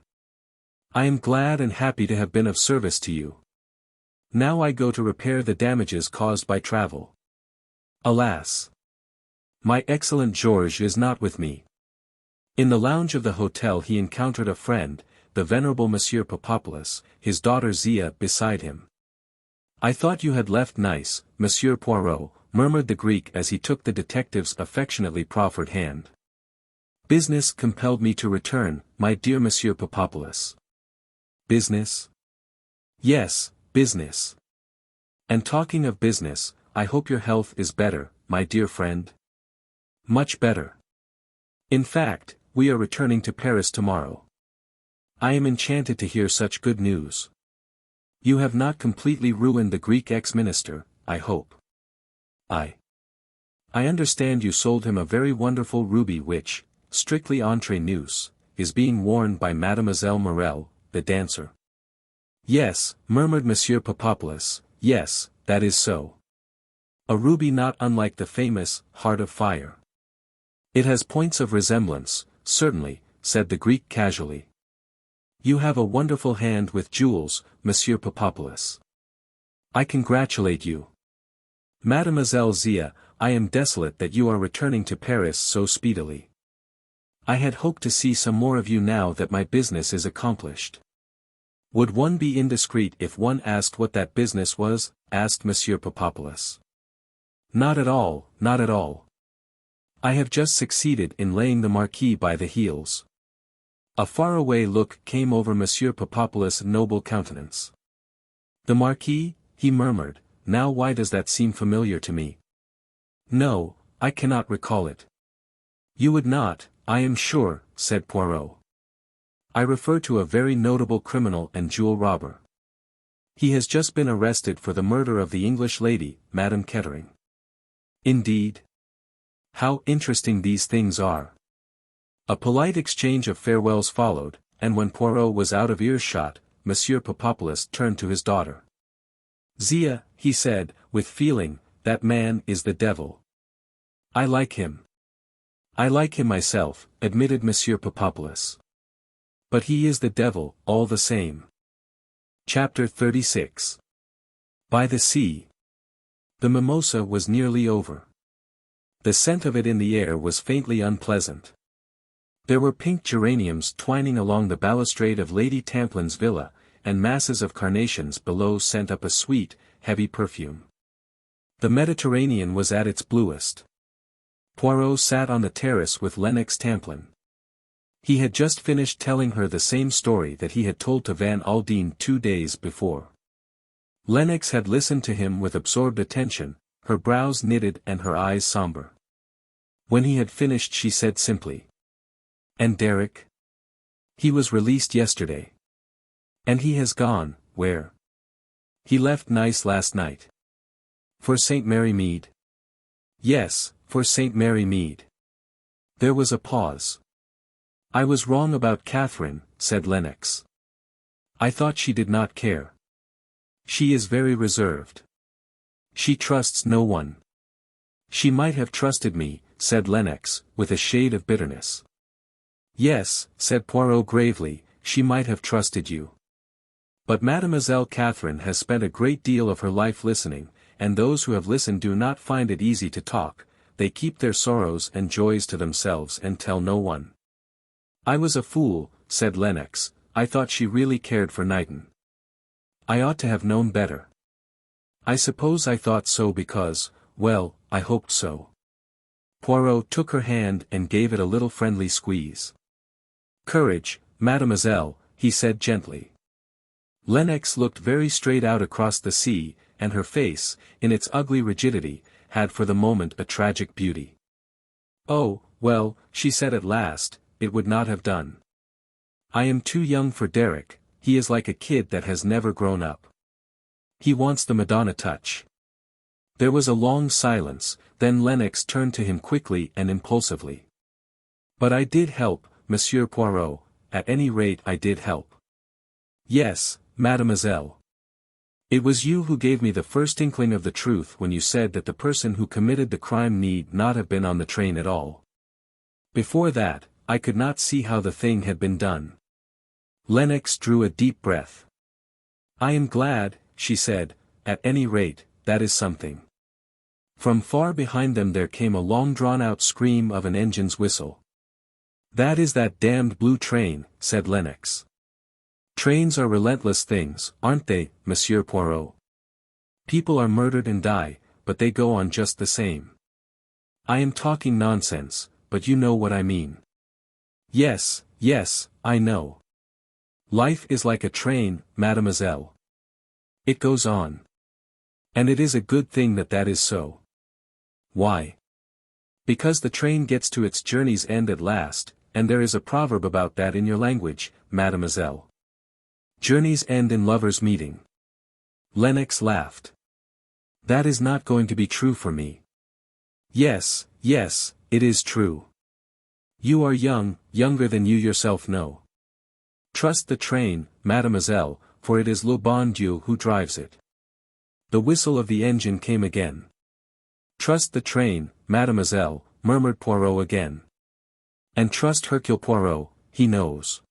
I am glad and happy to have been of service to you. Now I go to repair the damages caused by travel. Alas! My excellent Georges is not with me." In the lounge of the hotel he encountered a friend, the venerable Monsieur Papopolous, his daughter Zia beside him. "I thought you had left Nice, Monsieur Poirot," murmured the Greek as he took the detective's affectionately proffered hand. "Business compelled me to return, my dear Monsieur Papopolous." "Business?" "Yes, business. And talking of business, I hope your health is better, my dear friend?" "Much better. In fact, we are returning to Paris tomorrow. I am enchanted to hear such good news. You have not completely ruined the Greek ex-minister, I hope." I understand you sold him a very wonderful ruby which, strictly entre nous, is being worn by Mademoiselle Mirelle, the dancer." "Yes," murmured Monsieur Papopolous, "yes, that is so. A ruby not unlike the famous Heart of Fire." "It has points of resemblance, certainly," said the Greek casually. "You have a wonderful hand with jewels, Monsieur Papopolous. I congratulate you. Mademoiselle Zia, I am desolate that you are returning to Paris so speedily. I had hoped to see some more of you now that my business is accomplished." "Would one be indiscreet if one asked what that business was?" asked Monsieur Papopolous. "Not at all, not at all. I have just succeeded in laying the Marquis by the heels." A faraway look came over Monsieur Papopolous' noble countenance. "The Marquis?" he murmured, "now why does that seem familiar to me?" "No, I cannot recall it." "You would not, I am sure," said Poirot. "I refer to a very notable criminal and jewel robber. He has just been arrested for the murder of the English lady, Madame Kettering." "Indeed? How interesting these things are." A polite exchange of farewells followed, and when Poirot was out of earshot, Monsieur Papopolous turned to his daughter. "Zia," he said, with feeling, "that man is the devil." "I like him. I like him myself," admitted Monsieur Papopolous. "But he is the devil, all the same." Chapter 36. By the sea. The mimosa was nearly over. The scent of it in the air was faintly unpleasant. There were pink geraniums twining along the balustrade of Lady Tamplin's villa, and masses of carnations below sent up a sweet, heavy perfume. The Mediterranean was at its bluest. Poirot sat on the terrace with Lennox Tamplin. He had just finished telling her the same story that he had told to Van Aldin 2 days before. Lennox had listened to him with absorbed attention, her brows knitted and her eyes somber. When he had finished she said simply, "And Derek? He was released yesterday. And he has gone, where?" "He left Nice last night." For St. Mary Mead? Yes, for St. Mary Mead. There was a pause. I was wrong about Katherine, said Lennox. I thought she did not care. She is very reserved. She trusts no one. She might have trusted me, said Lennox, with a shade of bitterness. Yes, said Poirot gravely, she might have trusted you. But Mademoiselle Katherine has spent a great deal of her life listening, and those who have listened do not find it easy to talk, they keep their sorrows and joys to themselves and tell no one. I was a fool, said Lennox, I thought she really cared for Knighton. I ought to have known better. I suppose I thought so because, well, I hoped so. Poirot took her hand and gave it a little friendly squeeze. Courage, mademoiselle, he said gently. Lennox looked very straight out across the sea, and her face, in its ugly rigidity, had for the moment a tragic beauty. Oh, well, she said at last, it would not have done. I am too young for Derek, he is like a kid that has never grown up. He wants the Madonna touch. There was a long silence, then Lennox turned to him quickly and impulsively. But I did help, Monsieur Poirot, at any rate I did help. Yes, mademoiselle. It was you who gave me the first inkling of the truth when you said that the person who committed the crime need not have been on the train at all. Before that, I could not see how the thing had been done. Lennox drew a deep breath. I am glad, she said, at any rate, that is something. From far behind them there came a long drawn-out scream of an engine's whistle. That is that damned blue train, said Lennox. Trains are relentless things, aren't they, Monsieur Poirot? People are murdered and die, but they go on just the same. I am talking nonsense, but you know what I mean. Yes, yes, I know. Life is like a train, mademoiselle. It goes on. And it is a good thing that that is so. Why? Because the train gets to its journey's end at last, and there is a proverb about that in your language, mademoiselle. Journeys end in lovers' meeting. Lennox laughed. That is not going to be true for me. Yes, yes, it is true. You are young, younger than you yourself know. Trust the train, mademoiselle, for it is le bon Dieu who drives it. The whistle of the engine came again. Trust the train, mademoiselle, murmured Poirot again. And trust Hercule Poirot, he knows.